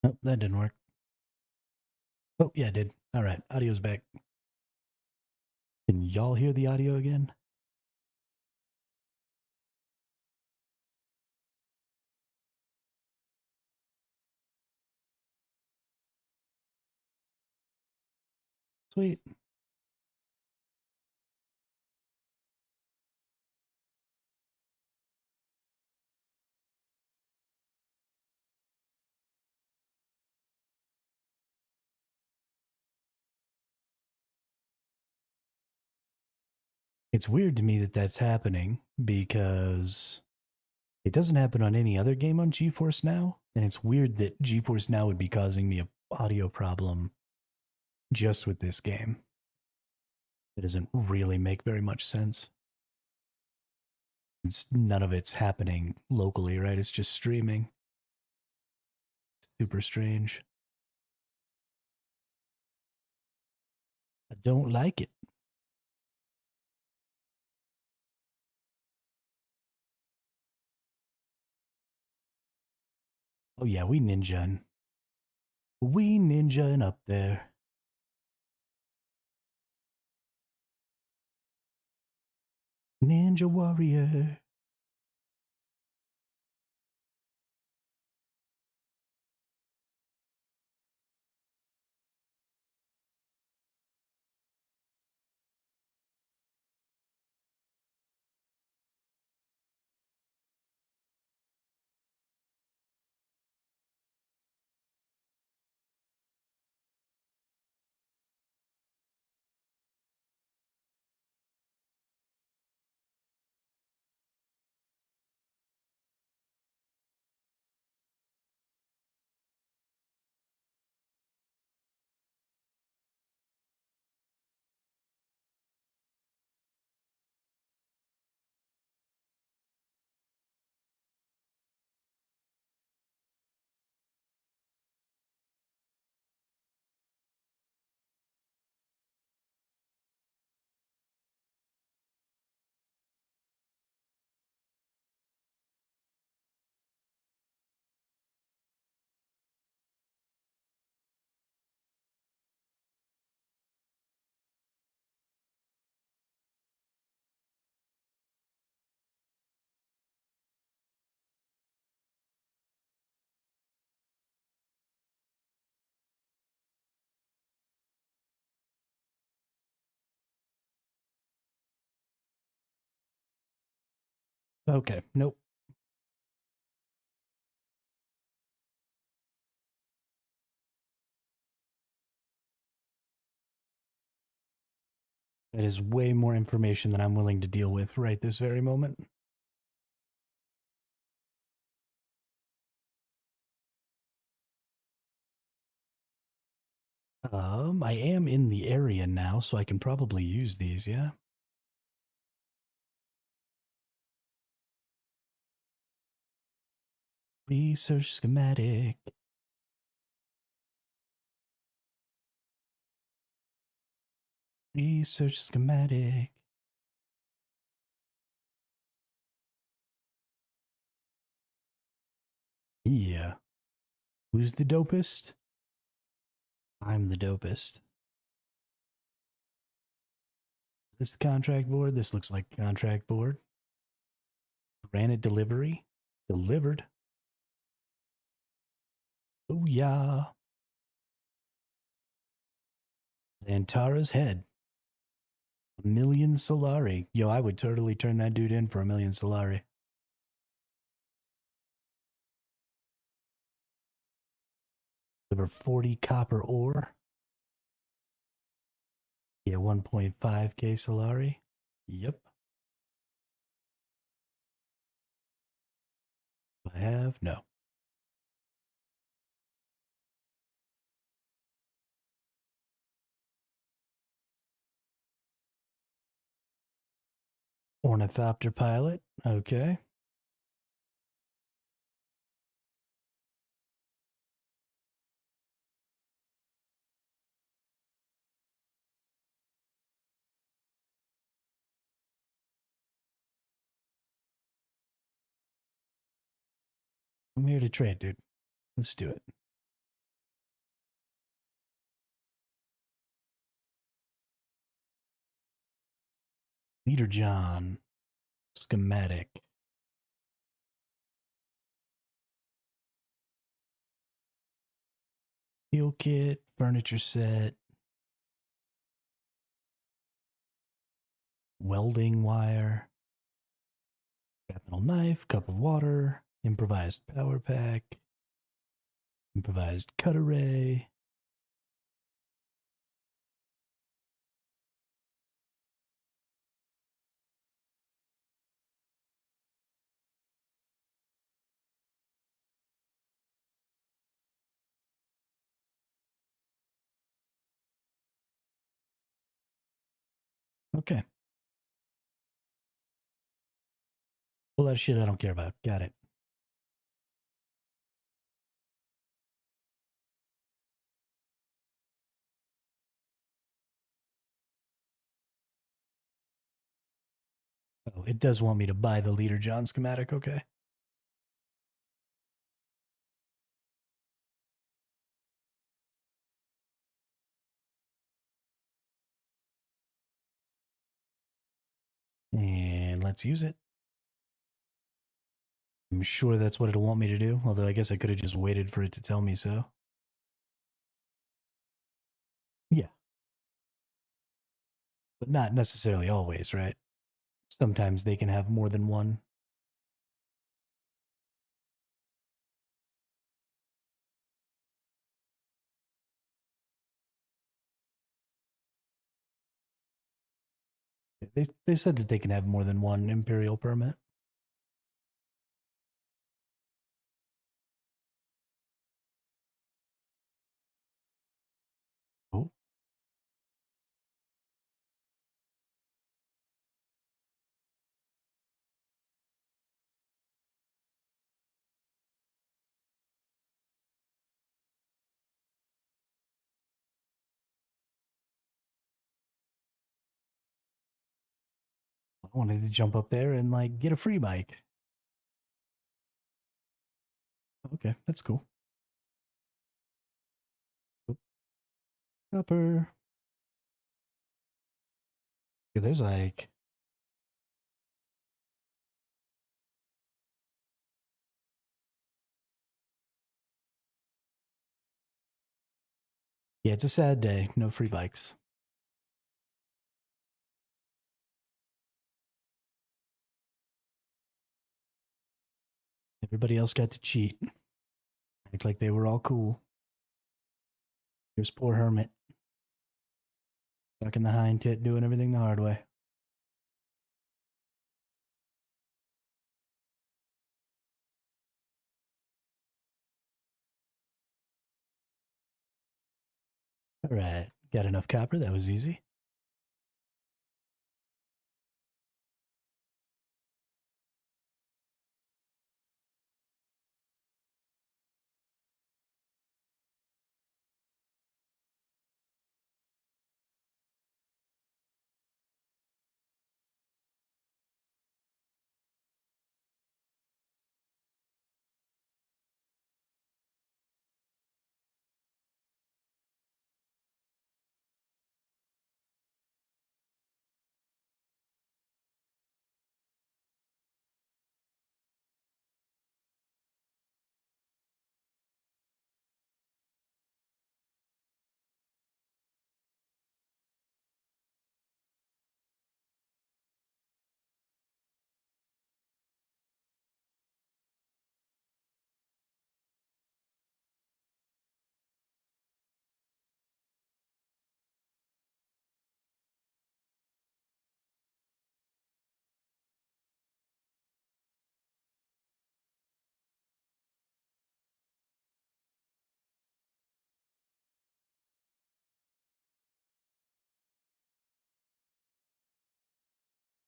Nope, that didn't work. Oh, yeah, it did. All right, audio's back. Can y'all hear the audio again? Sweet. It's weird to me that that's happening because it doesn't happen on any other game on GeForce Now. And it's weird that GeForce Now would be causing me an audio problem just with this game. It doesn't really make very much sense. None of it's happening locally, right? It's just streaming. Super strange. I don't like it. Oh yeah, we ninjaing. We ninjaing up there. Ninja warrior. Okay, nope. That is way more information than I'm willing to deal with right this very moment. I am in the area now, so I can probably use these, yeah? Research schematic. Research schematic. Yeah. Who's the dopest? I'm the dopest. Is this the contract board? This looks like a contract board. Granite delivery. Delivered. Oh, yeah. Xantara's head. 1,000,000 Solari. Yo, I would totally turn that dude in for 1,000,000 Solari. Deliver 40 copper ore. Yeah, 1.5k Solari. Yep. Do I have? No. Ornithopter pilot. Okay. I'm here to trade, dude. Let's do it. Leader John. Schematic. Heal kit. Furniture set. Welding wire. Shrapnel knife. Cup of water. Improvised power pack. Improvised cut array. Okay. All that shit I don't care about. Got it. Oh, it does want me to buy the Leader John schematic. Okay. And let's use it. I'm sure that's what it'll want me to do, although I guess I could have just waited for it to tell me so. Yeah. But not necessarily always, right? Sometimes they can have more than one. They said that they can have more than one Imperial permit. Oh. I wanted to jump up there and like get a free bike. Okay, that's cool. Oop. Upper. Yeah, there's like yeah, it's a sad day. No free bikes. Everybody else got to cheat. Act like they were all cool. Here's poor Hermit. Stuck in the hind tit, doing everything the hard way. All right, got enough copper. That was easy.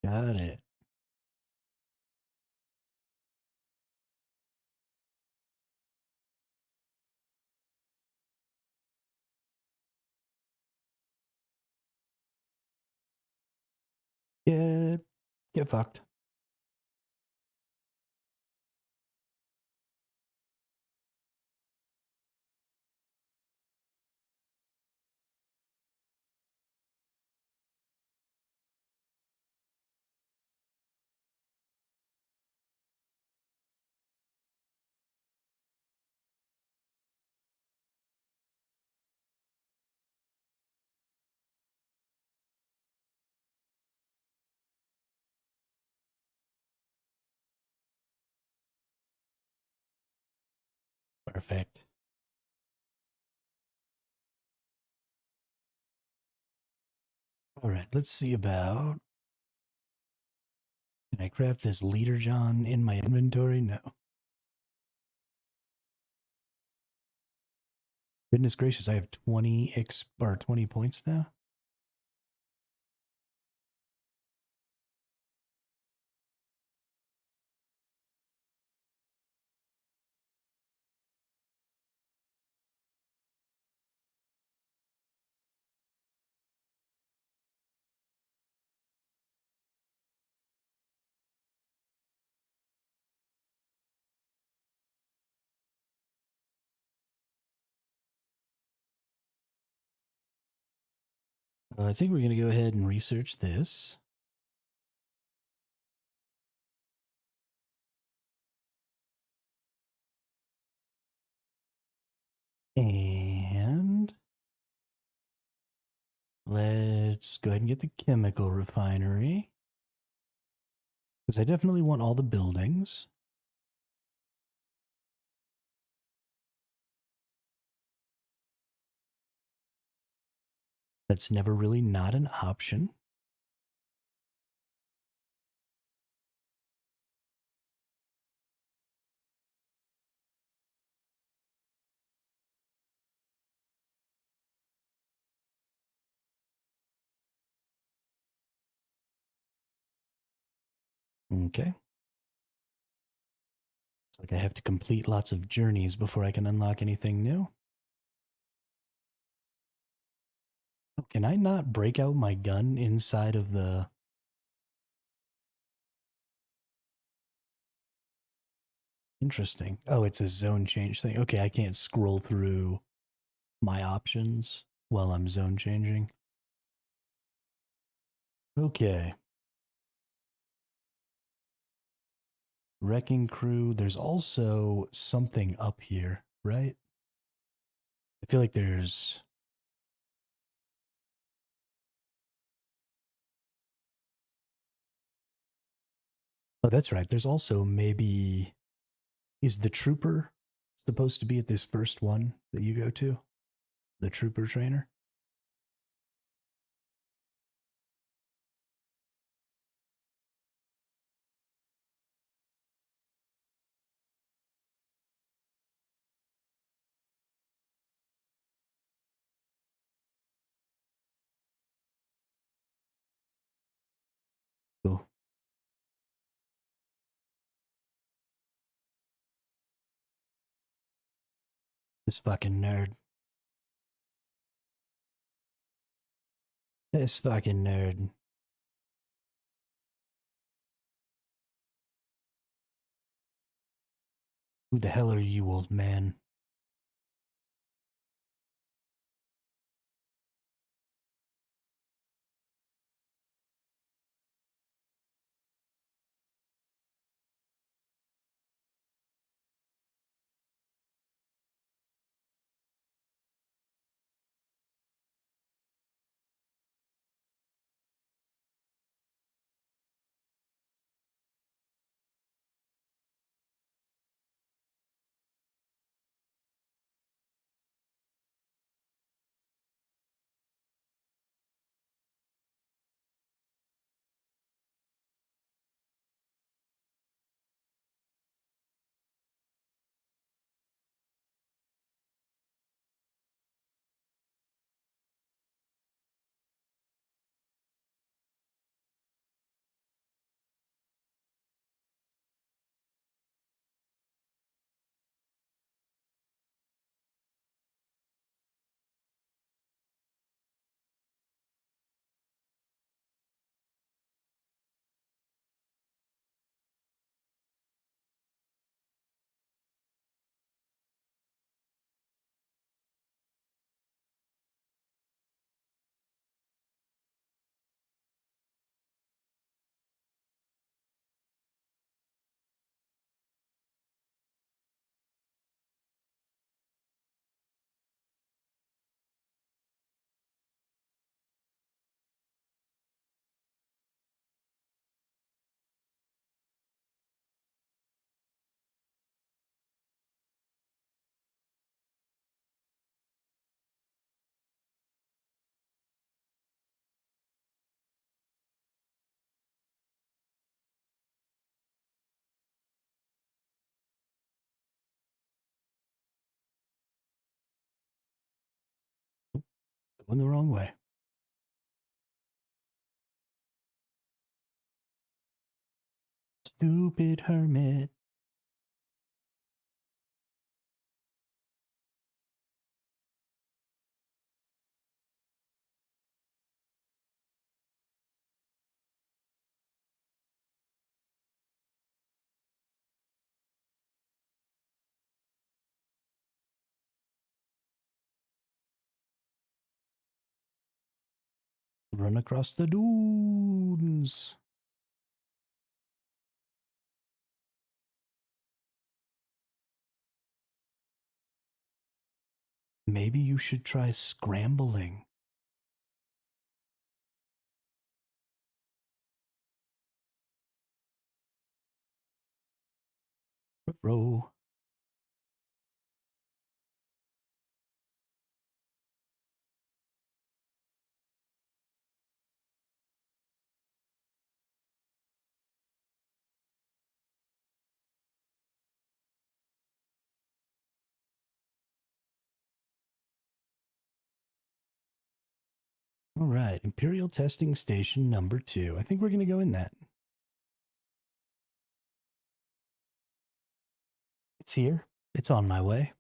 Got it. Get fucked. Perfect. All right, let's see about. Can I craft this leader John in my inventory? No. Goodness gracious, I have 20 points now. I think we're going to go ahead and research this. And let's go ahead and get the chemical refinery. Because I definitely want all the buildings. That's never really not an option. Okay. It's like I have to complete lots of journeys before I can unlock anything new. Oh, can I not break out my gun inside of the... Interesting. Oh, it's a zone change thing. Okay, I can't scroll through my options while I'm zone changing. Okay. Wrecking crew. There's also something up here, right? I feel like there's... Oh, that's right. There's also maybe... Is the trooper supposed to be at this first one that you go to? The trooper trainer? Cool. This fucking nerd. This fucking nerd. Who the hell are you, old man? Going the wrong way. Stupid hermit. Run across the dunes. maybe you should try scrambling. Row. All right, Imperial Testing Station number 2. I think we're going to go in that. It's here. It's on my way.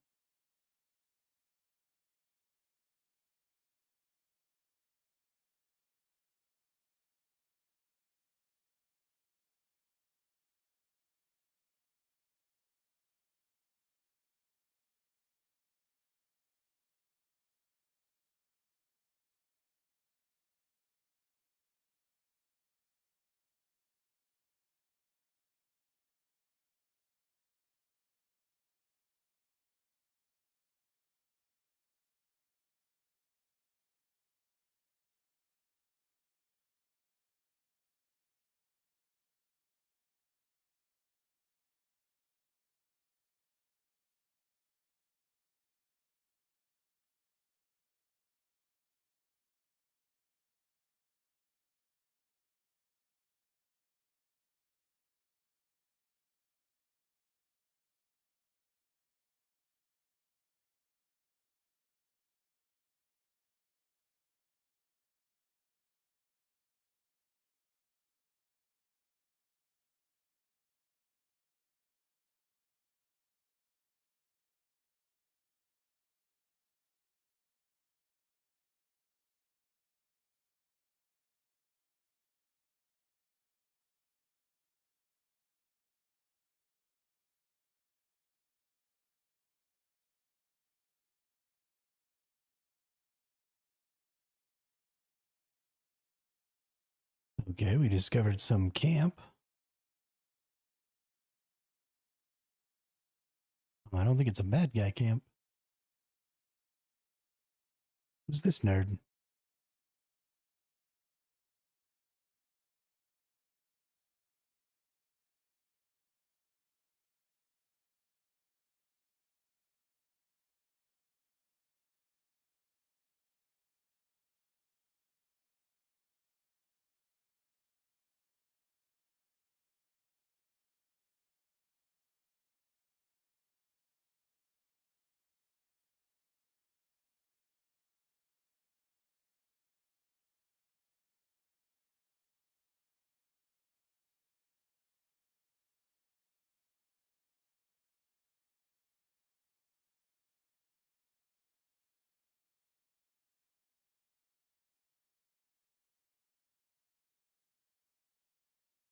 Okay, we discovered some camp. I don't think it's a bad guy camp. Who's this nerd?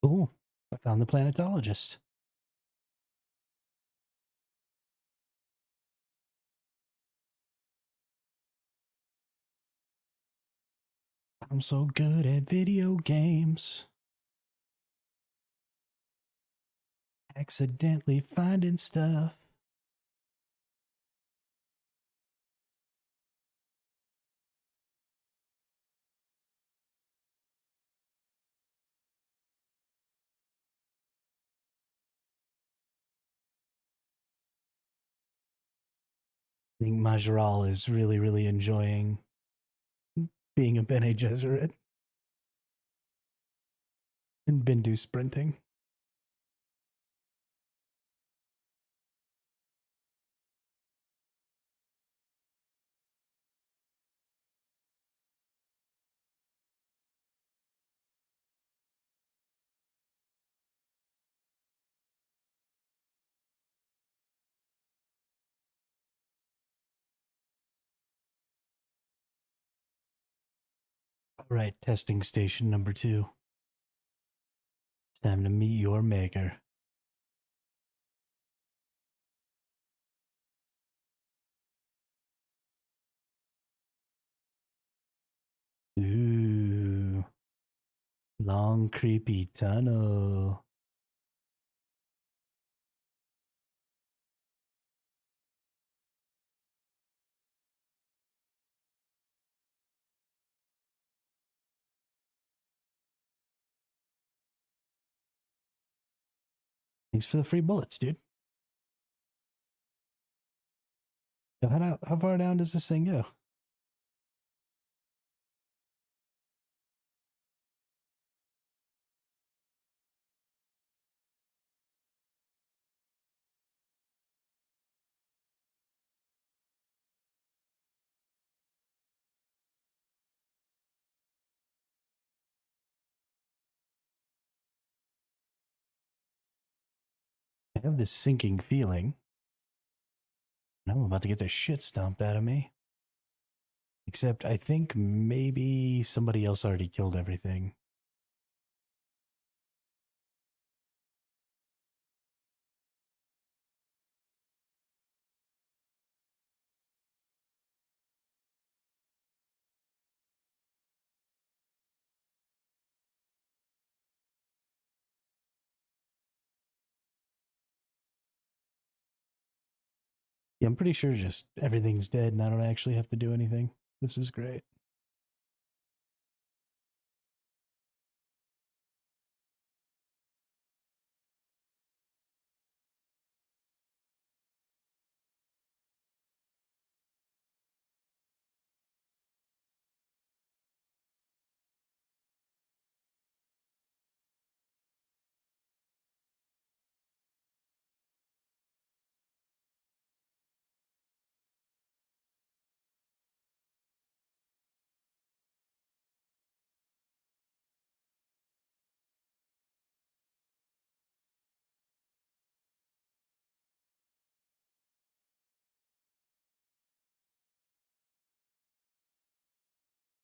Oh, I found the planetologist. I'm so good at video games. Accidentally finding stuff. I think Majral is really, really enjoying being a Bene Gesserit and Bindu sprinting. All right, testing station number 2. It's time to meet your maker. Ooh. Long, creepy tunnel. Thanks for the free bullets, dude. Yo, how far down does this thing go? I have this sinking feeling. And I'm about to get the shit stomped out of me. Except I think maybe somebody else already killed everything. Yeah, I'm pretty sure just everything's dead and I don't actually have to do anything. This is great.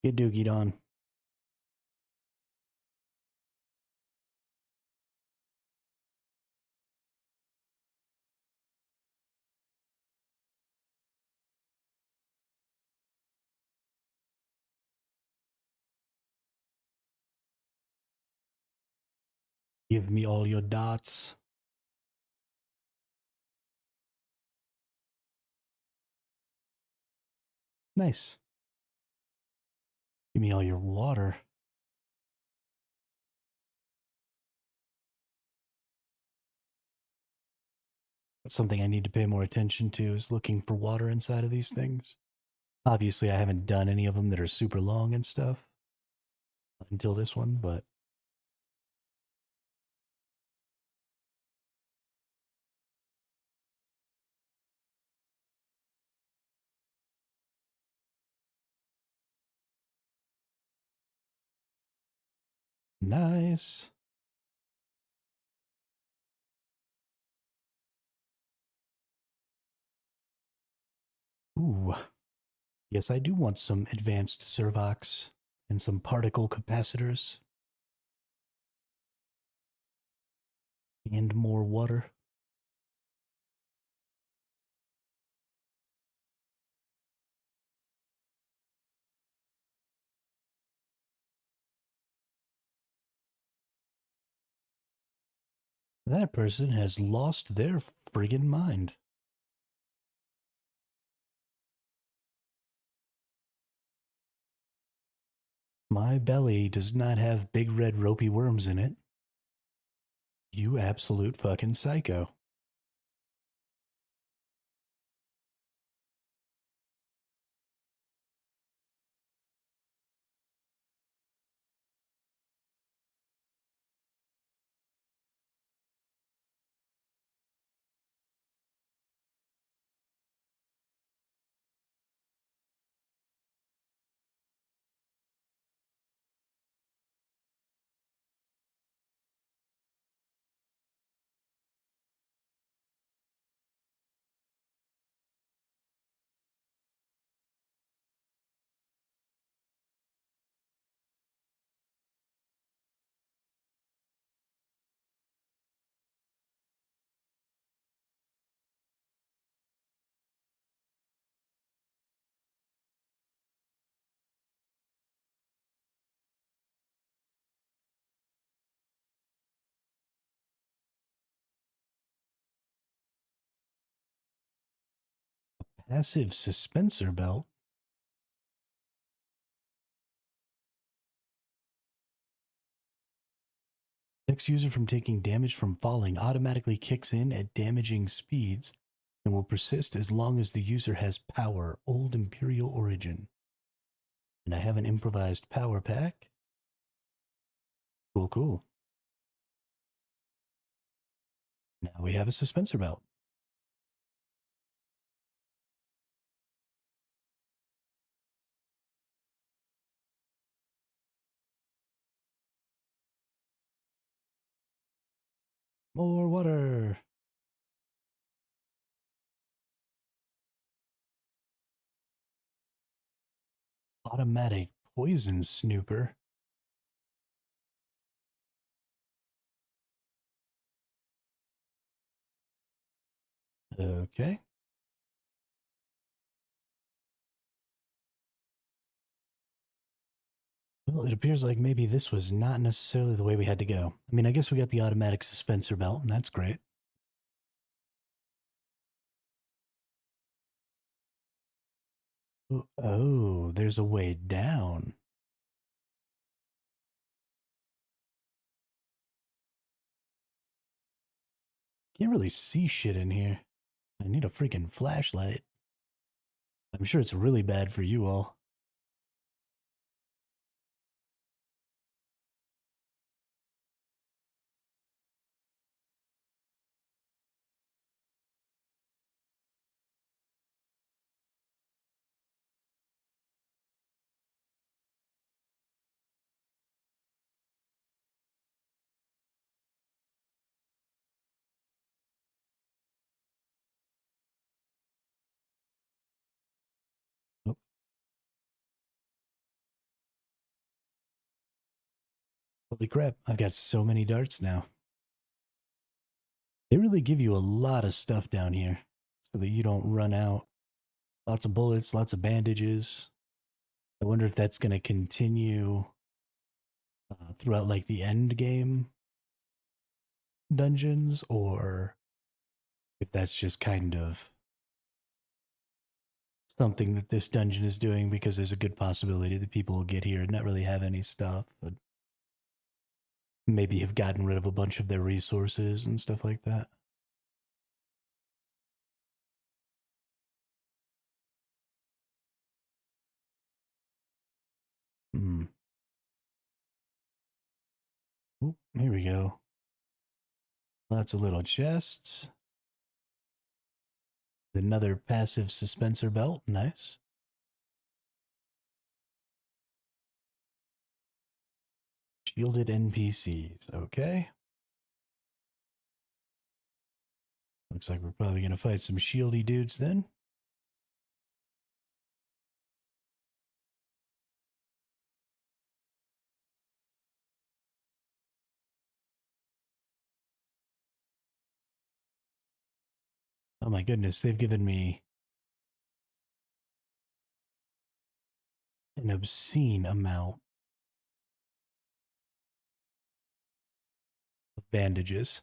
Get doogied on. Give me all your dots. Nice. Give me all your water. That's something I need to pay more attention to, is looking for water inside of these things. Obviously, I haven't done any of them that are super long and stuff until this one, but nice. Ooh. Yes, I do want some advanced servox and some particle capacitors. And more water. That person has lost their friggin' mind. My belly does not have big red ropey worms in it. You absolute fucking psycho. Passive suspensor belt? Protects user from taking damage from falling, automatically kicks in at damaging speeds, and will persist as long as the user has power, old Imperial origin. And I have an improvised power pack. Cool, cool. Now we have a suspensor belt. More water. Automatic poison snooper. Okay. Well, it appears like maybe this was not necessarily the way we had to go. I mean, I guess we got the automatic suspensor belt, and that's great. Oh, there's a way down. Can't really see shit in here. I need a freaking flashlight. I'm sure it's really bad for you all. Oh. Holy crap, I've got so many darts now. They really give you a lot of stuff down here so that you don't run out. Lots of bullets, lots of bandages. I wonder if that's going to continue throughout like the end game dungeons, or if that's just kind of something that this dungeon is doing because there's a good possibility that people will get here and not really have any stuff, but maybe have gotten rid of a bunch of their resources and stuff like that. Hmm. Oop, here we go. Lots of little chests. Another passive suspensor belt. Nice. Shielded NPCs. Okay. Looks like we're probably going to fight some shieldy dudes then. Oh my goodness, they've given me an obscene amount of bandages.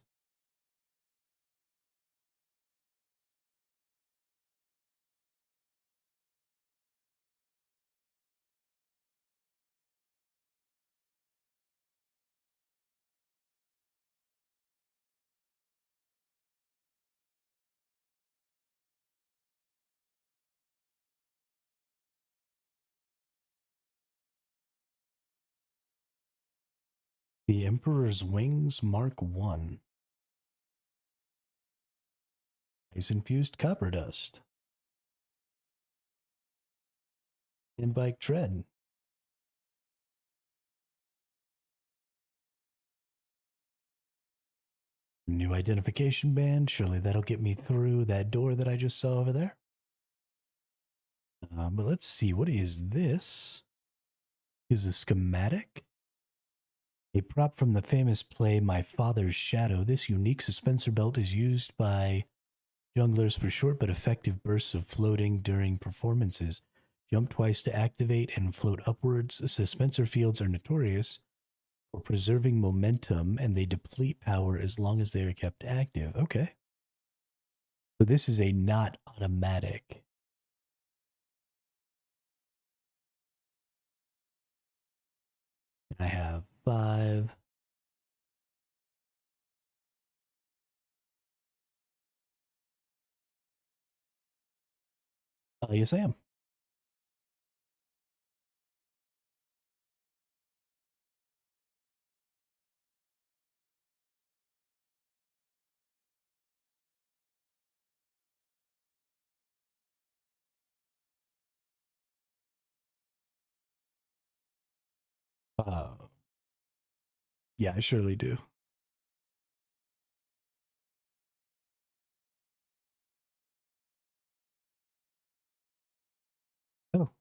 The Emperor's Wings Mark 1. Ice-infused copper dust. And bike tread. New identification band. Surely that'll get me through that door that I just saw over there. But let's see. What is this? Is a schematic? A prop from the famous play My Father's Shadow. This unique suspensor belt is used by junglers for short but effective bursts of floating during performances. Jump twice to activate and float upwards. Suspensor fields are notorious for preserving momentum, and they deplete power as long as they are kept active. Okay. So this is a not automatic. I have 5. Yes, I am. Uh, yeah, I surely do. Oh,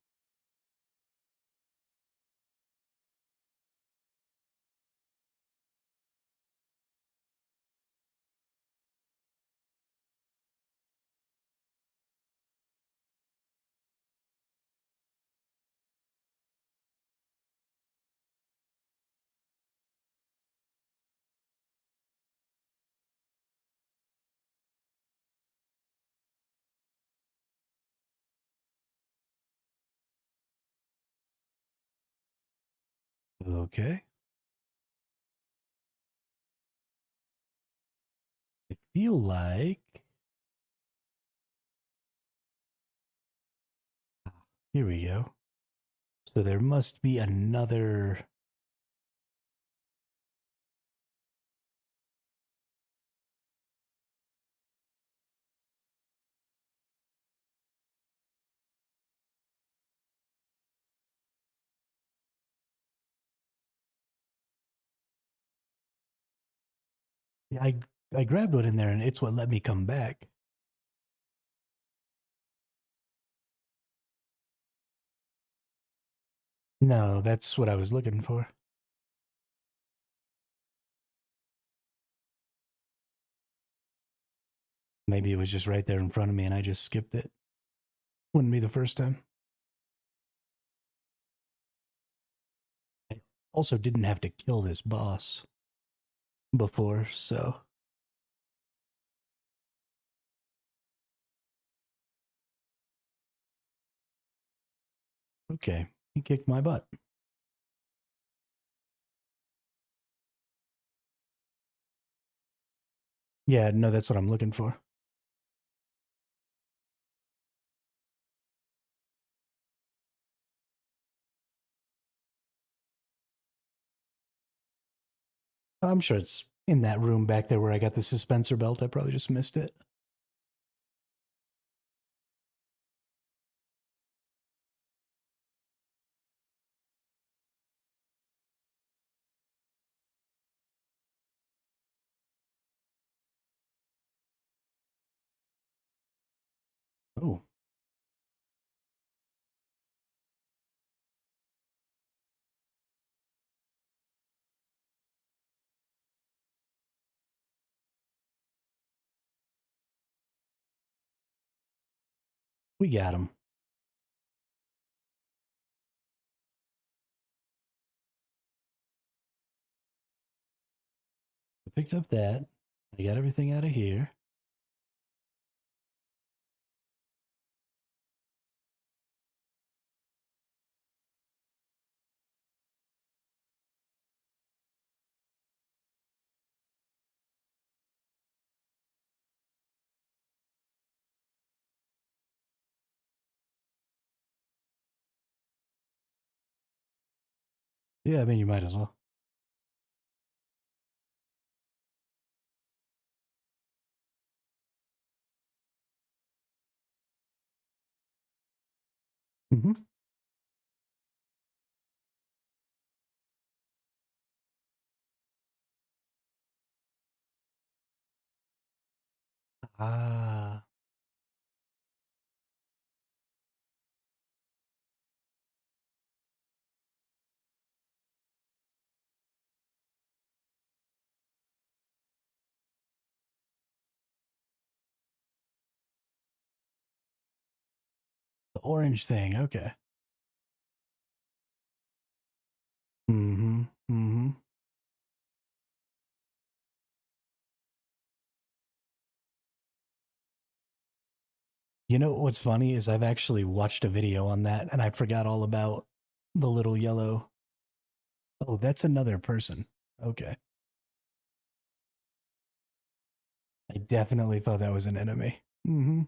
okay. I feel like here we go. So there must be another. Yeah, I grabbed one in there, and it's what let me come back. No, that's what I was looking for. Maybe it was just right there in front of me, and I just skipped it. Wouldn't be the first time. I also didn't have to kill this boss before, so okay. He kicked my butt. Yeah, no, that's what I'm looking for. I'm sure it's in that room back there where I got the suspensor belt. I probably just missed it. Oh, we got him. I picked up that. I got everything out of here. Yeah, I mean, you might as well. Mm-hmm. Ah, the orange thing. Okay. Mm-hmm. Mm-hmm. You know what's funny is I've actually watched a video on that and I forgot all about the little yellow. Oh, that's another person. Okay. I definitely thought that was an enemy. Mm-hmm.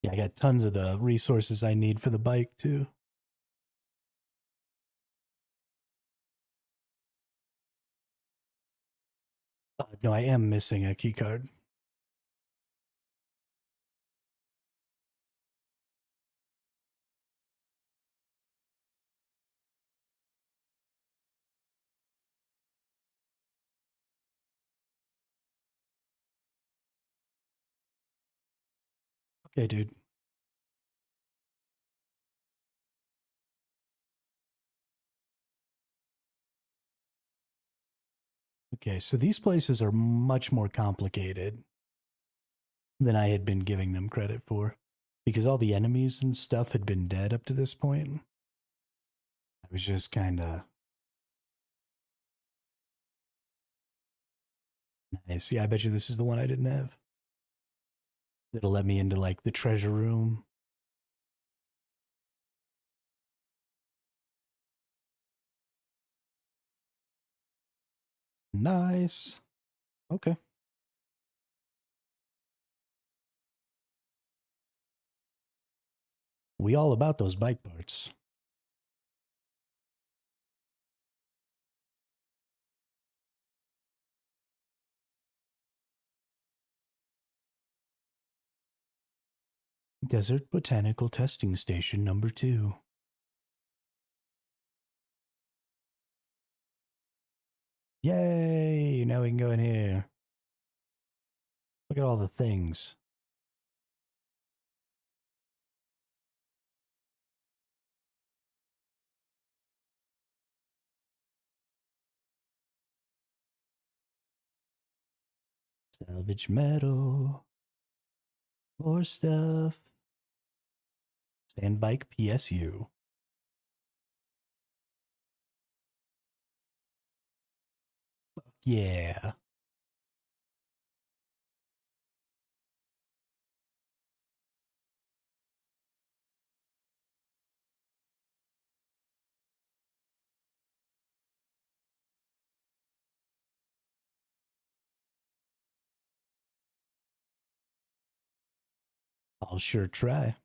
Yeah, I got tons of the resources I need for the bike, too. No, I am missing a key card. Okay, dude. Okay, so these places are much more complicated than I had been giving them credit for, because all the enemies and stuff had been dead up to this point. I was just kind of nice. Yeah, I bet you this is the one I didn't have. That'll let me into like the treasure room. Nice. Okay. We all about those bike parts. Desert Botanical Testing Station number 2. Yay! Now we can go in here. Look at all the things. Salvage metal. More stuff. Sand bike PSU. Yeah. I'll sure try.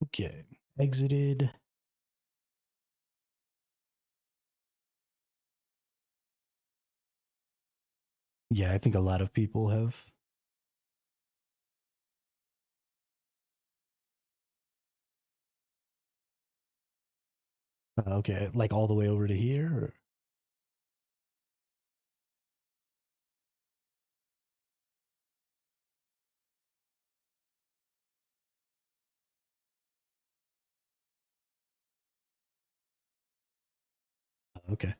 Okay. Exited. Yeah, I think a lot of people have. Okay, like all the way over to here? Or? Okay.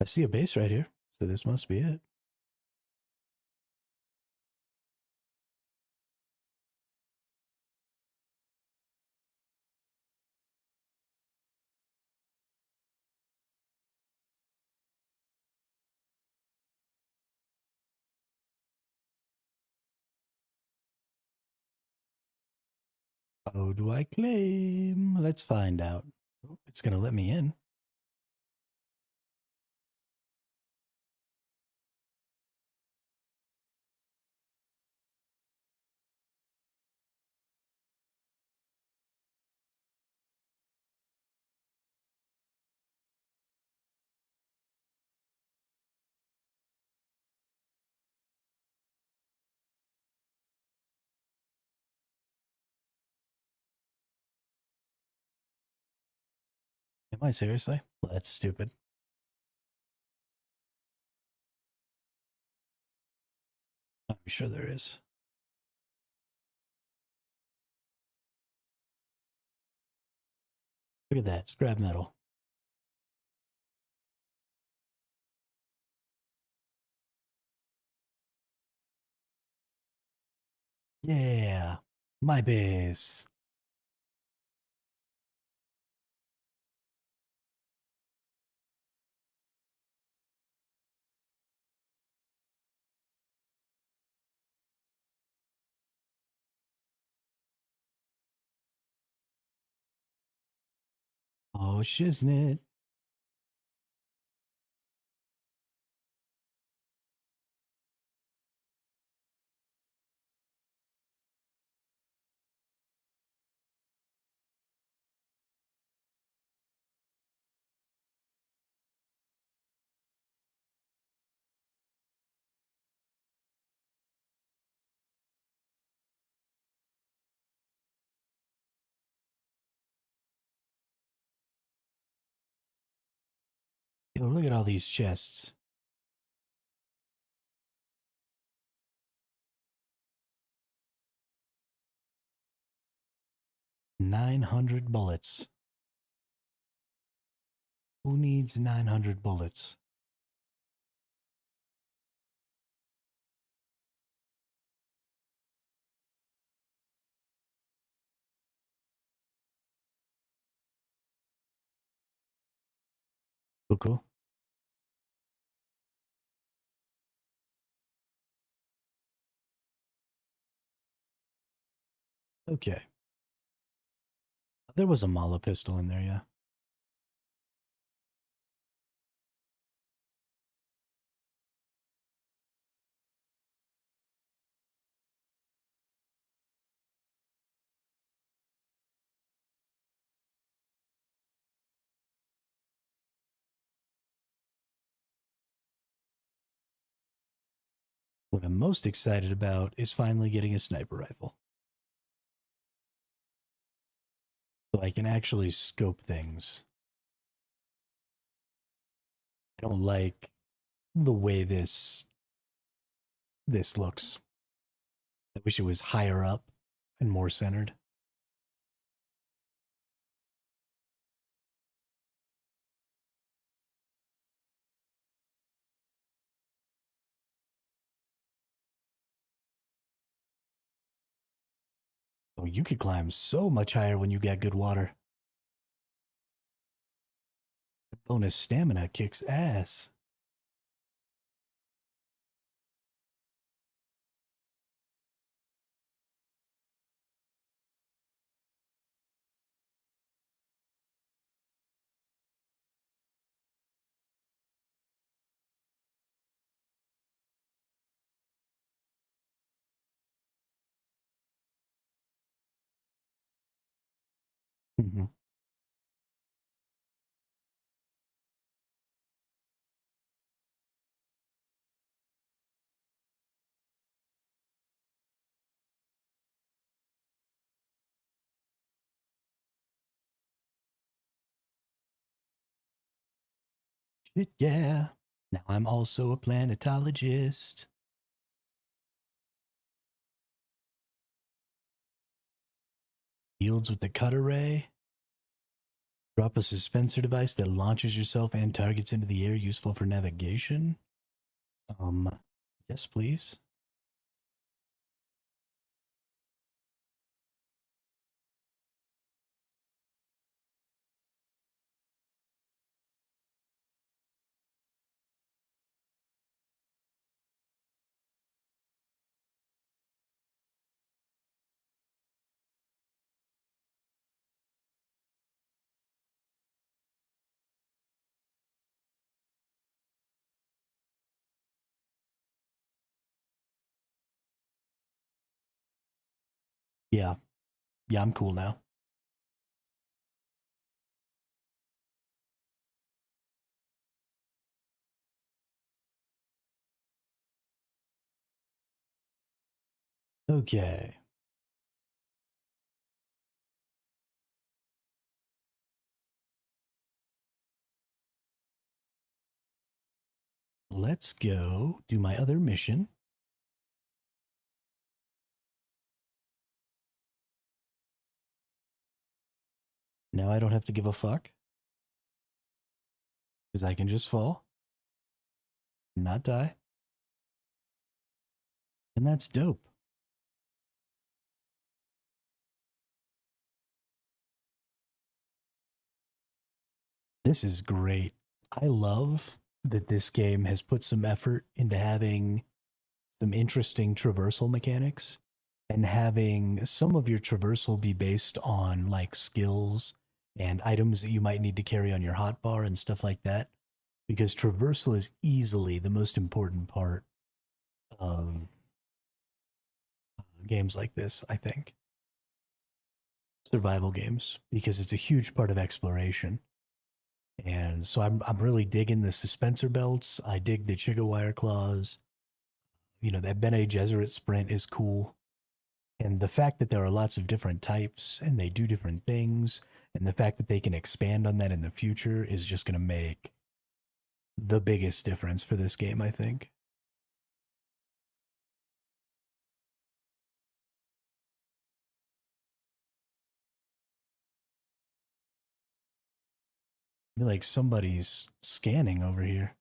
I see a base right here, so this must be it. How do I claim? Let's find out. Oh, it's going to let me in. Am I seriously? Well, that's stupid. I'm sure there is. Look at that. Scrap metal. Yeah. My base. Oh, shiznit. Yo, look at all these chests. $900 bullets. Who needs 900 bullets? Cool. Okay. There was a Mala pistol in there, yeah. What I'm most excited about is finally getting a sniper rifle. So I can actually scope things. I don't like the way this looks. I wish it was higher up and more centered. Oh, you could climb so much higher when you got good water. Bonus stamina kicks ass. Mhm. Shit, yeah. Now I'm also a planetologist. Yields with the cutter ray. Drop a suspensor device that launches yourself and targets into the air, useful for navigation. Yes, please. Yeah. Yeah, I'm cool now. Okay. Let's go do my other mission. Now I don't have to give a fuck. Because I can just fall. Not die. And that's dope. This is great. I love that this game has put some effort into having some interesting traversal mechanics and having some of your traversal be based on like skills and items that you might need to carry on your hotbar and stuff like that. Because traversal is easily the most important part of games like this, I think. Survival games, because it's a huge part of exploration. And so I'm really digging the suspensor belts. I dig the Chigga wire claws. You know, that Bene Gesserit sprint is cool. And the fact that there are lots of different types and they do different things, and the fact that they can expand on that in the future is just going to make the biggest difference for this game, I think. I feel like somebody's scanning over here.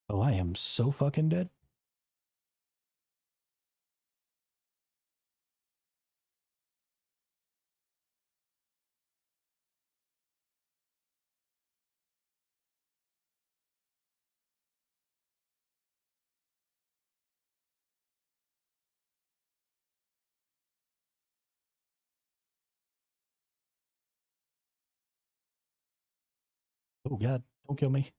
Oh, I am so fucking dead. Oh god, don't kill me.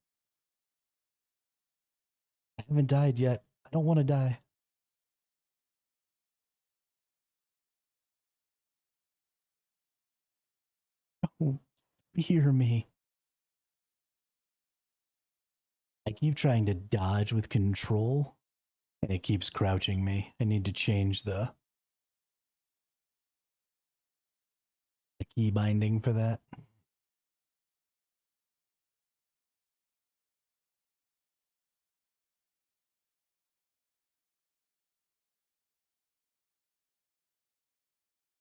I haven't died yet. I don't want to die. Don't spear me. I keep trying to dodge with control, and it keeps crouching me. I need to change the key binding for that.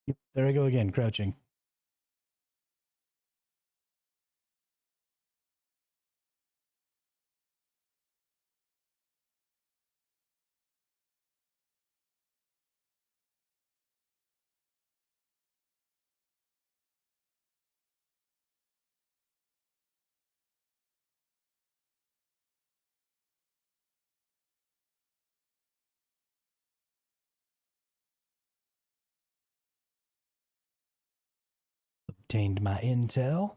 Yep, there I go again, crouching. Obtained my intel.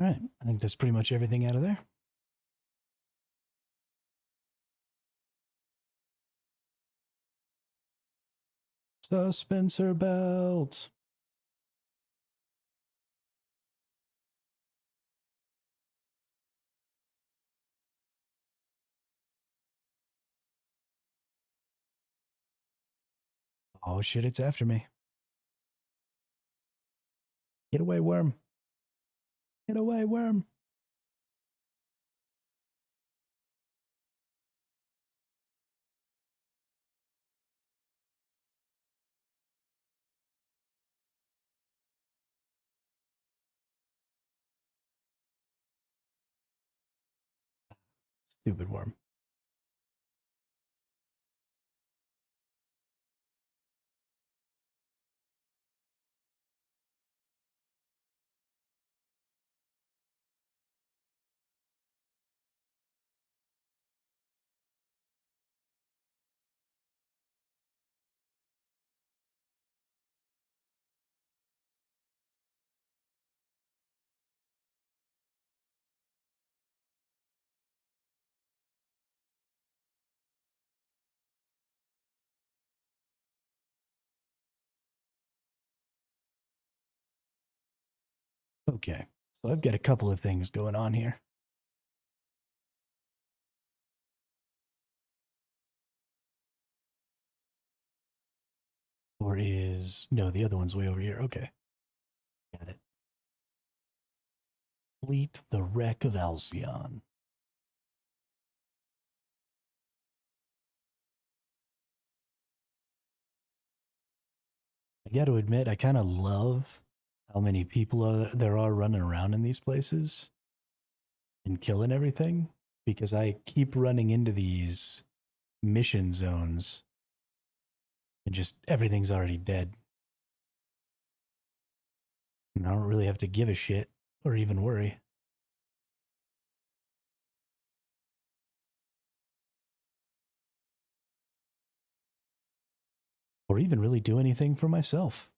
All right, I think that's pretty much everything out of there. Suspensor belt. Oh shit, it's after me. Get away, worm. Get away, worm. Stupid worm. Okay. So I've got a couple of things going on here. Or is... No, the other one's way over here. Okay. Got it. Fleet the wreck of Alcyon. I got to admit, I kind of love how many people there are running around in these places and killing everything, because I keep running into these mission zones and just everything's already dead. And I don't really have to give a shit or even worry. Or even really do anything for myself.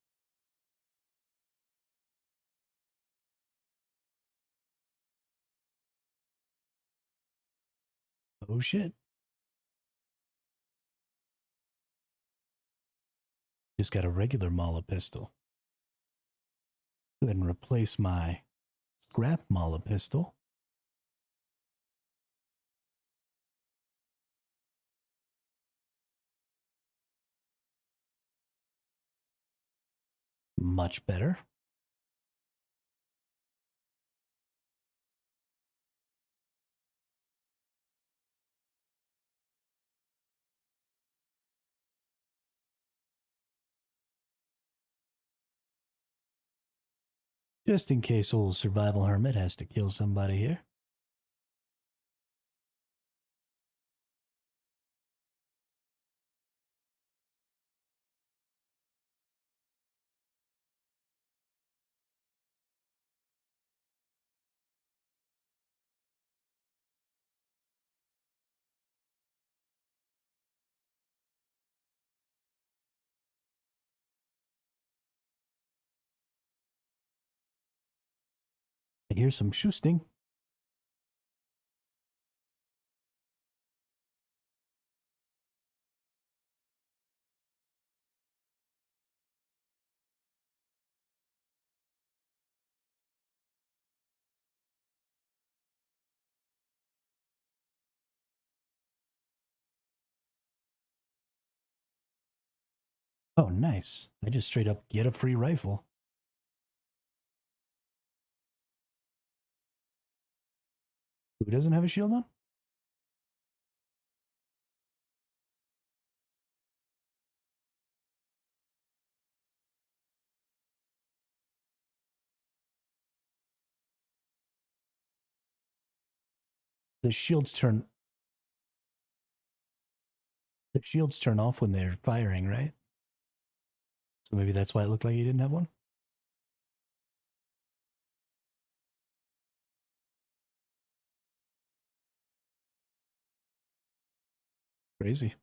Oh shit. Just got a regular Mala pistol. Go ahead and replace my scrap Mala pistol. Much better. Just in case old survival hermit has to kill somebody here. Here's some shoosting. Oh, nice. I just straight up get a free rifle. Who doesn't have a shield on? The shields turn off when they're firing, right? So maybe that's why it looked like you didn't have one? Crazy.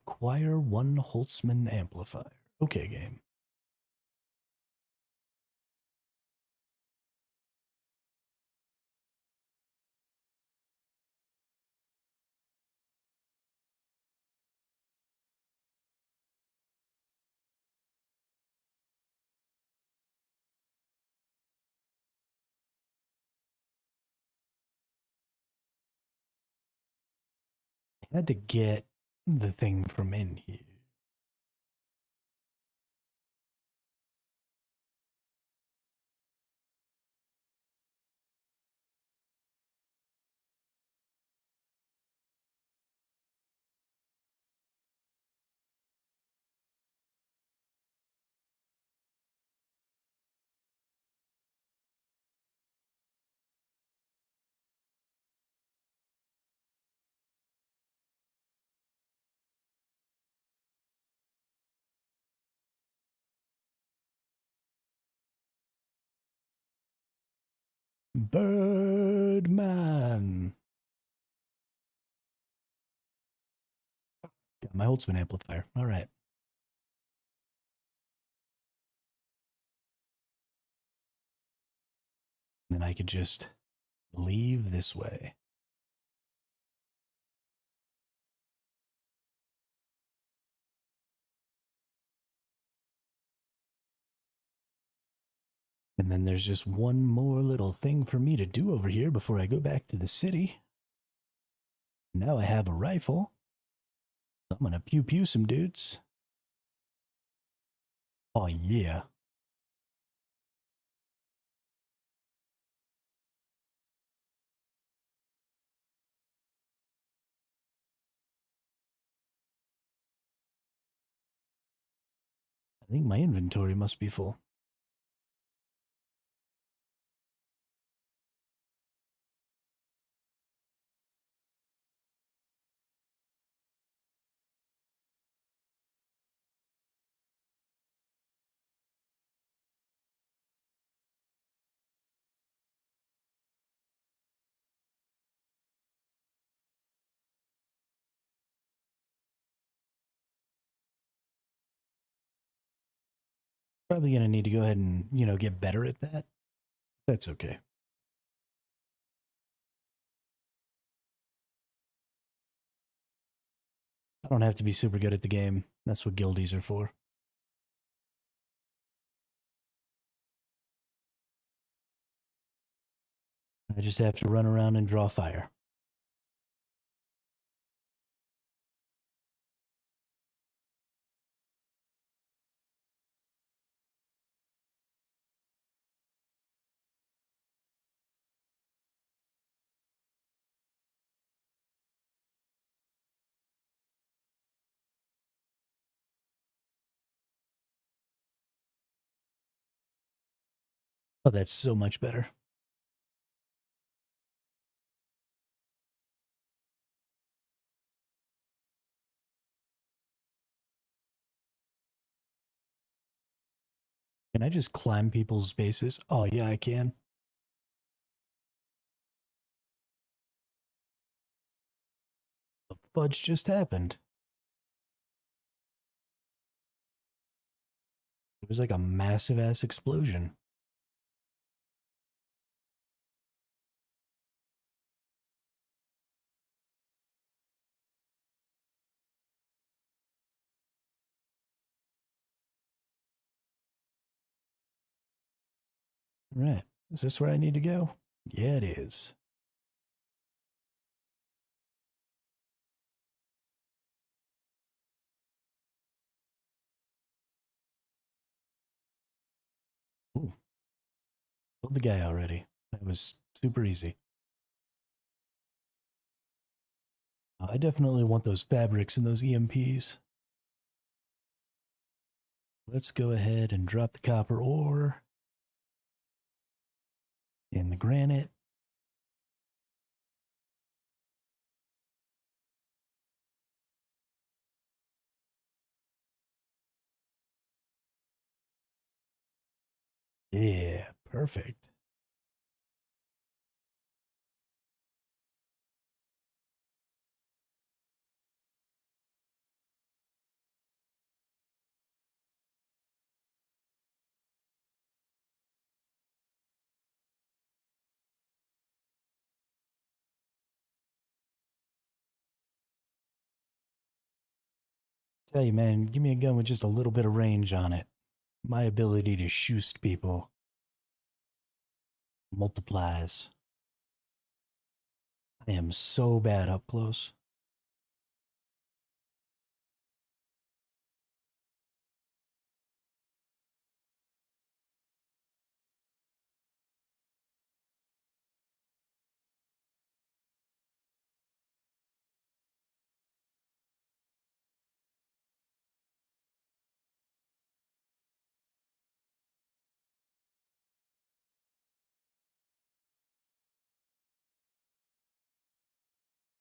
Acquire one Holtzman amplifier. Okay, game. I had to get the thing from in here. Birdman. Got my Holtzman amplifier. All right. Then I could just leave this way. And then there's just one more little thing for me to do over here before I go back to the city. Now I have a rifle. I'm gonna pew pew some dudes. Oh yeah. I think my inventory must be full. Probably gonna need to go ahead and, get better at that. That's okay. I don't have to be super good at the game. That's what guildies are for. I just have to run around and draw fire. Oh, that's so much better. Can I just climb people's bases? Oh, yeah, I can. The fudge just happened. It was like a massive ass explosion. Right. Is this where I need to go? Yeah, it is. Ooh. Killed the guy already. That was super easy. I definitely want those fabrics and those EMPs. Let's go ahead and drop the copper ore in the granite. Yeah, perfect. Tell you, man, give me a gun with just a little bit of range on it. My ability to shoot people multiplies. I am so bad up close.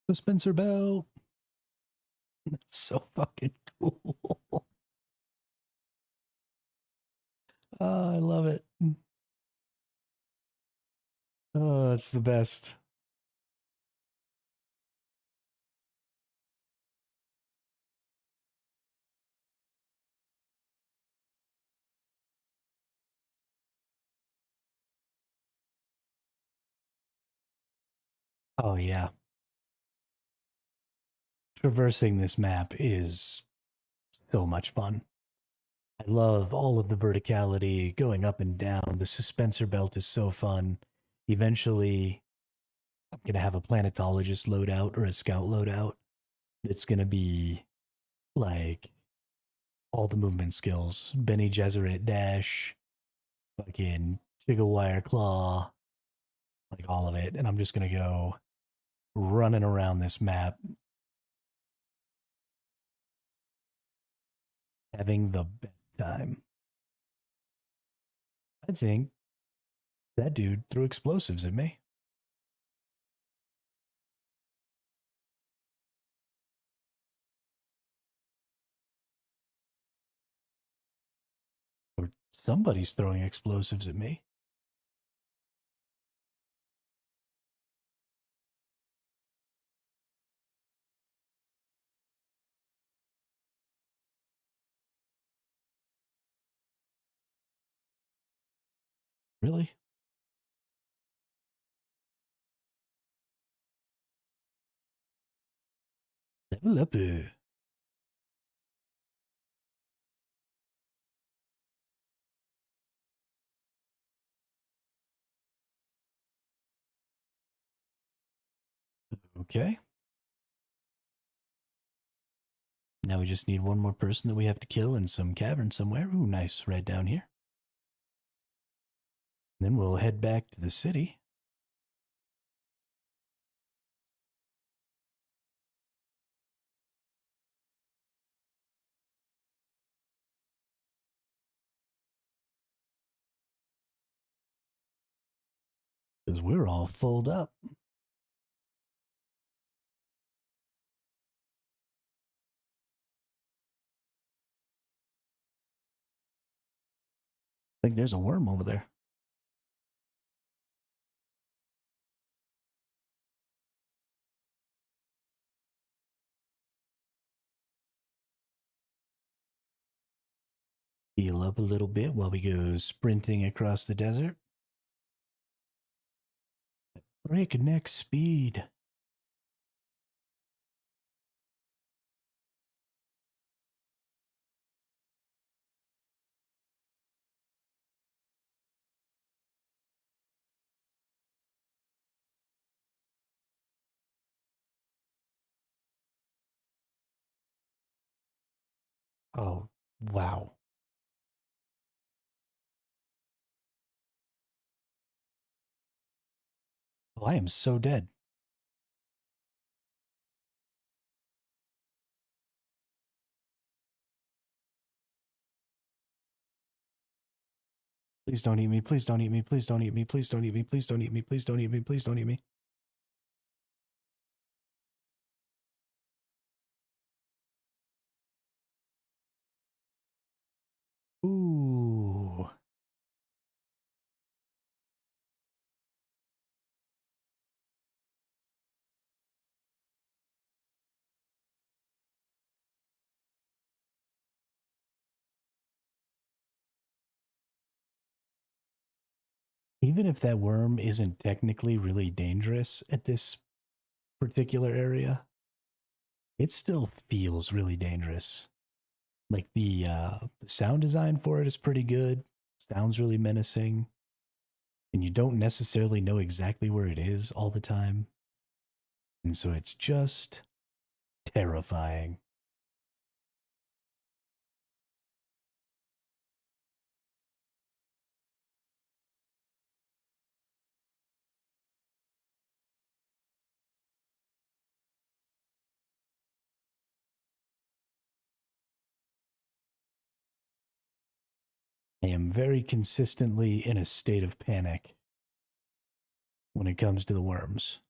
The Spencer belt. That's so fucking cool. Oh, I love it. Oh, it's the best. Oh, yeah. Traversing this map is so much fun. I love all of the verticality going up and down. The suspensor belt is so fun. Eventually, I'm going to have a planetologist loadout or a scout loadout that's going to be like all the movement skills. Benny Gesserit dash, fucking Jiggle Wire Claw, like all of it. And I'm just going to go running around this map, having the best time. I think that dude threw explosives at me. Or somebody's throwing explosives at me. Really? Level up. Okay. Now we just need one more person that we have to kill in some cavern somewhere. Ooh, nice. Right down here. Then we'll head back to the city. Because we're all fulled up. I think there's a worm over there. Heal up a little bit while we go sprinting across the desert. Breakneck speed. Oh, wow. Oh, I am so dead. Please don't eat me. Please don't eat me. Please don't eat me. Please don't eat me. Please don't eat me. Please don't eat me. Please don't eat me. Ooh. Even if that worm isn't technically really dangerous at this particular area, it still feels really dangerous. Like the sound design for it is pretty good. Sounds really menacing. And you don't necessarily know exactly where it is all the time. And so it's just terrifying. I am very consistently in a state of panic when it comes to the worms.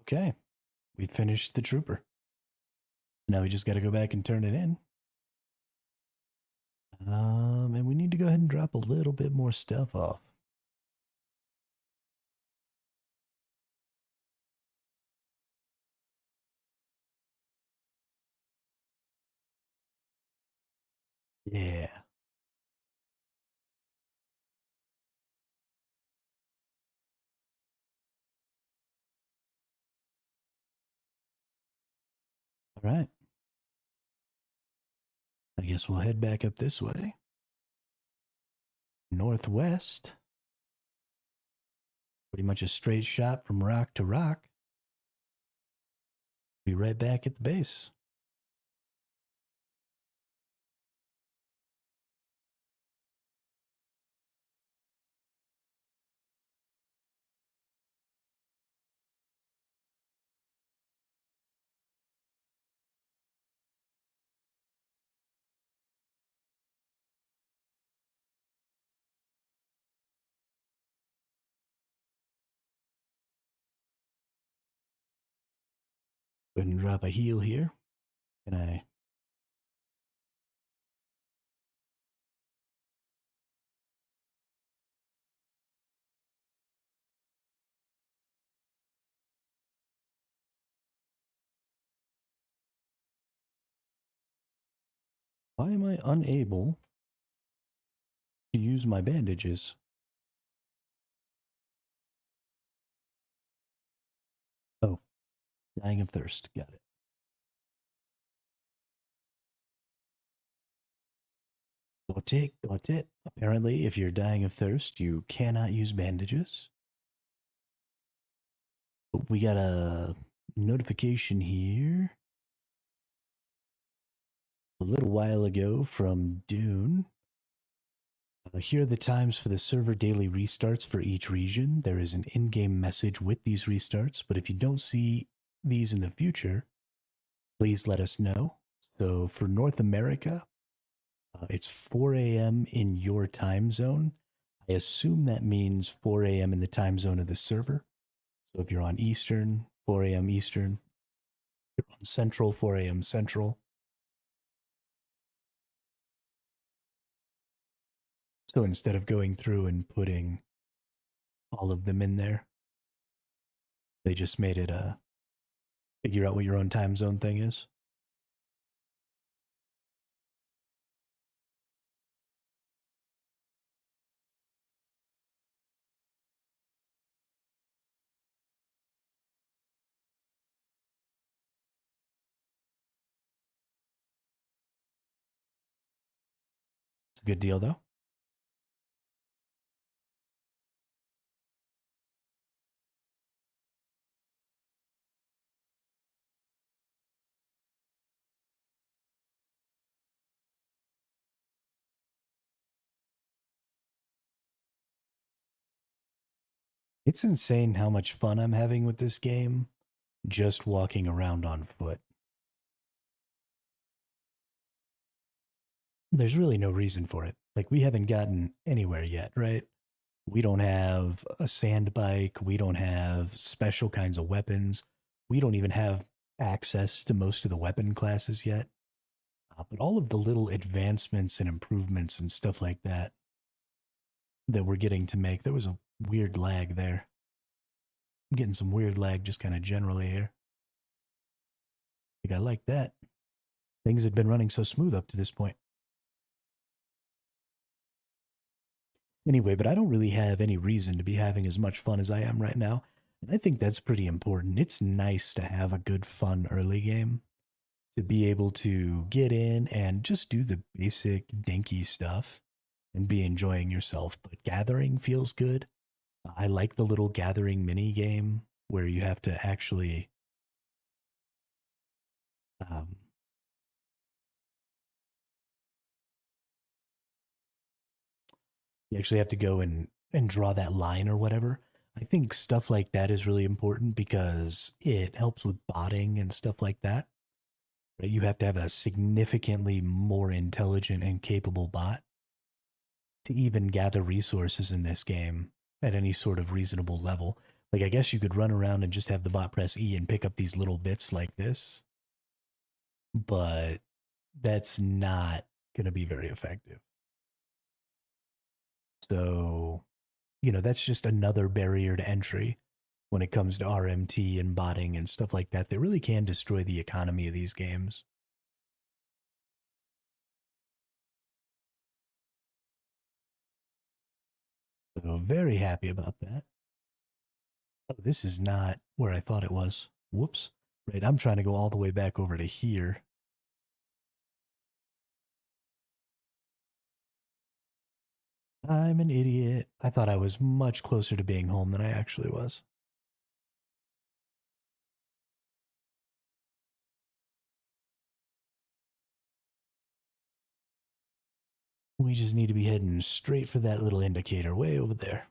Okay. We finished the trooper. Now we just got to go back and turn it in. And we need to go ahead and drop a little bit more stuff off. Yeah. All right. I guess we'll head back up this way. Northwest. Pretty much a straight shot from rock to rock. Be right back at the base. Go ahead and drop a heal here. Can I? Why am I unable to use my bandages? Oh, dying of thirst. Got it. Got it, got it. Apparently, if you're dying of thirst, you cannot use bandages. But we got a notification here a little while ago from Dune. Here are the times for the server daily restarts for each region. There is an in-game message with these restarts, but if you don't see these in the future, please let us know. So for North America, it's 4 a.m. in your time zone. I assume that means 4 a.m. in the time zone of the server. So if you're on Eastern, 4 a.m. Eastern. If you're on Central, 4 a.m. Central. So instead of going through and putting all of them in there, they just made it figure out what your own time zone thing is. It's a good deal, though. It's insane how much fun I'm having with this game just walking around on foot. There's really no reason for it. Like, we haven't gotten anywhere yet, right? We don't have a sand bike. We don't have special kinds of weapons. We don't even have access to most of the weapon classes yet. But all of the little advancements and improvements and stuff like that that we're getting to make, there was a weird lag there. I'm getting some weird lag just kind of generally here. I think I like that. Things had been running so smooth up to this point. Anyway, but I don't really have any reason to be having as much fun as I am right now. And I think that's pretty important. It's nice to have a good, fun early game. To be able to get in and just do the basic dinky stuff and be enjoying yourself. But gathering feels good. I like the little gathering mini game where you have to actually you actually have to go and draw that line or whatever. I think stuff like that is really important because it helps with botting and stuff like that. Right? You have to have a significantly more intelligent and capable bot to even gather resources in this game at any sort of reasonable level. Like, I guess you could run around and just have the bot press E and pick up these little bits like this, but that's not going to be very effective. So, that's just another barrier to entry when it comes to RMT and botting and stuff like that. That really can destroy the economy of these games. So, very happy about that. Oh, this is not where I thought it was. Whoops. Right, I'm trying to go all the way back over to here. I'm an idiot. I thought I was much closer to being home than I actually was. We just need to be heading straight for that little indicator way over there.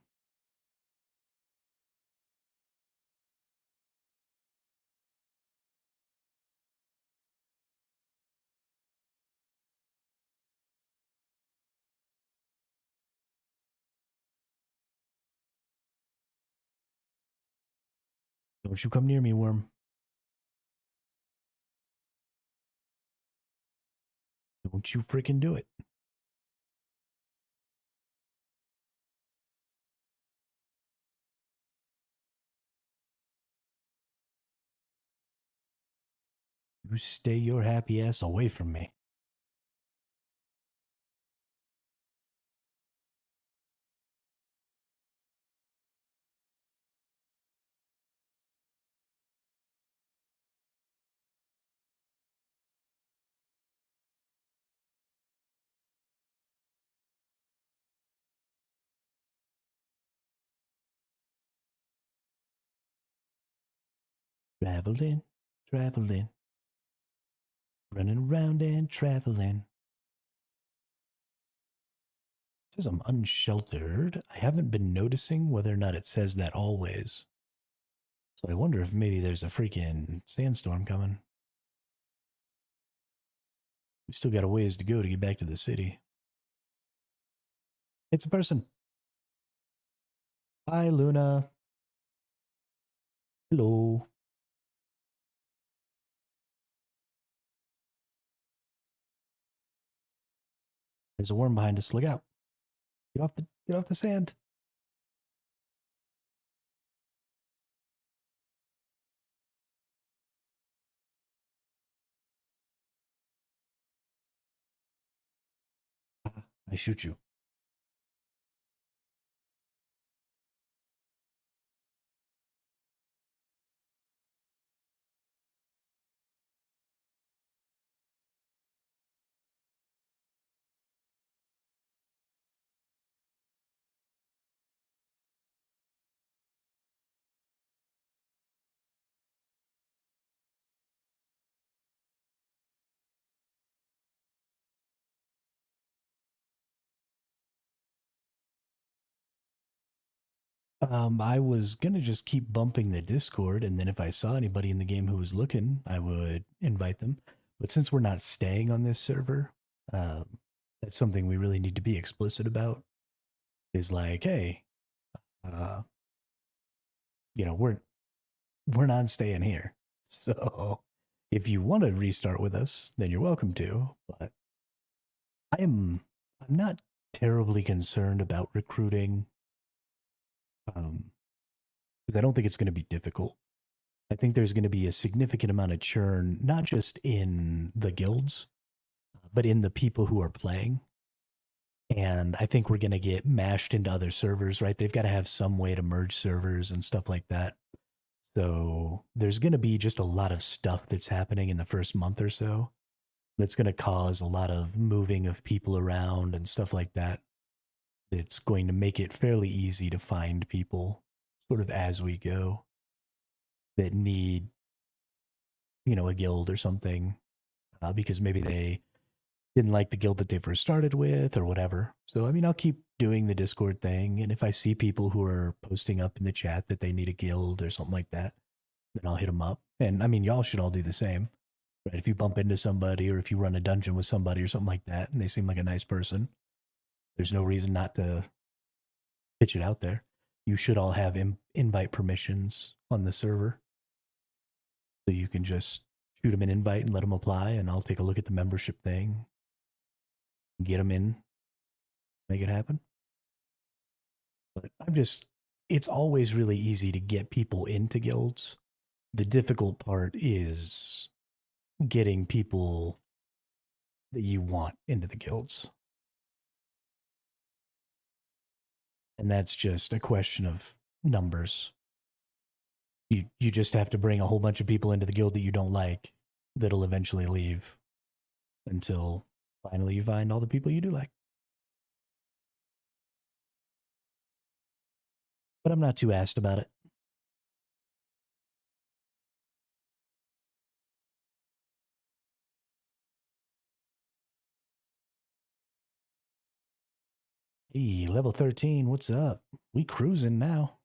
Don't you come near me, worm. Don't you freaking do it. You stay your happy ass away from me. Traveling, traveling. Running around and traveling. It says I'm unsheltered. I haven't been noticing whether or not it says that always. So I wonder if maybe there's a freaking sandstorm coming. We still got a ways to go to get back to the city. It's a person. Hi, Luna. Hello. There's a worm behind us. Look out. Get off the sand. I shoot you. I was gonna just keep bumping the Discord, and then if I saw anybody in the game who was looking, I would invite them. But since we're not staying on this server, that's something we really need to be explicit about. Is like, hey, uh, we're not staying here. So if you want to restart with us, then you're welcome to. But I'm not terribly concerned about recruiting. Because I don't think it's going to be difficult. I think there's going to be a significant amount of churn, not just in the guilds, but in the people who are playing. And I think we're going to get mashed into other servers, right? They've got to have some way to merge servers and stuff like that. So there's going to be just a lot of stuff that's happening in the first month or so that's going to cause a lot of moving of people around and stuff like that. It's going to make it fairly easy to find people sort of as we go that need, a guild or something, because maybe they didn't like the guild that they first started with or whatever. So, I'll keep doing the Discord thing. And if I see people who are posting up in the chat that they need a guild or something like that, then I'll hit them up. And y'all should all do the same, right? If you bump into somebody or if you run a dungeon with somebody or something like that and they seem like a nice person, there's no reason not to pitch it out there. you should all have invite permissions on the server. So you can just shoot them an invite and let them apply, and I'll take a look at the membership thing, get them in, make it happen. But it's always really easy to get people into guilds. The difficult part is getting people that you want into the guilds. And that's just a question of numbers. You just have to bring a whole bunch of people into the guild that you don't like that'll eventually leave until finally you find all the people you do like. But I'm not too asked about it. Hey, level 13, what's up? We cruising now.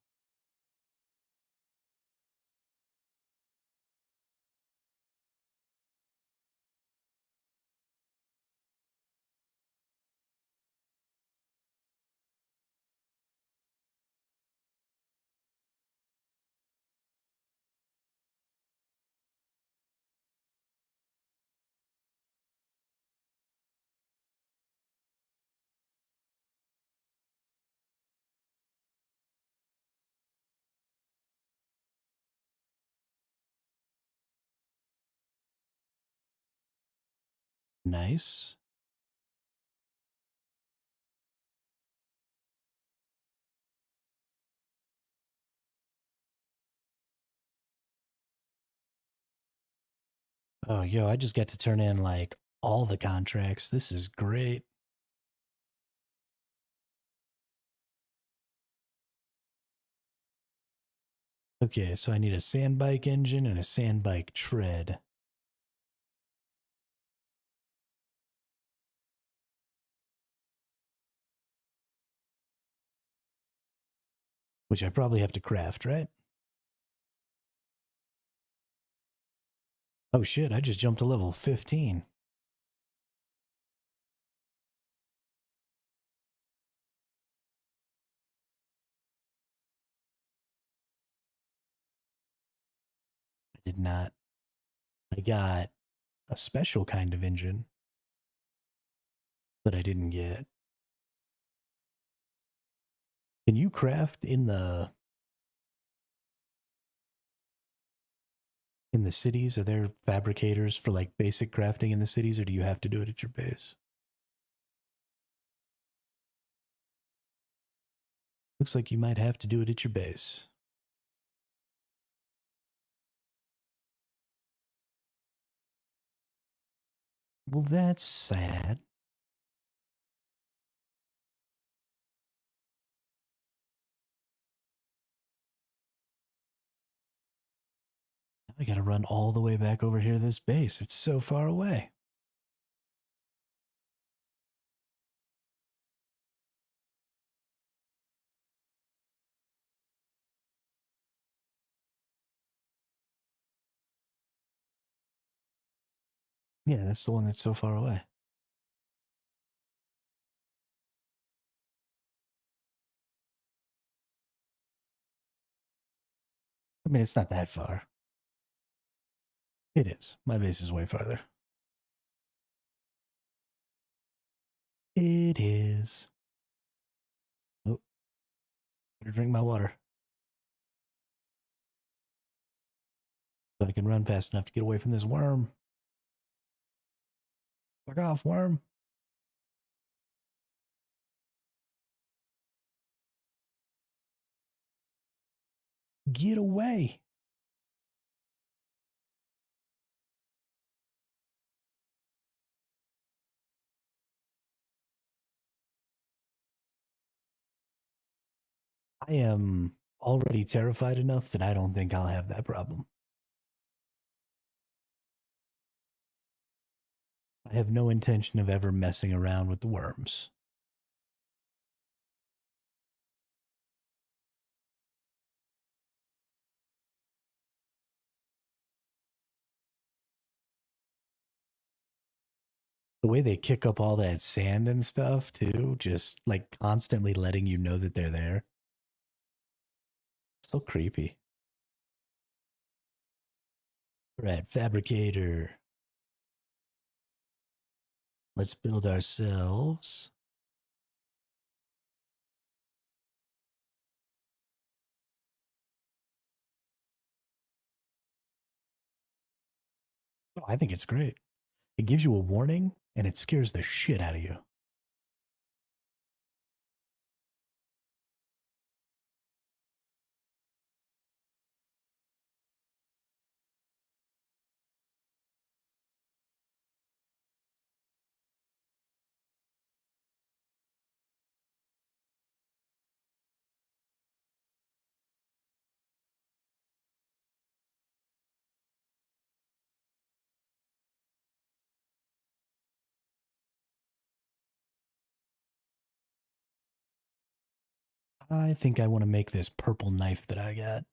Nice. Oh, yo, I just got to turn in like all the contracts. This is great. Okay, so I need a sand bike engine and a sand bike tread. Which I probably have to craft, right? Oh shit, I just jumped to level 15. I did not. I got a special kind of engine, but I didn't get. Can you craft in the cities? Are there fabricators for like basic crafting in the cities, or do you have to do it at your base? Looks like you might have to do it at your base. Well, that's sad. I gotta run all the way back over here to this base. It's so far away. Yeah, that's the one that's so far away. I mean, it's not that far. It is. My base is way farther. It is. Oh, better drink my water. So I can run fast enough to get away from this worm. Fuck off, worm. Get away. I am already terrified enough that I don't think I'll have that problem. I have no intention of ever messing around with the worms. The way they kick up all that sand and stuff, too, just like constantly letting you know that they're there. So creepy. Right, fabricator. Let's build ourselves. Oh, I think it's great. It gives you a warning and it scares the shit out of you. I think I want to make this purple knife that I got.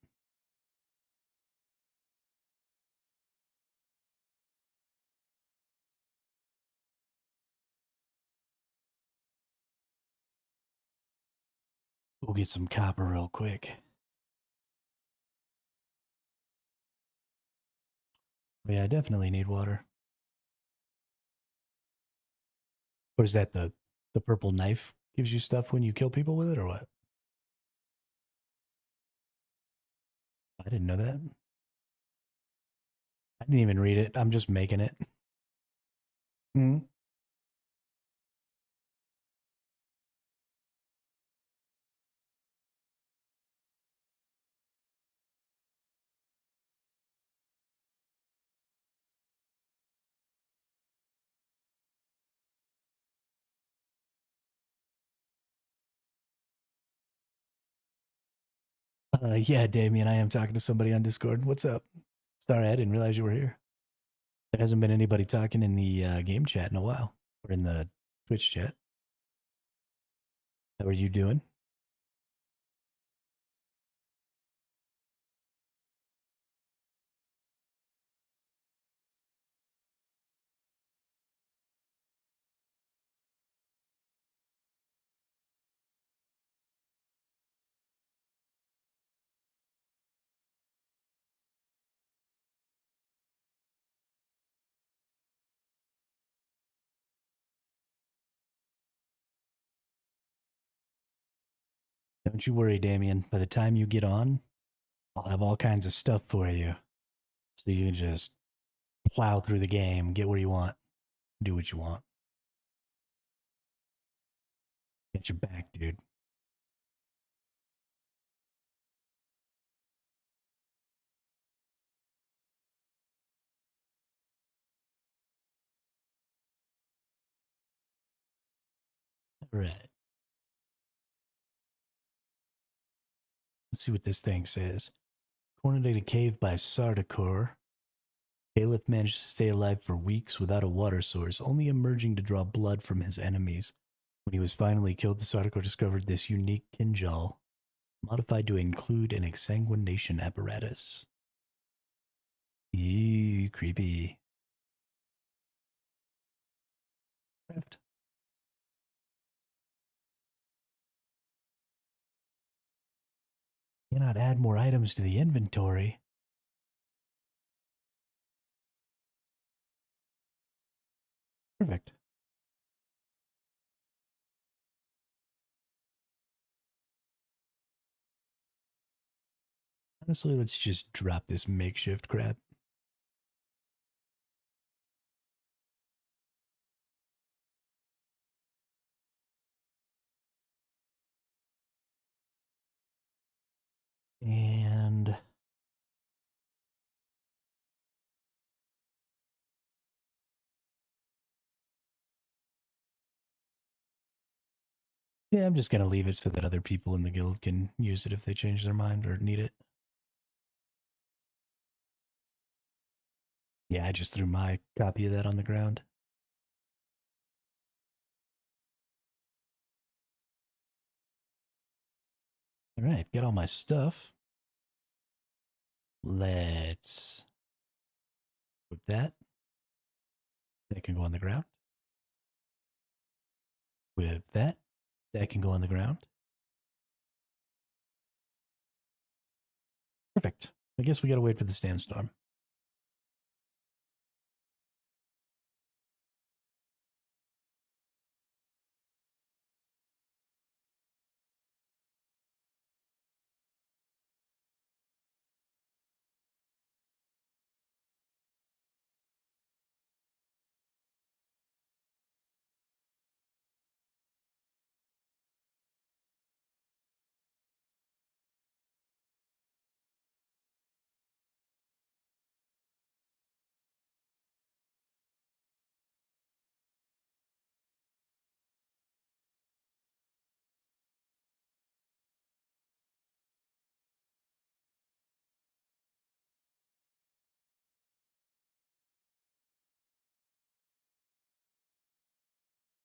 We'll get some copper real quick. Yeah, I definitely need water. Or is that the purple knife gives you stuff when you kill people with it, or what? I didn't know that. I didn't even read it. I'm just making it. Hmm. Yeah, Damien, I am talking to somebody on Discord. What's up? Sorry, I didn't realize you were here. There hasn't been anybody talking in the game chat in a while, or in the Twitch chat. How are you doing? Don't you worry, Damien. By the time you get on, I'll have all kinds of stuff for you. So you can just plow through the game, get what you want, do what you want. Get your back, dude. All right. Let's see what this thing says. Cornered in a cave by Sardaukar, Caliph managed to stay alive for weeks without a water source, only emerging to draw blood from his enemies. When he was finally killed, the Sardaukar discovered this unique kinjal, modified to include an exsanguination apparatus. Eee, creepy. Craft. Cannot add more items to the inventory. Perfect. Honestly, let's just drop this makeshift crap. And yeah, I'm just going to leave it so that other people in the guild can use it if they change their mind or need it. Yeah, I just threw my copy of that on the ground. All right, get all my stuff. Let's put that. That can go on the ground. With that, that can go on the ground. Perfect. I guess we gotta wait for the sandstorm.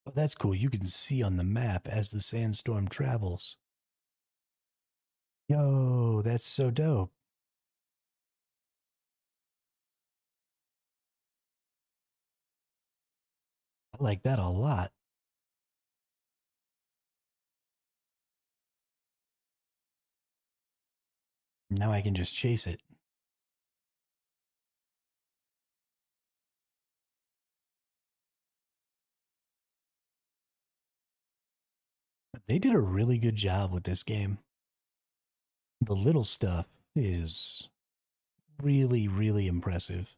Oh, that's cool. You can see on the map as the sandstorm travels. Yo, that's so dope. I like that a lot. Now I can just chase it. They did a really good job with this game. The little stuff is really, really impressive.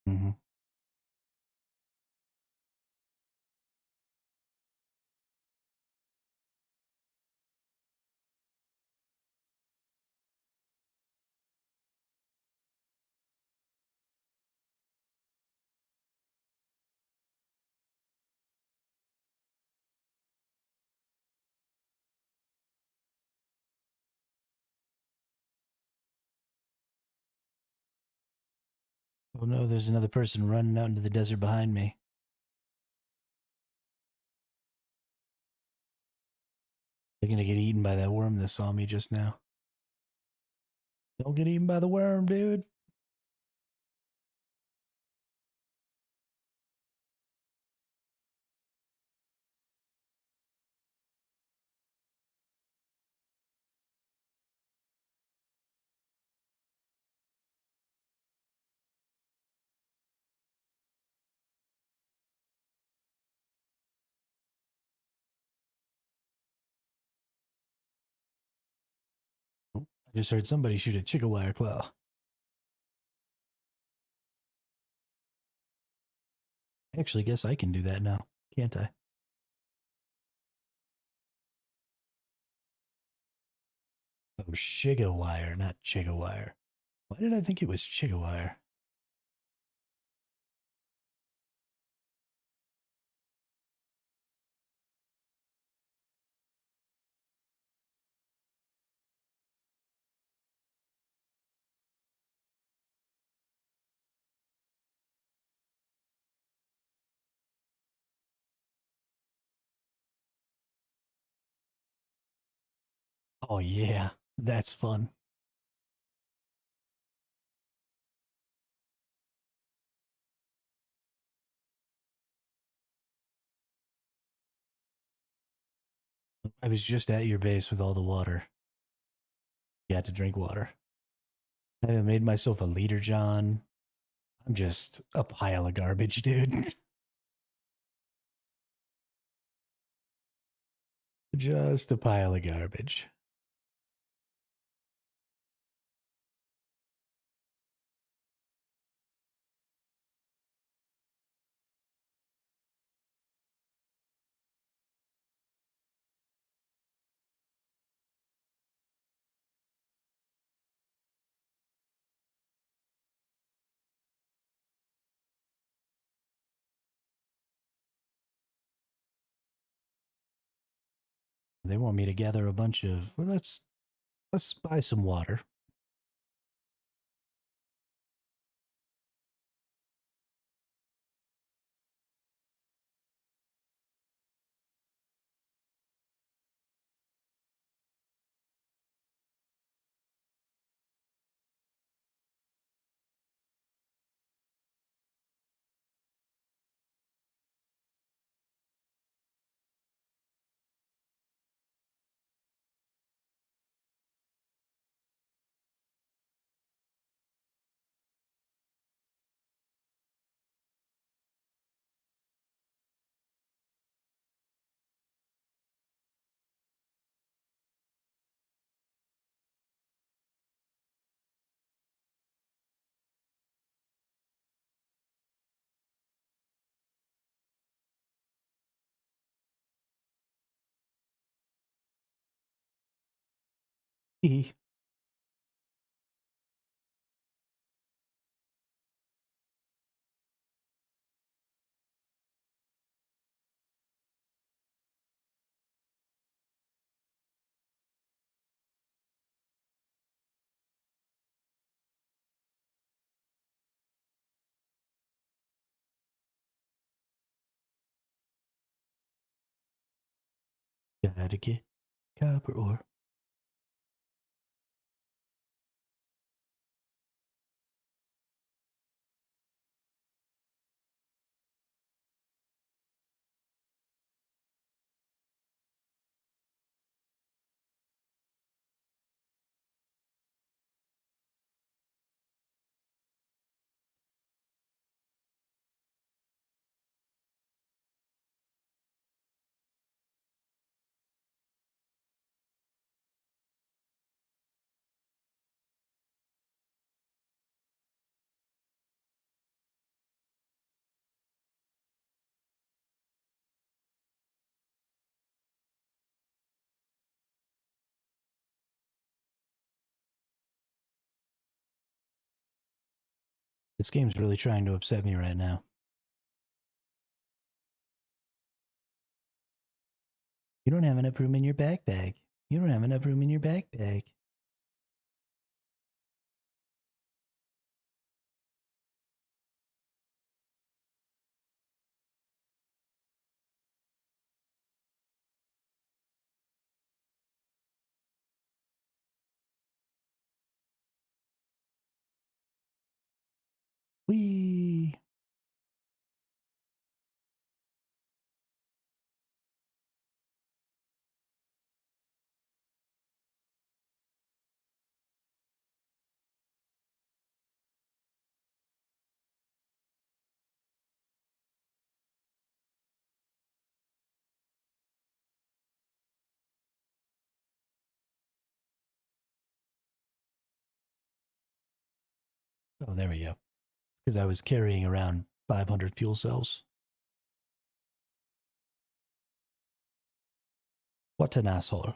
Mm-hmm. Oh no, there's another person running out into the desert behind me. They're gonna get eaten by that worm that saw me just now. Don't get eaten by the worm, dude. Oh, I just heard somebody shoot a chicken claw. I actually guess I can do that now, can't I? Oh, Shigawire, not Chigawire. Why did I think it was Chigawire? Oh yeah, that's fun. I was just at your base with all the water. You had to drink water. I haven't made myself a leader, John. I'm just a pile of garbage, dude. Just a pile of garbage. They want me to gather a bunch of. Well, let's buy some water. E. Gotta get copper ore. This game's really trying to upset me right now. You don't have enough room in your backpack. You don't have enough room in your backpack. Whee! Oh, there we go. Because I was carrying around 500 fuel cells. What an asshole.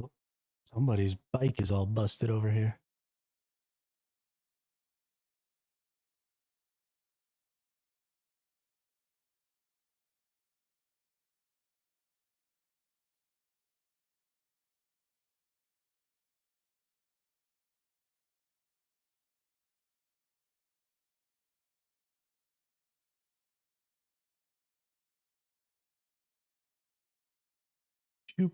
Oh, somebody's bike is all busted over here. Shoop.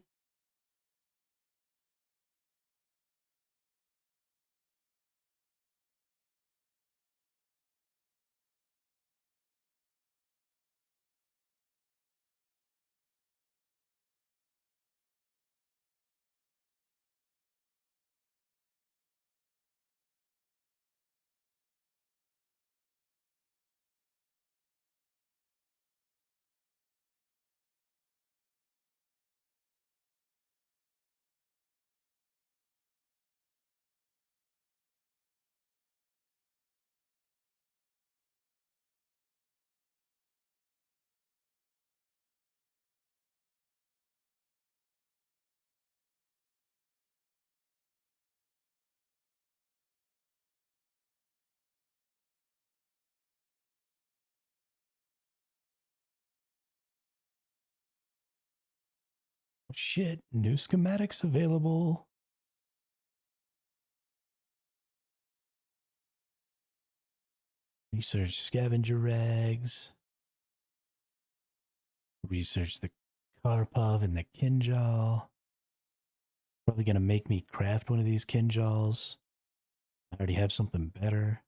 Shit, new schematics available. Research scavenger rags. Research the Karpov and the Kinjal. Probably gonna make me craft one of these Kinjals. I already have something better.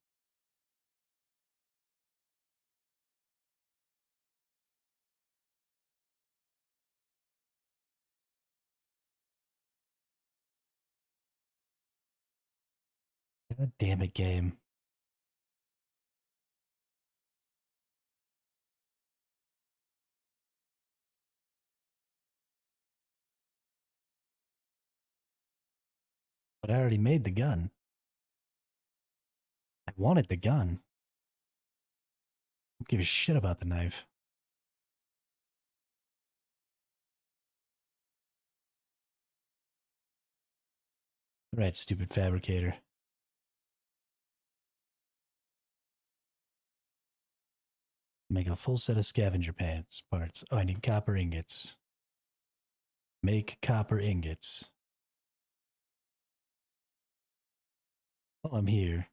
God damn it, game. But I already made the gun. I wanted the gun. Don't give a shit about the knife. Right, stupid fabricator. Make a full set of scavenger pants parts. Oh, I need copper ingots. Make copper ingots. While I'm here.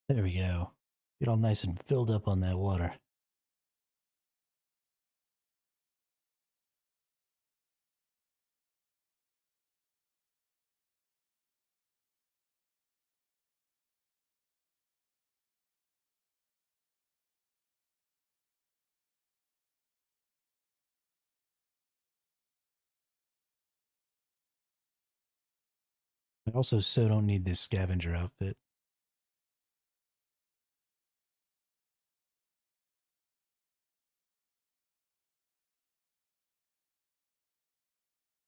There we go. Get all nice and filled up on that water. I also so don't need this scavenger outfit.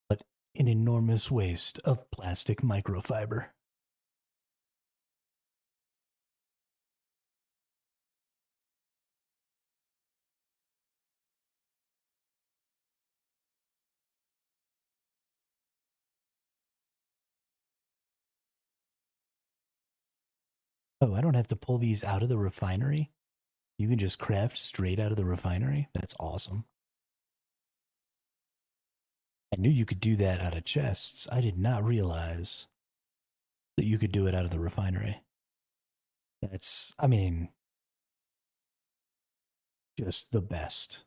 But an enormous waste of plastic microfiber. Oh, I don't have to pull these out of the refinery? You can just craft straight out of the refinery? That's awesome. I knew you could do that out of chests. I did not realize that you could do it out of the refinery. That's, I mean, just the best.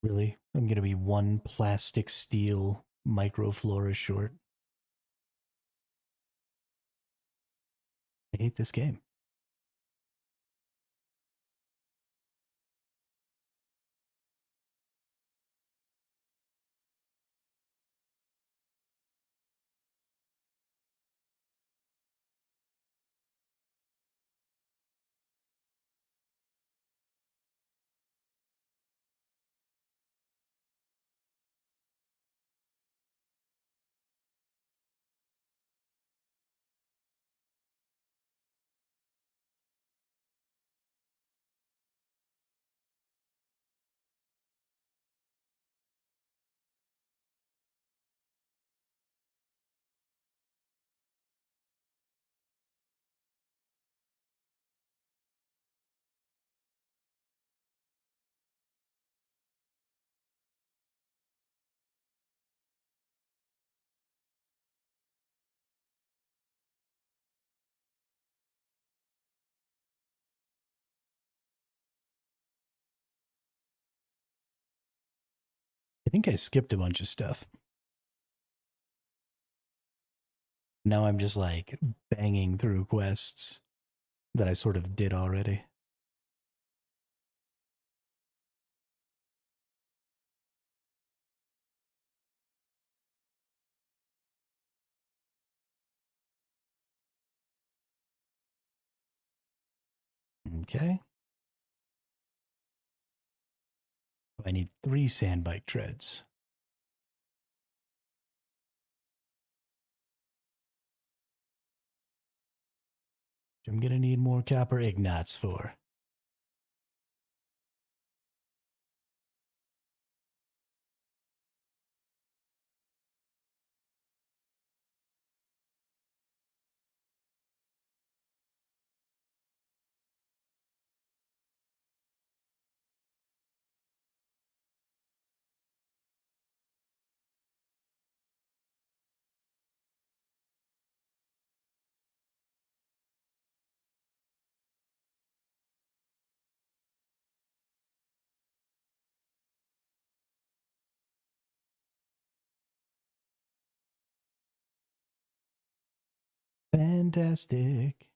Really? I'm going to be one plastic steel microflora short. I hate this game. I think I skipped a bunch of stuff. Now I'm just like banging through quests that I sort of did already. Okay. I need 3 sandbike treads. I'm gonna need more copper ignites for. Fantastic.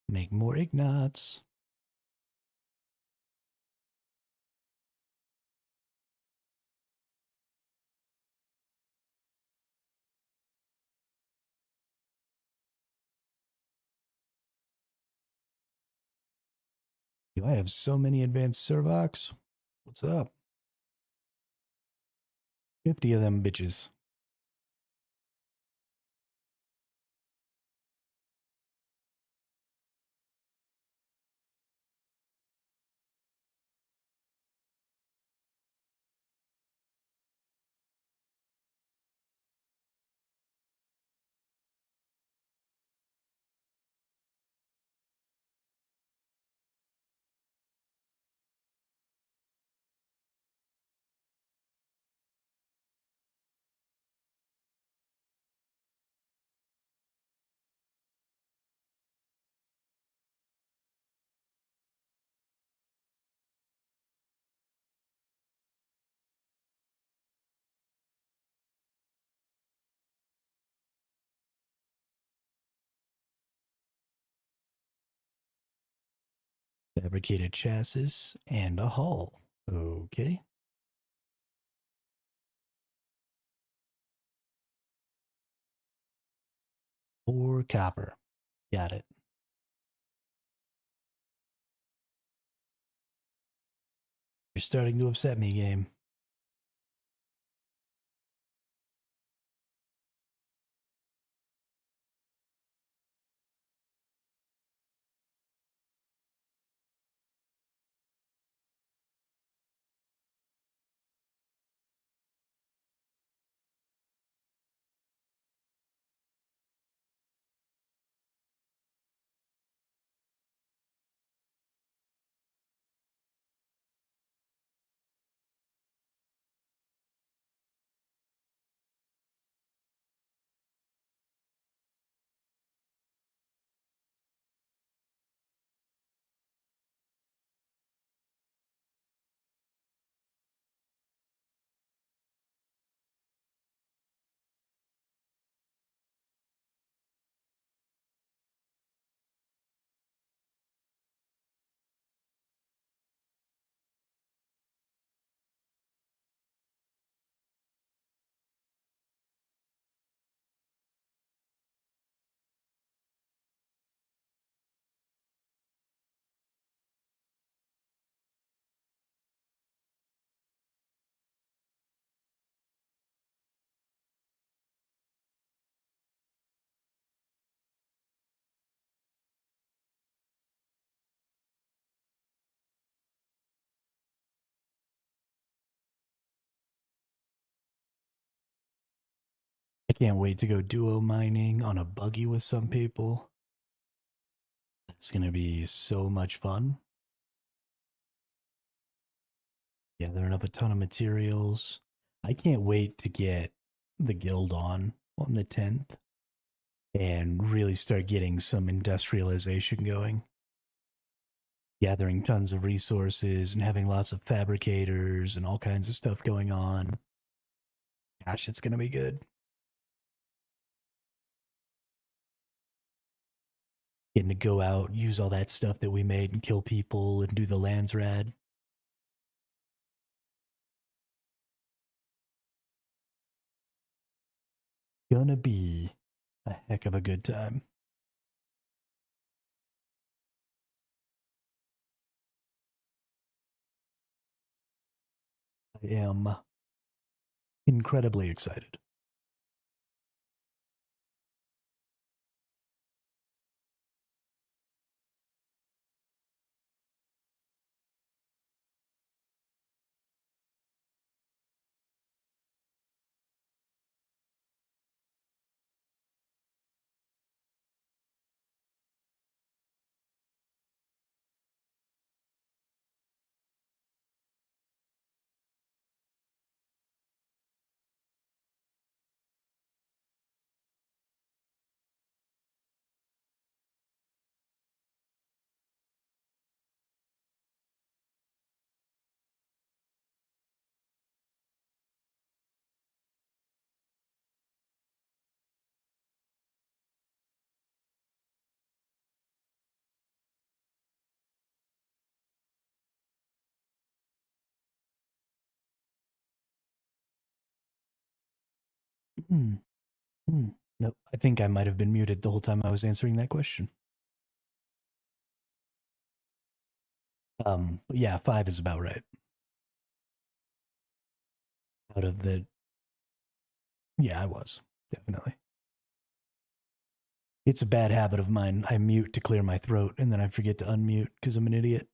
Make more ignites. I have so many advanced servox. What's up? 50 of them bitches. Fabricated chassis and a hull. Okay. Or copper. Got it. You're starting to upset me, game. I can't wait to go duo mining on a buggy with some people. It's going to be so much fun. Gathering up a ton of materials. I can't wait to get the guild on the 10th and really start getting some industrialization going. Gathering tons of resources and having lots of fabricators and all kinds of stuff going on. Gosh, it's going to be good. Getting to go out, use all that stuff that we made and kill people and do the lands rad. Gonna be a heck of a good time. I am incredibly excited. Hmm. Hmm. No, I think I might have been muted the whole time I was answering that question. But yeah, 5 is about right. Out of the, yeah, I was definitely. It's a bad habit of mine. I mute to clear my throat, and then I forget to unmute because I'm an idiot.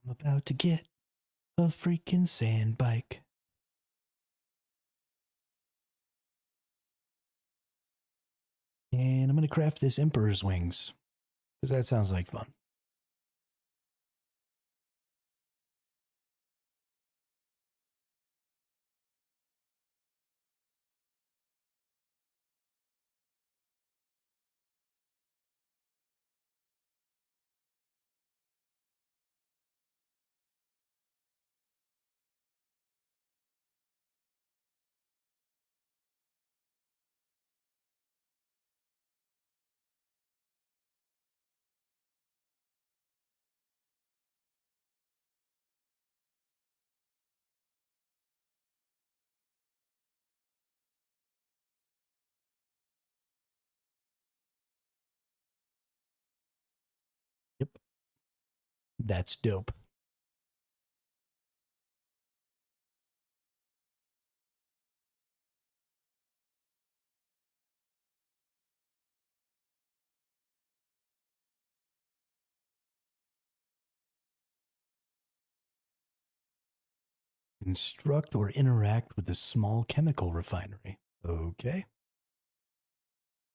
I'm about to get a freaking sand bike. And I'm going to craft this Emperor's Wings because that sounds like fun. Yep. That's dope. Construct or interact with a small chemical refinery. Okay.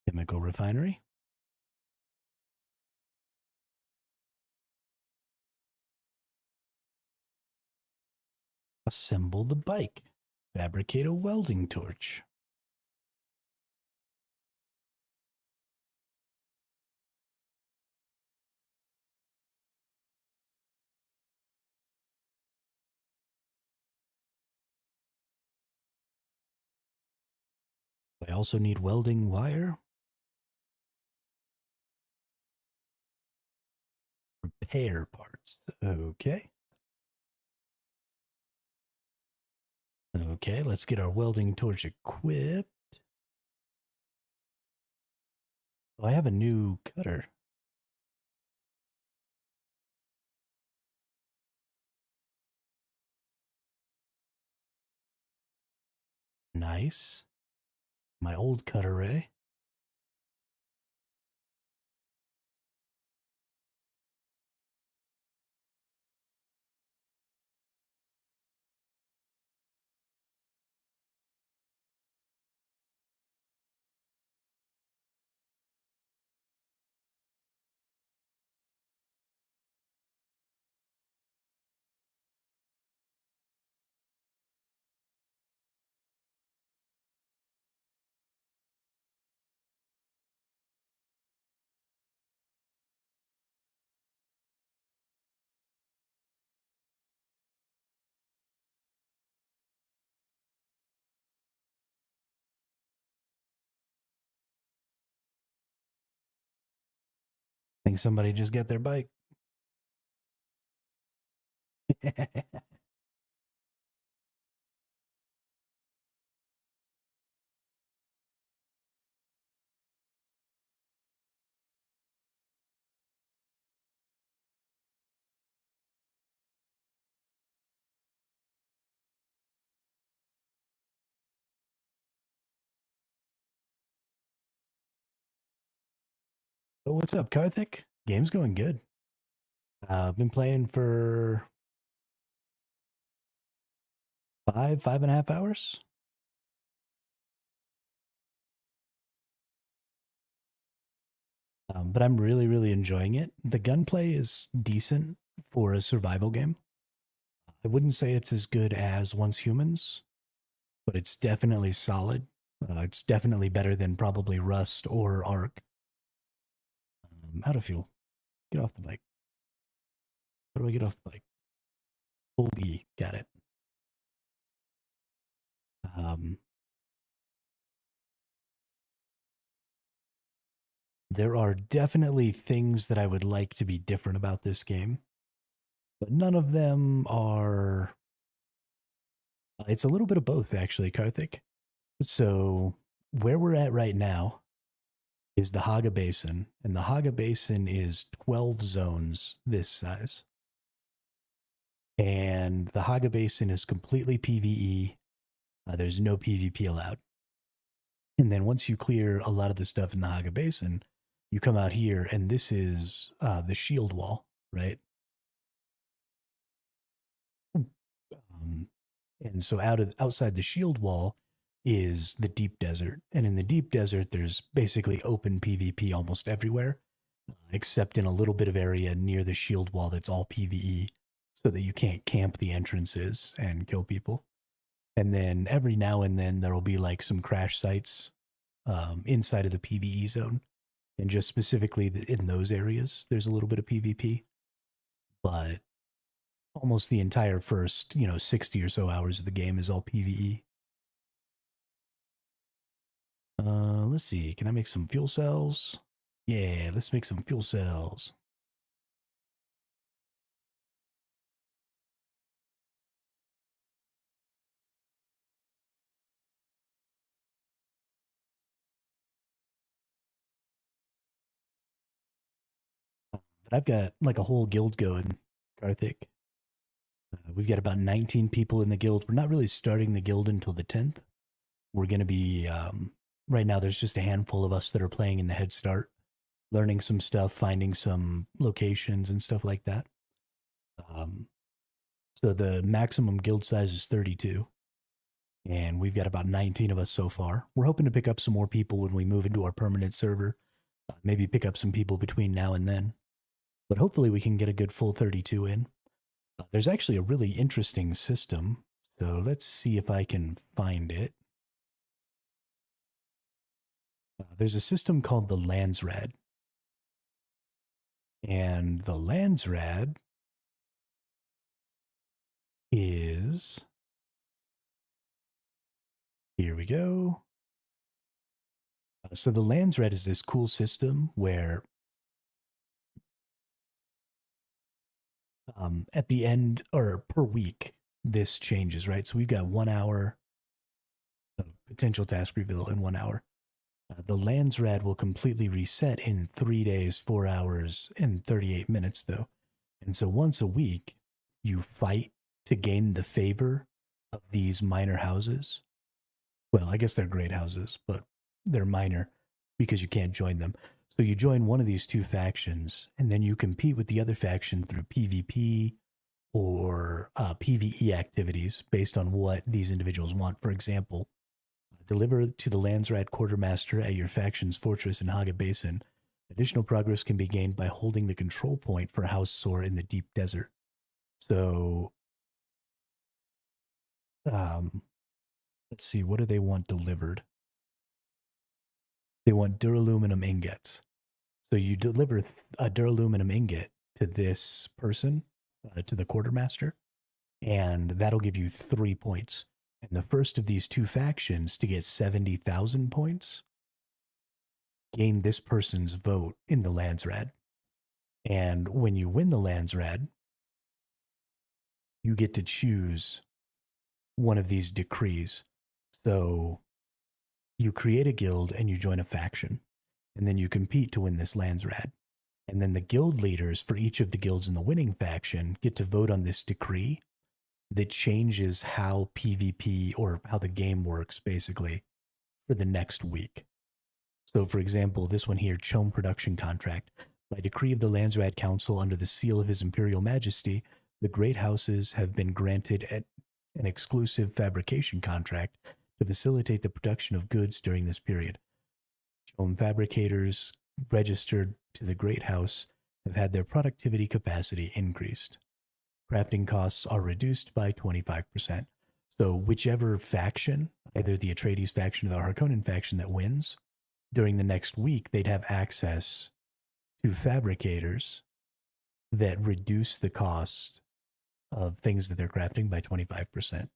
Chemical refinery. Assemble the bike. Fabricate a welding torch. I also need welding wire. Repair parts. Okay. Okay, let's get our welding torch equipped. Oh, I have a new cutter. Nice. My old cutter, eh? think somebody just got their bike. Oh, what's up, Karthik? Game's going good. I've been playing for 5.5 hours. But I'm really enjoying it. The gunplay is decent for a survival game. I wouldn't say it's as good as Once Humans, but it's definitely solid. It's definitely better than probably Rust or Ark. How to fuel? Get off the bike. How do I get off the bike? Hold E. Got it. There are definitely things that I would like to be different about this game, but none of them are. It's a little bit of both, actually, Karthik. So, where we're at right now is the Haga Basin, and the Haga Basin is 12 zones this size. And the Haga Basin is completely PvE. There's no PvP allowed. And then once you clear a lot of the stuff in the Haga Basin, you come out here, and this is the shield wall, right? And so outside the shield wall is the deep desert. And in the deep desert, there's basically open PvP almost everywhere, except in a little bit of area near the shield wall that's all PvE, so that you can't camp the entrances and kill people. And then every now and then there will be like some crash sites inside of the PvE zone. And just specifically in those areas, there's a little bit of PvP. But almost the entire first, 60 or so hours of the game is all PvE. Let's see. Can I make some fuel cells? Yeah, let's make some fuel cells. But I've got like a whole guild going, Karthik. We've got about 19 people in the guild. We're not really starting the guild until the 10th. We're going to be, right now there's just a handful of us that are playing in the head start, learning some stuff, finding some locations and stuff like that. So the maximum guild size is 32. And we've got about 19 of us so far. We're hoping to pick up some more people when we move into our permanent server. Maybe pick up some people between now and then. But hopefully we can get a good full 32 in. There's actually a really interesting system. So let's see if I can find it. There's a system called the Landsrad. And the Landsrad is... Here we go. So the Landsrad is this cool system where at the end, or per week, this changes, right? So we've got 1 hour of potential task reveal in 1 hour. The Landsrad will completely reset in 3 days, 4 hours, and 38 minutes, though. And so once a week, you fight to gain the favor of these minor houses. Well, I guess they're great houses, but they're minor because you can't join them. So you join one of these two factions, and then you compete with the other faction through PvP or PvE activities based on what these individuals want. For example, deliver to the Landsrad Quartermaster at your faction's fortress in Haga Basin. Additional progress can be gained by holding the control point for House Sore in the deep desert. So, let's see, what do they want delivered? They want duraluminum ingots. So you deliver a duraluminum ingot to this person, to the quartermaster, and that'll give you 3 points. And the first of these two factions to get 70,000 points gain this person's vote in the Landsrad. And when you win the Landsrad, you get to choose one of these decrees. So you create a guild and you join a faction, and then you compete to win this Landsrad. And then the guild leaders for each of the guilds in the winning faction get to vote on this decree that changes how PvP or how the game works, basically, for the next week. So, for example, this one here, Chome Production Contract. By decree of the Landsrad Council under the seal of His Imperial Majesty, the Great Houses have been granted an exclusive fabrication contract to facilitate the production of goods during this period. Chome fabricators registered to the Great House have had their productivity capacity increased. Crafting costs are reduced by 25%. So whichever faction, either the Atreides faction or the Harkonnen faction that wins, during the next week, they'd have access to fabricators that reduce the cost of things that they're crafting by 25%.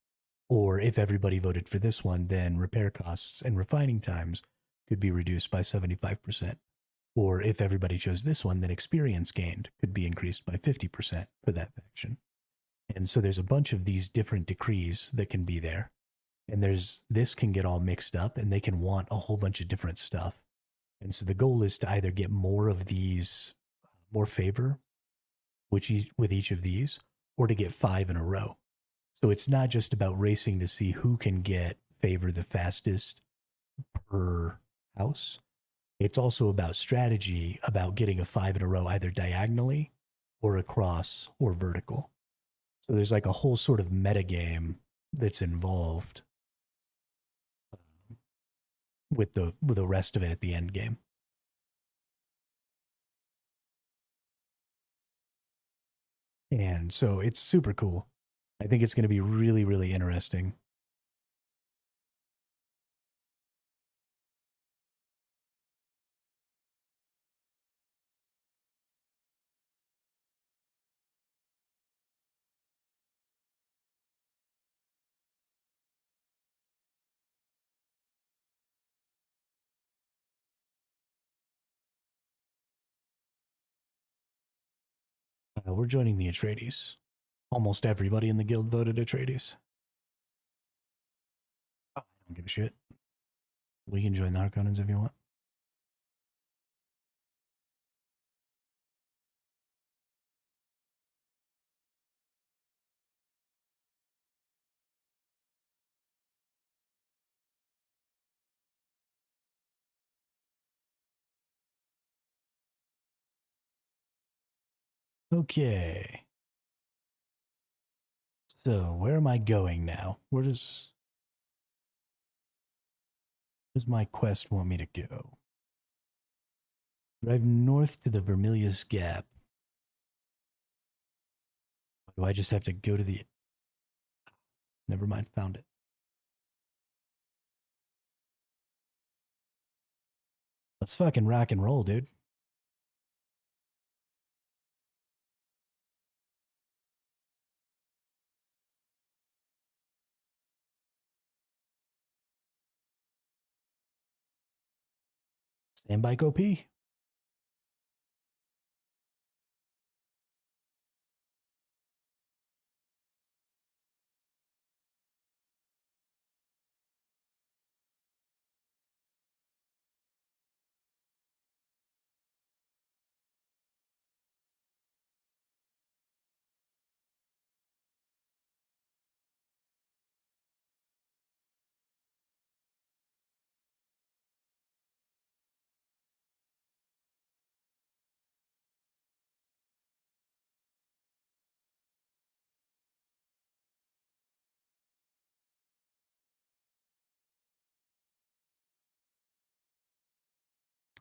Or if everybody voted for this one, then repair costs and refining times could be reduced by 75%. Or if everybody chose this one, then experience gained could be increased by 50% for that faction. And so there's a bunch of these different decrees that can be there. And this can get all mixed up and they can want a whole bunch of different stuff. And so the goal is to either get more of these, more favor with each of these, or to get 5 in a row. So it's not just about racing to see who can get favor the fastest per house. It's also about strategy, about getting a 5 in a row, either diagonally or across or vertical. So there's like a whole sort of metagame that's involved with the rest of it at the end game. And so it's super cool. I think it's going to be really, really interesting. We're joining the Atreides. Almost everybody in the guild voted Atreides. Oh, I don't give a shit. We can join the Harkonnens if you want. Okay. So where am I going now? Where does my quest want me to go? Drive north to the Vermilius Gap. Do I just have to go to the... Never mind, found it. Let's fucking rock and roll, dude. Stand by, OP.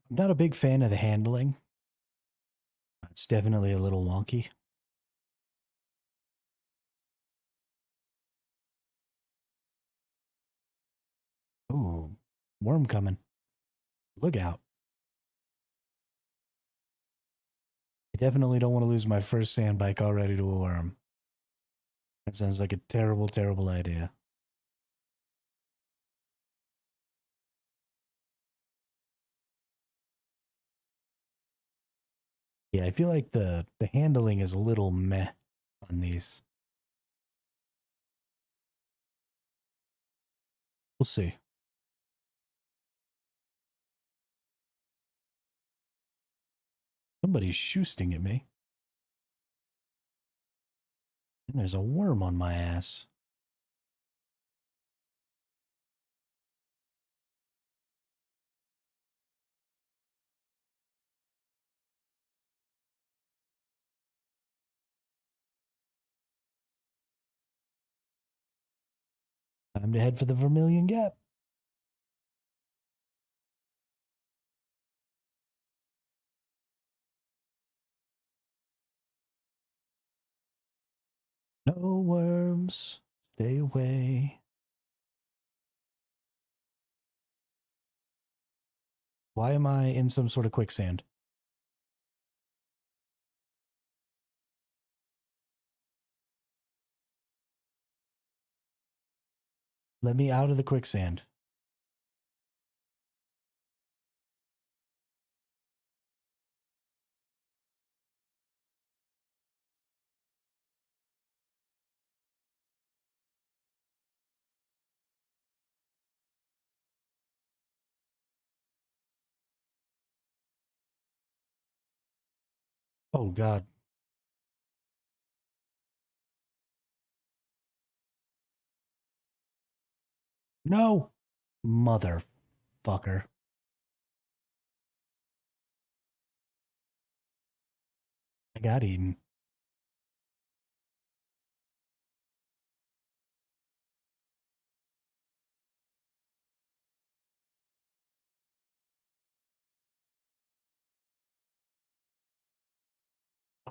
I'm not a big fan of the handling. It's definitely a little wonky. Ooh, worm coming. Look out. I definitely don't want to lose my first sand bike already to a worm. That sounds like a terrible, terrible idea. Yeah, I feel like the handling is a little meh on these. We'll see. Somebody's shoosting at me. And there's a worm on my ass. Time to head for the Vermilion Gap. No worms. Stay away. Why am I in some sort of quicksand? Let me out of the quicksand. Oh, God. No! Motherfucker. I got eaten.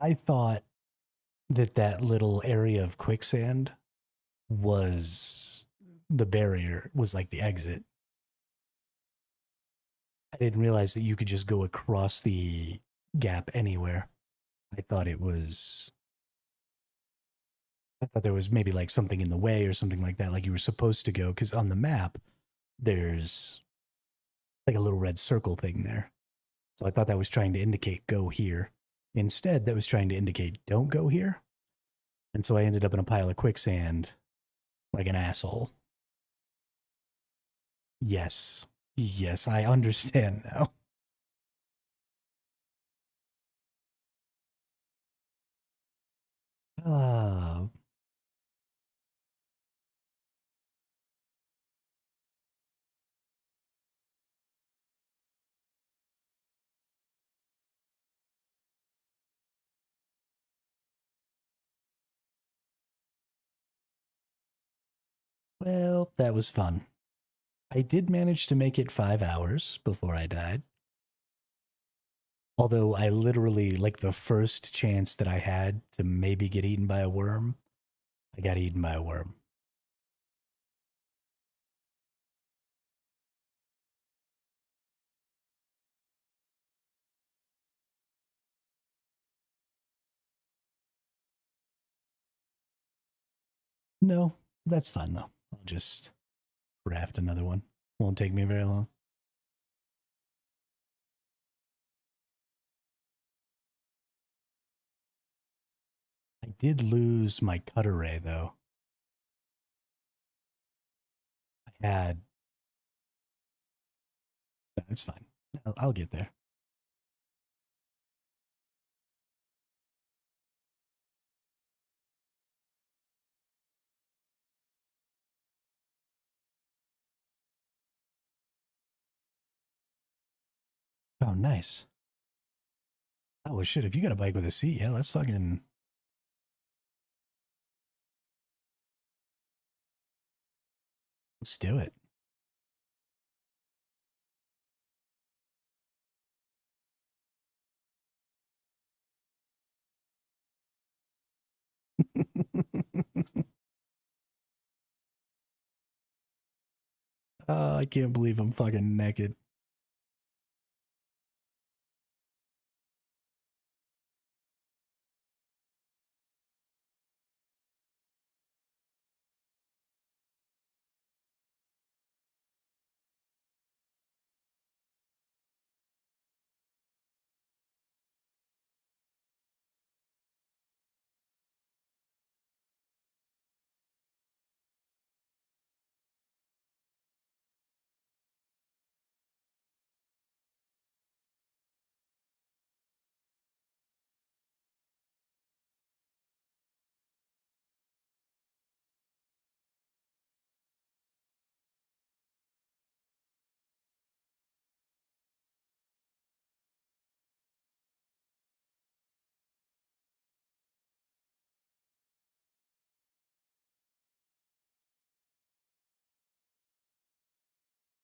I thought that that little area of quicksand was the barrier, was like the exit. I didn't realize that you could just go across the gap anywhere. I thought it was. I thought there was maybe like something in the way or something like that, like you were supposed to go, because on the map, there's like a little red circle thing there. So I thought that was trying to indicate go here. Instead, that was trying to indicate don't go here. And so I ended up in a pile of quicksand like an asshole. Yes. Yes, I understand now. Ah, well, that was fun. I did manage to make it 5 hours before I died. Although I literally, like the first chance that I had to maybe get eaten by a worm, I got eaten by a worm. No, that's fine though. I'll just craft another one. Won't take me very long. I did lose my cutter ray though. I had. No, it's fine. I'll get there. Oh, nice. Oh, well, shit. If you got a bike with a seat, yeah, let's fucking. Let's do it. Oh, I can't believe I'm fucking naked.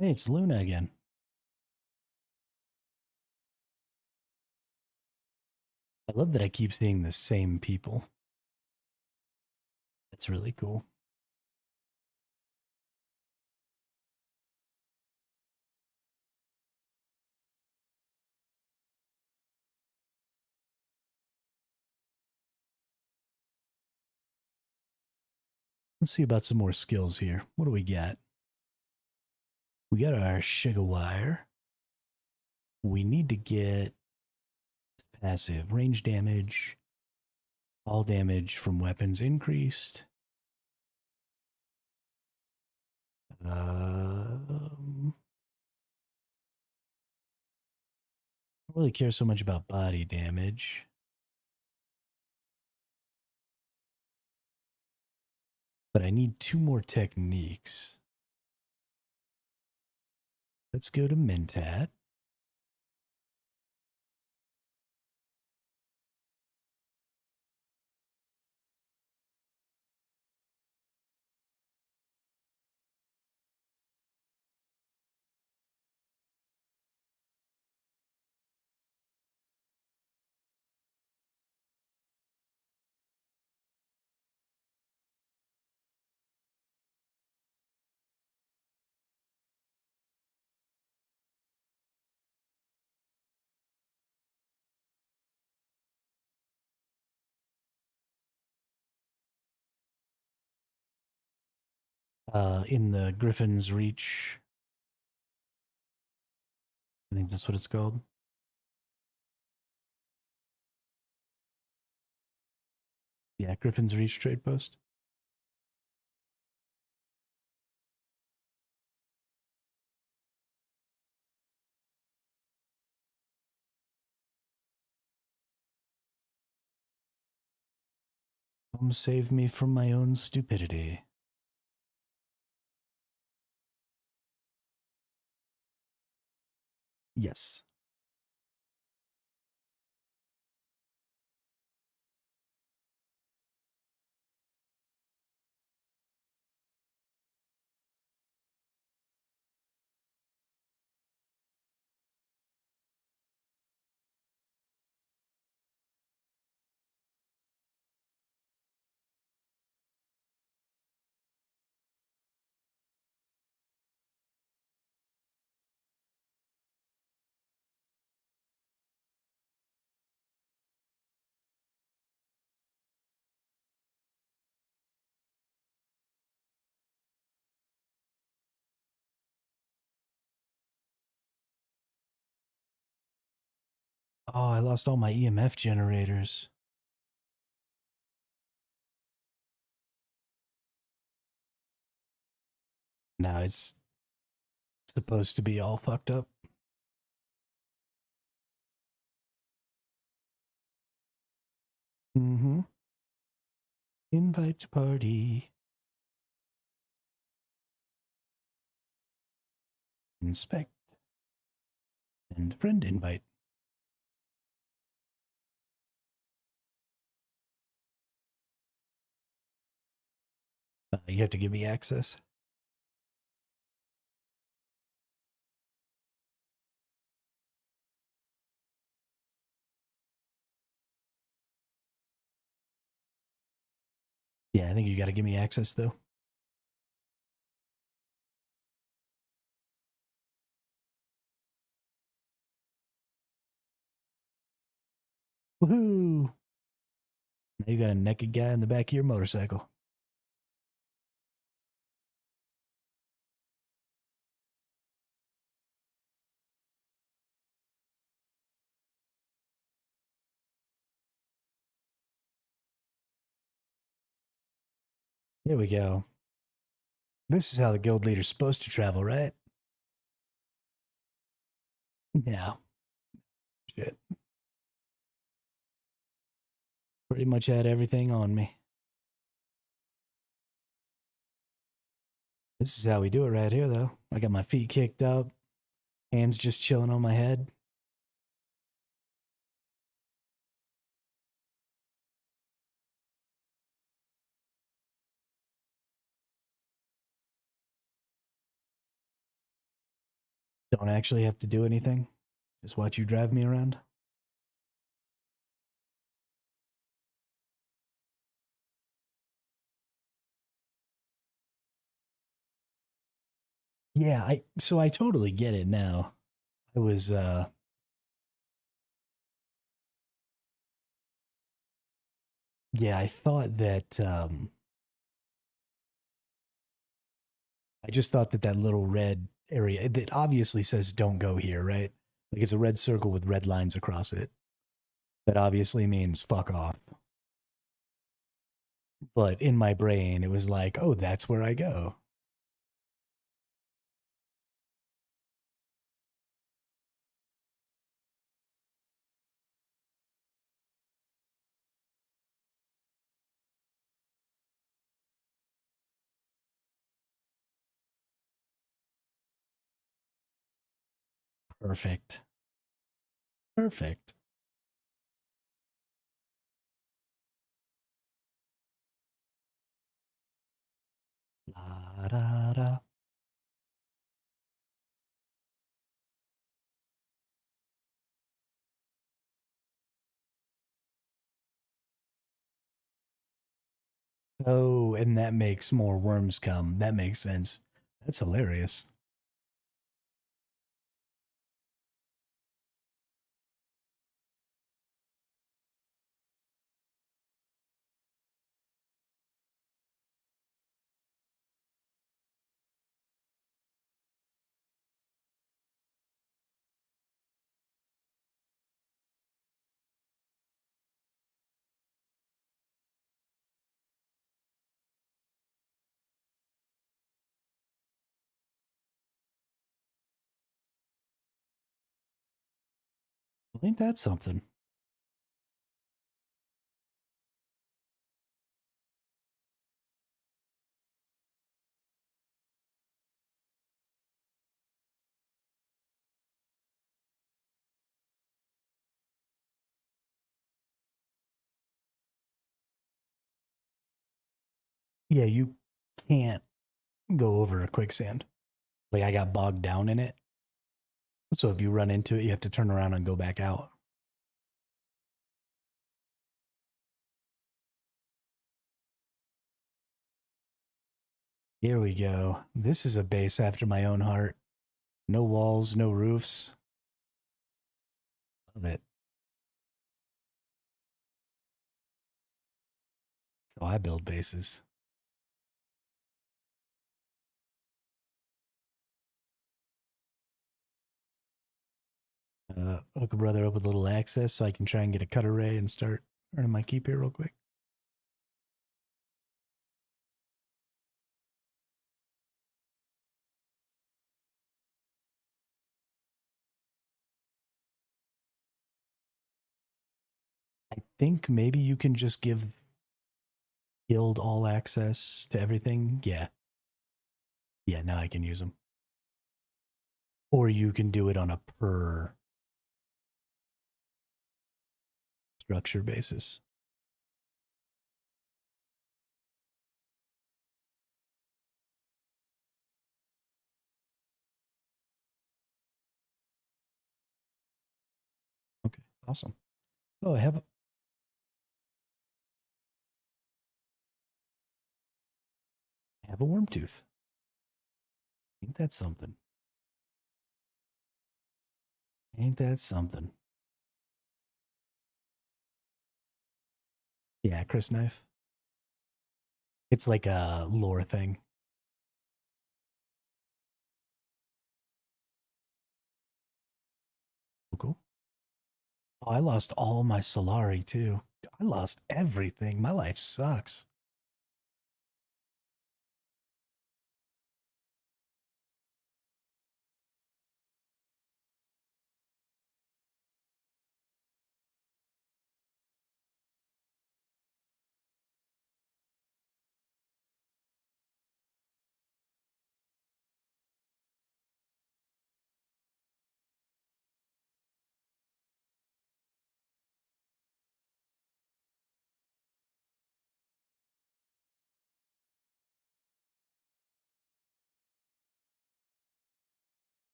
Hey, it's Luna again. I love that I keep seeing the same people. That's really cool. Let's see about some more skills here. What do we got? We got our sugar wire. We need to get passive range damage, all damage from weapons increased. I don't really care so much about body damage. But I need 2 more techniques. Let's go to Mentat. In the Griffin's Reach. I think that's what it's called. Yeah, Griffin's Reach trade post. Come save me from my own stupidity. Yes. Oh, I lost all my EMF generators. Now it's supposed to be all fucked up. Mm-hmm. Invite to party. Inspect. And friend invite. You have to give me access. Yeah, I think you got to give me access, though. Woohoo! Now you got a naked guy in the back of your motorcycle. Here we go. This is how the guild leader's supposed to travel, right? Yeah. Shit. Pretty much had everything on me. This is how we do it right here, though. I got my feet kicked up, hands just chilling on my head. Don't actually have to do anything. Just watch you drive me around. Yeah, I totally get it now. I was yeah, I thought that I just thought that that little red area that obviously says don't go here, right? Like it's a red circle with red lines across it. That obviously means fuck off. But in my brain it was like, "Oh, that's where I go." Perfect. Perfect. La da da. Oh, and that makes more worms come. That makes sense. That's hilarious. Ain't that something? Yeah, you can't go over a quicksand. Like I got bogged down in it. So if you run into it, you have to turn around and go back out. Here we go. This is a base after my own heart. No walls, no roofs. Love it. So I build bases. Hook a brother up with a little access so I can try and get a cut array and start earning my keep here real quick. I think maybe you can just give guild all access to everything. Yeah. Yeah, now I can use them. Or you can do it on a per structure basis. Okay, awesome. Oh, I have a worm tooth. Ain't that something? Ain't that something? Yeah, Chris knife. It's like a lore thing. Cool. Oh, I lost all my Solari too. I lost everything. My life sucks.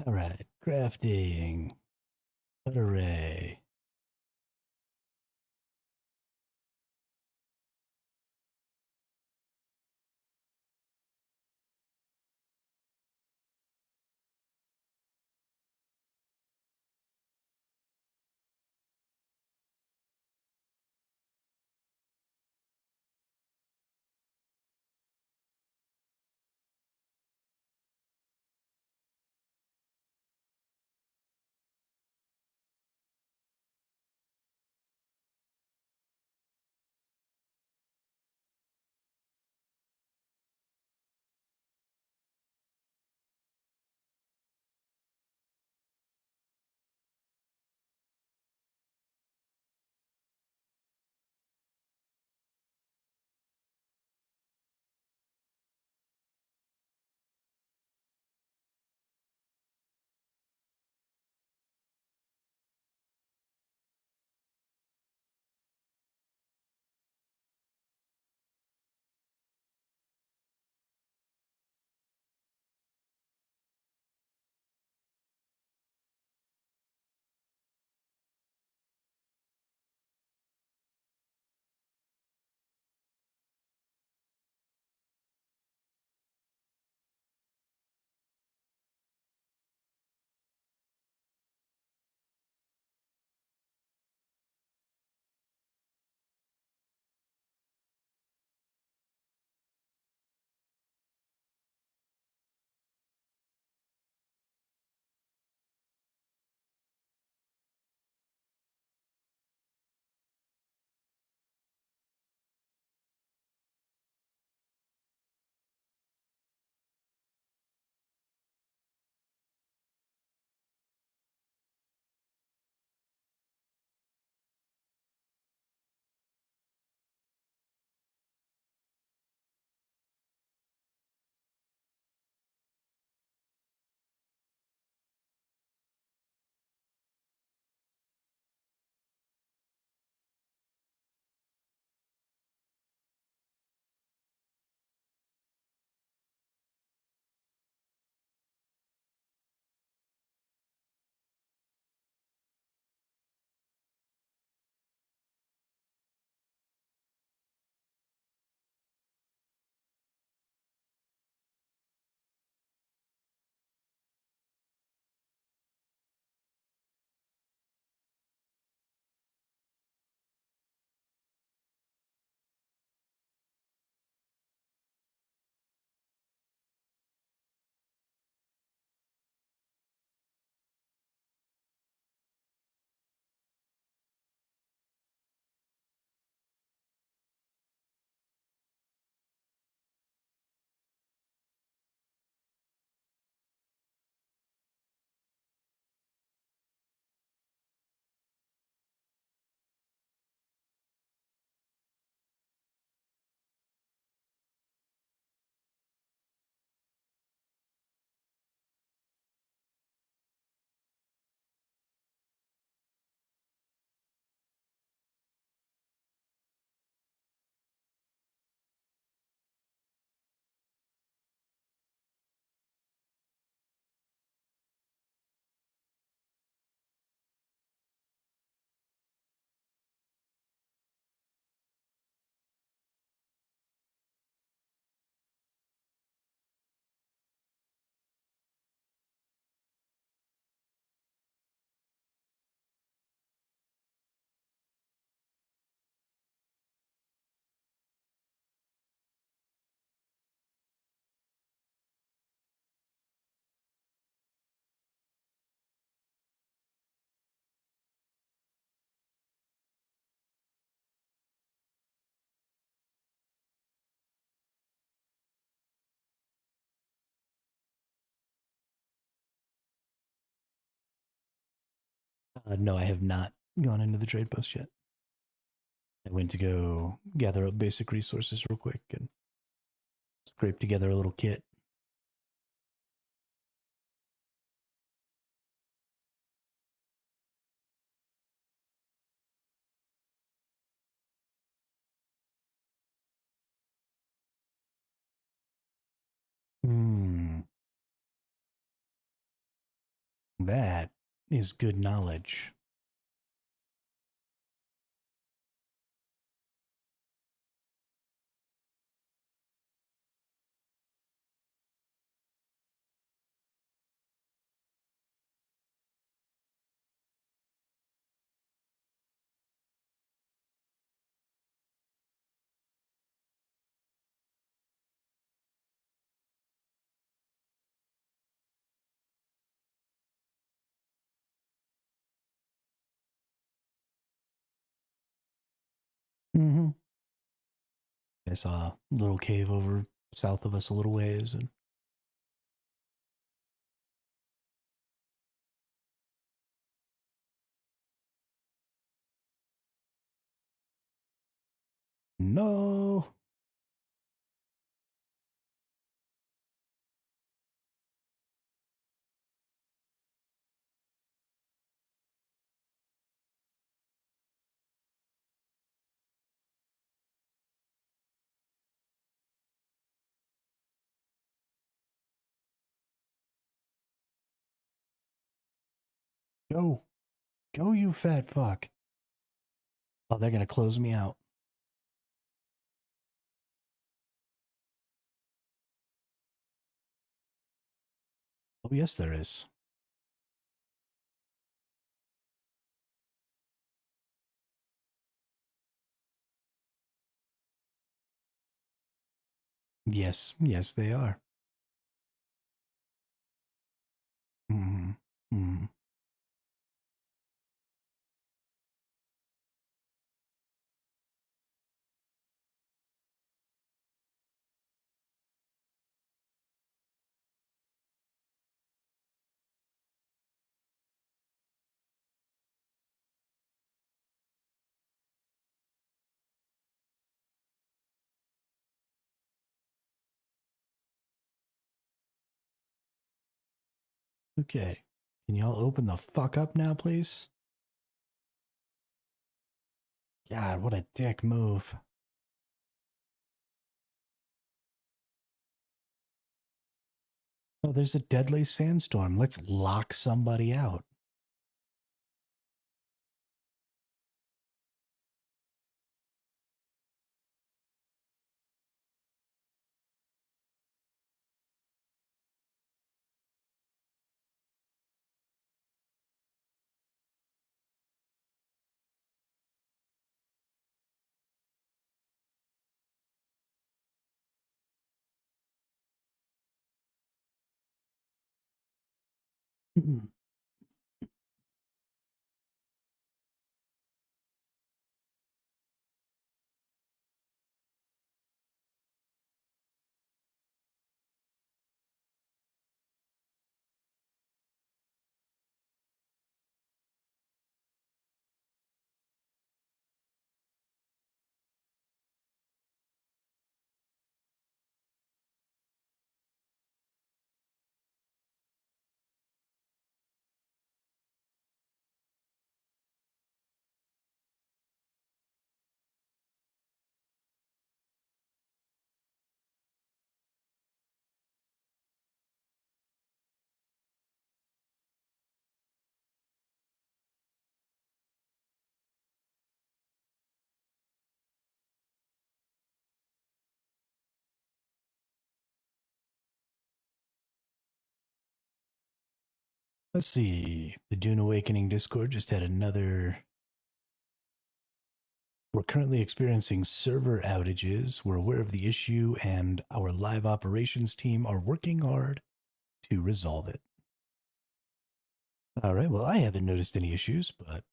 All right, crafting. Cut array. No, I have not gone into the trade post yet. I went to go gather up basic resources real quick and scrape together a little kit. Hmm. That is good knowledge. Mm-hmm. I saw a little cave over south of us a little ways, and no. Go. Go, you fat fuck. Oh, they're gonna close me out. Oh, yes, there is. Yes, yes, they are. Mm-hmm. Mm-hmm. Okay. Can y'all open the fuck up now, please? God, what a dick move. Oh, there's a deadly sandstorm. Let's lock somebody out. Let's see. The Dune Awakening Discord just had another. We're currently experiencing server outages. We're aware of the issue, and our live operations team are working hard to resolve it. All right. Well, I haven't noticed any issues, but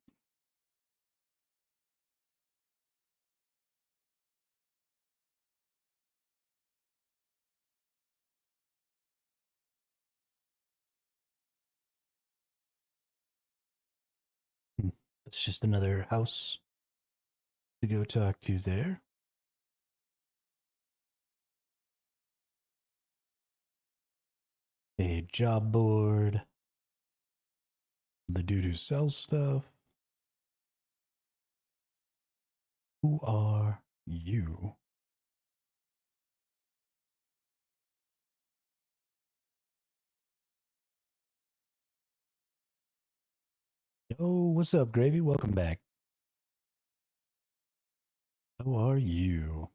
it's just another house to go talk to there. A job board. The dude who sells stuff. Who are you? Oh, what's up, Gravy? Welcome back. How are you?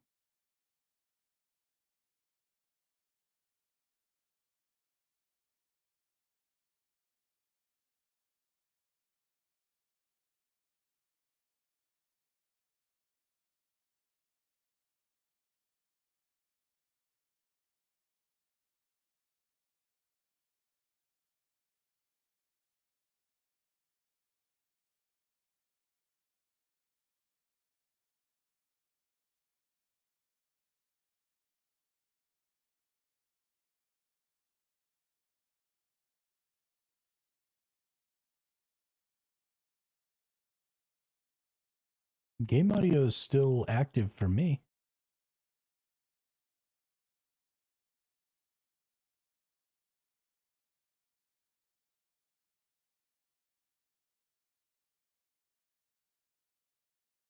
Game audio is still active for me.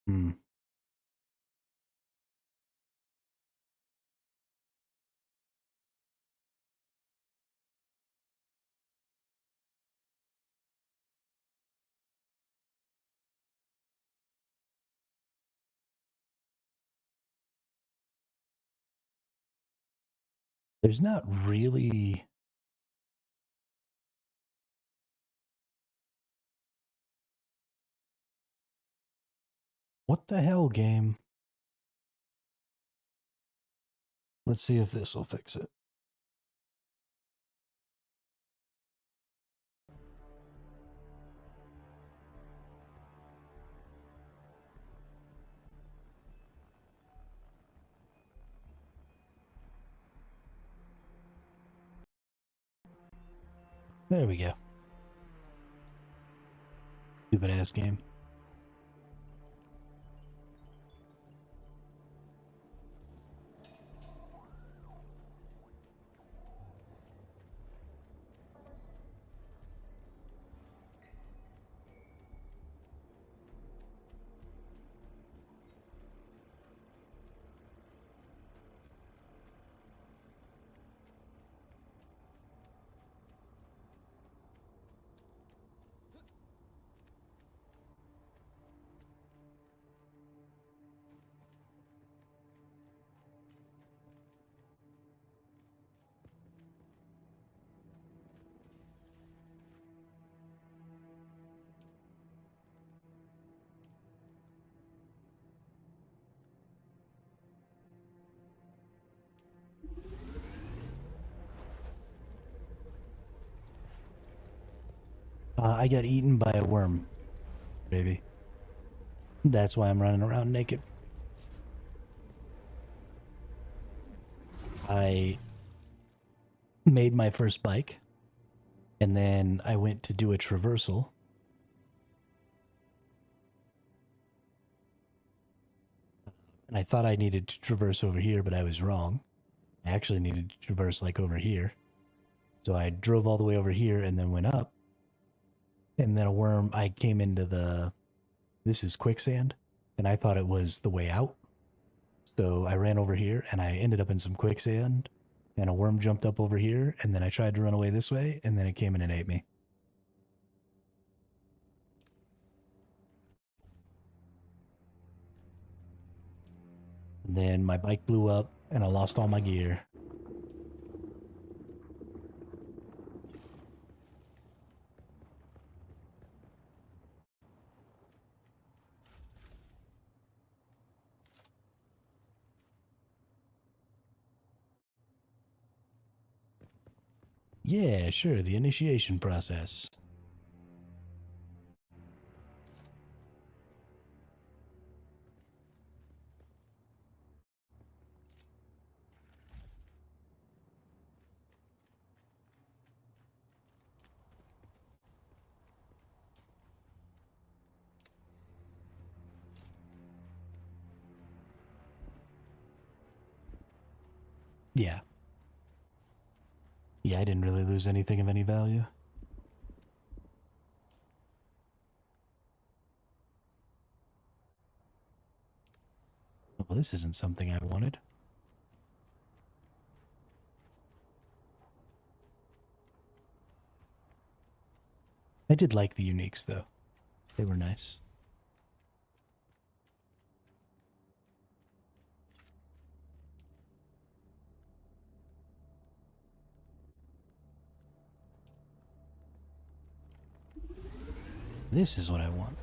Hmm. There's not really... What the hell, game? Let's see if this will fix it. There we go. Stupid ass game. I got eaten by a worm, baby. That's why I'm running around naked. I made my first bike, and then I went to do a traversal. And I thought I needed to traverse over here, but I was wrong. I actually needed to traverse like over here. So I drove all the way over here and then went up. And then a worm, I came into the... This is quicksand. And I thought it was the way out. So I ran over here and I ended up in some quicksand. And a worm jumped up over here. And then I tried to run away this way. And then it came in and ate me. And then my bike blew up and I lost all my gear. Yeah, sure, the initiation process. Yeah. Yeah, I didn't really lose anything of any value. Well, this isn't something I wanted. I did like the uniques, though. They were nice. This is what I want.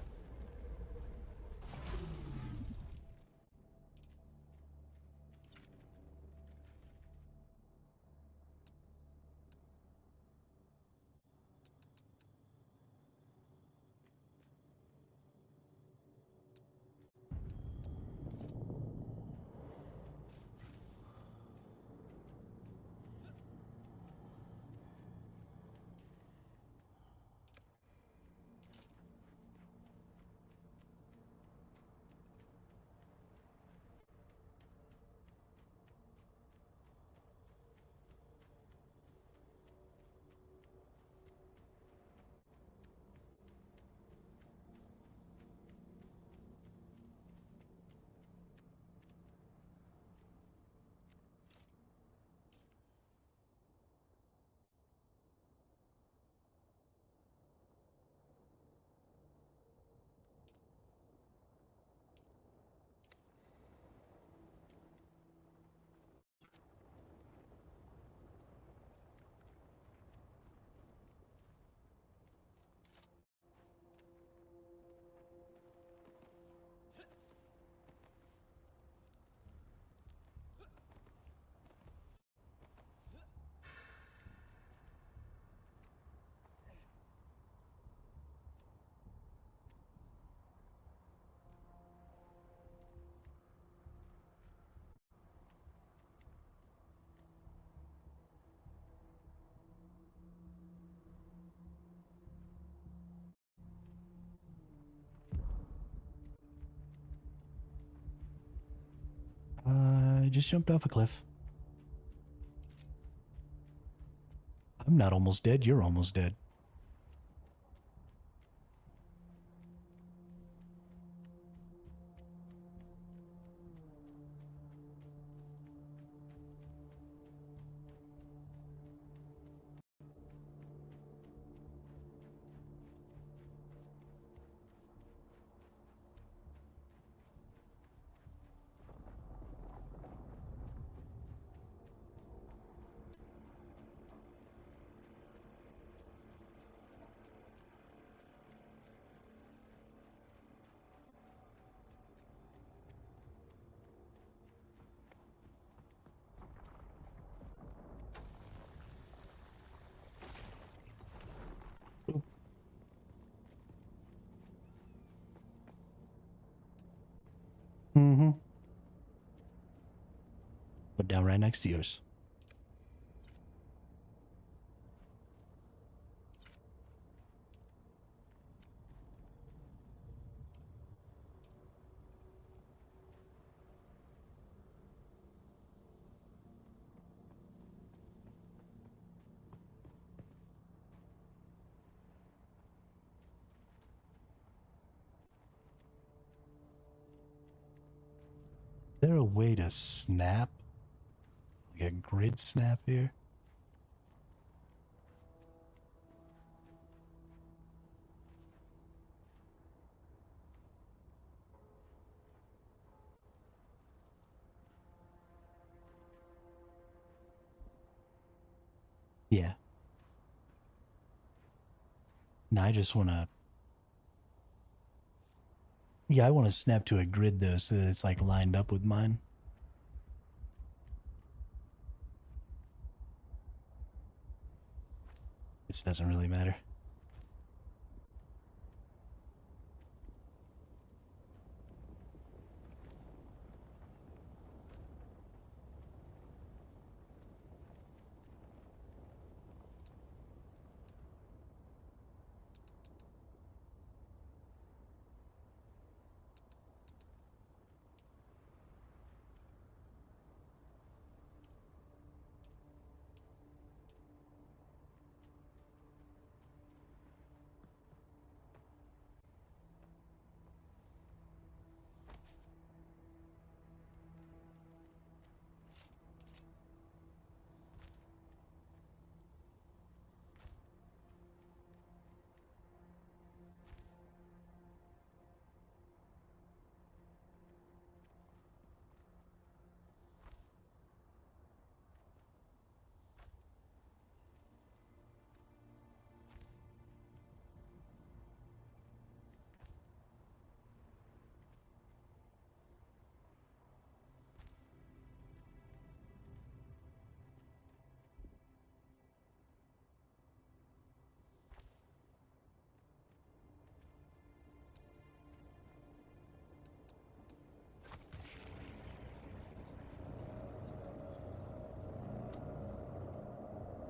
I just jumped off a cliff. I'm not almost dead, you're almost dead. Mm-hmm. But down right next to yours. Is there a way to snap? Like a grid snap here? Yeah. No, I just want to... Yeah, I want to snap to a grid though, so that it's like lined up with mine. This doesn't really matter.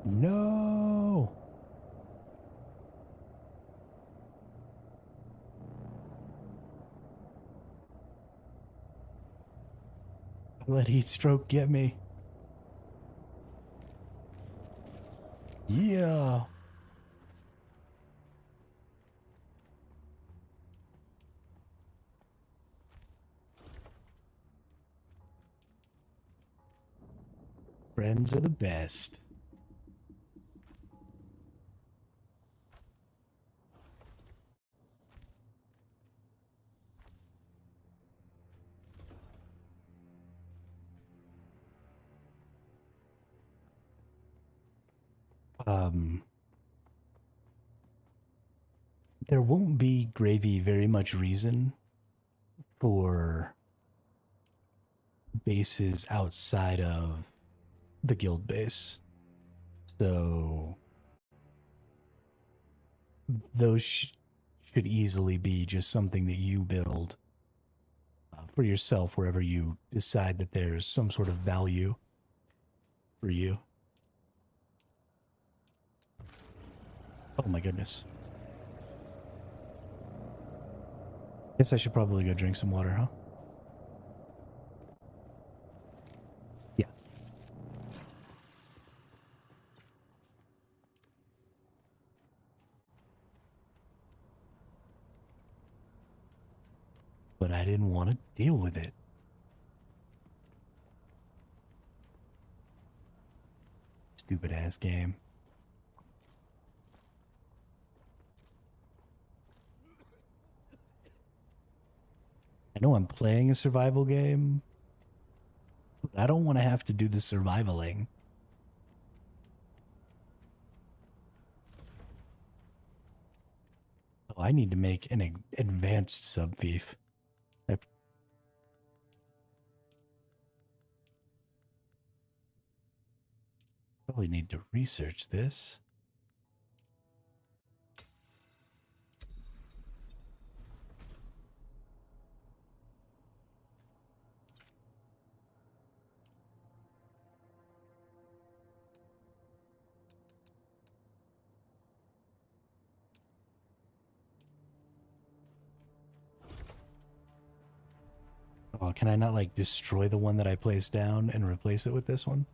No. Let heat stroke get me. Yeah. Friends are the best. There won't be, Gravy, very much reason for bases outside of the guild base. So those should easily be just something that you build for yourself wherever you decide that there's some sort of value for you. Oh my goodness. Guess I should probably go drink some water, huh? Yeah. But I didn't want to deal with it. Stupid ass game. I know I'm playing a survival game, but I don't want to have to do the survivaling. Oh, I need to make an advanced sub-thief. I probably need to research this. Oh, can I not, like, destroy the one that I placed down and replace it with this one?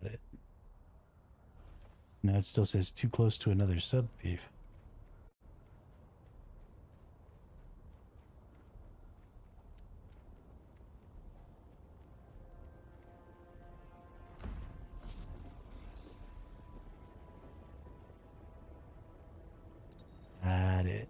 Got it. Now it still says too close to another sub-thief. Got it.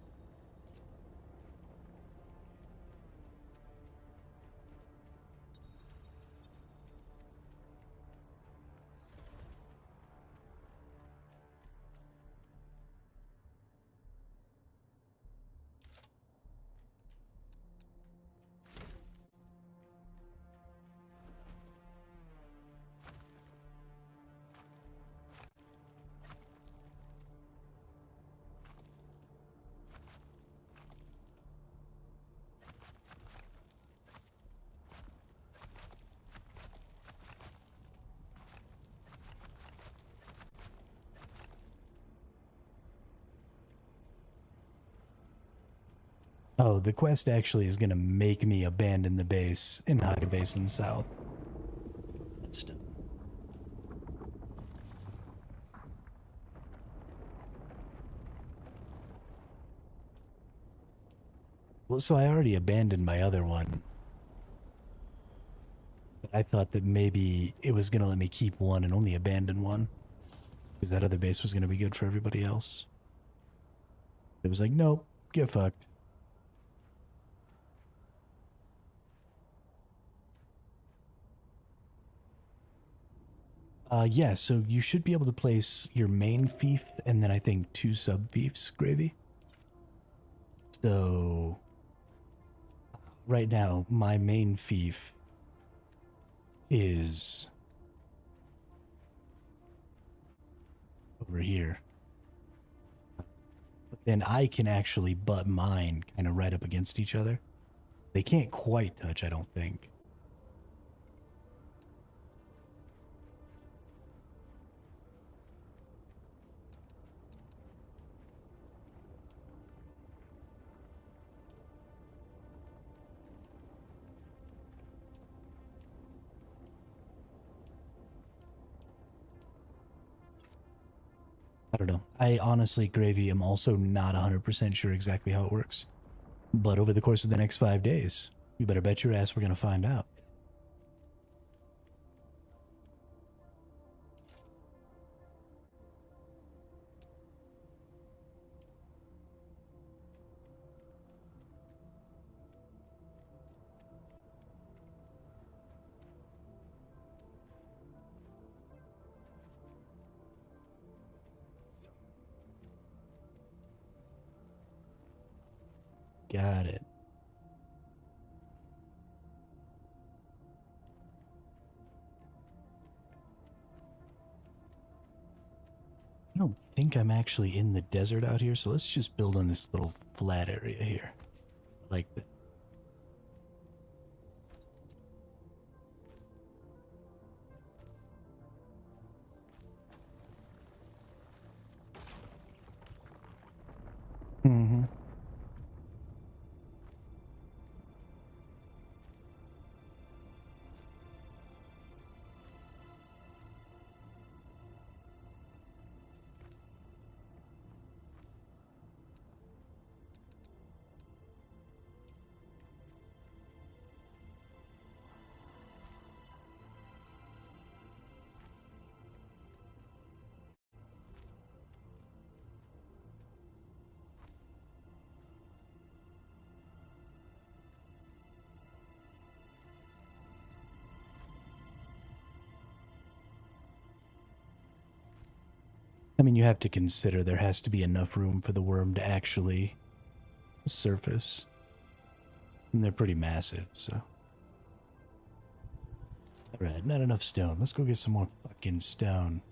Oh, the quest actually is going to make me abandon the base in Haga Basin South. That's dumb. Well, so I already abandoned my other one. But I thought that maybe it was going to let me keep one and only abandon one. Because that other base was going to be good for everybody else. It was like, nope, get fucked. Yeah, so you should be able to place your main fief and then I think 2 sub-fiefs, Gravy. So, right now, my main fief is over here. then I can actually butt mine kind of right up against each other. They can't quite touch, I don't think. I don't know. I honestly, Gravy, am also not 100% sure exactly how it works. But over the course of the next 5 days, you better bet your ass we're going to find out. Got it. I don't think I'm actually in the desert out here, so let's just build on this little flat area here. Like that. Mm-hmm. I mean, you have to consider there has to be enough room for the worm to actually surface. And they're pretty massive, so. Alright, not enough stone. Let's go get some more fucking stone.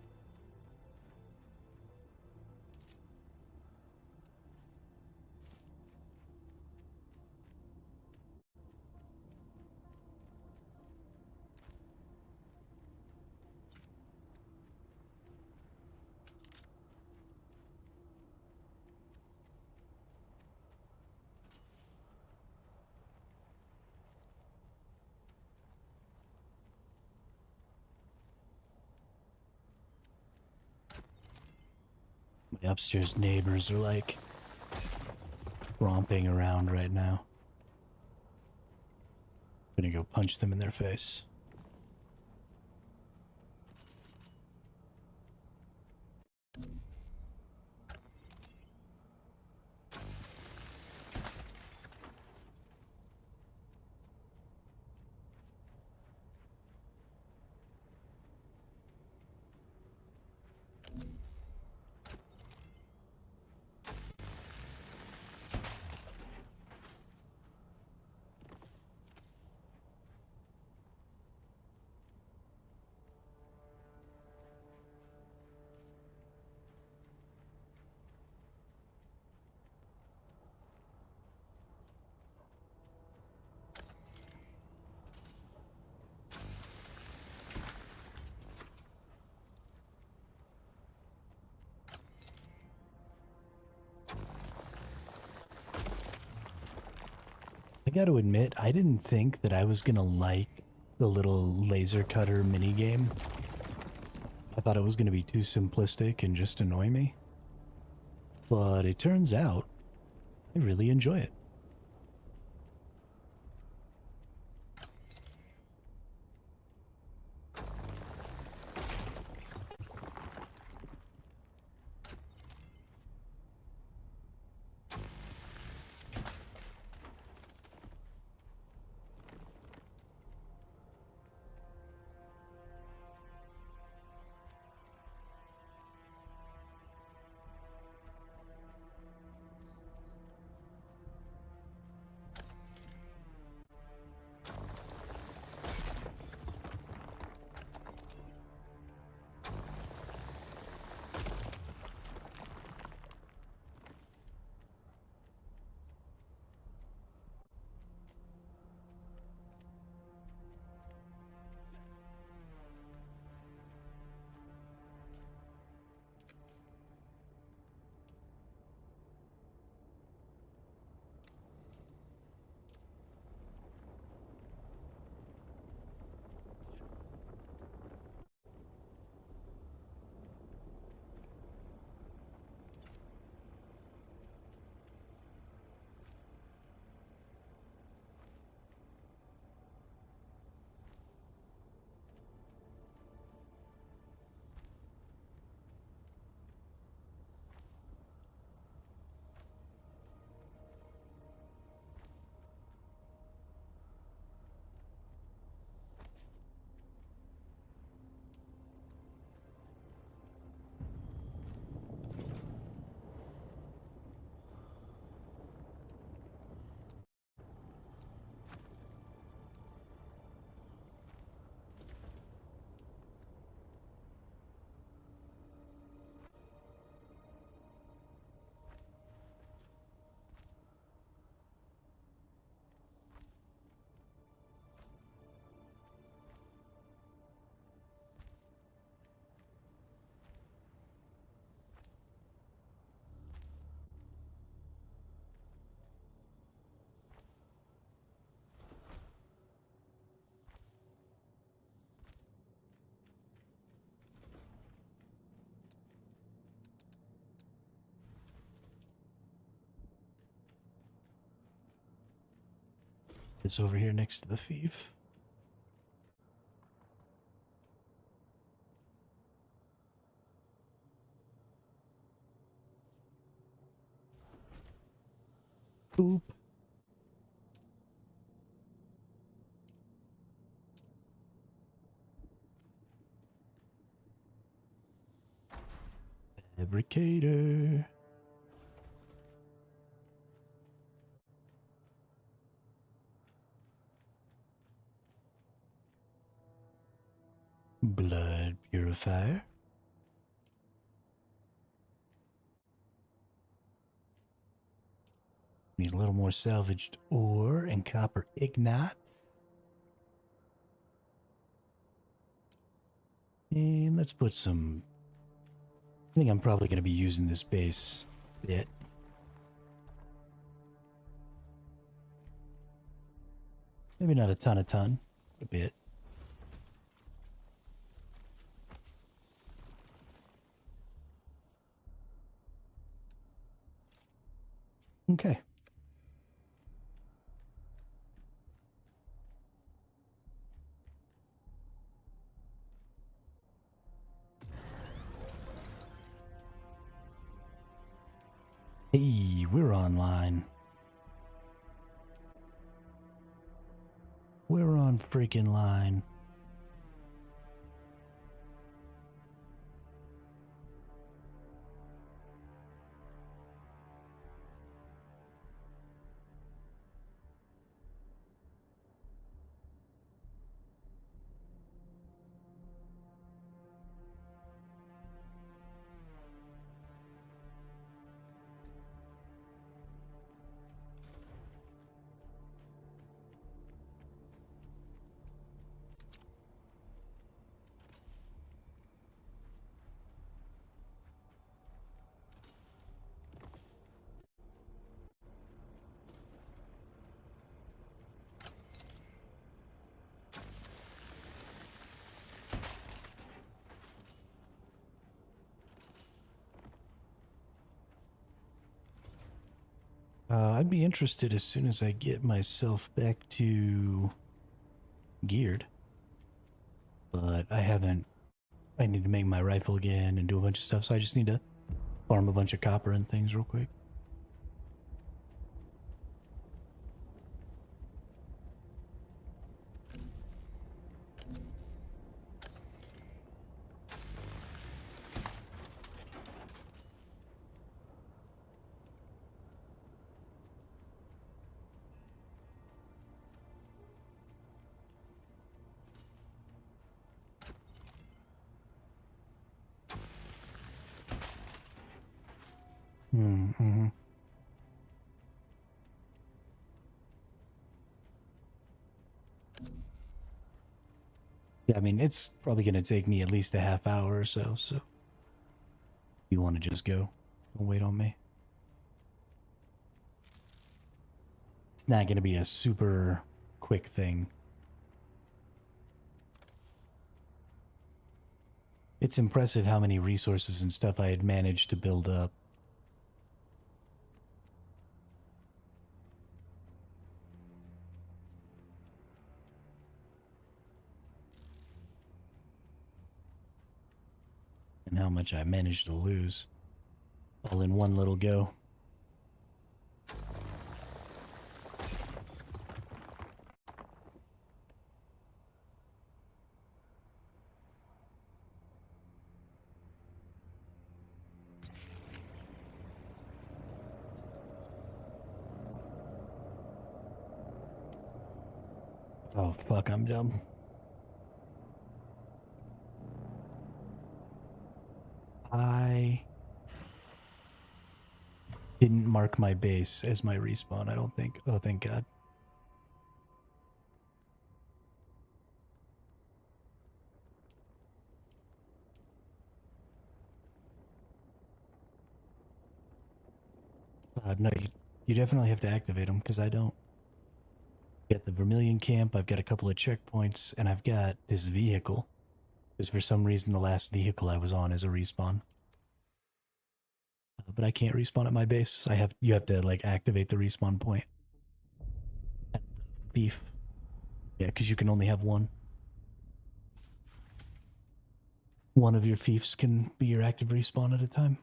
My upstairs neighbors are like romping around right now. I'm gonna go punch them in their face. I gotta admit, I didn't think that I was gonna like the little laser cutter minigame. I thought it was gonna be too simplistic and just annoy me. But it turns out, I really enjoy it. It's over here next to the thief. Boop. Fabricator. Blood purifier. Need a little more salvaged ore and copper ignite. And let's put some... I think I'm probably going to be using this base bit. Maybe not a ton, a bit. Okay. Hey, we're online. We're on freaking line. I'd be interested as soon as I get myself back to geared. But I haven't. I need to make my rifle again and do a bunch of stuff, so I just need to farm a bunch of copper and things real quick. Mm-hmm. Yeah, I mean, it's probably going to take me at least a half hour or so, so you want to just go and wait on me. It's not going to be a super quick thing. It's impressive how many resources and stuff I had managed to build up. And how much I managed to lose. All in one little go. Oh, fuck, I'm dumb. I didn't mark my base as my respawn, I don't think. Oh, thank God. No, you definitely have to activate them, because I don't. Got the Vermilion Camp, I've got a couple of checkpoints, and I've got this vehicle. Because for some reason the last vehicle I was on is a respawn. But I can't respawn at my base. You have to like activate the respawn point at the beef. Yeah, because you can only have one. One of your fiefs can be your active respawn at a time.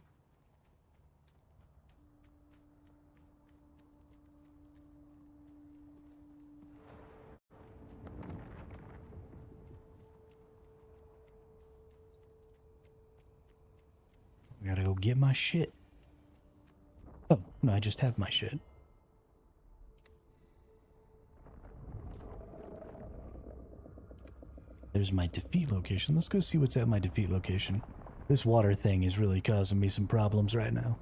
I gotta go get my shit. Oh, no, I just have my shit. There's my defeat location. Let's go see what's at my defeat location. This water thing is really causing me some problems right now.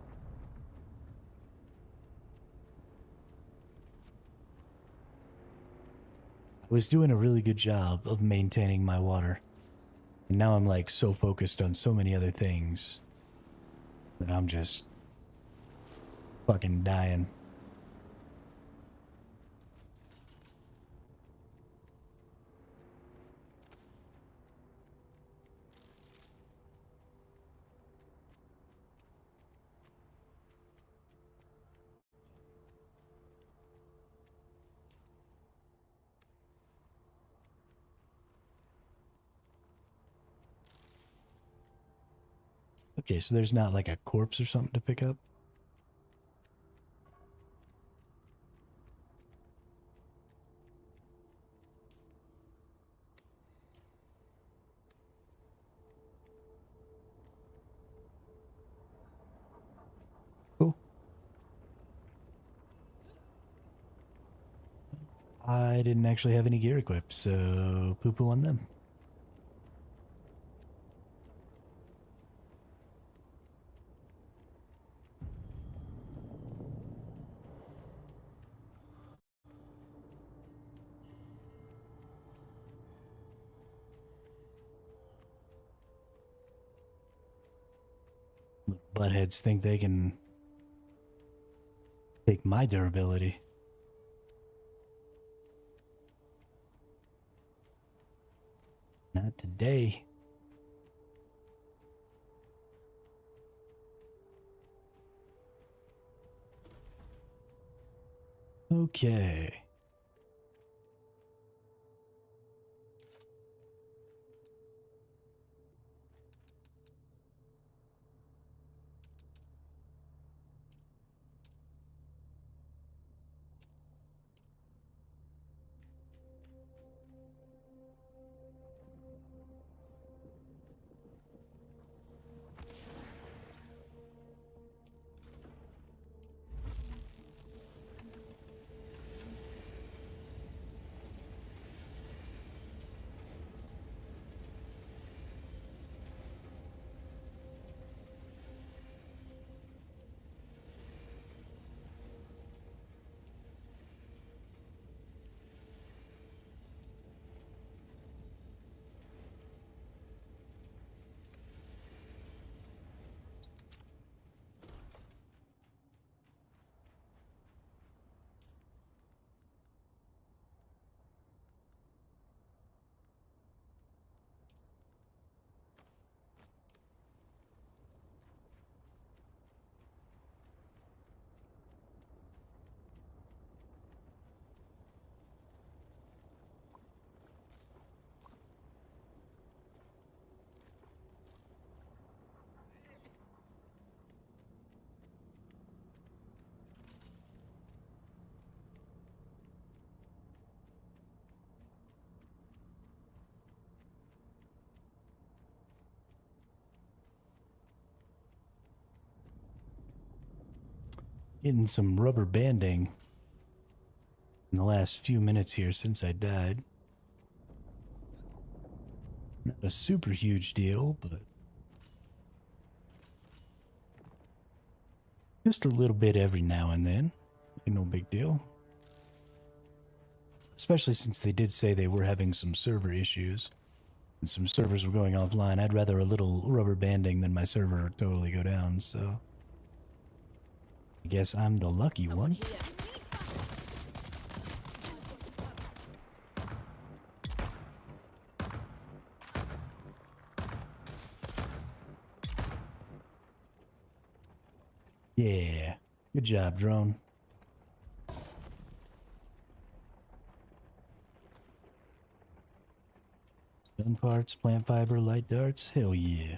I was doing a really good job of maintaining my water. And now I'm like so focused on so many other things that I'm just fucking dying. Okay, so there's not like a corpse or something to pick up? Cool. I didn't actually have any gear equipped, so poo-poo on them. Buttheads think they can take my durability. Not today. Okay. Getting some rubber banding in the last few minutes here since I died. Not a super huge deal, but just a little bit every now and then. Ain't no big deal. Especially since they did say they were having some server issues and some servers were going offline. I'd rather a little rubber banding than my server totally go down, so I guess I'm the lucky one. Yeah, good job, drone. Gun parts, plant fiber, light darts. Hell yeah.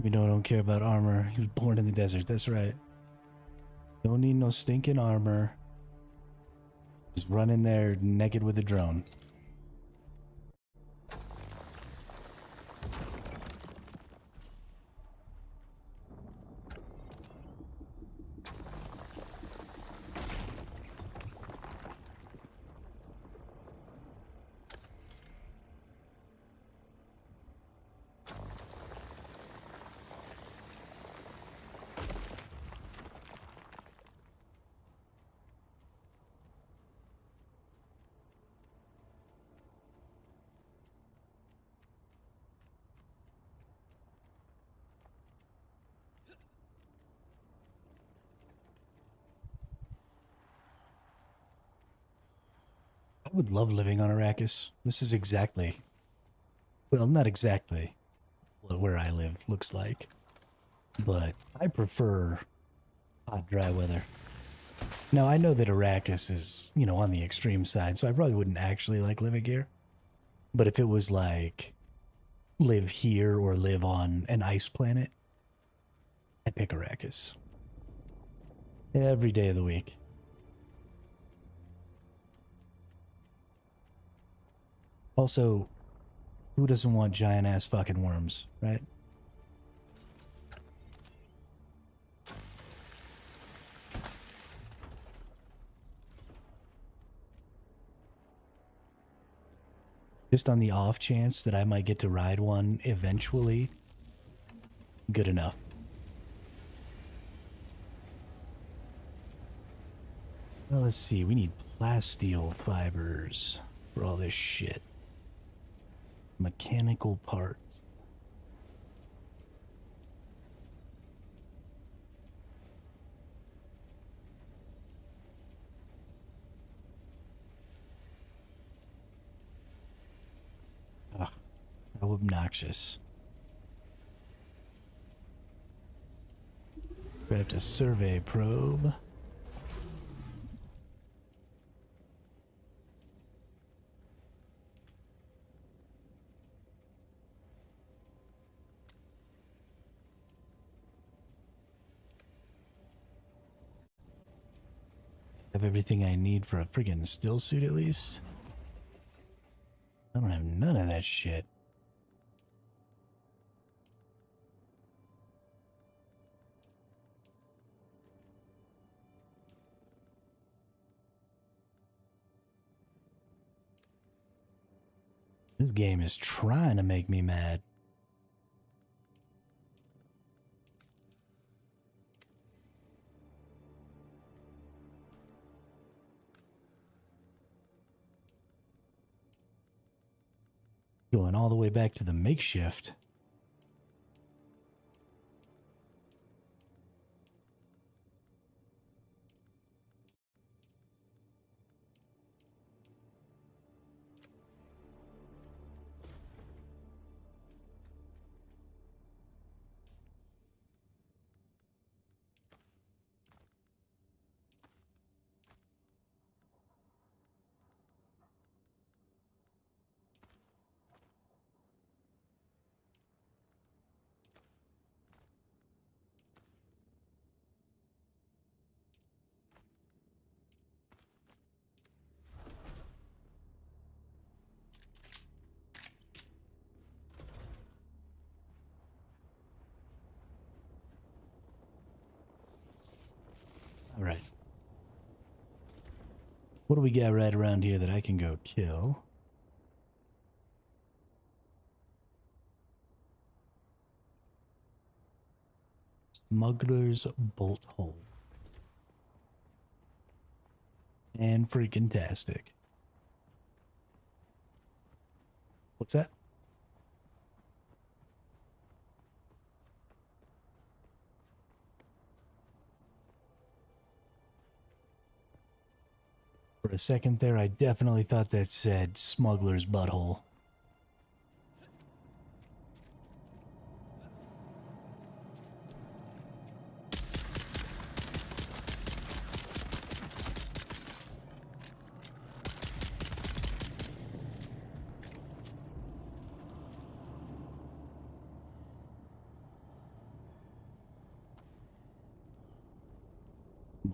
We don't care about armor. He was born in the desert. That's right. Don't need no stinking armor. Just run in there naked with a drone. I would love living on Arrakis. This is exactly, well, not exactly what where I live looks like, but I prefer hot, dry weather. Now, I know that Arrakis is, you know, on the extreme side, so I probably wouldn't actually like living here. But if it was like live here or live on an ice planet, I'd pick Arrakis. Every day of the week. Also, who doesn't want giant ass fucking worms, right? Just on the off chance that I might get to ride one eventually, good enough. Well, let's see. We need plasteel fibers for all this shit. Mechanical parts. Ugh, how obnoxious. Craft a survey probe. Have everything I need for a friggin' still suit at least. I don't have none of that shit. This game is trying to make me mad. Going all the way back to the makeshift. What do we got right around here that I can go kill? Smuggler's bolt hole. And freaking tastic. What's that? For a second there, I definitely thought that said smuggler's butthole.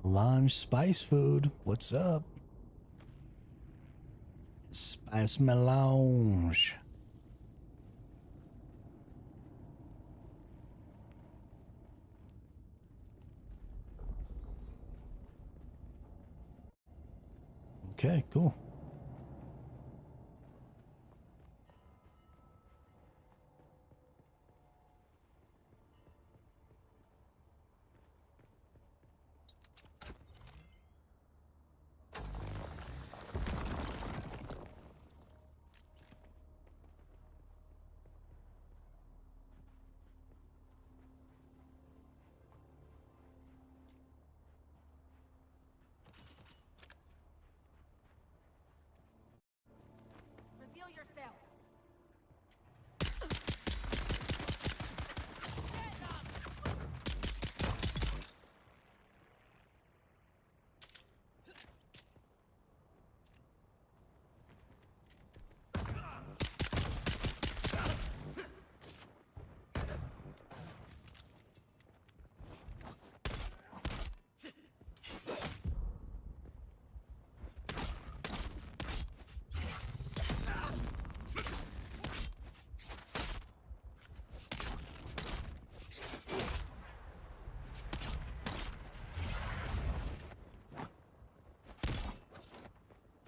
Melange spice food. What's up? Spice melange. Okay, cool. Reveal yourself.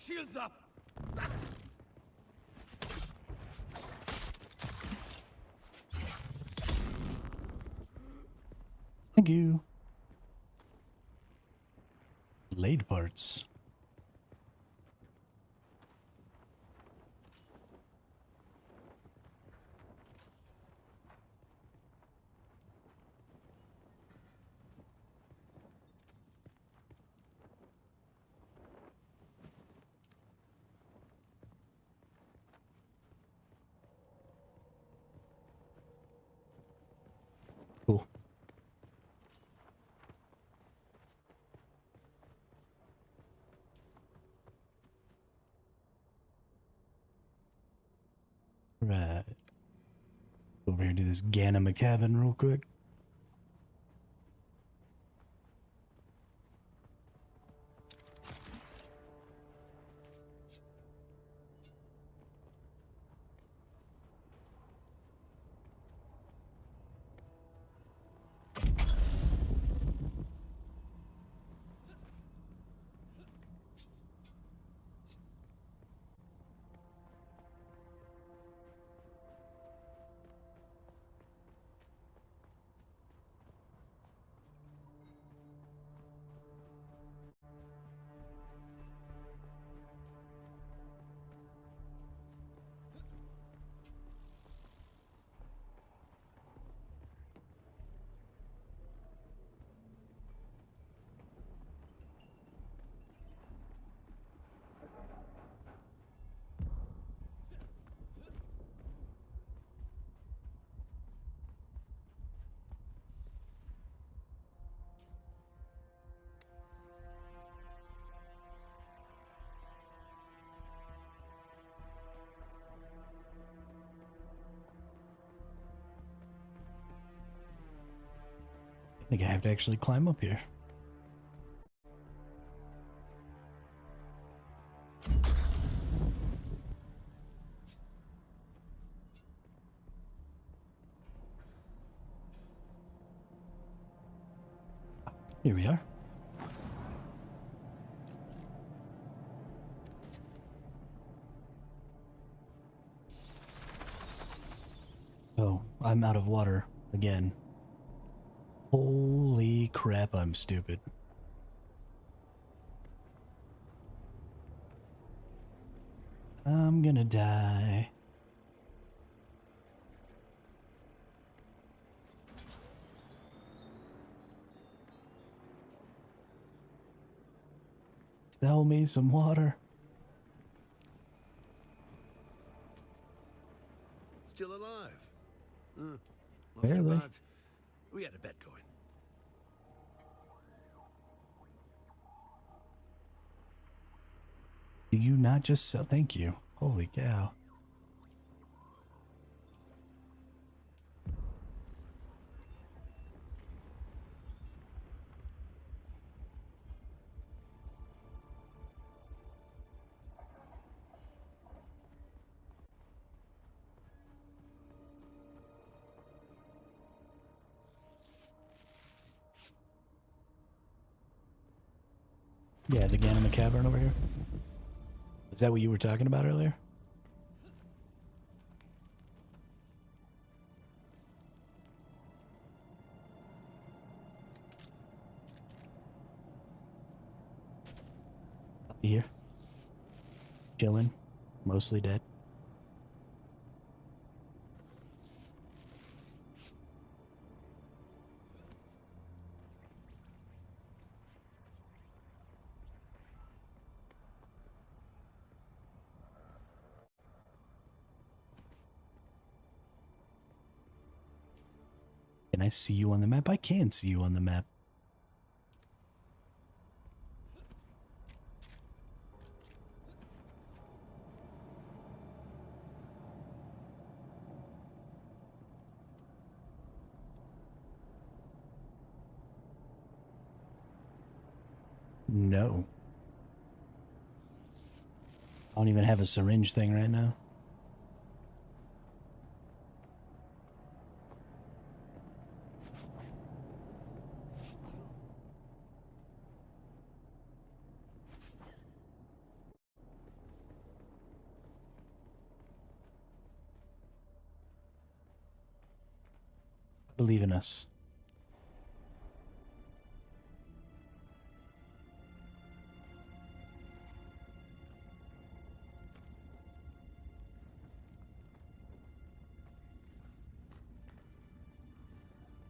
Shields up! Thank you. Blade parts. Cool. Right. Over here, do this Ganna McCavin real quick. I think I have to actually climb up here. Here we are. I'm out of water again. Holy crap, I'm stupid. I'm gonna die. Sell me some water. Still alive? Not Barely. so bad. We had a bet going. Do you not just sell? Thank you. Holy cow. Yeah, the Ganima Cavern over here. Is that what you were talking about earlier? Up here. Chilling. Mostly dead. Can I see you on the map? I can see you on the map. No. I don't even have a syringe thing right now. Believe in us.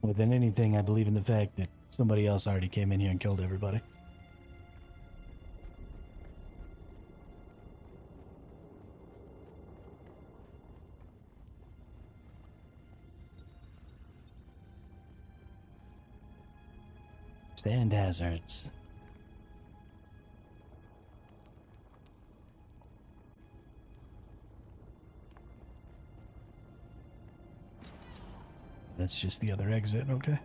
More than anything, I believe in the fact that somebody else already came in here and killed everybody. Sand hazards. That's just the other exit, okay.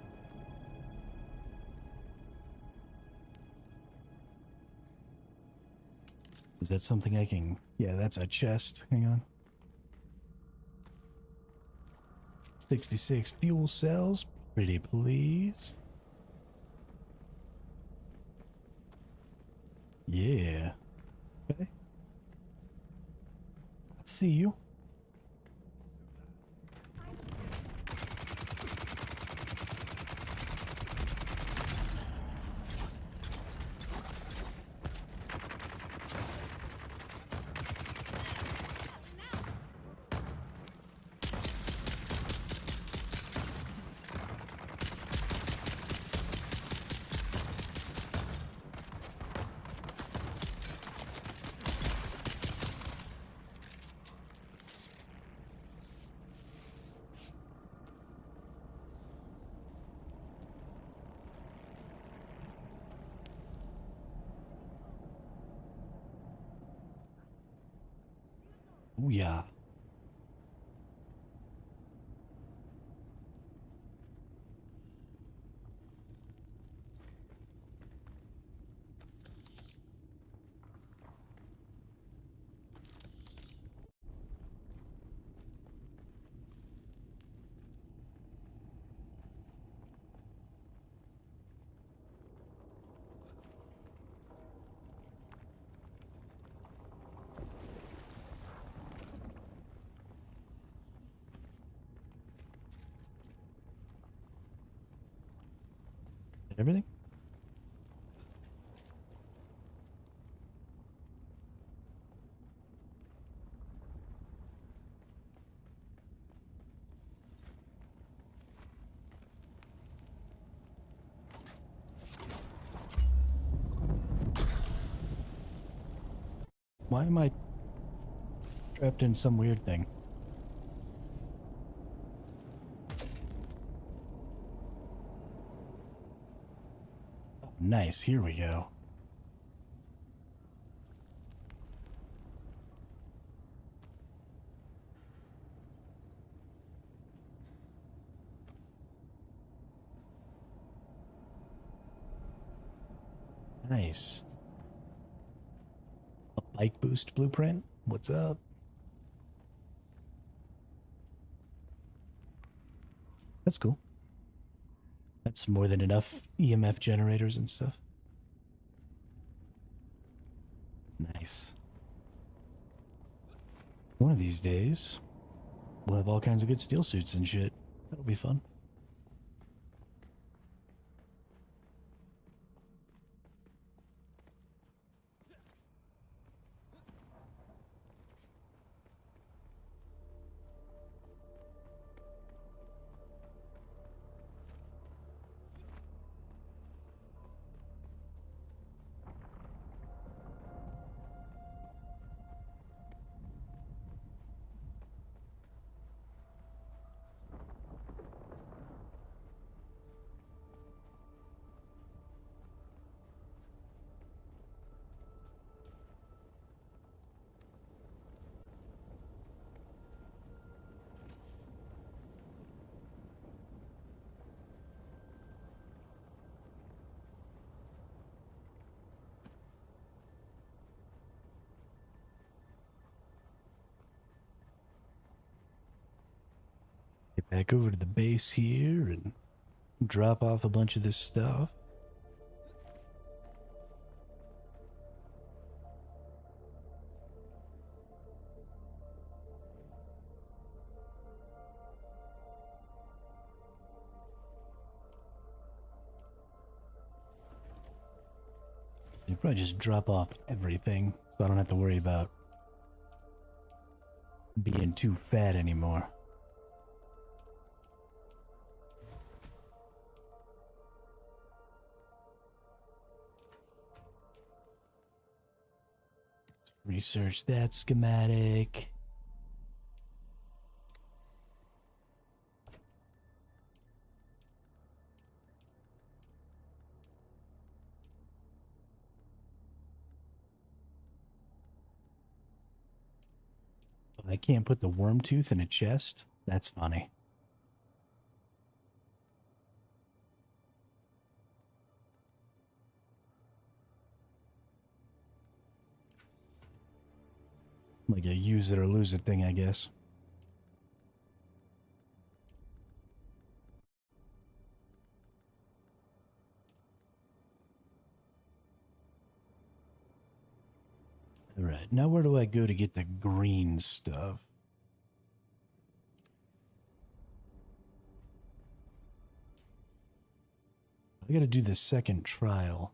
Is that something I can... Yeah, that's a chest. Hang on. 66 fuel cells. Pretty please. Yeah. Okay. I see you. Oh yeah. Everything? Why am I trapped in some weird thing? Oh, nice, here we go. Nice. A bike boost blueprint? What's up? That's cool. That's more than enough EMF generators and stuff. Nice. One of these days, we'll have all kinds of good steel suits and shit. That'll be fun. Get back over to the base here and drop off a bunch of this stuff. You probably just drop off everything so I don't have to worry about being too fat anymore. Research that schematic. I can't put the worm tooth in a chest? That's funny. Like a use it or lose it thing, I guess. Alright, now where do I go to get the green stuff? I gotta do the second trial.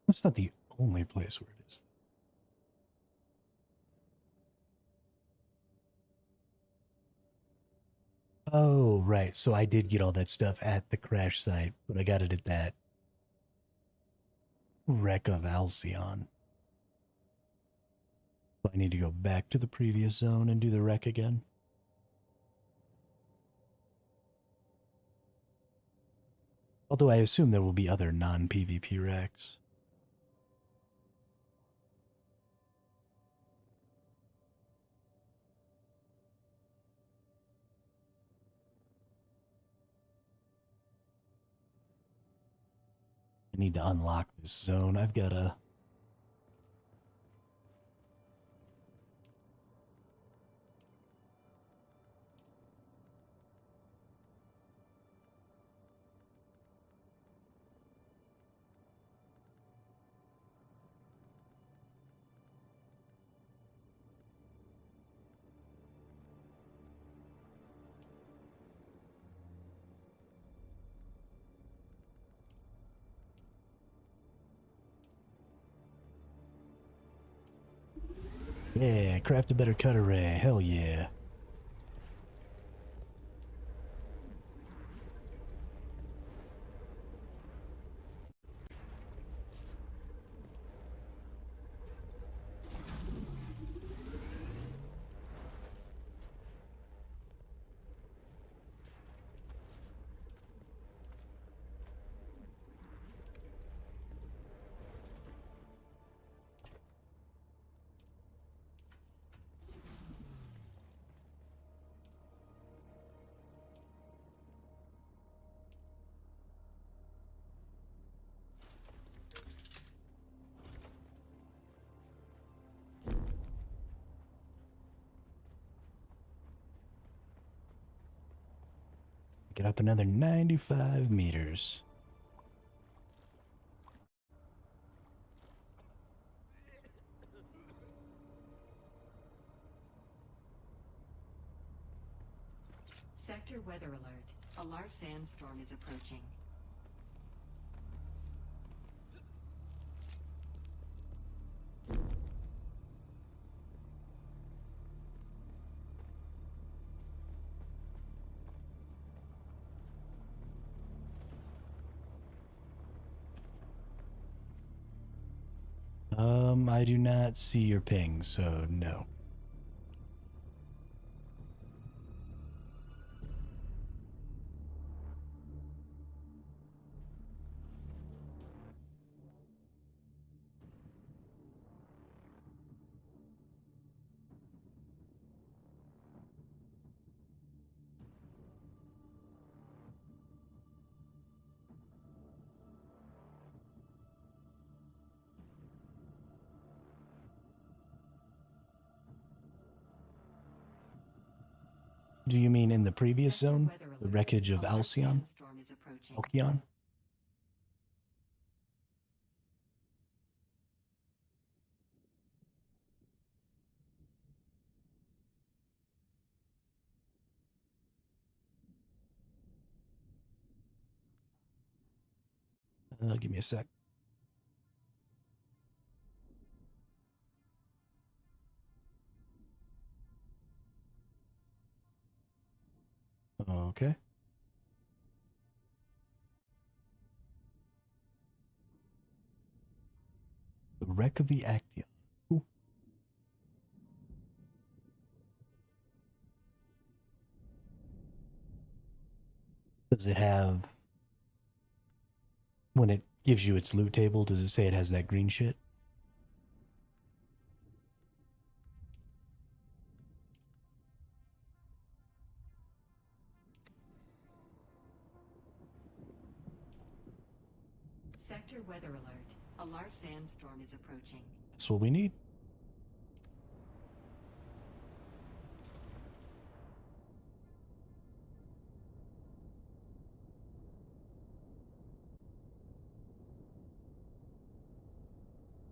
That's not the only place where it is. Oh, right. So I did get all that stuff at the crash site, but I got it at that wreck of Alcyon. I need to go back to the previous zone and do the wreck again. Although I assume there will be other non-PvP wrecks. I need to unlock this zone. I've got to Yeah, craft a better cut array. Hell yeah. Get up another 95 meters. Sector weather alert. A large sandstorm is approaching. I do not see your ping, so no. Do you mean in the previous Sector zone? weather The alert. wreckage of A large Alcyon? sandstorm is approaching. Alcyon? Give me a sec. Okay. The wreck of the Action. Ooh. Does it have... When it gives you its loot table, does it say it has that green shit? Sector weather alert. A large sandstorm is approaching. That's what we need.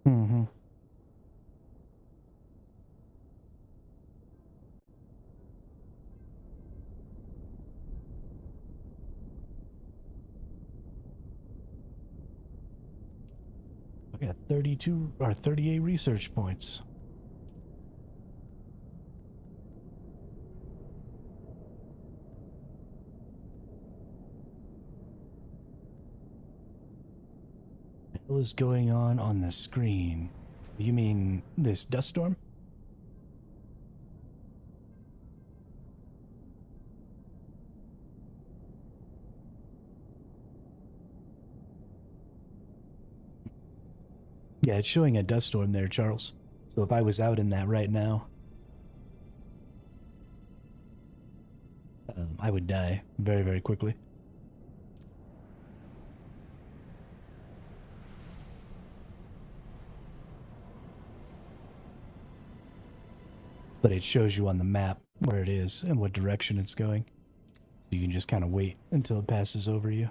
Mm-hmm. I got 32 or 38 research points. What the hell is going on the screen? You mean this dust storm? Yeah, it's showing a dust storm there, Charles. So if I was out in that right now, I would die very, very quickly. But it shows you on the map where it is and what direction it's going. You can just kind of wait until it passes over you.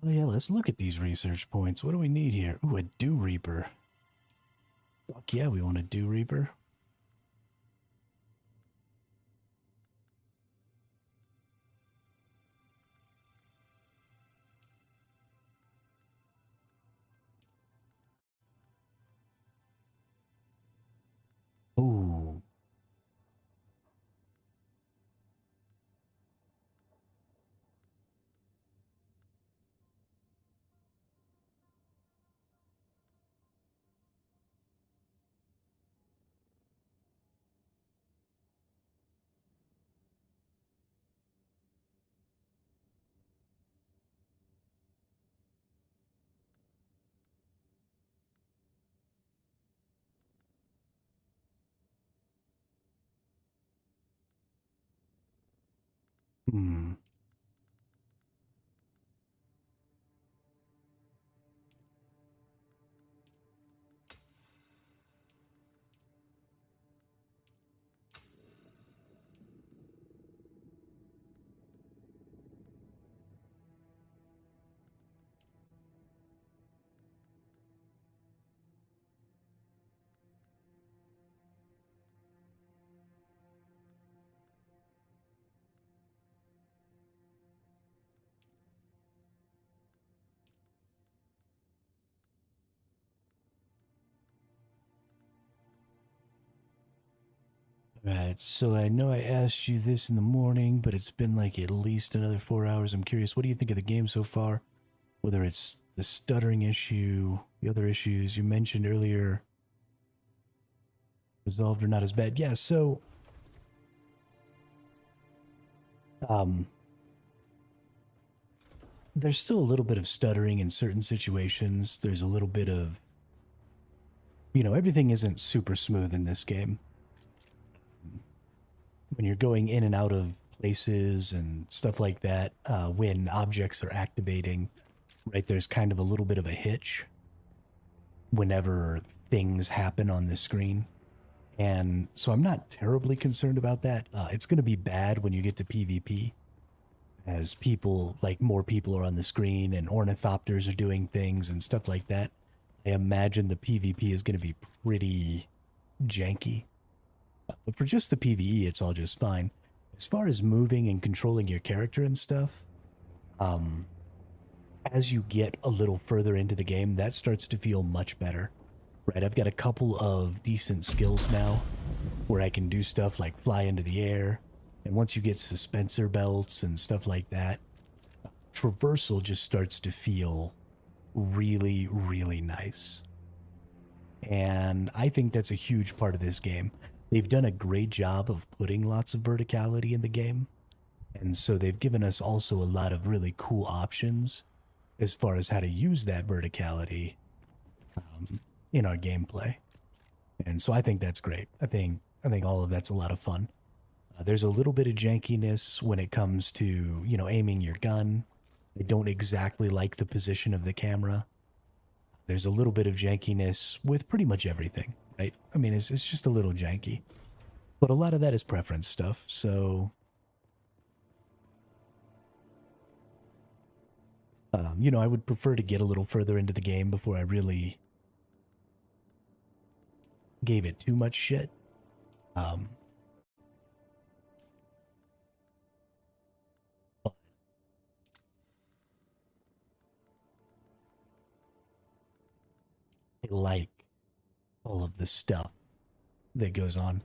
Oh yeah, let's look at these research points. What do we need here? Ooh, a Dew Reaper. Fuck yeah, we want a Dew Reaper. Hmm. Right, so I know I asked you this in the morning, but it's been like at least another 4 hours. I'm curious, what do you think of the game so far? Whether it's the stuttering issue, the other issues you mentioned earlier, resolved or not as bad. Yeah, so um there's still a little bit of stuttering in certain situations. There's a little bit of, everything isn't super smooth in this game. When you're going in and out of places and stuff like that, when objects are activating, right, there's kind of a little bit of a hitch whenever things happen on the screen. And so I'm not terribly concerned about that. It's going to be bad when you get to PvP, as more people are on the screen and ornithopters are doing things and stuff like that. I imagine the PvP is going to be pretty janky. But for just the PvE, it's all just fine. As far as moving and controlling your character and stuff, as you get a little further into the game, that starts to feel much better. Right, I've got a couple of decent skills now where I can do stuff like fly into the air. And once you get suspensor belts and stuff like that, traversal just starts to feel really, really nice. And I think that's a huge part of this game. They've done a great job of putting lots of verticality in the game. And so they've given us also a lot of really cool options as far as how to use that verticality in our gameplay. And so I think that's great. I think all of that's a lot of fun. There's a little bit of jankiness when it comes to, aiming your gun. I don't exactly like the position of the camera. There's a little bit of jankiness with pretty much everything, right? I mean, it's just a little janky. But a lot of that is preference stuff, so... I would prefer to get a little further into the game before I really gave it too much shit. But I like all of the stuff that goes on.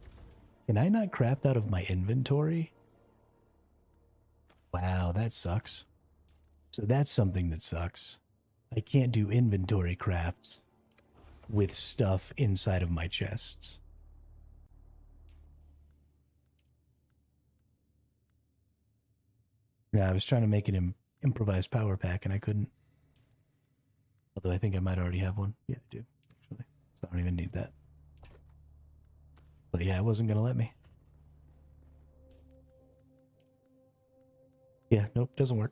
Can I not craft out of my inventory? Wow, that sucks. So that's something that sucks. I can't do inventory crafts with stuff inside of my chests. Yeah, I was trying to make an improvised power pack and I couldn't. Although I think I might already have one. Yeah, I do, actually. So I don't even need that. But yeah, it wasn't going to let me. Yeah, nope, doesn't work.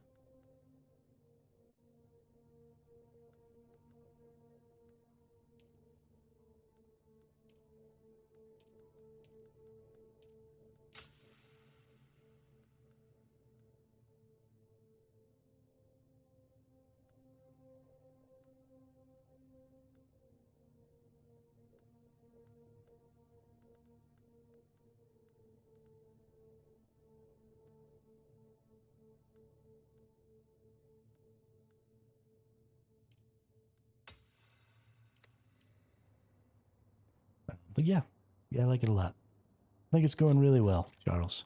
But yeah, I like it a lot. I think it's going really well, Charles.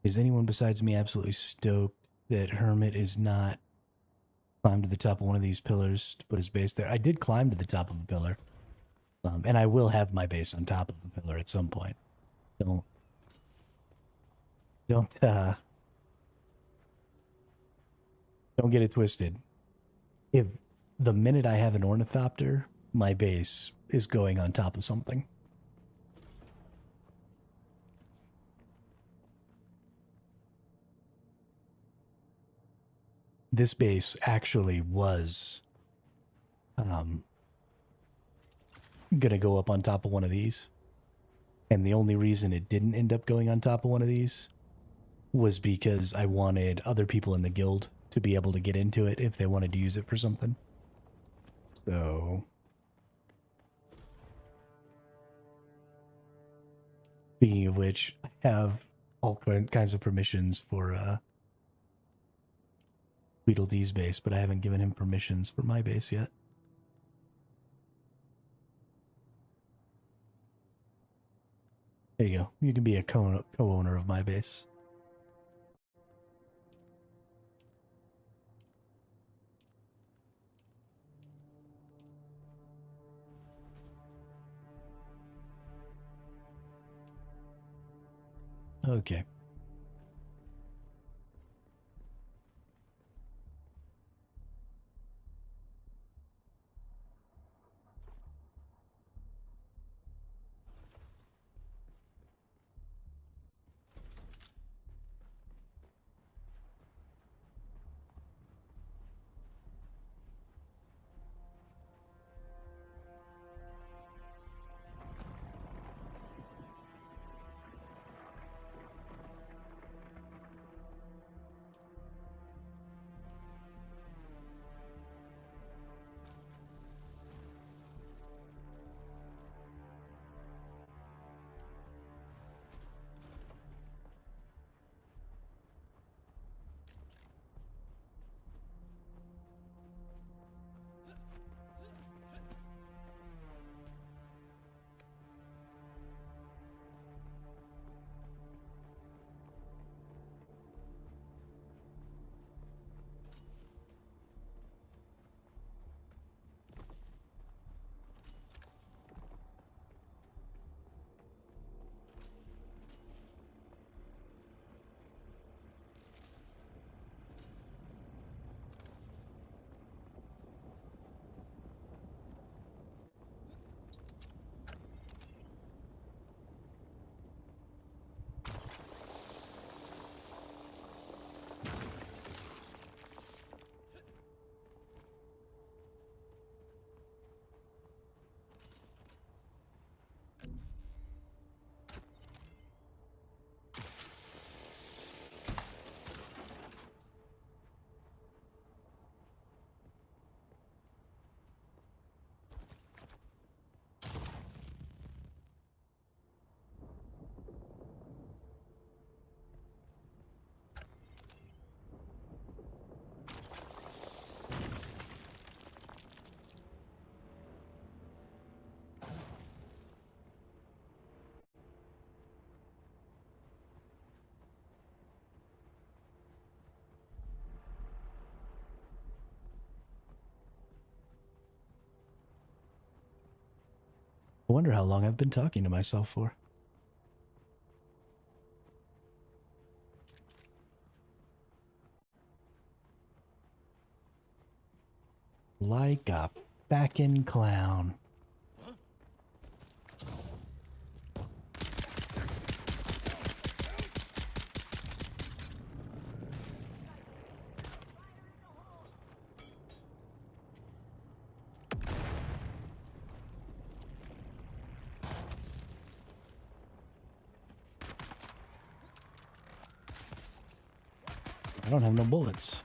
Is anyone besides me absolutely stoked that Hermit is not climbed to the top of one of these pillars to put his base there? I did climb to the top of a pillar, and I will have my base on top of a pillar at some point. Don't get it twisted. If the minute I have an ornithopter, my base is going on top of something. this base actually was gonna go up on top of one of these. And the only reason it didn't end up going on top of one of these was because I wanted other people in the guild to be able to get into it if they wanted to use it for something. So, speaking of which, I have all kinds of permissions for Tweedledee's base, but I haven't given him permissions for my base yet. There you go. You can be a co-owner of my base. Okay. I wonder how long I've been talking to myself for. Like a backin' clown. I don't have no bullets.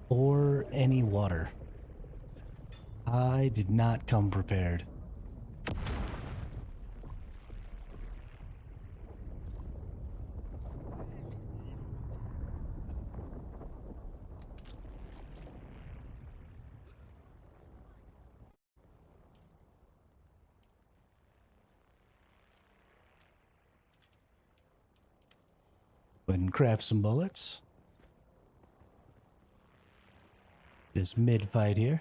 Or any water. I did not come prepared. Go ahead and craft some bullets. Just mid-fight here.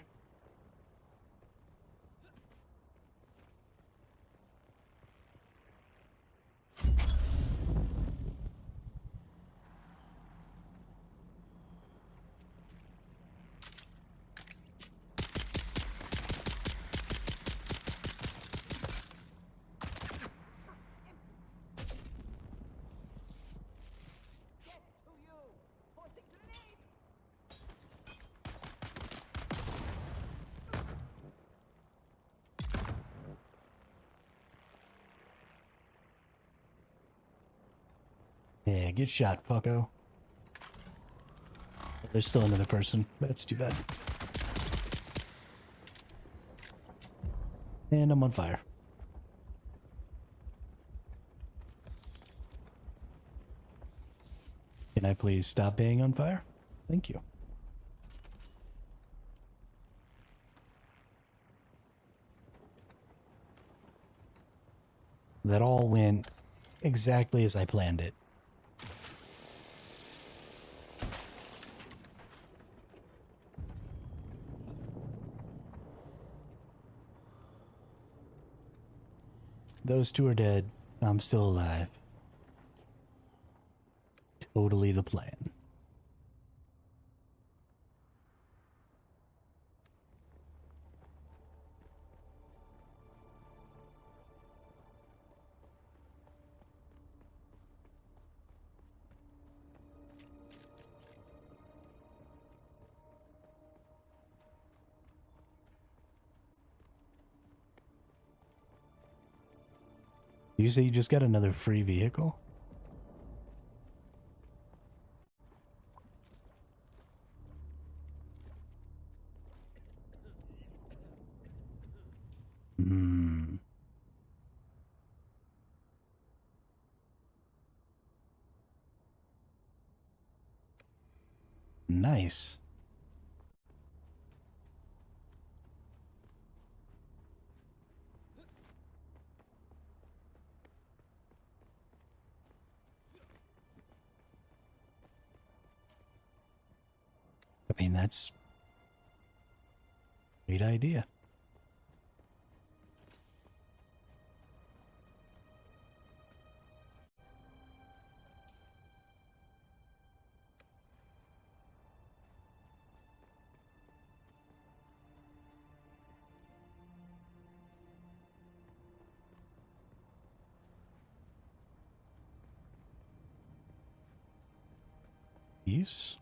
get shot, fucko. There's still another person. That's too bad. And I'm on fire. Can I please stop being on fire? Thank you. That all went exactly as I planned it. Those two are dead. I'm still alive. Totally the plan. You say you just got another free vehicle? Hmm. Nice. I mean, that's a great idea. Peace.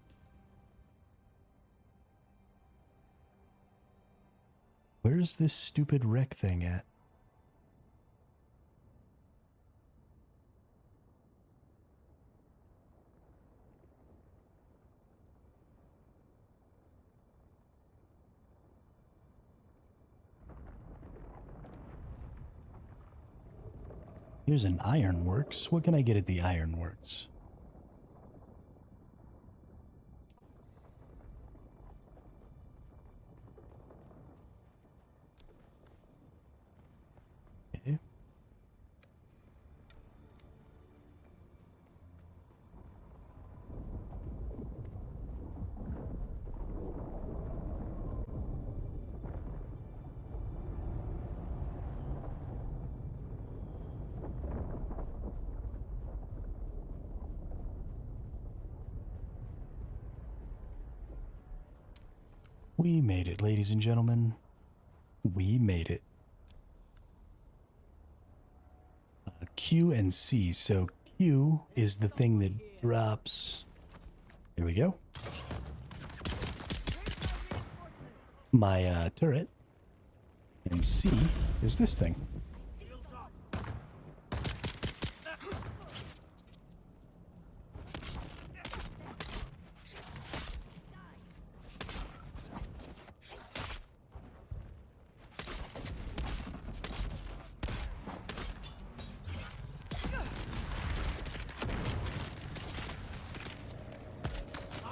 Where's this stupid wreck thing at? Here's an ironworks. What can I get at the ironworks? Okay. We made it, ladies and gentlemen. We made it. Q and C. So Q is the thing that drops. Here we go. My turret. And C is this thing.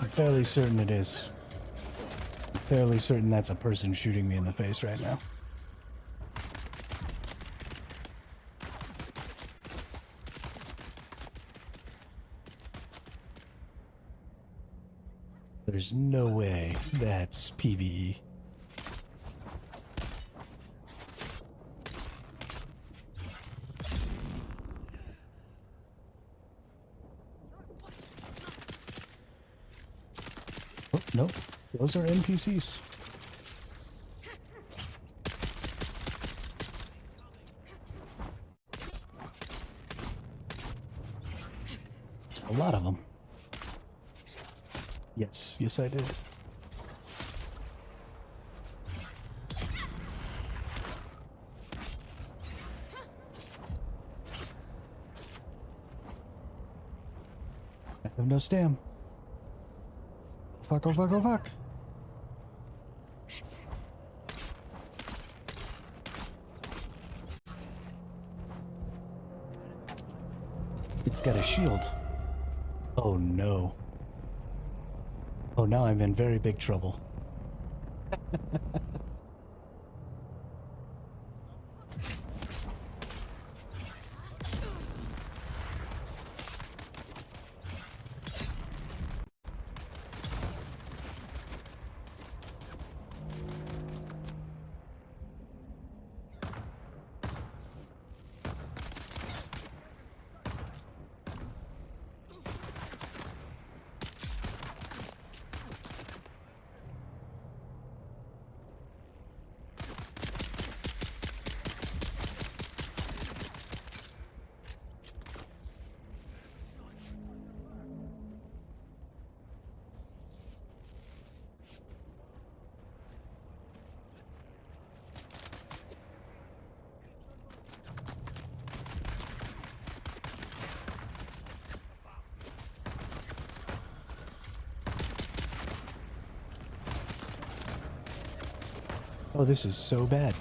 I'm fairly certain it is. I'm fairly certain that's a person shooting me in the face right now. There's no way that's PvE. Oh, nope. Those are NPCs. A lot of them. Yes, I did. I have no stam. Oh fuck, oh fuck, oh fuck. It's got a shield. Oh no. Oh, now I'm in very big trouble. Oh, this is so bad.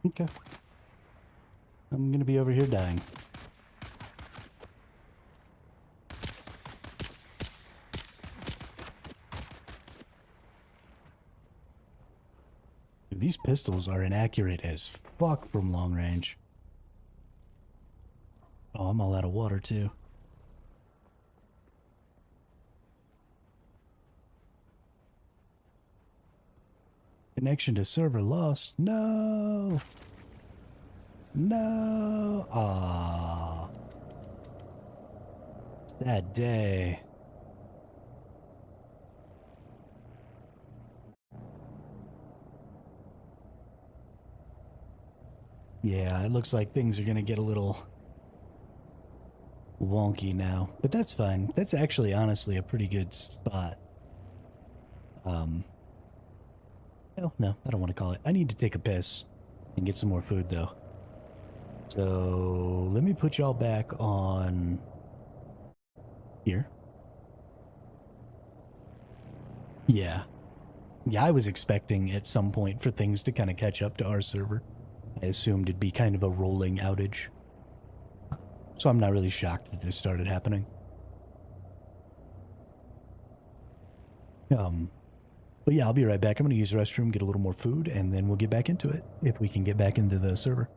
Okay. I'm gonna be over here dying. Dude, these pistols are inaccurate as fuck from long range. Oh, I'm all out of water too. Connection to server lost. No. No. Ah. Sad day. Yeah, it looks like things are gonna get a little wonky now, but that's fine. That's actually honestly a pretty good spot. No, I don't want to call it. I need to take a piss and get some more food though. So let me put y'all back on here. Yeah. Yeah, I was expecting at some point for things to kind of catch up to our server. I assumed it'd be kind of a rolling outage. So I'm not really shocked that this started happening. But yeah, I'll be right back. I'm going to use the restroom, get a little more food, and then we'll get back into it if we can get back into the server.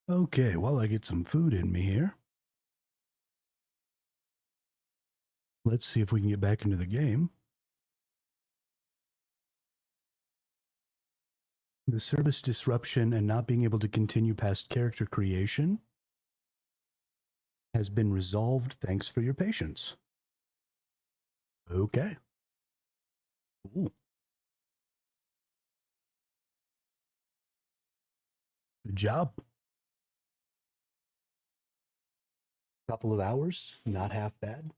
Okay, while I get some food in me here, let's see if we can get back into the game. The service disruption and not being able to continue past character creation has been resolved. Thanks for your patience. Okay. Cool. Good job. Couple of hours, not half bad.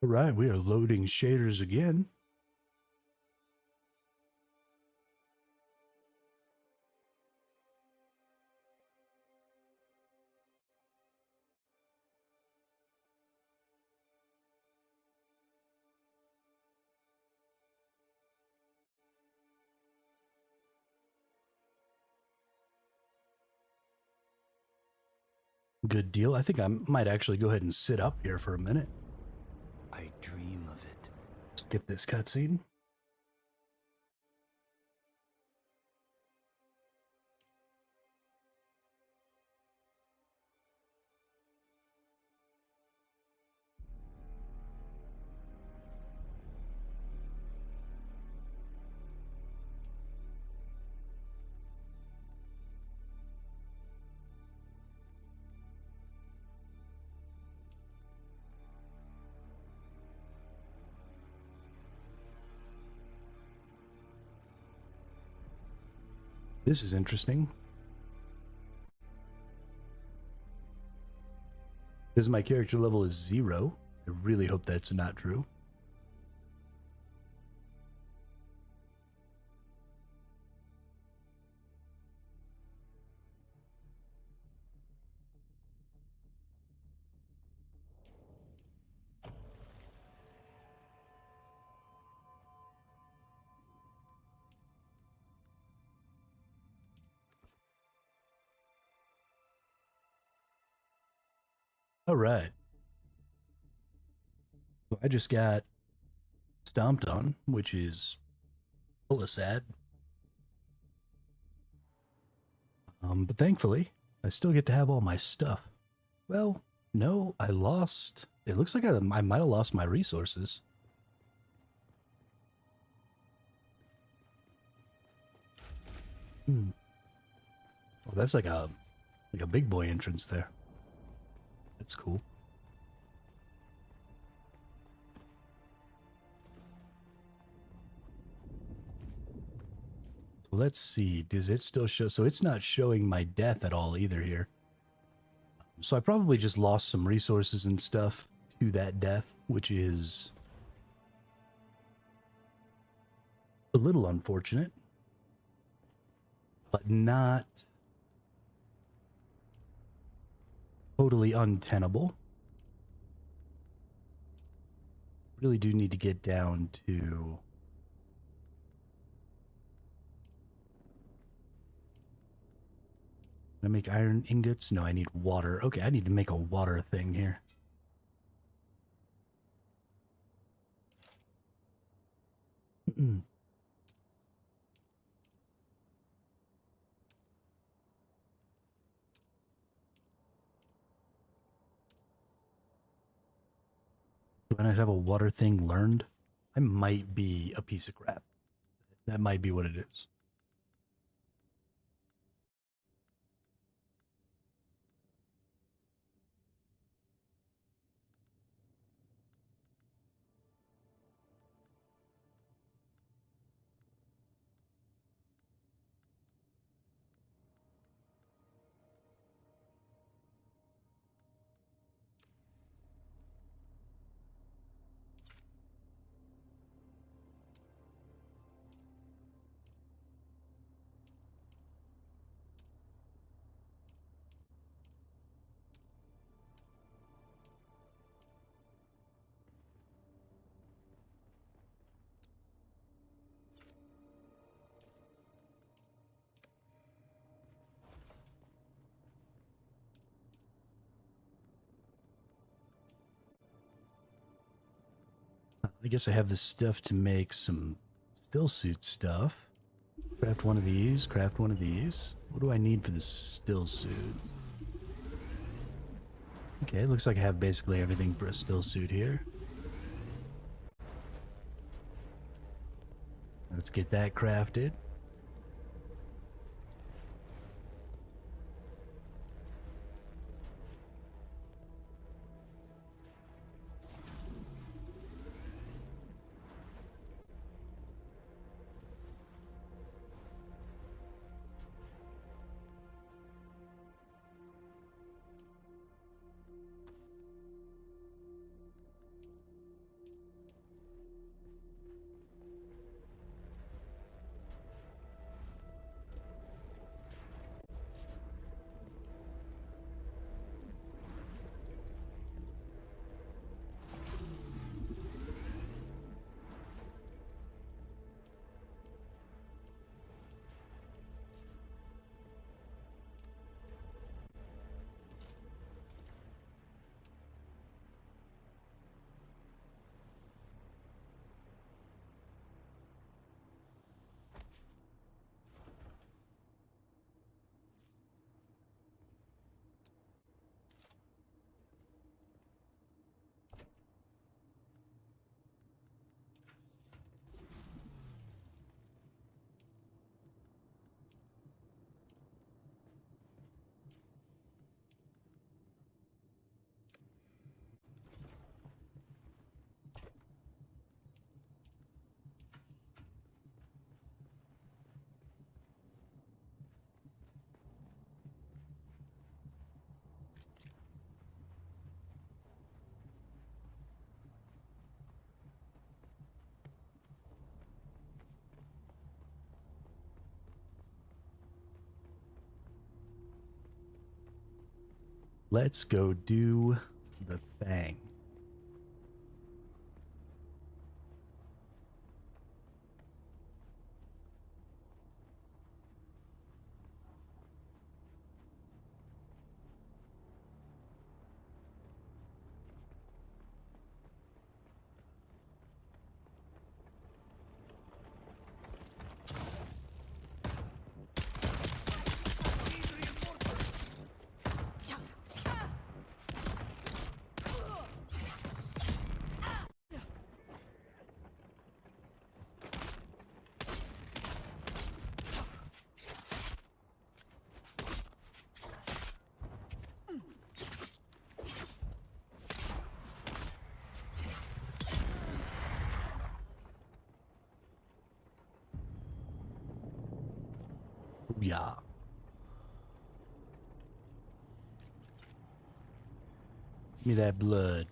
All right, we are loading shaders again. Good deal. I think I might actually go ahead and sit up here for a minute. I dream of it. Skip this cutscene. This is interesting. Because my character level is 0. I really hope that's not true. All right. So I just got stomped on, which is full of sad. But thankfully, I still get to have all my stuff. Well, no, I lost. It looks like I might have lost my resources. Well, that's like a big boy entrance there. That's cool. So Let's see. Does it still show? So it's not showing my death at all either here. So I probably just lost some resources and stuff to that death, which is a little unfortunate, but not totally untenable. Really do need to get down to Can I make iron ingots? No, I need water. Okay, I need to make a water thing here. Do I not have a water thing learned? I might be a piece of crap. That might be what it is. I guess I have the stuff to make some still suit stuff. Craft one of these, craft one of these. What do I need for the still suit? Okay, looks like I have basically everything for a still suit here. Let's get that crafted. Let's go do the thing. Yeah. Give me that blood.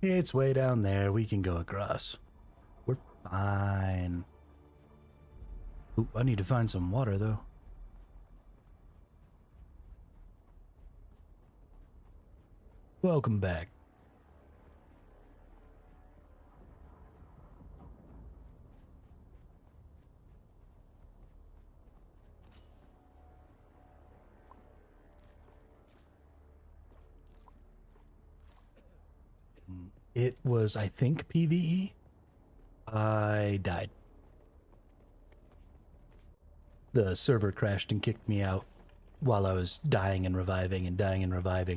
It's way down there. We can go across. We're fine. Ooh, I need to find some water, though. Welcome back. It was, I think, PvE. I died. The server crashed and kicked me out while I was dying and reviving,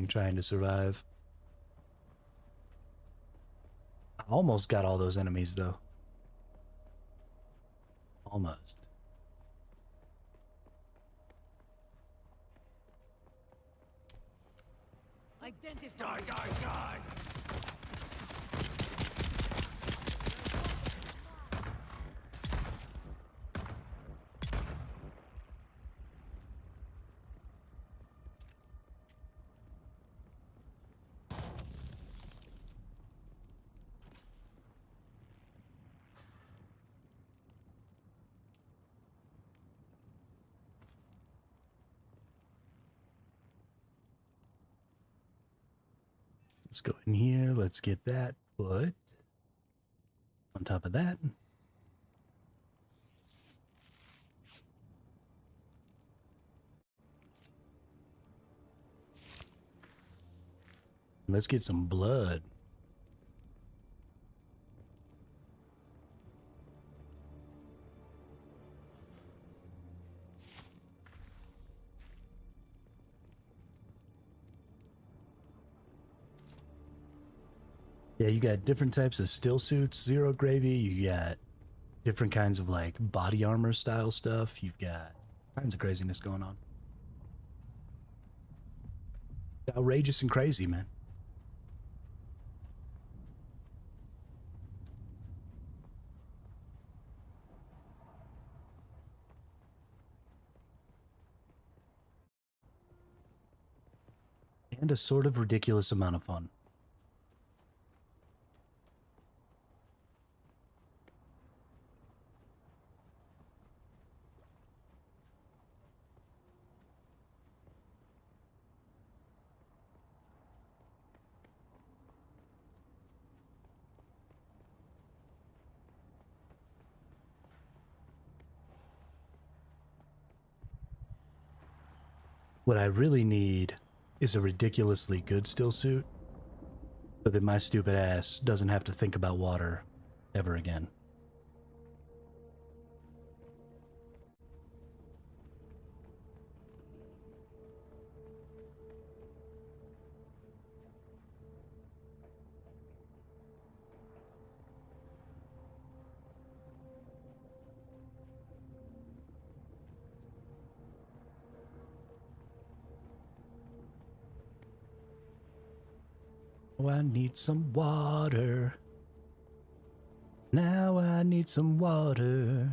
trying to survive. I almost got all those enemies, though. Almost. Identify. Die! Let's go in here. Let's get that put on top of that. Let's get some blood. Yeah, you got different types of still suits, zero gravy. You got different kinds of like body armor style stuff. You've got kinds of craziness going on. Outrageous and crazy, man. And a sort of ridiculous amount of fun. What I really need is a ridiculously good still suit so that my stupid ass doesn't have to think about water ever again. Oh, I need some water. Now I need some water.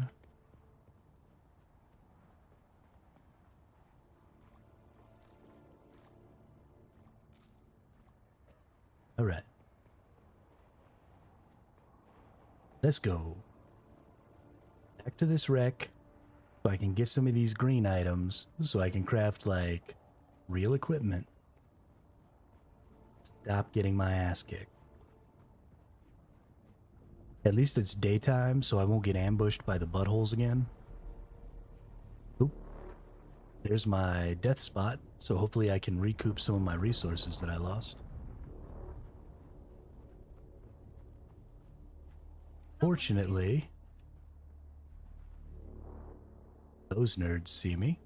All right. Let's go. Back to this wreck so I can get some of these green items so I can craft like real equipment. Stop getting my ass kicked. At least it's daytime, so I won't get ambushed by the buttholes again. Oop. There's my death spot, so hopefully I can recoup some of my resources that I lost. Fortunately, those nerds see me.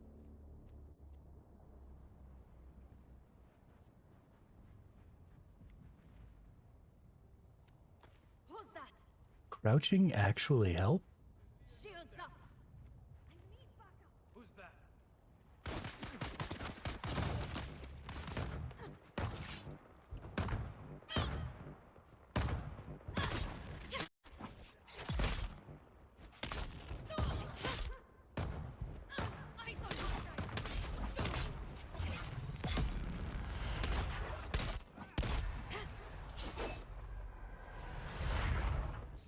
Who's that? Crouching actually help? Shields up. I need backup. Who's that? Eyes on hot guy.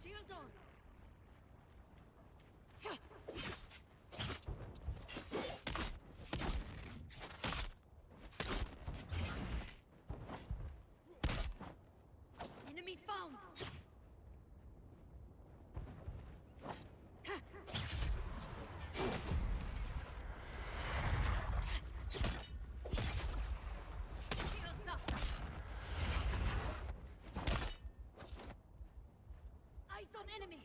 Shield on. Enemy found. Shields up. Eyes on enemy.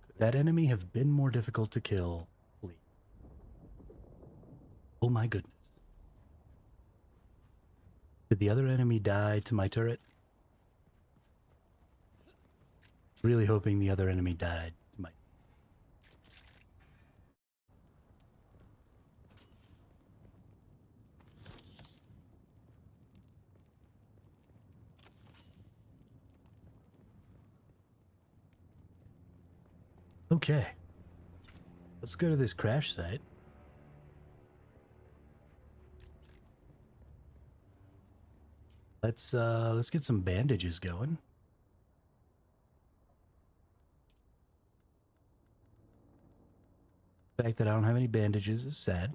Could that enemy have been more difficult to kill? Please. Oh my goodness. Did the other enemy die to my turret? Really hoping the other enemy died to my... Okay. Let's go to this crash site. Let's get some bandages going. The fact that I don't have any bandages is sad.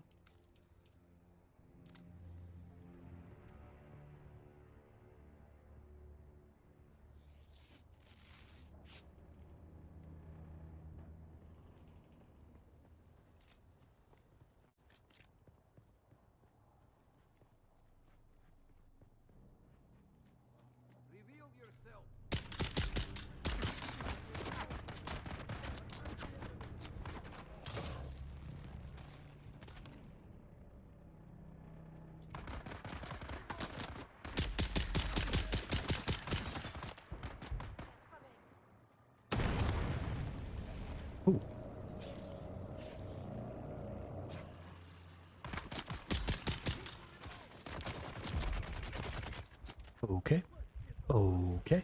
Reveal yourself. Ooh. Okay. Okay.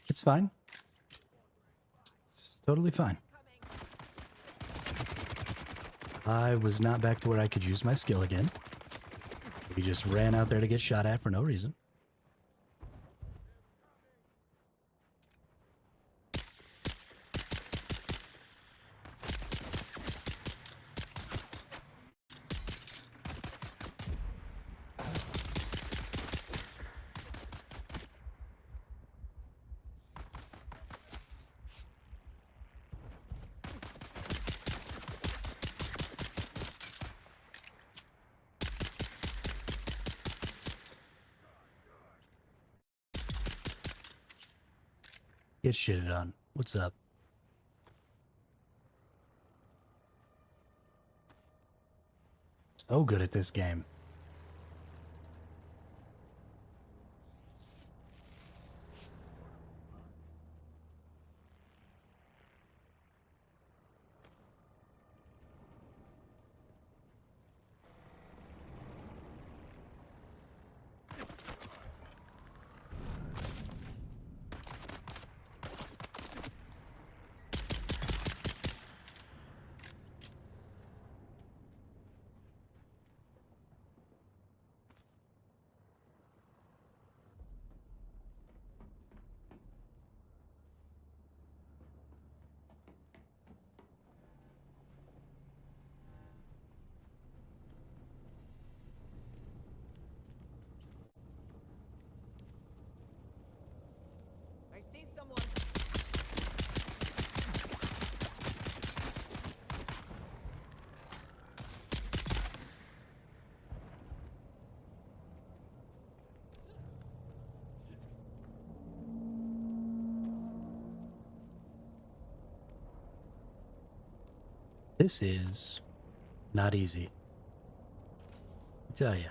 It's fine. It's totally fine. I was not back to where I could use my skill again. We just ran out there to get shot at for no reason. Get shitted on. What's up? So good at this game. This is not easy. I tell ya.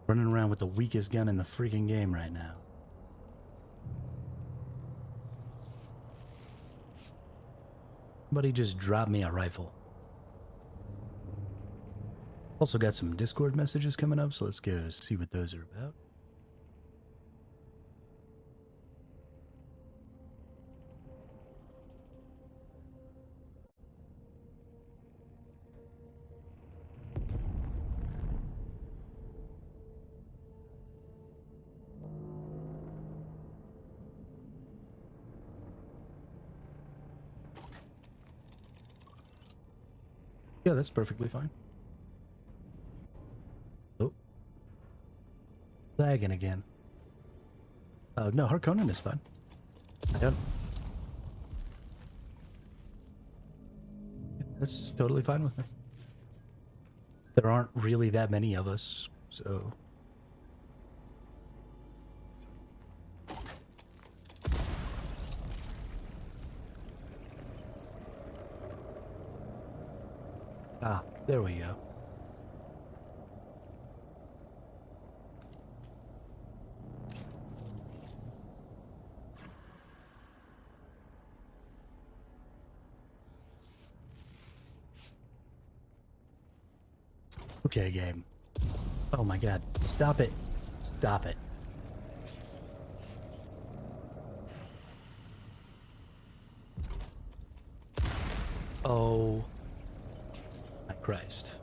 Running around with the weakest gun in the freaking game right now. Somebody just dropped me a rifle. Also got some Discord messages coming up, so let's go see what those are about. Yeah, that's perfectly fine. Oh. Lagging again. Oh, no, Harkonnen is fine. I don't... Yeah, that's totally fine with me. There aren't really that many of us, so... Ah, there we go. Okay, game. Oh my god. Stop it. Stop it. Oh my Christ.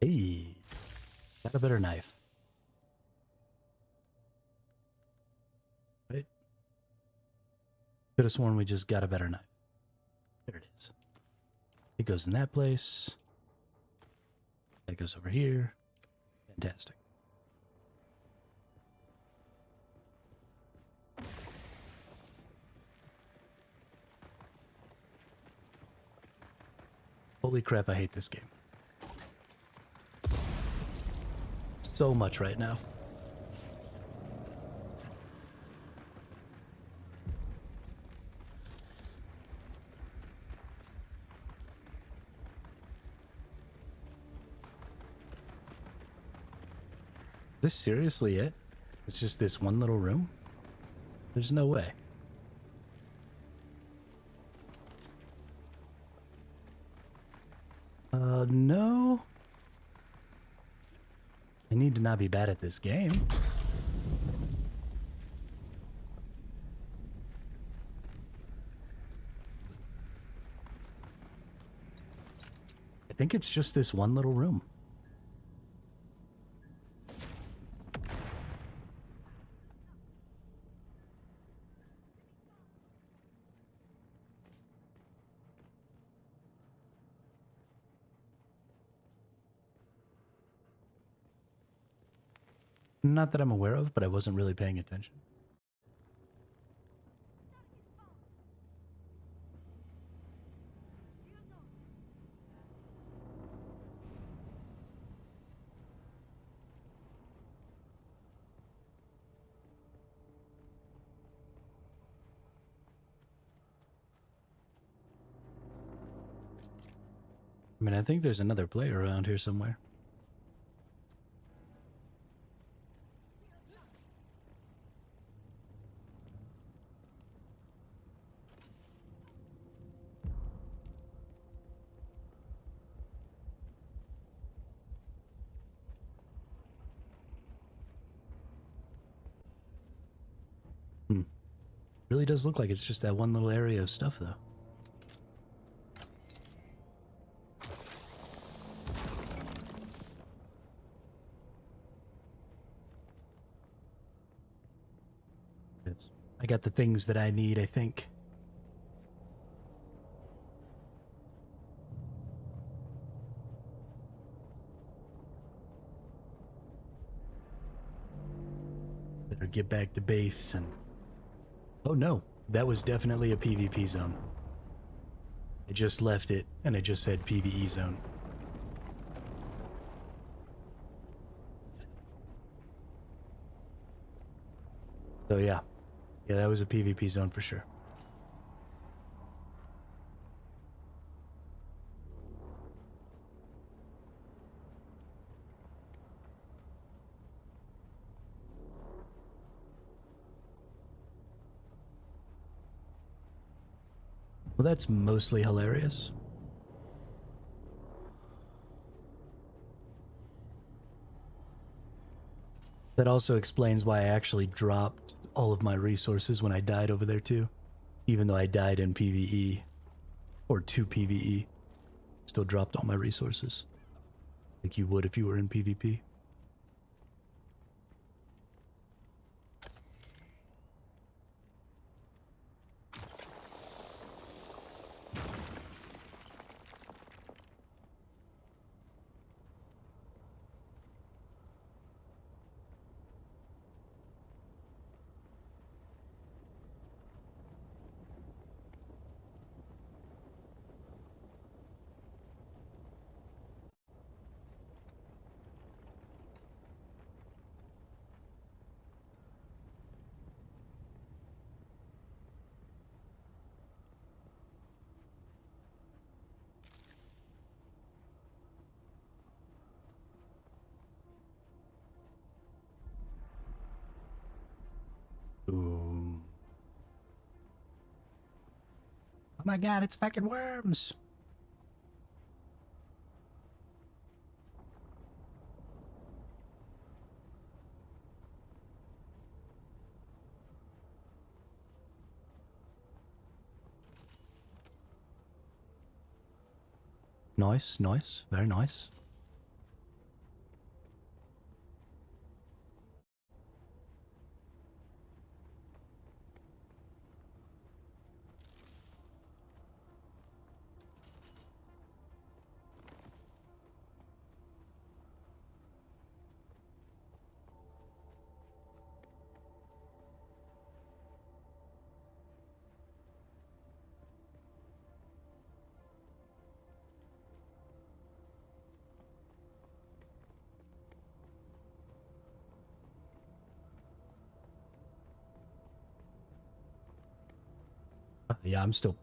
Hey, got a better knife. Right? Could have sworn we just got a better knife. There it is. It goes in that place. That goes over here. Fantastic. Holy crap, I hate this game. So much right now. Is this seriously it? It's just this one little room? There's no way. No. I need to not be bad at this game. I think it's just this one little room. Not that I'm aware of, but I wasn't really paying attention. I mean, I think there's another player around here somewhere. Really does look like it's just that one little area of stuff, though. Yes. I got the things that I need, I think. Better get back to base and... Oh no, that was definitely a PvP zone. I just left it and it just said PvE zone. So yeah. Yeah, that was a PvP zone for sure. Well, that's mostly hilarious. That also explains why I actually dropped all of my resources when I died over there too. Even though I died in PvE, or 2 PvE, still dropped all my resources. Like you would if you were in PvP. Ooh. Oh my god, it's fucking worms! Nice, nice, very nice. Yeah, I'm still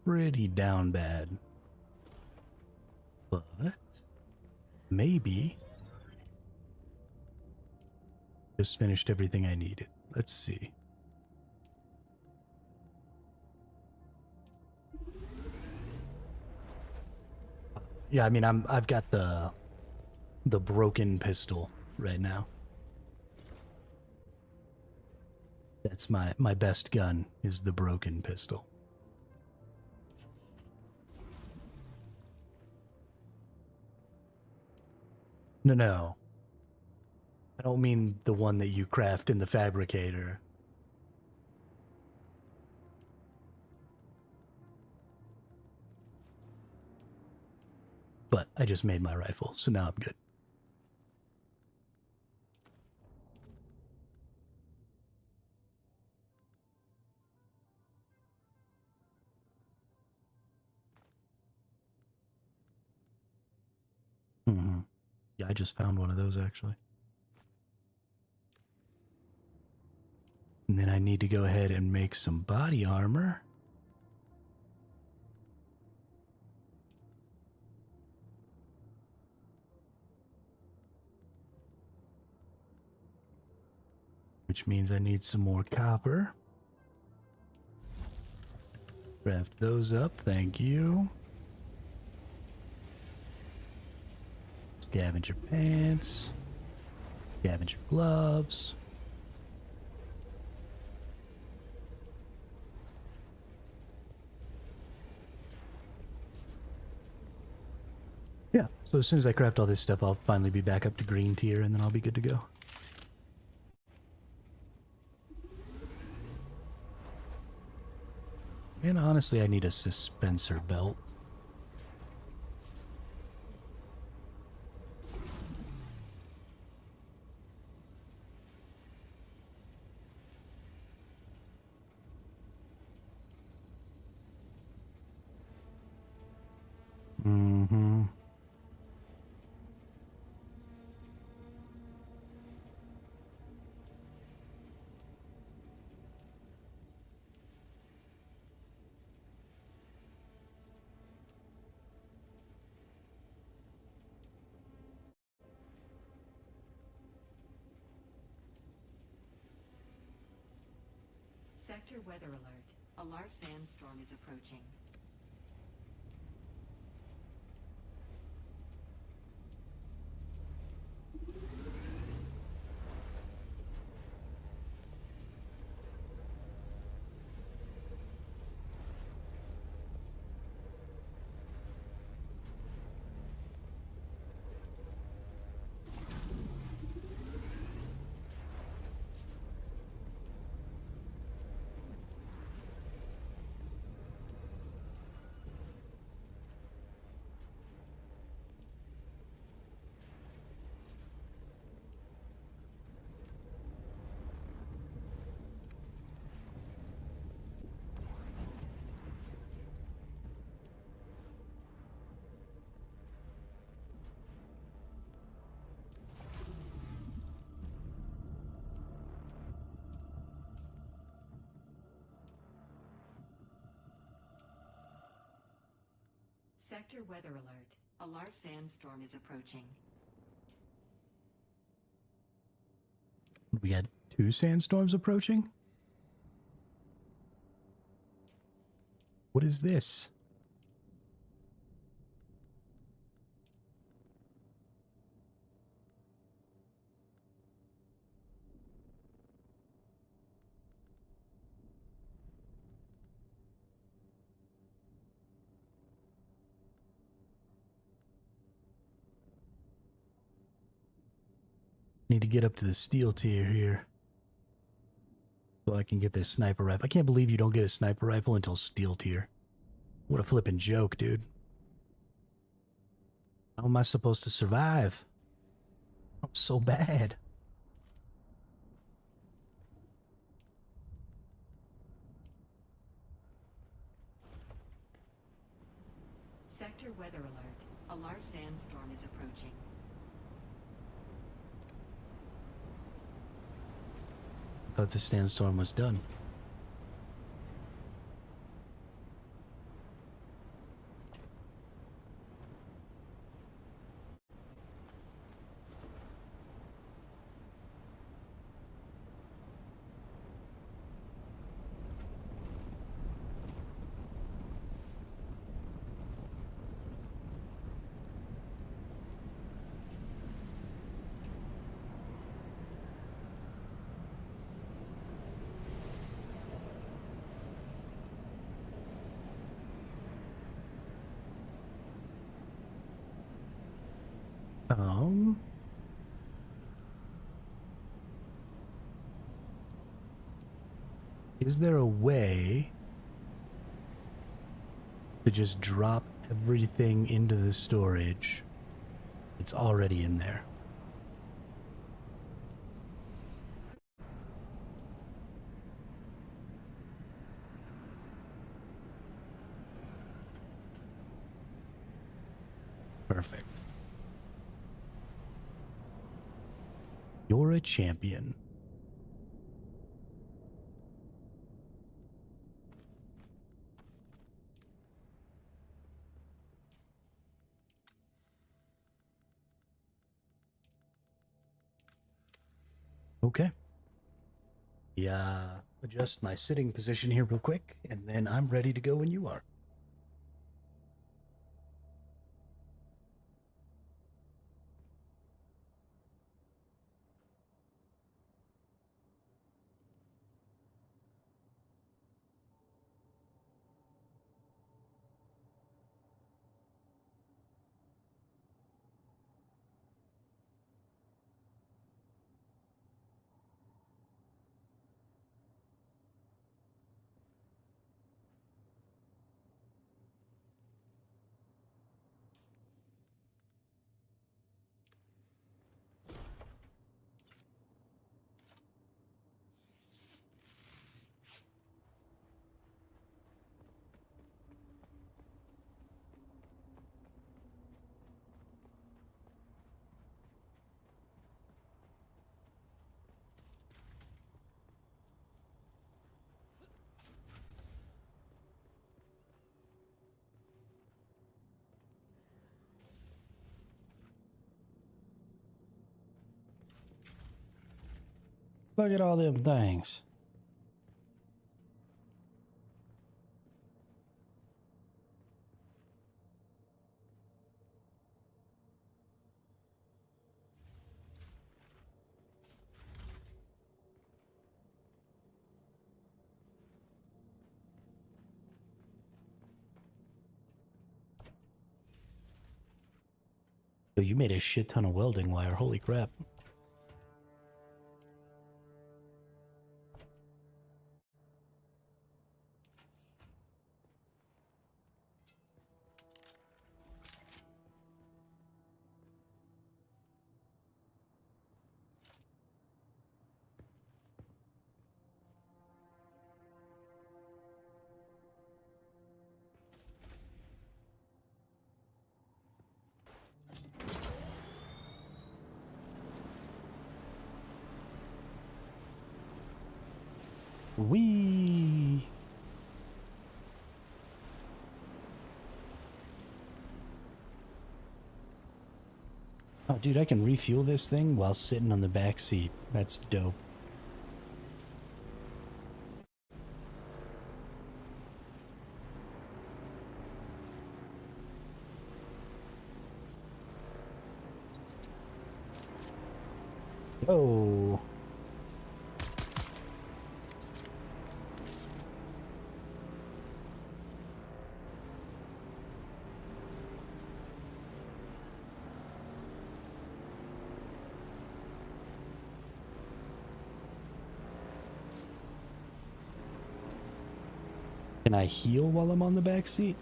pretty down bad. But maybe just finished everything I needed. Let's see. Yeah, I mean I've got the broken pistol right now. That's my best gun, is the broken pistol. No. I don't mean the one that you craft in the fabricator. But I just made my rifle, so now I'm good. Mm-hmm. Yeah, I just found one of those actually. And then I need to go ahead and make some body armor. Which means I need some more copper. Craft those up, thank you. Scavenger pants. Scavenger gloves. Yeah, so as soon as I craft all this stuff, I'll finally be back up to green tier, and then I'll be good to go. And honestly, I need a suspensor belt. Mm-hmm. Sector weather alert. A large sandstorm is approaching. Sector weather alert. A large sandstorm is approaching. We got 2 sandstorms approaching? What is this? Need to get up to the steel tier here so I can get this sniper rifle. I can't believe you don't get a sniper rifle until steel tier. What a flippin' joke, dude. How am I supposed to survive? I'm so bad. Sector weather alert. A large sandstorm is approaching. Thought the sandstorm was done. Is there a way to just drop everything into the storage? It's already in there. Perfect. You're a champion. Okay. Yeah, adjust my sitting position here real quick, and then I'm ready to go when you are. Look at all them things. So you made a shit ton of welding wire. Holy crap. Wee. Oh, dude, I can refuel this thing while sitting on the back seat. That's dope. Oh. Can I heal while I'm on the back seat?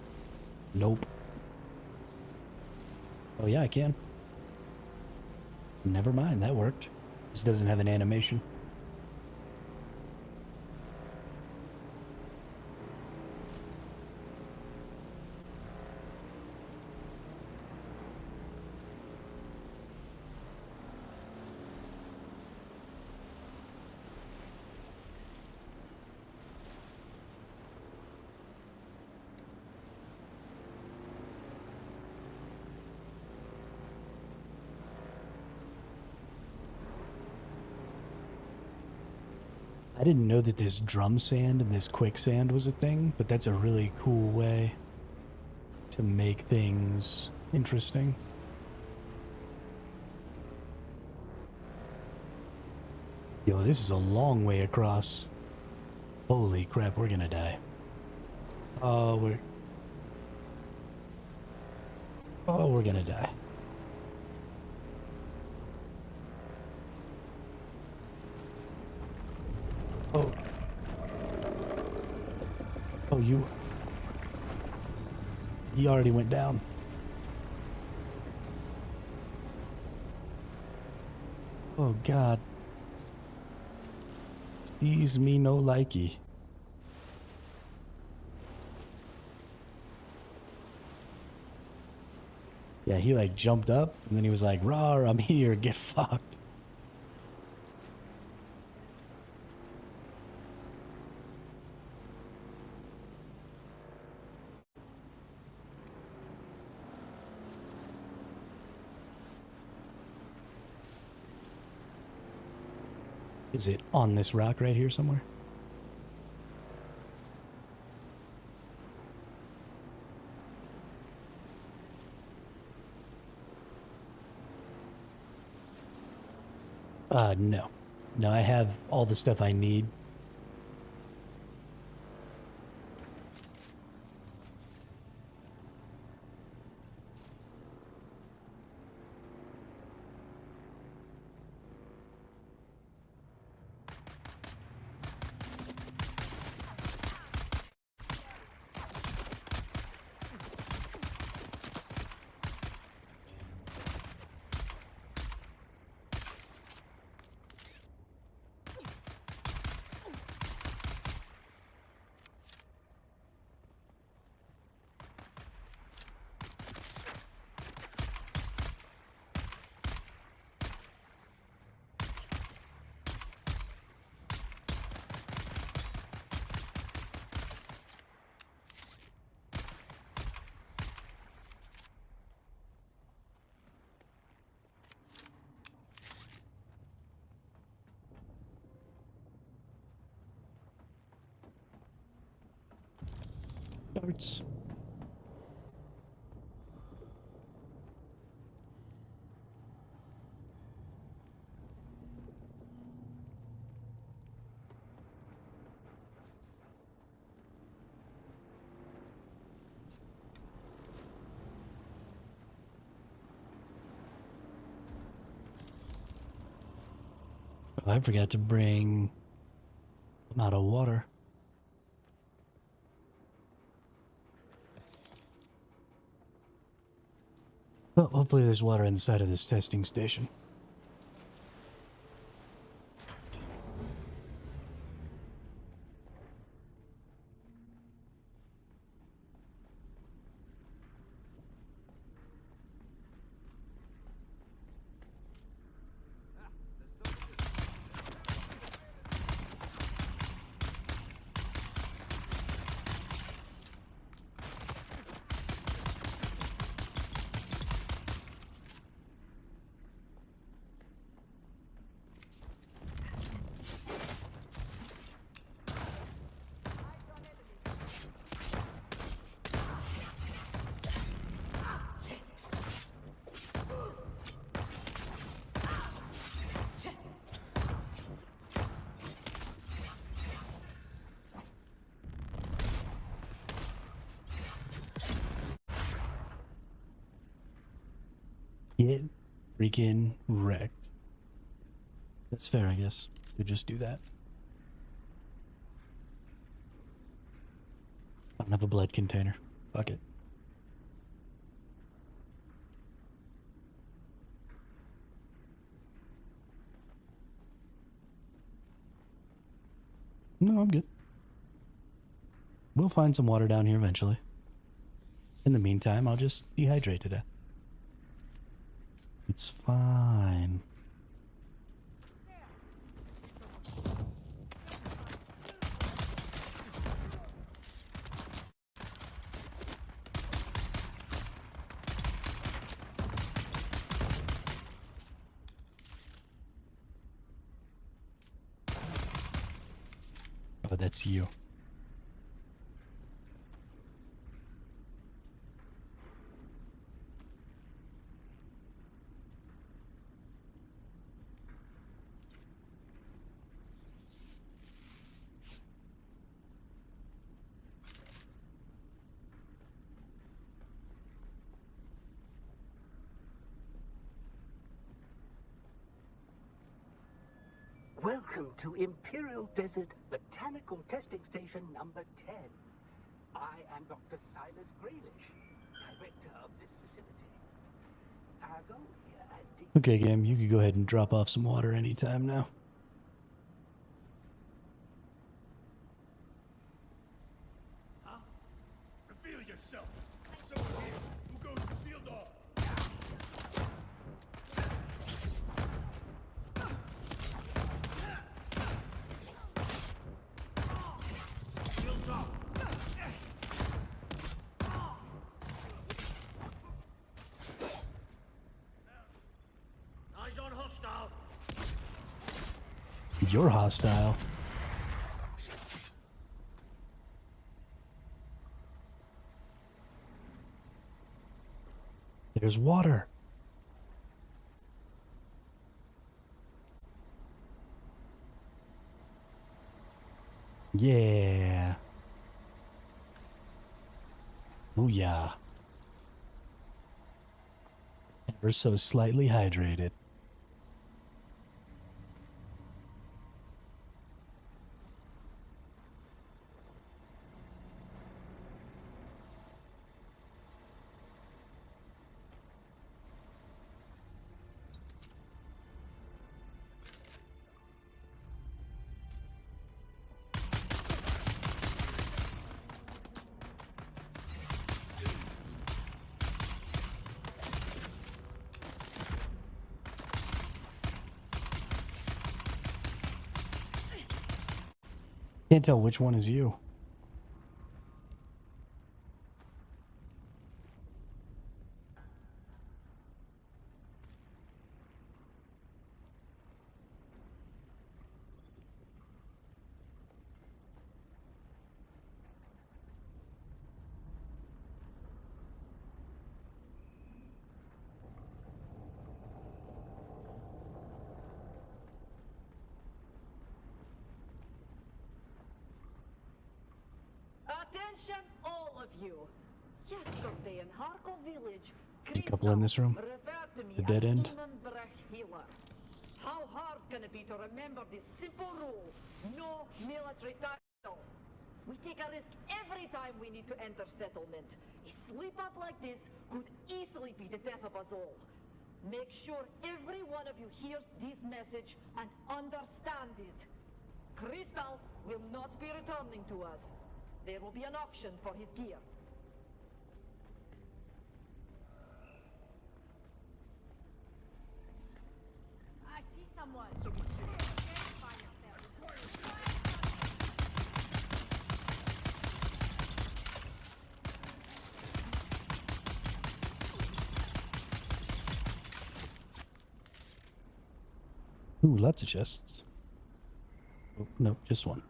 Nope. Oh yeah, I can. Never mind, that worked. This doesn't have an animation. I didn't know that this drum sand and this quicksand was a thing, but that's a really cool way to make things interesting. Yo, this is a long way across. Holy crap, we're gonna die. Oh, we're gonna die. Oh. Oh, you already went down. Oh, God. He's me no likey. Yeah, he like jumped up and then he was like, "Rawr, I'm here, get fucked." Is it on this rock right here somewhere? No. No, I have all the stuff I need. Parts. Oh, I forgot to bring a lot of water. Well, hopefully there's water inside of this testing station. Get freaking wrecked. That's fair, I guess. We just do that. I don't have a blood container. Fuck it. No, I'm good. We'll find some water down here eventually. In the meantime, I'll just dehydrate to death. It's fine. Oh, that's you. Welcome to Imperial Desert Botanical Testing Station number 10. I am Dr. Silas Graylish, director of this facility. Our goal here at D- Okay, Gam, you could go ahead and drop off some water anytime now. Huh? Reveal yourself. Someone here who goes to shield off. Shields up. Eyes on hostile. You're hostile. There's water. Yeah. Oh yeah. Ever so slightly hydrated. Can't tell which one is you. you. Yesterday in Harkov village, A couple in this room. It's a dead end. How hard can it be to remember this simple rule? No military title. We take a risk every time we need to enter settlement. A slip up like this could easily be the death of us all. Make sure every one of you hears this message and understand it. Crystal will not be returning to us. There will be an auction for his gear. I see someone. Ooh, lots of chests. Oh, no, just one.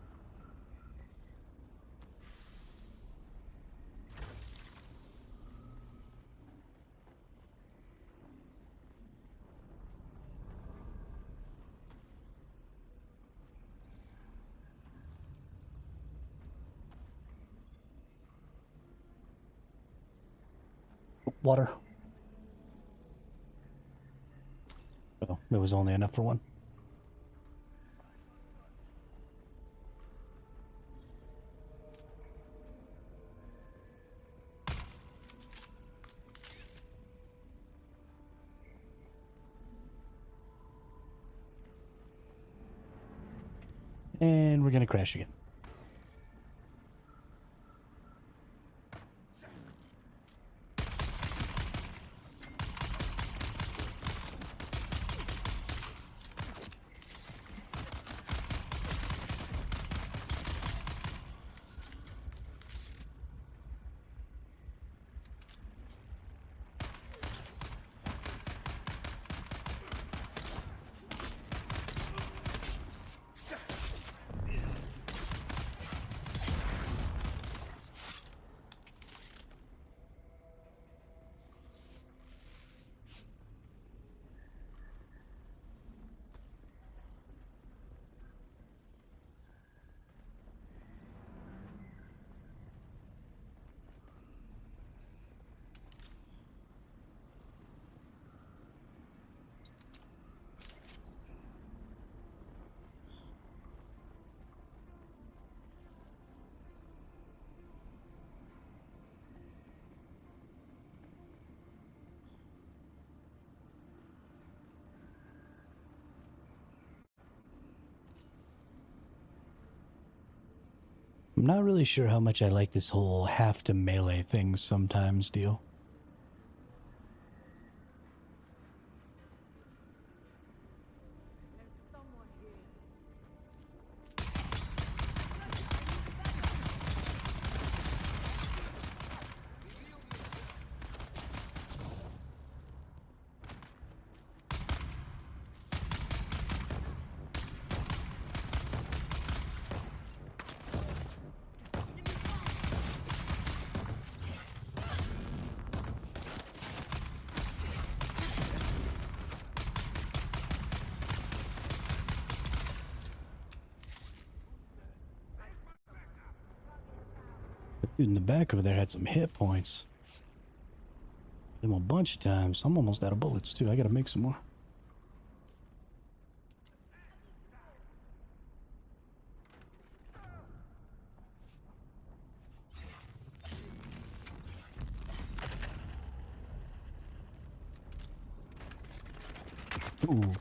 Water. Oh, it was only enough for one. And we're gonna crash again. I'm not really sure how much I like this whole have to melee thing sometimes deal. Dude in the back over there had some hit points. Hit him a bunch of times. I'm almost out of bullets too. I gotta make some more. Ooh.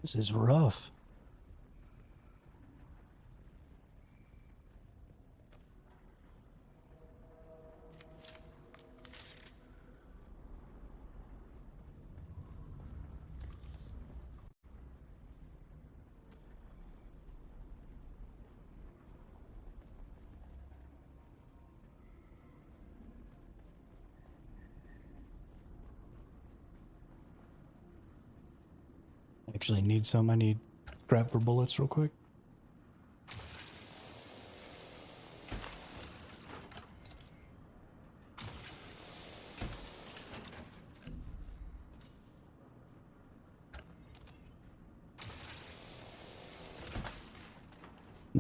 This is rough. Actually need some. I need grab for bullets real quick.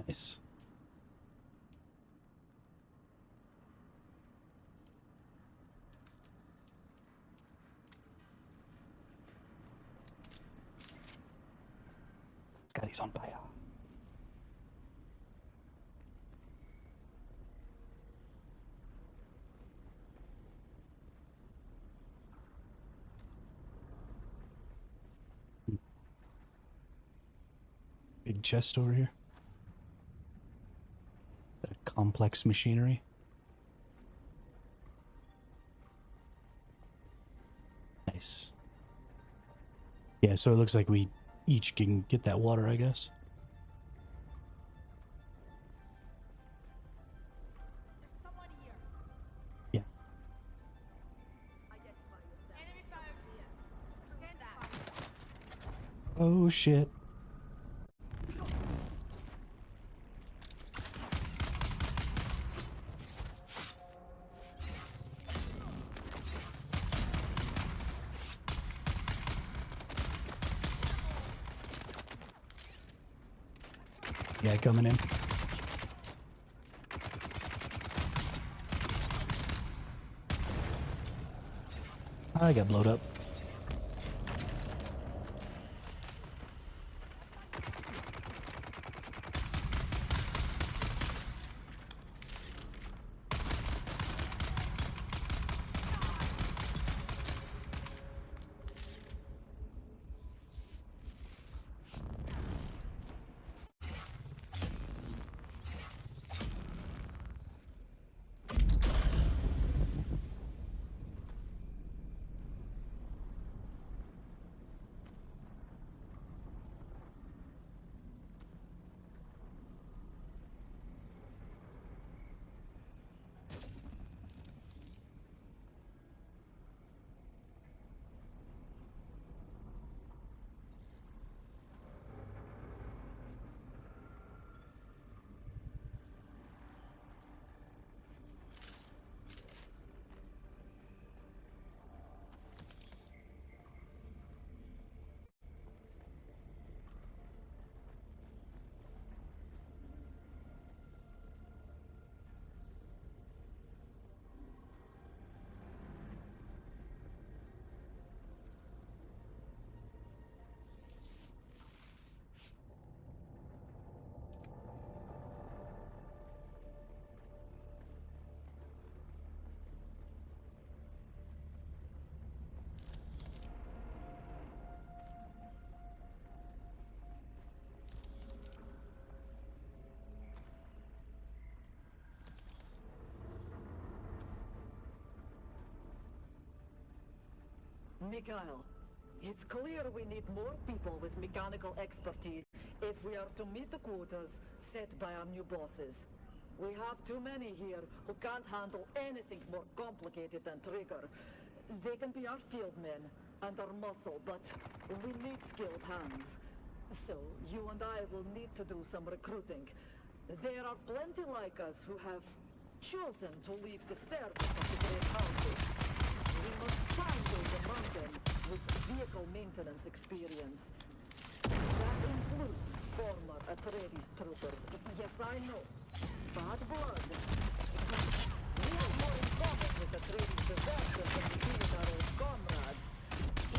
Nice. Scotty's on fire. Big chest over here. Is that a complex machinery? Nice. Yeah, so it looks like we each can get that water, I guess. There's someone here. Yeah. Identify yourself. Enemy fire here. Stand back. Oh shit. Yeah, coming in. I got blowed up. Mikhail, it's clear we need more people with mechanical expertise if we are to meet the quotas set by our new bosses. We have too many here who can't handle anything more complicated than Trigger. They can be our field men and our muscle, but we need skilled hands. So you and I will need to do some recruiting. There are plenty like us who have chosen to leave the service of the Great Council. We must find those among them with vehicle maintenance experience. That includes former Atreides troopers. Yes, I know. Bad blood. We have more in common with Atreides deserters than we do with our old comrades.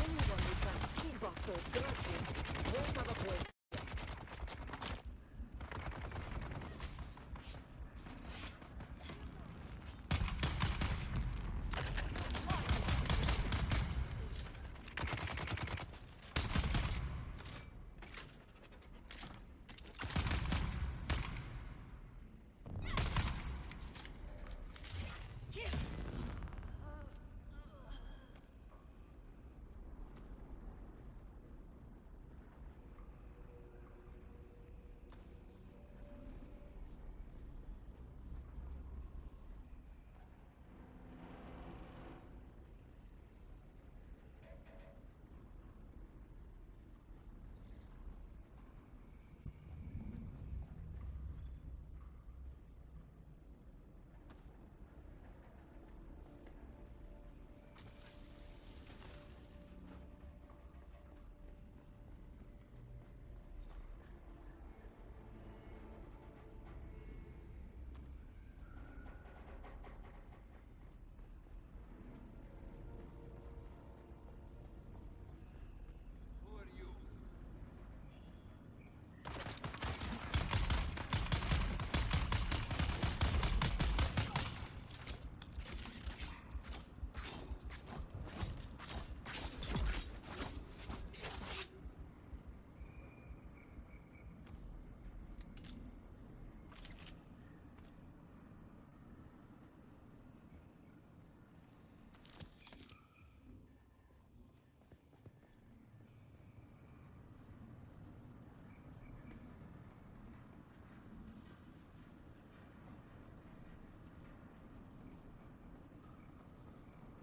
Anyone who can keep up those grudges won't have a place.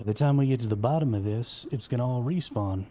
the time we get to the bottom of this, it's gonna all respawn.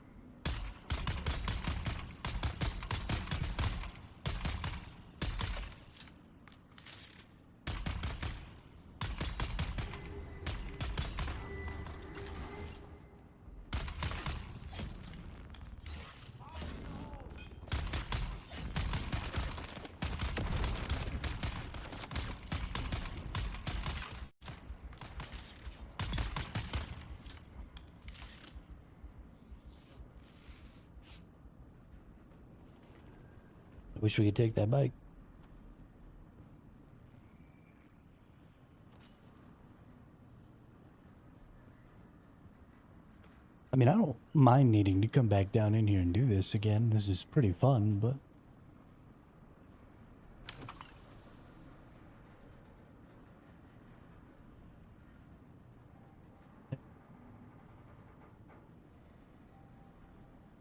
I wish we could take that bike. I mean, I don't mind needing to come back down in here and do this again. This is pretty fun, but...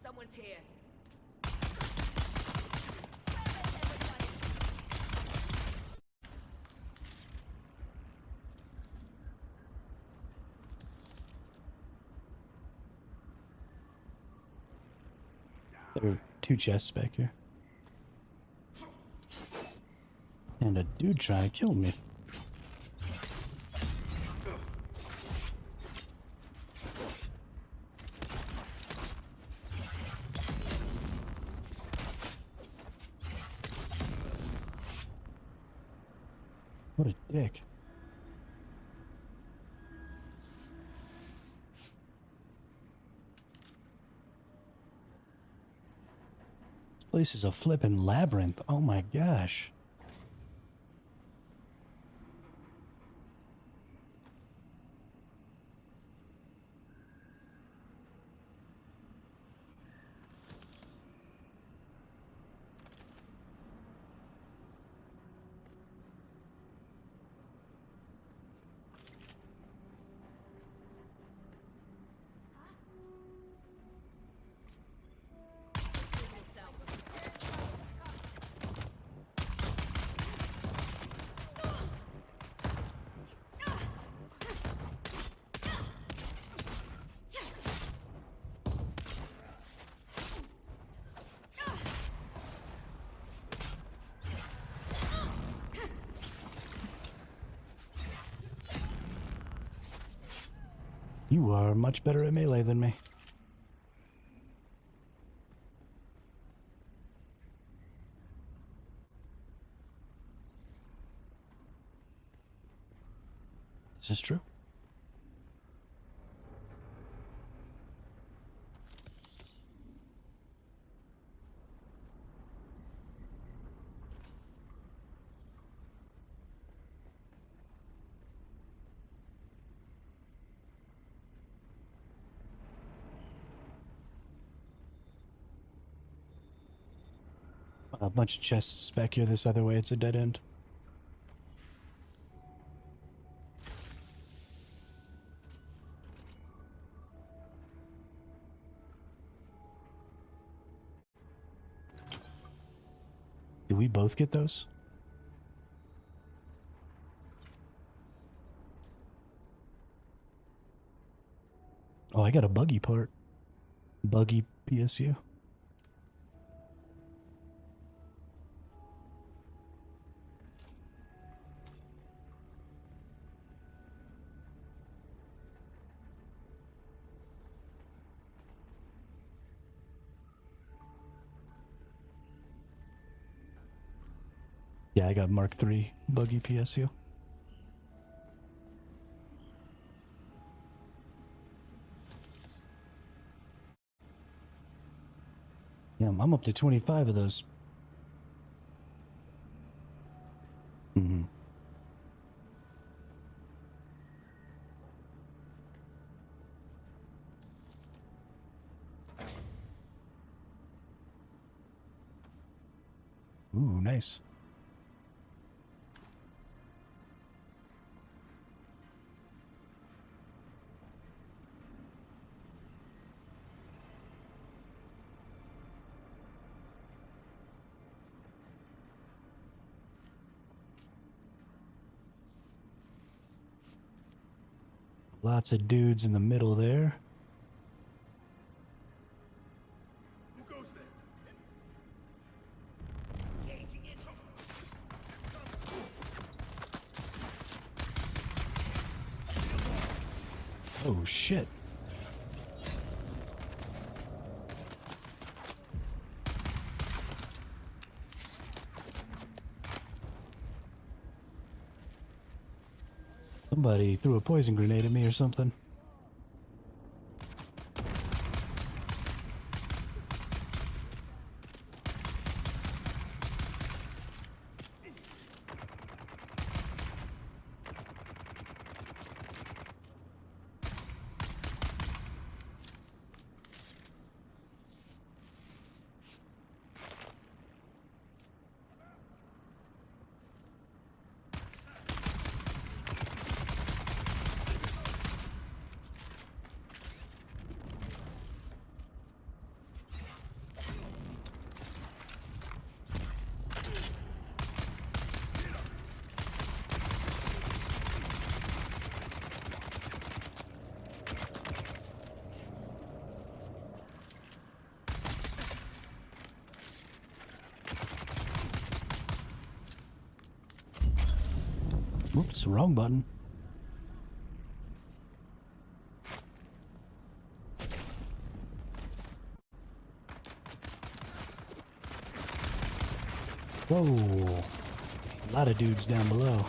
Someone's here. There are 2 chests back here. And a dude trying to kill me. What a dick. This place is a flippin' labyrinth. Oh my gosh. You are much better at melee than me. This is true. A bunch of chests back here this other way. It's a dead end. Did we both get those? Oh, I got a buggy part. Buggy PSU. Yeah, I got Mark III buggy PSU. Yeah, I'm up to 25 of those. Mm-hmm. Ooh, nice. Lots of dudes in the middle there. Who goes there? Oh shit. Somebody threw a poison grenade at me or something. Oops, wrong button. Whoa. A lot of dudes down below.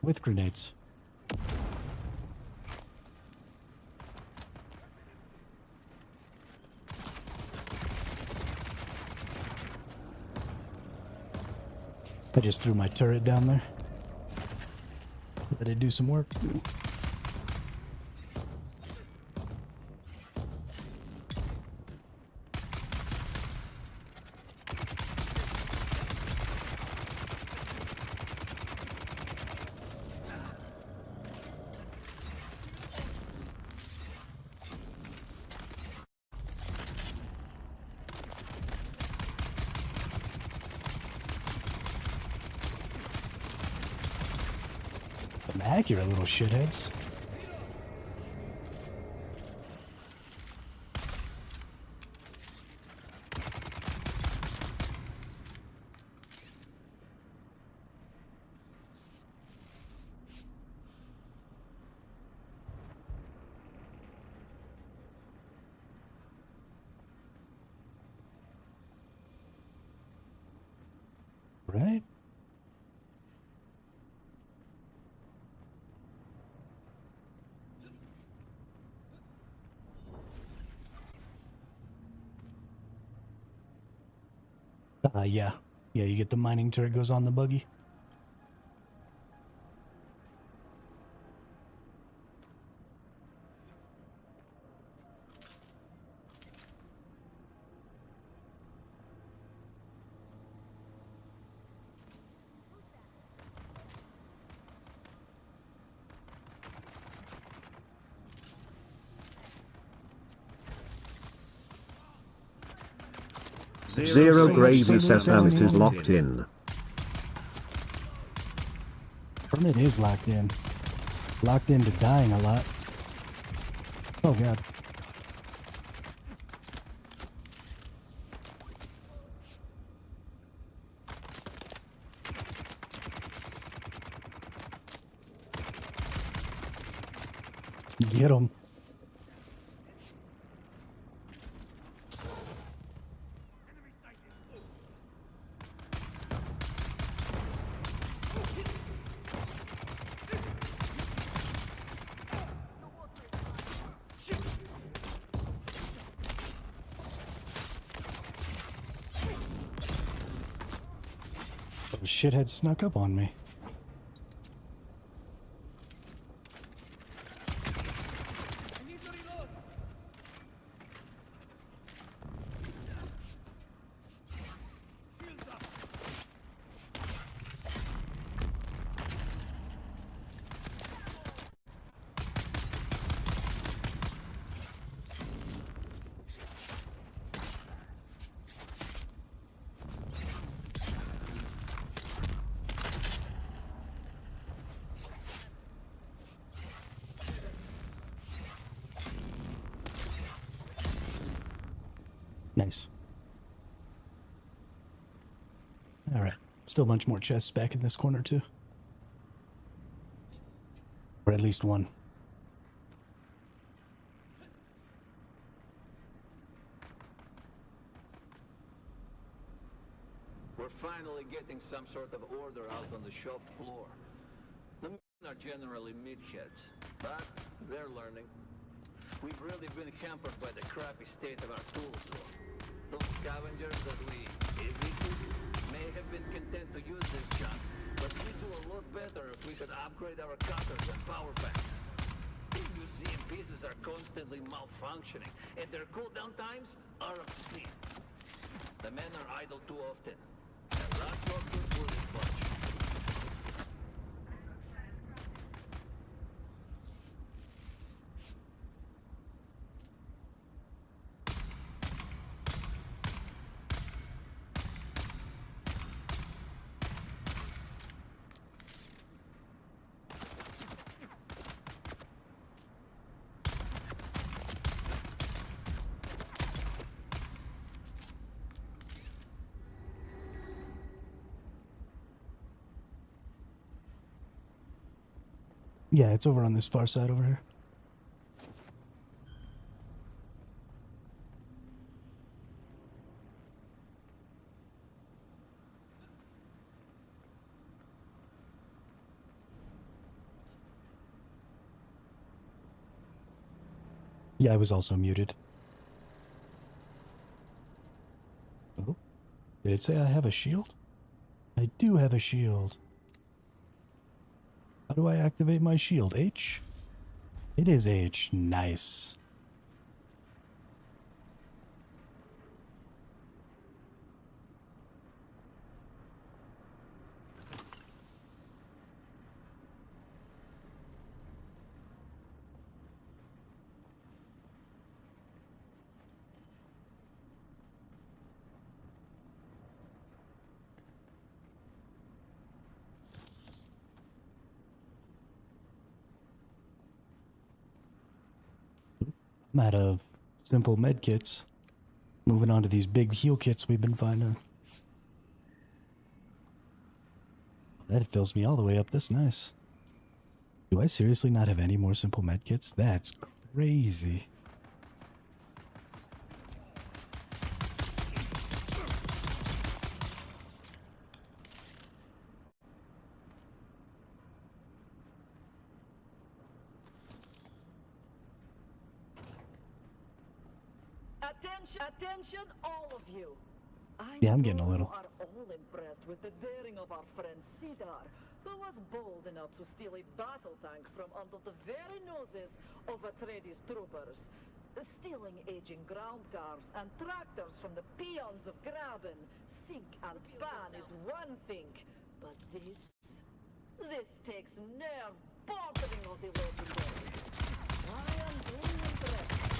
With grenades. I just threw my turret down there. Let it do some work. Some accurate little shitheads. Right? Yeah. Yeah, you get the mining turret goes on the buggy. Zero Gravy says Hermit is locked in. Hermit is locked in. Locked into dying a lot. Oh god. Get him. Those shitheads snuck up on me. Nice. Alright. Still a bunch more chests back in this corner, too. Or at least one. We're finally getting some sort of order out on the shop floor. The men are generally meatheads, but they're learning. We've really been hampered by the crappy state of our tools, though. Those scavengers that we evicted may have been content to use this junk, but we'd do a lot better if we could upgrade our cutters and power banks. These museum pieces are constantly malfunctioning, and their cooldown times are obscene. The men are idle too often, and that's not good for this bunch. Yeah, it's over on this far side over here. Yeah, I was also muted. Oh, did it say I have a shield? I do have a shield. How do I activate my shield? H? It is H. Nice. I'm out of simple med kits. Moving on to these big heal kits we've been finding. That fills me all the way up. That's nice. Do I seriously not have any more simple med kits? That's crazy. Attention, all of you. Yeah, I'm getting a little. You are all impressed with the daring of our friend Cedar, who was bold enough to steal a battle tank from under the very noses of Atreides troopers. Stealing aging ground cars and tractors from the peons of Graben, sink and ban is one thing, but this takes nerve bordering on the legendary. I am very impressed.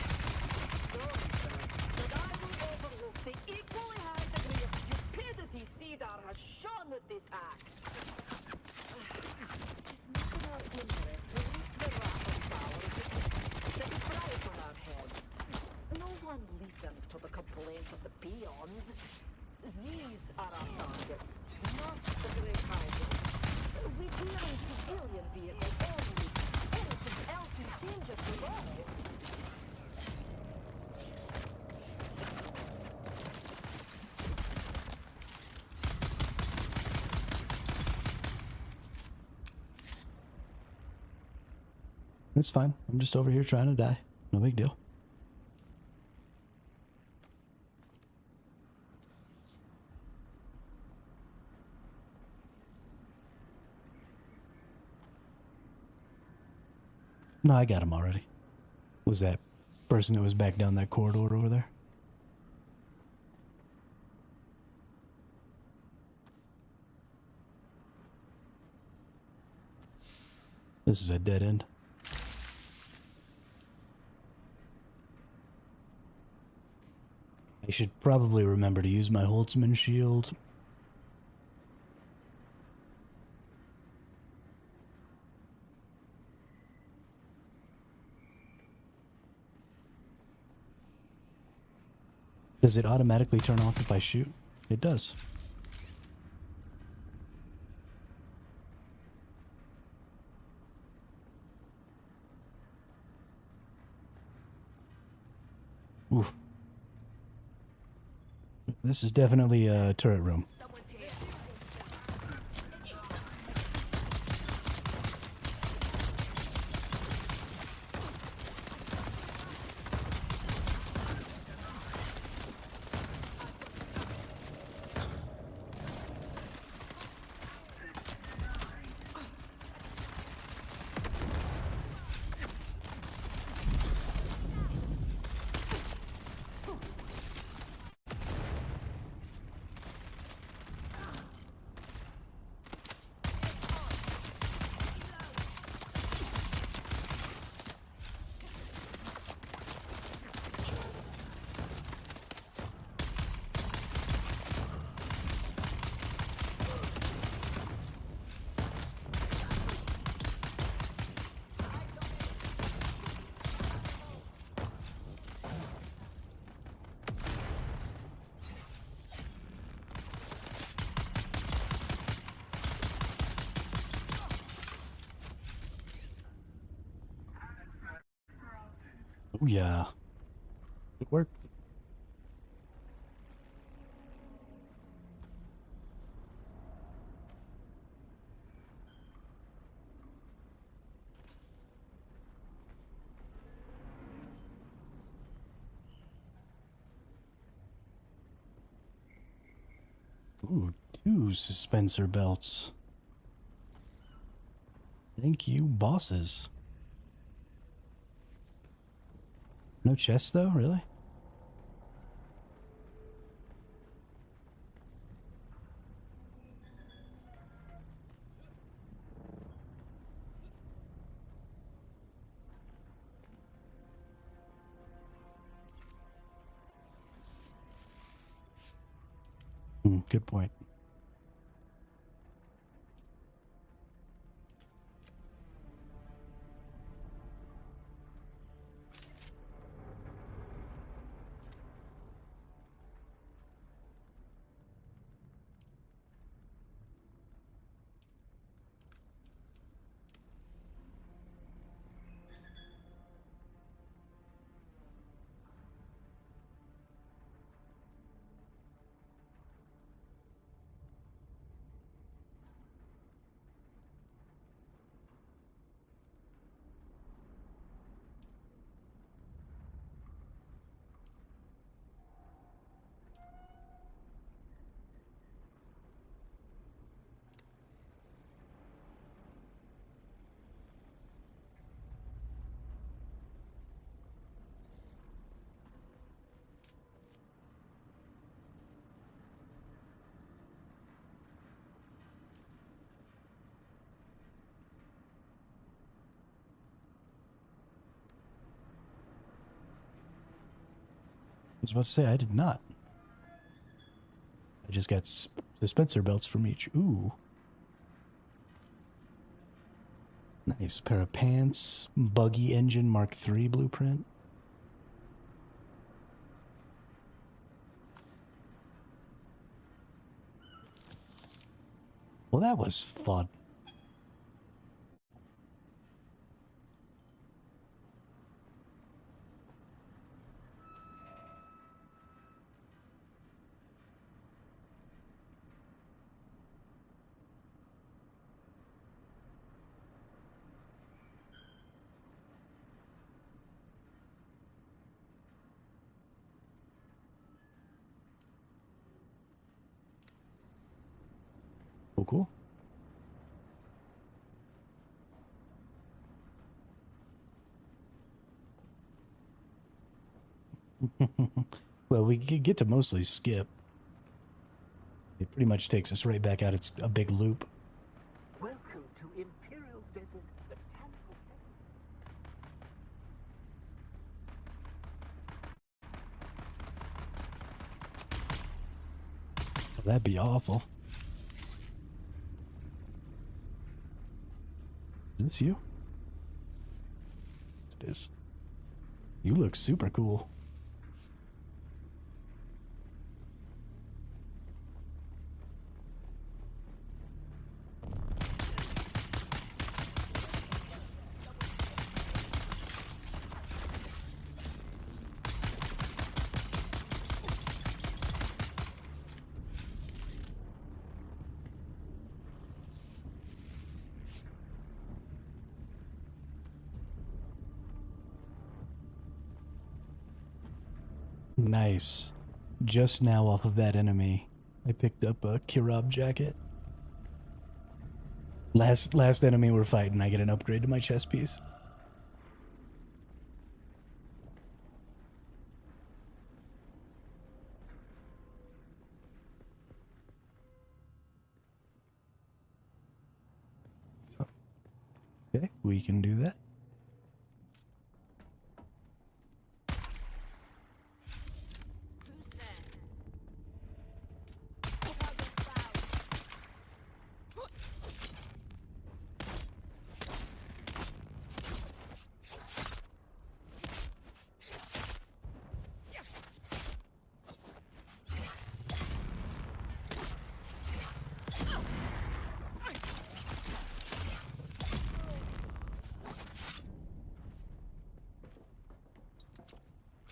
So impressed that I will overlook the equally high degree of stupidity Cedar has shown with this act. It's not in our interest to reach the wrath of power that is right on our heads. No one listens to the complaints of the peons. These are our targets, not the great highways. We deal in civilian vehicles only. Anything else is danger to all. It's fine. I'm just over here trying to die. No big deal. No, I got him already. Was that person that was back down that corridor over there? This is a dead end. I should probably remember to use my Holtzman shield. Does it automatically turn off if I shoot? It does. Oof. This is definitely a turret room. Oh yeah. Good work. Ooh, 2 suspensor belts. Thank you, bosses. No chest though, really? Good point. I was about to say, I did not. I just got suspensor belts from each. Ooh. Nice. Pair of pants. Buggy engine Mark III blueprint. Well, that was fun. Oh, cool. Well, we get to mostly skip. It pretty much takes us right back out. It's a big loop. Welcome to Imperial Desert Botanical Well, that'd be awful. Is this you? It is. You look super cool. Nice. Just now off of that enemy, I picked up a Kirab jacket. Last enemy we're fighting, I get an upgrade to my chest piece. Okay, we can do that.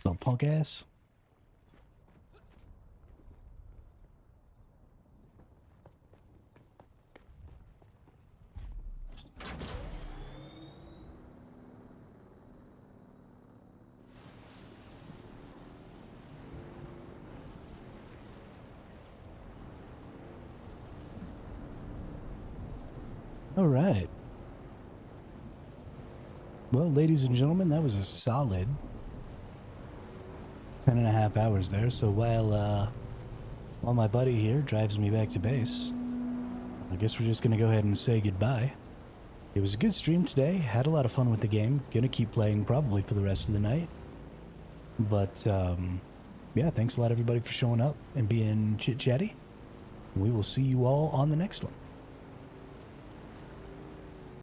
Little punk ass. All right. Well, ladies and gentlemen, that was a solid 10.5 hours there. So while my buddy here drives me back to base, I guess we're just gonna go ahead and say goodbye. It was a good stream today. Had a lot of fun with the game. Gonna keep playing probably for the rest of the night. But yeah, thanks a lot everybody for showing up and being chit-chatty. We will see you all on the next one.